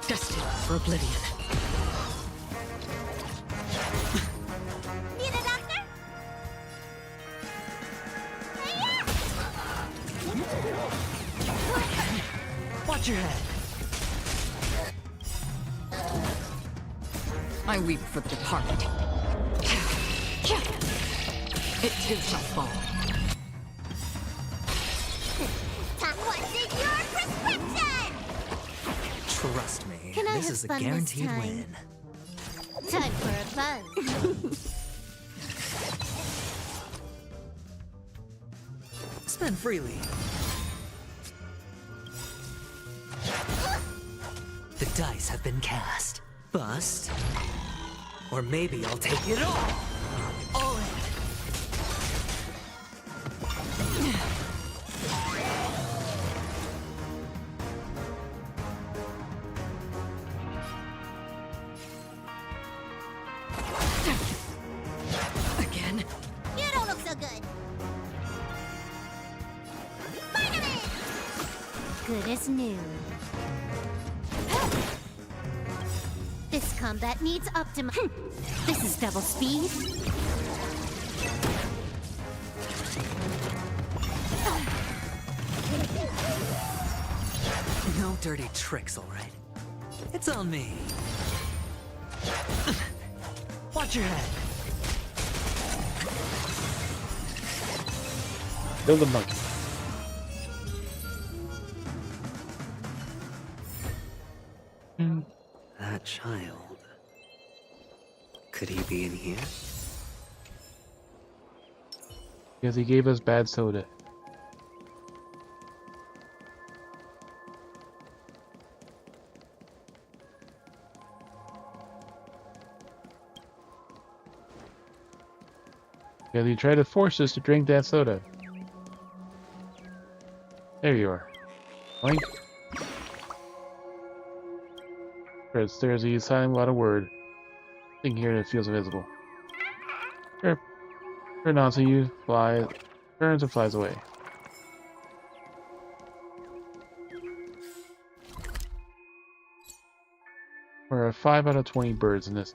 Destined for oblivion. Need a doctor? Watch your head. I weep for the departed. It too shall fall. What's in your prescription? Trust me, Can I this have is a fun this guaranteed time? win. Time for a buzz. Spend freely. The dice have been cast. Bust. Or maybe I'll take it all. All in. Again? You don't look so good. Spider-Man! Good as new. This combat needs This is double speed. No dirty tricks, all right. It's on me. Watch your head. Kill the monkey. That child. Could he be in here? Because he gave us bad soda. Because he tried to force us to drink that soda. There you are. Boink. There's the silent without a word. Thinking here it feels invisible. Sure. Turn on to you, fly, turns and flies away. We're at 5 out of 20 birds in this.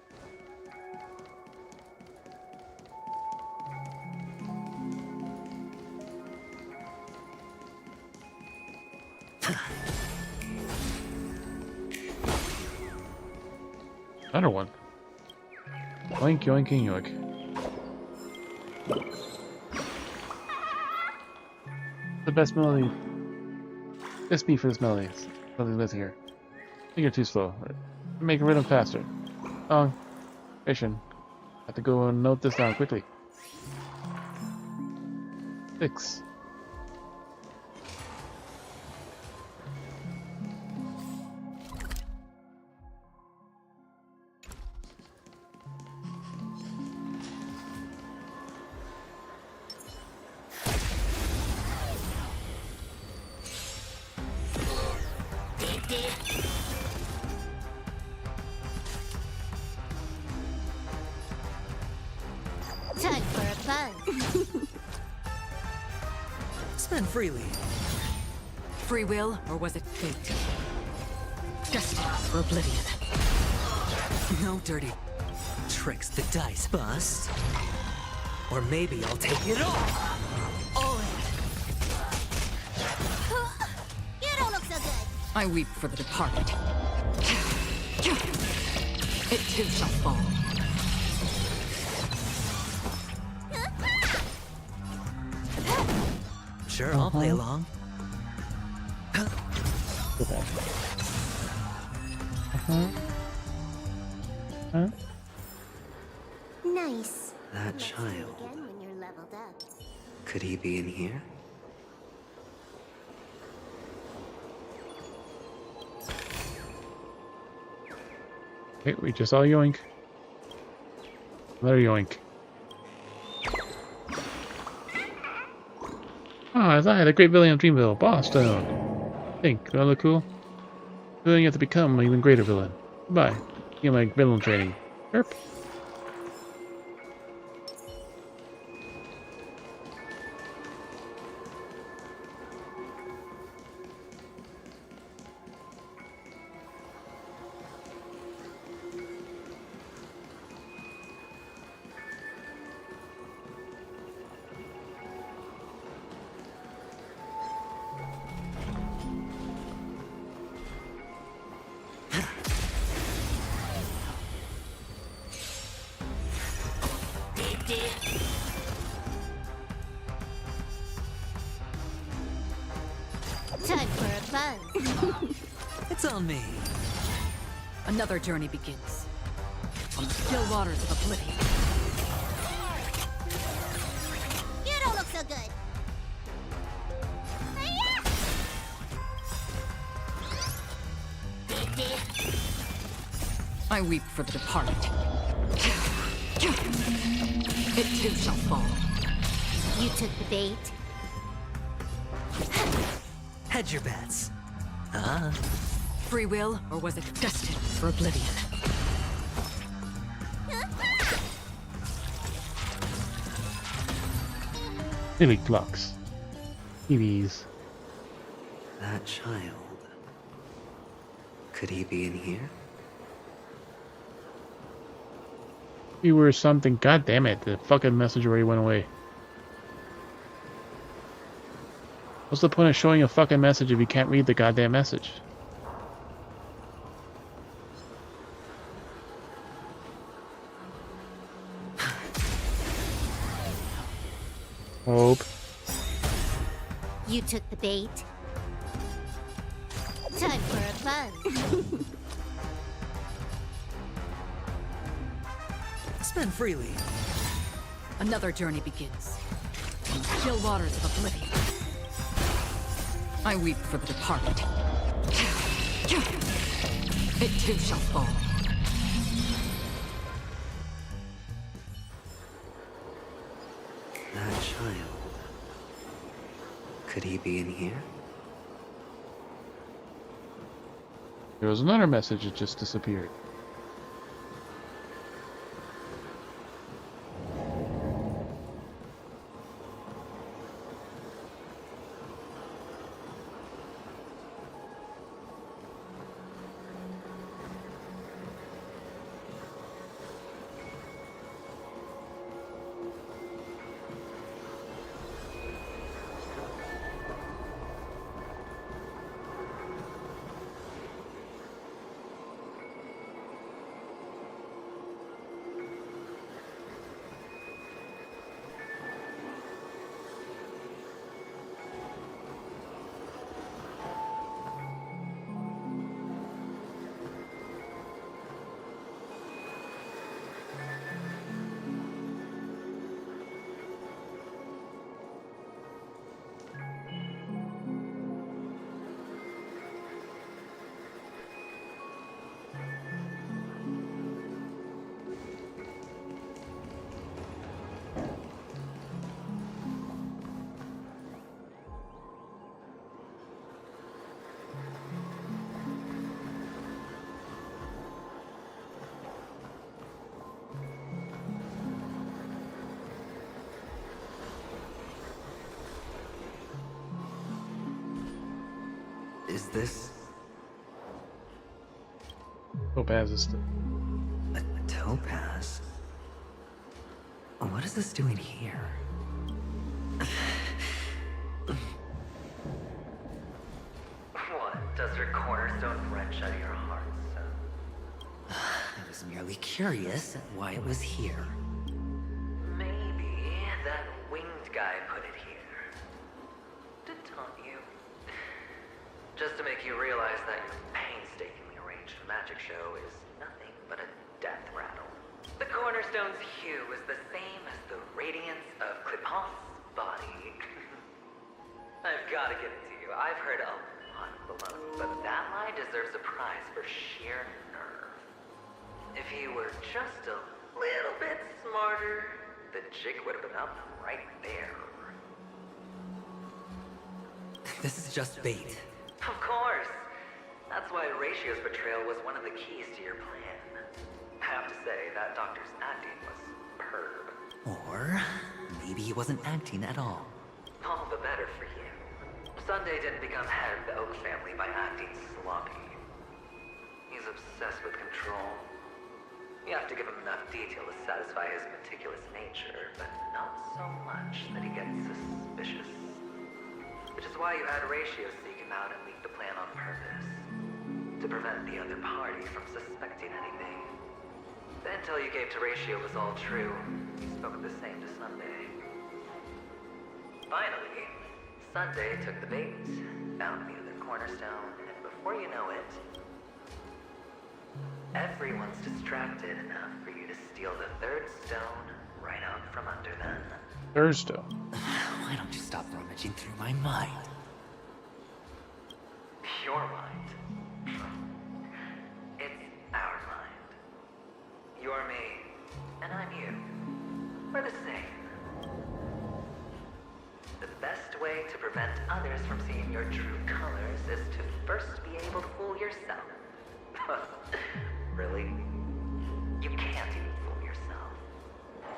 Another one. Yoink, yoink, and yoink. The best melody. This beat for this melody. Something lives here. I think you're too slow. Make a rhythm faster. Song. Patient. Have to go and note this down quickly. 6. Time for a buzz. Spend freely. Free will, or was it fate? Destined for oblivion. No dirty tricks the dice, bust. Or maybe I'll take it all. All in. You don't look so good. I weep for the departed. It too shall fall. Sure, I'll play along. Go back. Huh? Nice. That Let's do it child. again when you're leveled up. Could he be in here? Wait, we just saw yoink. Another yoink. Ah, as I had a great villain of Dreamville, Boston. Think, do I look cool? Villain, you have to become an even greater villain. Goodbye. Get my villain training. Chirp. Time for a buzz. It's on me. Another journey begins. On the still waters of oblivion. You don't look so good. I weep for the departed. It too shall fall. You took the bait. Hedge your bets. Huh? Free will, or was it destined for oblivion? Silly clocks. TVs. That child. Could he be in here? You were something. God damn it! The fucking message already went away. What's the point of showing a fucking message if you can't read the goddamn message? Hope. took the bait. Time for a buzz. Spend freely. Another journey begins. In the still waters of oblivion. I weep for the departed. It too shall fall. That child. Could he be in here? There was another message that just disappeared. Is this Topaz is still. a topaz? What is this doing here? What? Does your cornerstone wrench out of your heart, son? I was merely curious at why it was here. Maybe that winged guy put it here. To taunt you. Just to make you realize that your painstakingly arranged magic show is nothing but a death rattle. The cornerstone's hue is the same as the radiance of Clipant's body. I've got to give it to you. I've heard a lot of baloney, but that line deserves a prize for sheer nerve. If he were just a little bit smarter, the jig would have been up right there. This is just bait. Of course. That's why Ratio's betrayal was one of the keys to your plan. I have to say, that doctor's acting was superb. Or maybe he wasn't acting at all. All the better for you. Sunday didn't become head of the Oak family by acting sloppy. He's obsessed with control. You have to give him enough detail to satisfy his meticulous nature, but not so much that he gets suspicious. Which is why you had Ratio seek him out and leak the plan on purpose. To prevent the other party from suspecting anything. The intel you gave to Ratio was all true. You spoke the same to Sunday. Finally, Sunday took the bait, found the other cornerstone, and before you know it, everyone's distracted enough for you to steal the third stone right out from under them. Third stone. Why don't you stop rummaging through my mind? Your mind. It's our mind. You're me, and I'm you. We're the same. The best way to prevent others from seeing your true colors is to first be able to fool yourself. Really? You can't even fool yourself.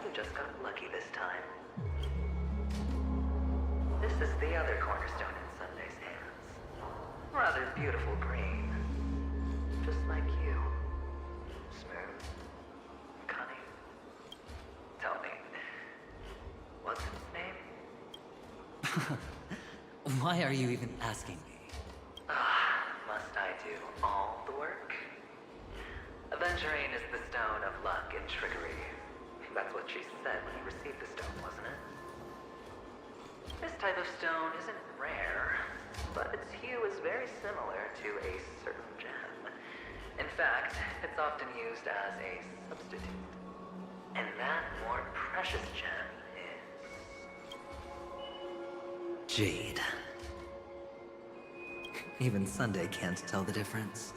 You just got lucky this time. This is the other cornerstone in Sunday's hands. Rather beautiful green. Just like you. Smooth. Cunning. Tell me, what's its name? Why are you even asking me? Must I do all the work? Aventurine is the stone of luck and trickery. That's what she said when you received the stone, wasn't it? This type of stone isn't rare, but its hue is very similar to a certain gem. In fact, it's often used as a substitute. And that more precious gem is... Jade. Even Sunday can't tell the difference.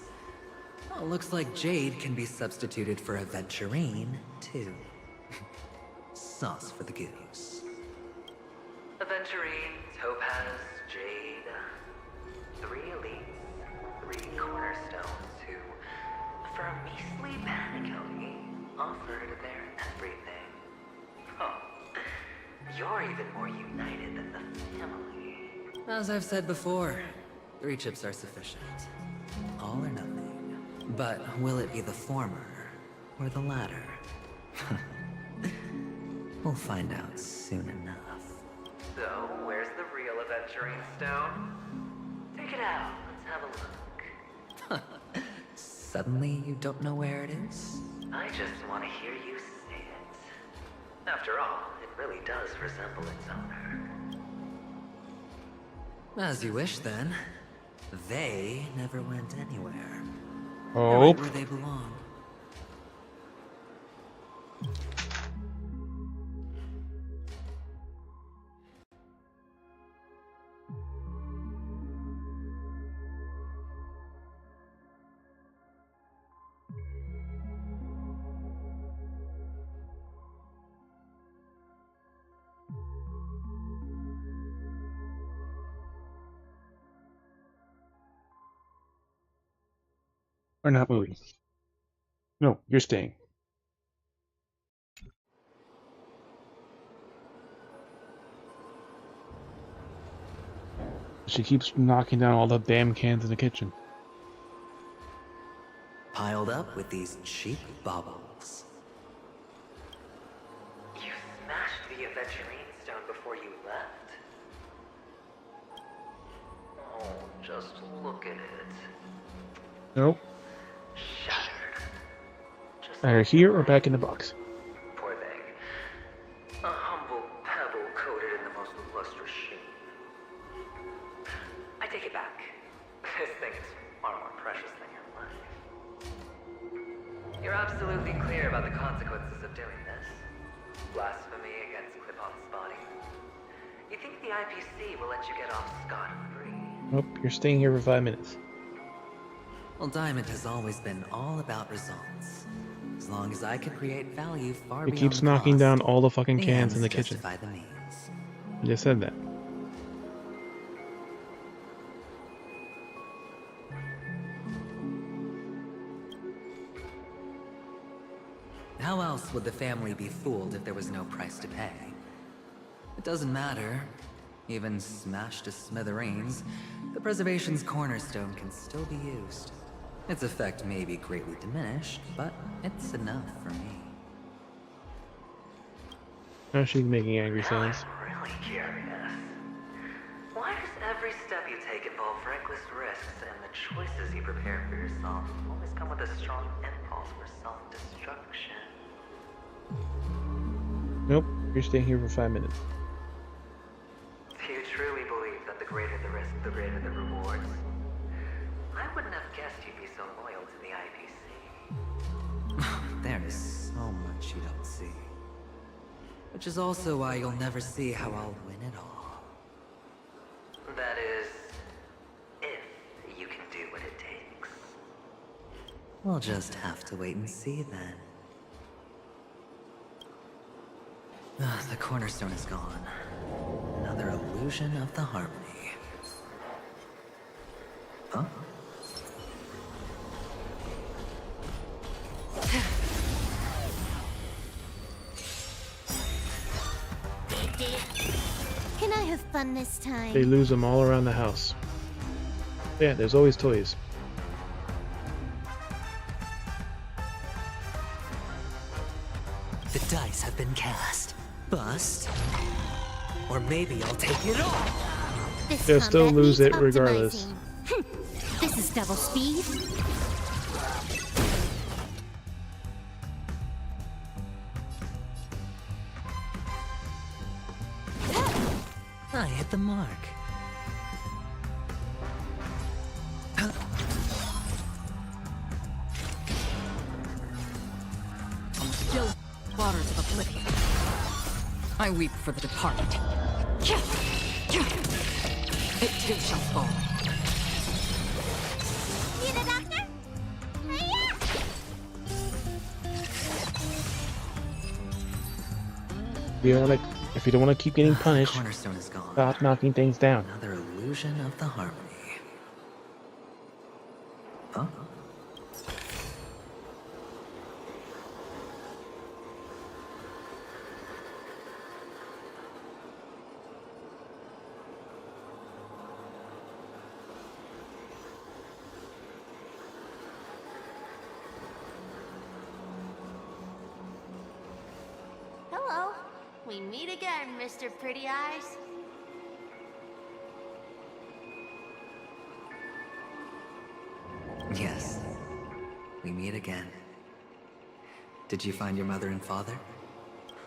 Well, looks like Jade can be substituted for aventurine, too. Sauce for the goose. Aventurine, topaz, jade. 3 elites, 3 cornerstones who, for a measly penny, offered their everything. Oh, you're even more united than the family. As I've said before, 3 chips are sufficient. All or nothing. But will it be the former or the latter? We'll find out soon enough. So, where's the real aventurine stone? Take it out, let's have a look. Suddenly you don't know where it is? I just want to hear you say it. After all, it really does resemble its owner. As you wish, then. They never went anywhere. Oh. They're right where they belong. Or not moving. No, you're staying. She keeps knocking down all the damn cans in the kitchen. Piled up with these cheap baubles. You smashed the aventurine stone before you left? Oh, just look at it. Nope. Shattered. Either here or back in the box. Poor thing. A humble pebble coated in the most lustrous sheen. I take it back. This thing is far more precious than your life. You're absolutely clear about the consequences of doing this. Blasphemy against Clip-On's body. You think the IPC will let you get off scot-free? Nope, you're staying here for 5 minutes. Well, Diamond has always been all about results. As long as I can create value far He beyond keeps knocking cost, down all the fucking the cans in ends the kitchen. justify the means. I just said that. How else would the family be fooled if there was no price to pay? It doesn't matter. Even smashed to smithereens, the preservation's cornerstone can still be used. Its effect may be greatly diminished, but it's enough for me. Now she's making angry sounds. I'm really curious. Why does every step you take involve reckless risks, and the choices you prepare for yourself always come with a strong impulse for self-destruction? Nope, you're staying here for 5 minutes. Do you truly believe that the greater the risk, the greater the rewards? I wouldn't have guessed you'd be so loyal to the IPC. There is so much you don't see. Which is also why you'll never see how I'll win it all. That is, if you can do what it takes. We'll just have to wait and see then. The cornerstone is gone. Another illusion of the harmony. Huh? Can I have fun this time? They lose them all around the house. Yeah, there's always toys. The dice have been cast. Bust. Or maybe I'll take it all. This They'll still combat lose needs it regardless. optimizing. This is double speed. hit the mark. Still waters of oblivion. I weep for the departed. It too shall fall. See the doctor? If you don't want to keep getting punished, Cornerstone is gone. stop knocking things down. Another illusion of the harmony. Huh? Hello. We meet again, Mr. Pretty Eyes. Yes. We meet again. Did you find your mother and father?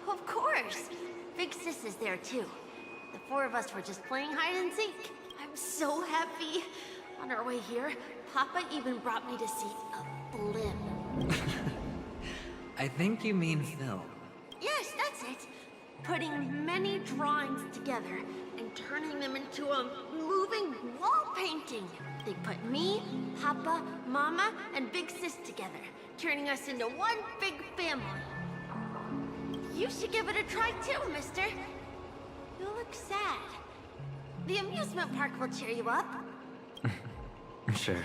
Of course. Big Sis is there too. The four of us were just playing hide and seek. I'm so happy. On our way here, Papa even brought me to see a blimp. I think you mean film. Yes, that's it. Putting many drawings together and turning them into a moving wall painting. They put me, Papa, Mama, and Big Sis together, turning us into one big family. You should give it a try too, mister. You look sad. The amusement park will cheer you up. Sure.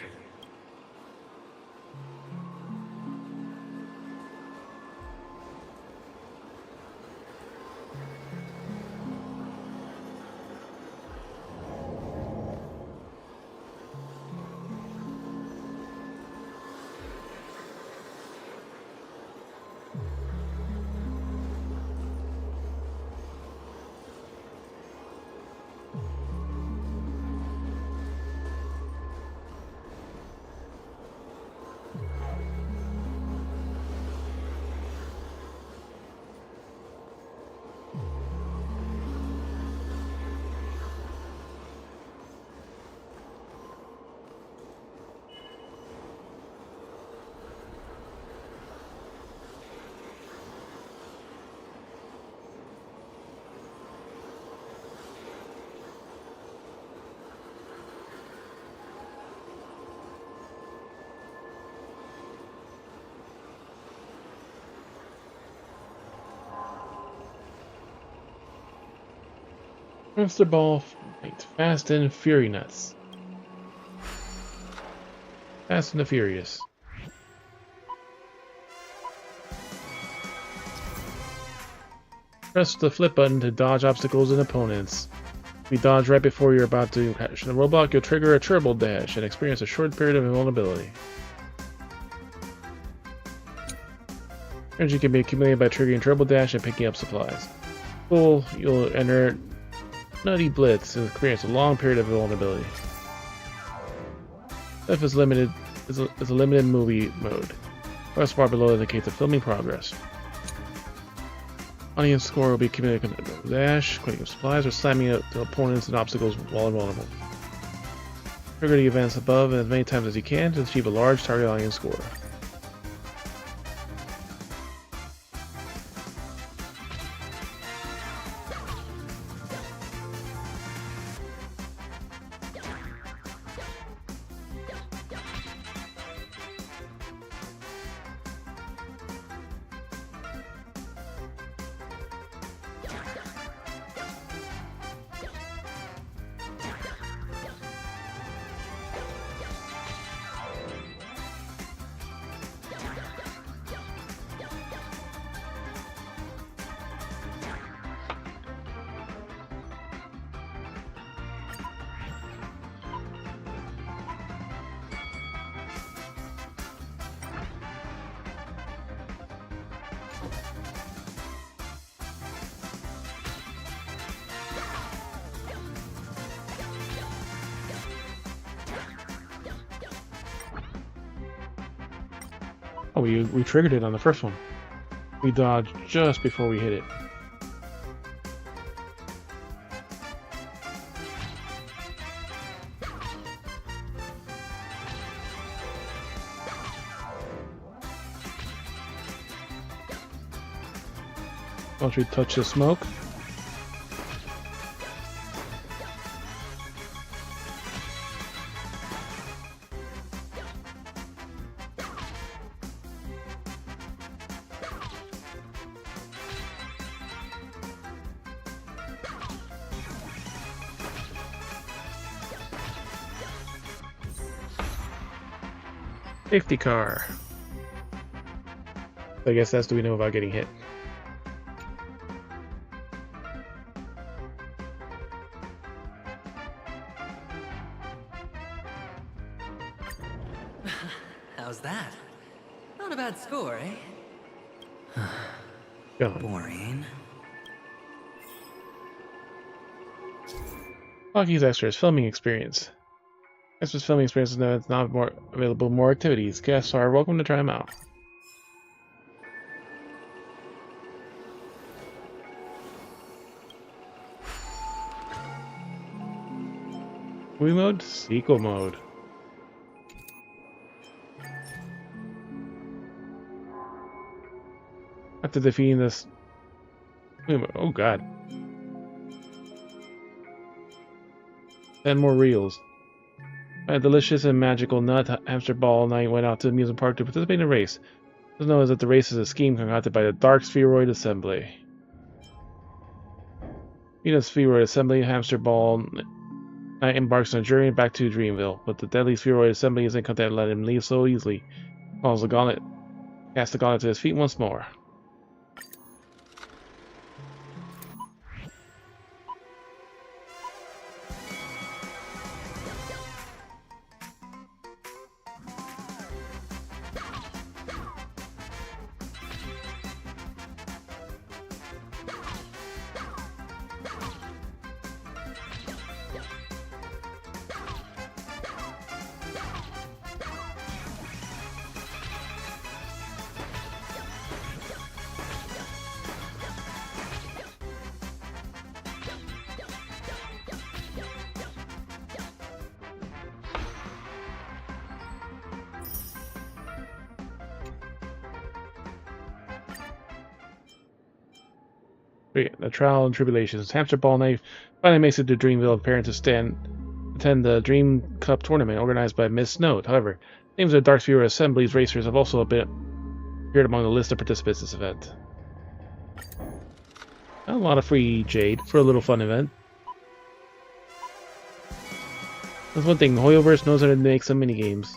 Monster Ball Fast and Fury Nuts. Fast and the Furious. Press the flip button to dodge obstacles and opponents. If you dodge right before you're about to catch the roadblock, you'll trigger a turbo dash and experience a short period of invulnerability. Energy can be accumulated by triggering turbo dash and picking up supplies. Full, you'll enter Nutty Blitz and experience a long period of invulnerability. F is limited is a limited movie mode. Press bar below indicates the filming progress. Audience score will be accumulated with dash, quitting supplies, or slamming out to opponents and obstacles while invulnerable. Trigger the events above as many times as you can to achieve a large target audience score. Oh, we triggered it on the first one. We dodged just before we hit it. Once we touch the smoke. Safety car. I guess that's do we know without getting hit. How's that? Not a bad score, eh? Boring. Lucky's Extras filming experience. Extras filming experience is not more available. More activities. Guests are welcome to try them out. Movie mode, sequel mode. After defeating this, oh god, 10 more reels. A delicious and magical nut hamster ball night went out to the amusement park to participate in a race. It's known as that the race is a scheme concocted by the Dark Spheroid Assembly. In the Spheroid Assembly, hamster ball night embarks on a journey back to Dreamville, but the deadly Spheroid Assembly isn't content to let him leave so easily. Calls the gauntlet, casts the gauntlet to his feet once more. The trial and tribulations. Hamster Ball Night finally makes it to Dreamville, preparing to attend the Dream Cup tournament organized by Miss Note. However, names of the Dark Sphere Assembly's racers have also appeared among the list of participants in this event. A lot of free jade for a little fun event. That's one thing, Hoyoverse knows how to make some minigames.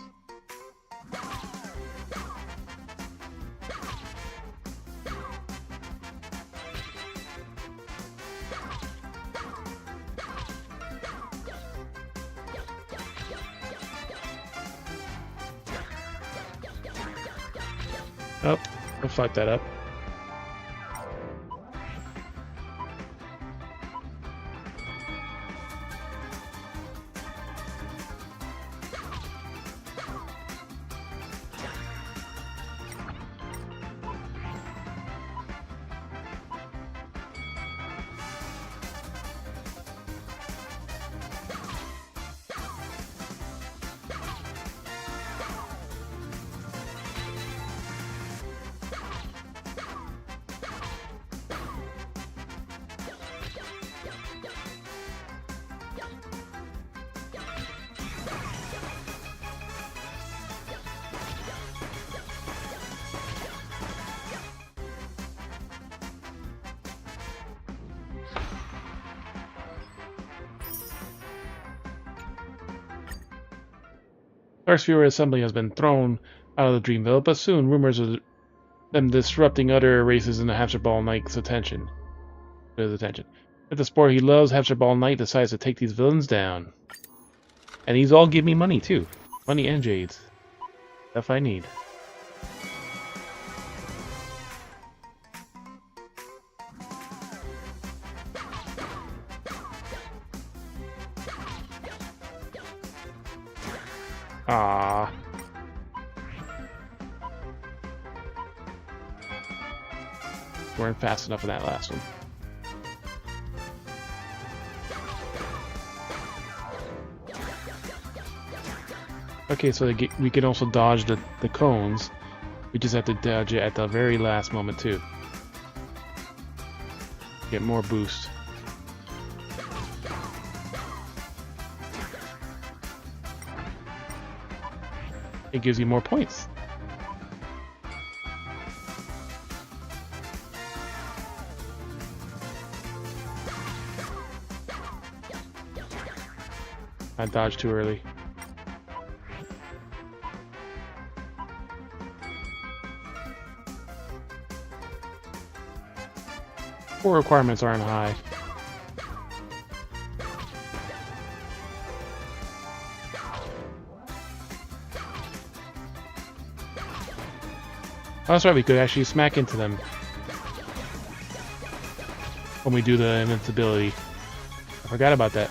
Oh, I'll fuck that up. Dark Sphere Assembly has been thrown out of the Dreamville, but soon rumors of them disrupting other races in the Hamster Ball Knight's attention. At the sport he loves, Hamster Ball Knight decides to take these villains down. And these all give me money too. Money and jades. Stuff I need. Ah. Weren't fast enough in that last one. Okay, so we can also dodge the cones. We just have to dodge it at the very last moment too. Get more boost. It gives you more points. I dodged too early. Core requirements aren't high. Oh, that's right, we could actually smack into them when we do the invincibility. I forgot about that.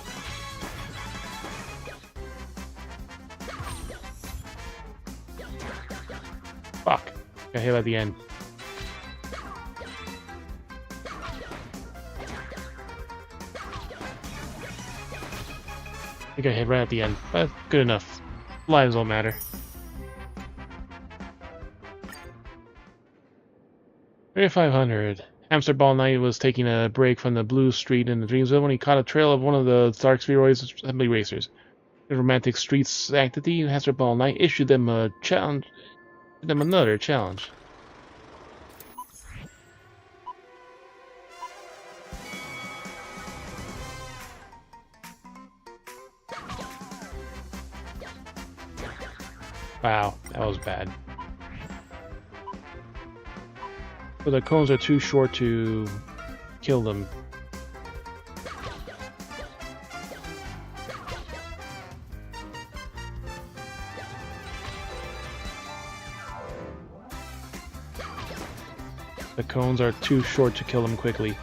Fuck. Got hit at the end. I got hit right at the end, but good enough. Lives don't matter. $3,500. Hamster Ball Knight was taking a break from the blue street in the Dreamsville when he caught a trail of one of the Dark Spheroid's assembly racers. The romantic street sanctity, Hamster Ball Knight issued them a challenge. Another challenge. Wow, that was bad. So the cones are too short to kill them. The cones are too short to kill them quickly.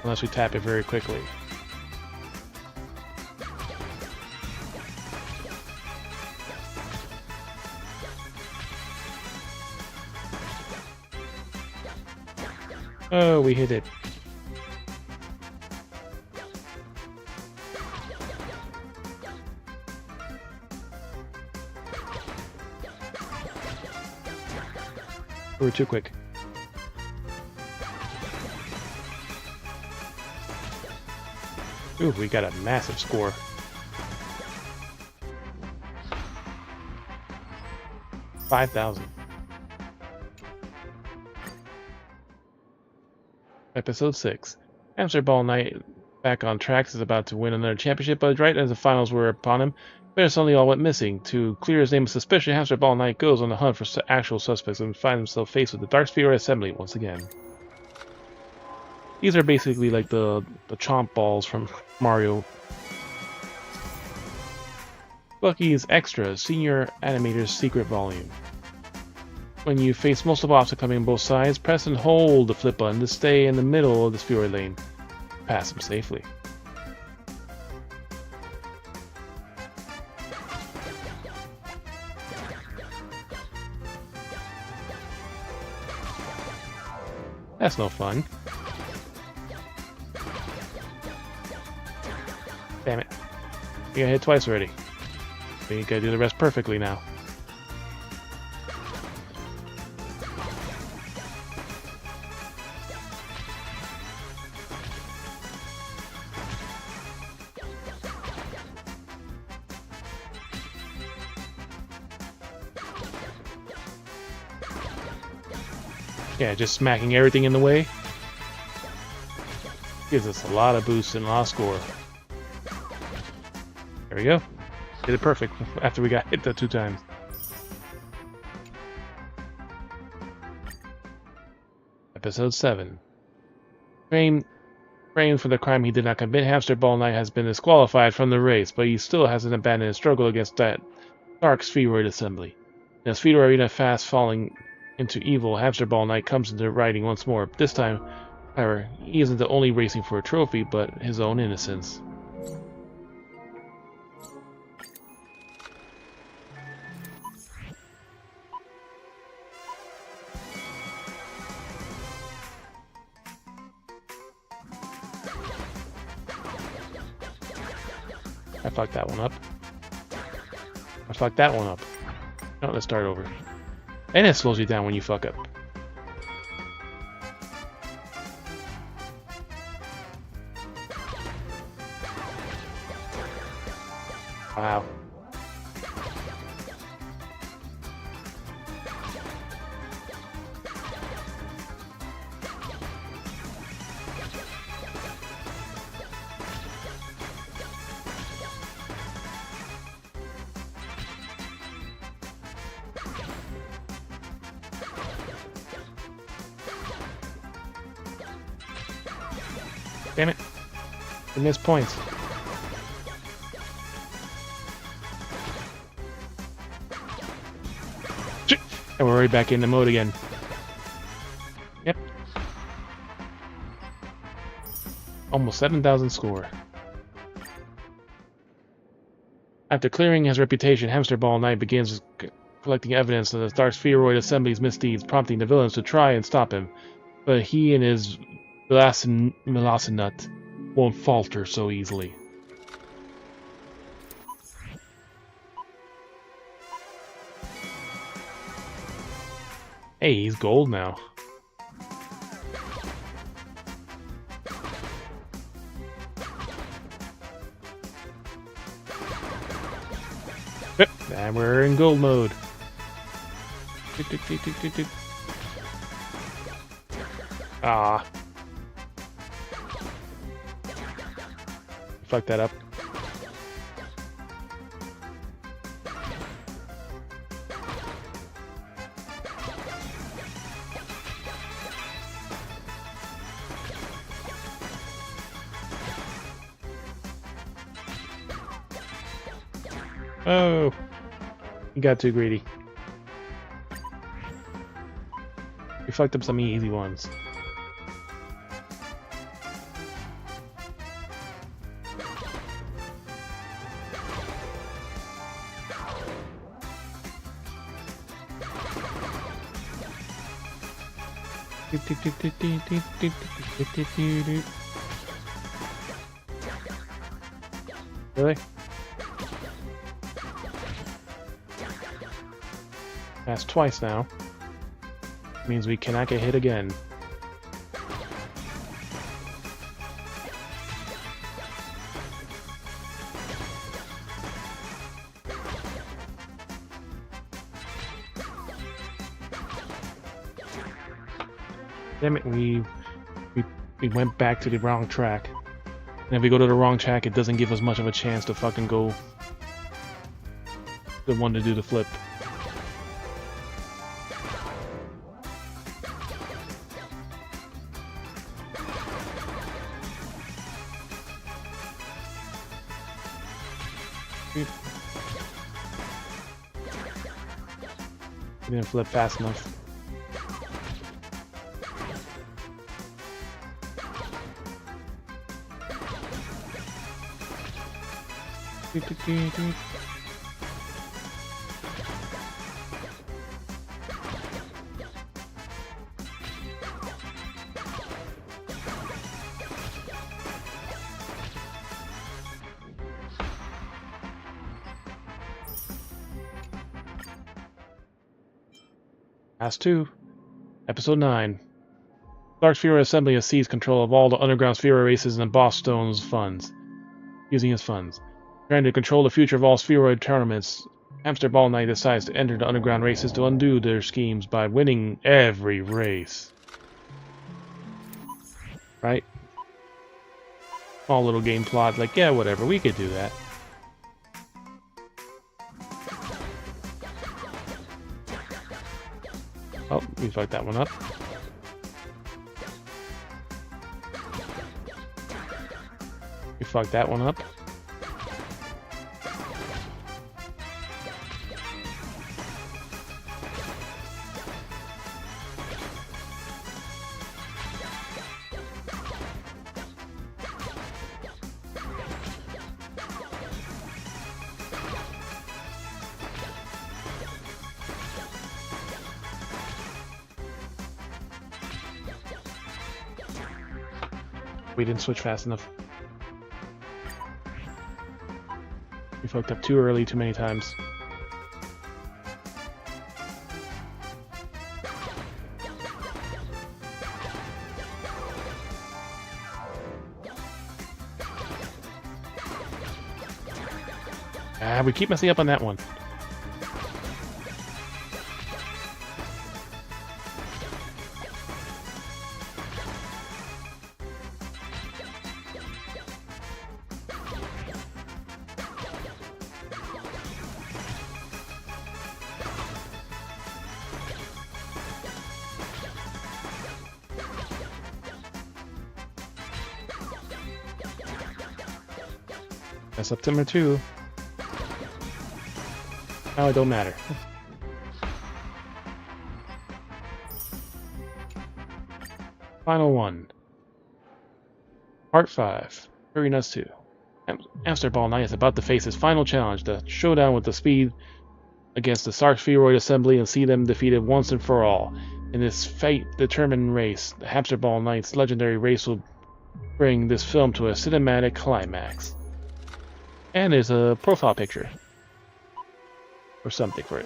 Unless we tap it very quickly. Oh, we hit it. We were too quick. Ooh, we got a massive score. $5,000. Episode 6. Hamster Ball Knight back on tracks is about to win another championship, but right as the finals were upon him, players suddenly all went missing. To clear his name of suspicion, Hamster Ball Knight goes on the hunt for actual suspects and finds himself faced with the Dark Sphere Assembly once again. These are basically like the chomp balls from Mario. Bucky's Extra, Senior Animator's Secret Volume. When you face multiple obstacles coming on both sides, press and hold the flip button to stay in the middle of the spheroid lane. Pass them safely. That's no fun. Damn it. You got hit twice already. You gotta do the rest perfectly now. Yeah, just smacking everything in the way gives us a lot of boost and a lot of score. There we go. Did it perfect after we got hit the 2 times. Episode 7. Framed for the crime he did not commit, Hamster Ball Knight has been disqualified from the race, but he still hasn't abandoned his struggle against that Dark Spheroid Assembly. In a Spheroid arena fast falling into evil, Hamster Ball Knight comes into riding once more. This time, however, he isn't only racing for a trophy, but his own innocence. I fucked that one up. I fucked that one up. No, let's start over. And it slows you down when you fuck up. Wow. Damn it. I missed points. And we're right back in the mode again. Yep. Almost 7,000 score. After clearing his reputation, Hamster Ball Knight begins collecting evidence of the Dark Spheroid Assembly's misdeeds, prompting the villains to try and stop him. But he and his Velociraptor won't falter so easily. Hey, he's gold now. Yep, and we're in gold mode. Ah. Fuck that up. Oh, he got too greedy. We fucked up some easy ones. Really? That's twice now. Means we cannot get hit again. Damn it, we went back to the wrong track. And if we go to the wrong track, it doesn't give us much of a chance to fucking go the one to do the flip. We didn't flip fast enough. Last 2. Episode 9. Dark Sphere Assembly has seized control of all the underground sphere races and Boss Stone's funds. Using his funds. Trying to control the future of all spheroid tournaments, Hamster Ball Knight decides to enter the underground races to undo their schemes by winning every race. Right? Small little game plot, like, yeah, whatever, we could do that. Oh, we fucked that one up. We fucked that one up. We didn't switch fast enough. We fucked up too early, too many times. Ah, we keep messing up on that one. September 2. Now it don't matter. Final one. Part 5. Fairy Nuts 2. Hamster Ball Knight is about to face his final challenge, the showdown with the speed against the Sark Spheroid Assembly, and see them defeated once and for all. In this fate-determined race, the Hamster Ball Knight's legendary race will bring this film to a cinematic climax. And there's a profile picture. Or something for it.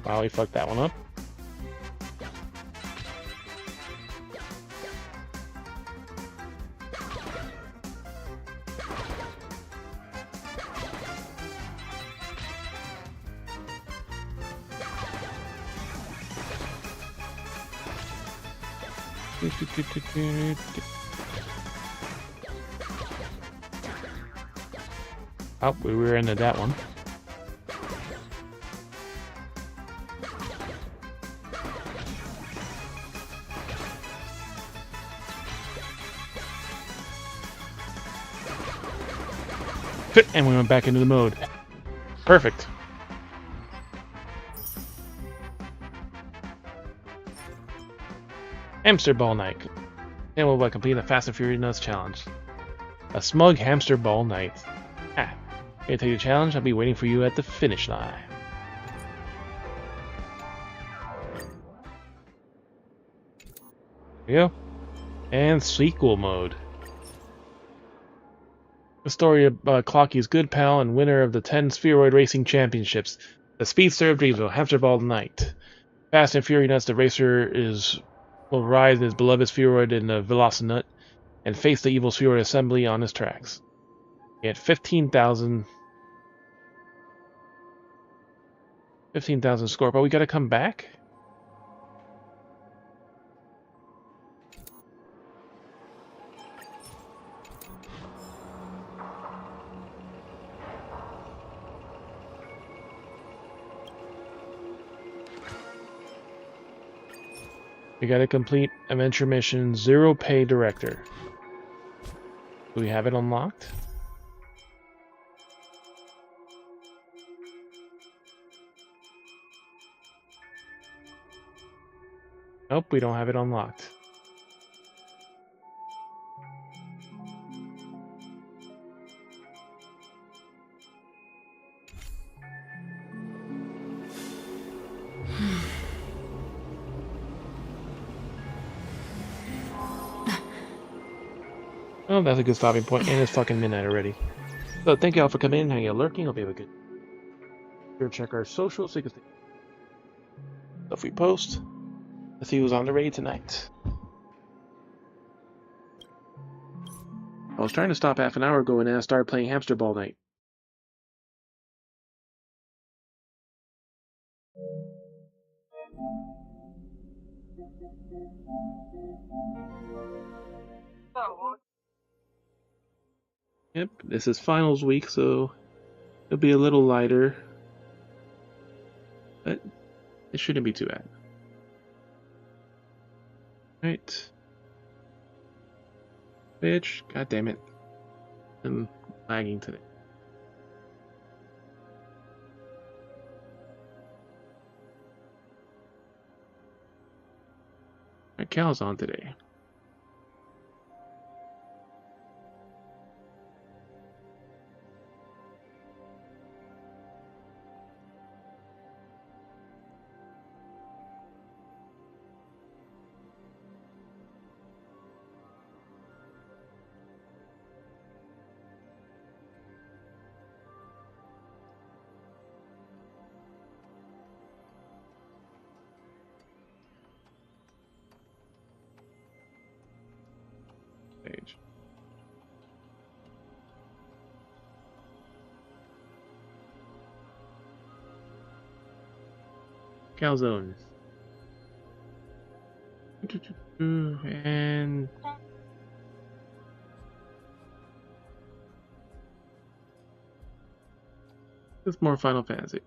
Wow, we fucked that one up. Oh, we were into that one. And we went back into the mode. Perfect. Hamster Ball Knight. And we'll complete the Fast and Furious Nuts challenge. A smug hamster ball knight. Ah, here to take the challenge. I'll be waiting for you at the finish line. There we go. And sequel mode. The story of Clocky's good pal and winner of the 10 Spheroid Racing Championships, the Speedster of Dreamsville, Hamster Ball Knight. Fast and Furious Nuts, the racer will ride his beloved Spheroid in the Velocinut and face the evil Spheroid Assembly on his tracks. He had 15,000 score, but we gotta come back? We gotta complete Adventure Mission 0 Pay Director. Do we have it unlocked? Nope, we don't have it unlocked. Oh, that's a good stopping point, and it's fucking midnight already. So thank you all for coming in, hanging out, lurking. Hope you have a good. Sure, check our socials so you can see stuff we post. Let's see who's on the raid tonight. I was trying to stop half an hour ago and then I started playing Hamster Ball Night. Yep, this is finals week, so it'll be a little lighter. But it shouldn't be too bad. Right. Bitch, god damn it. I'm lagging today. My Cal's on today. calzones. And it's more Final Fantasy.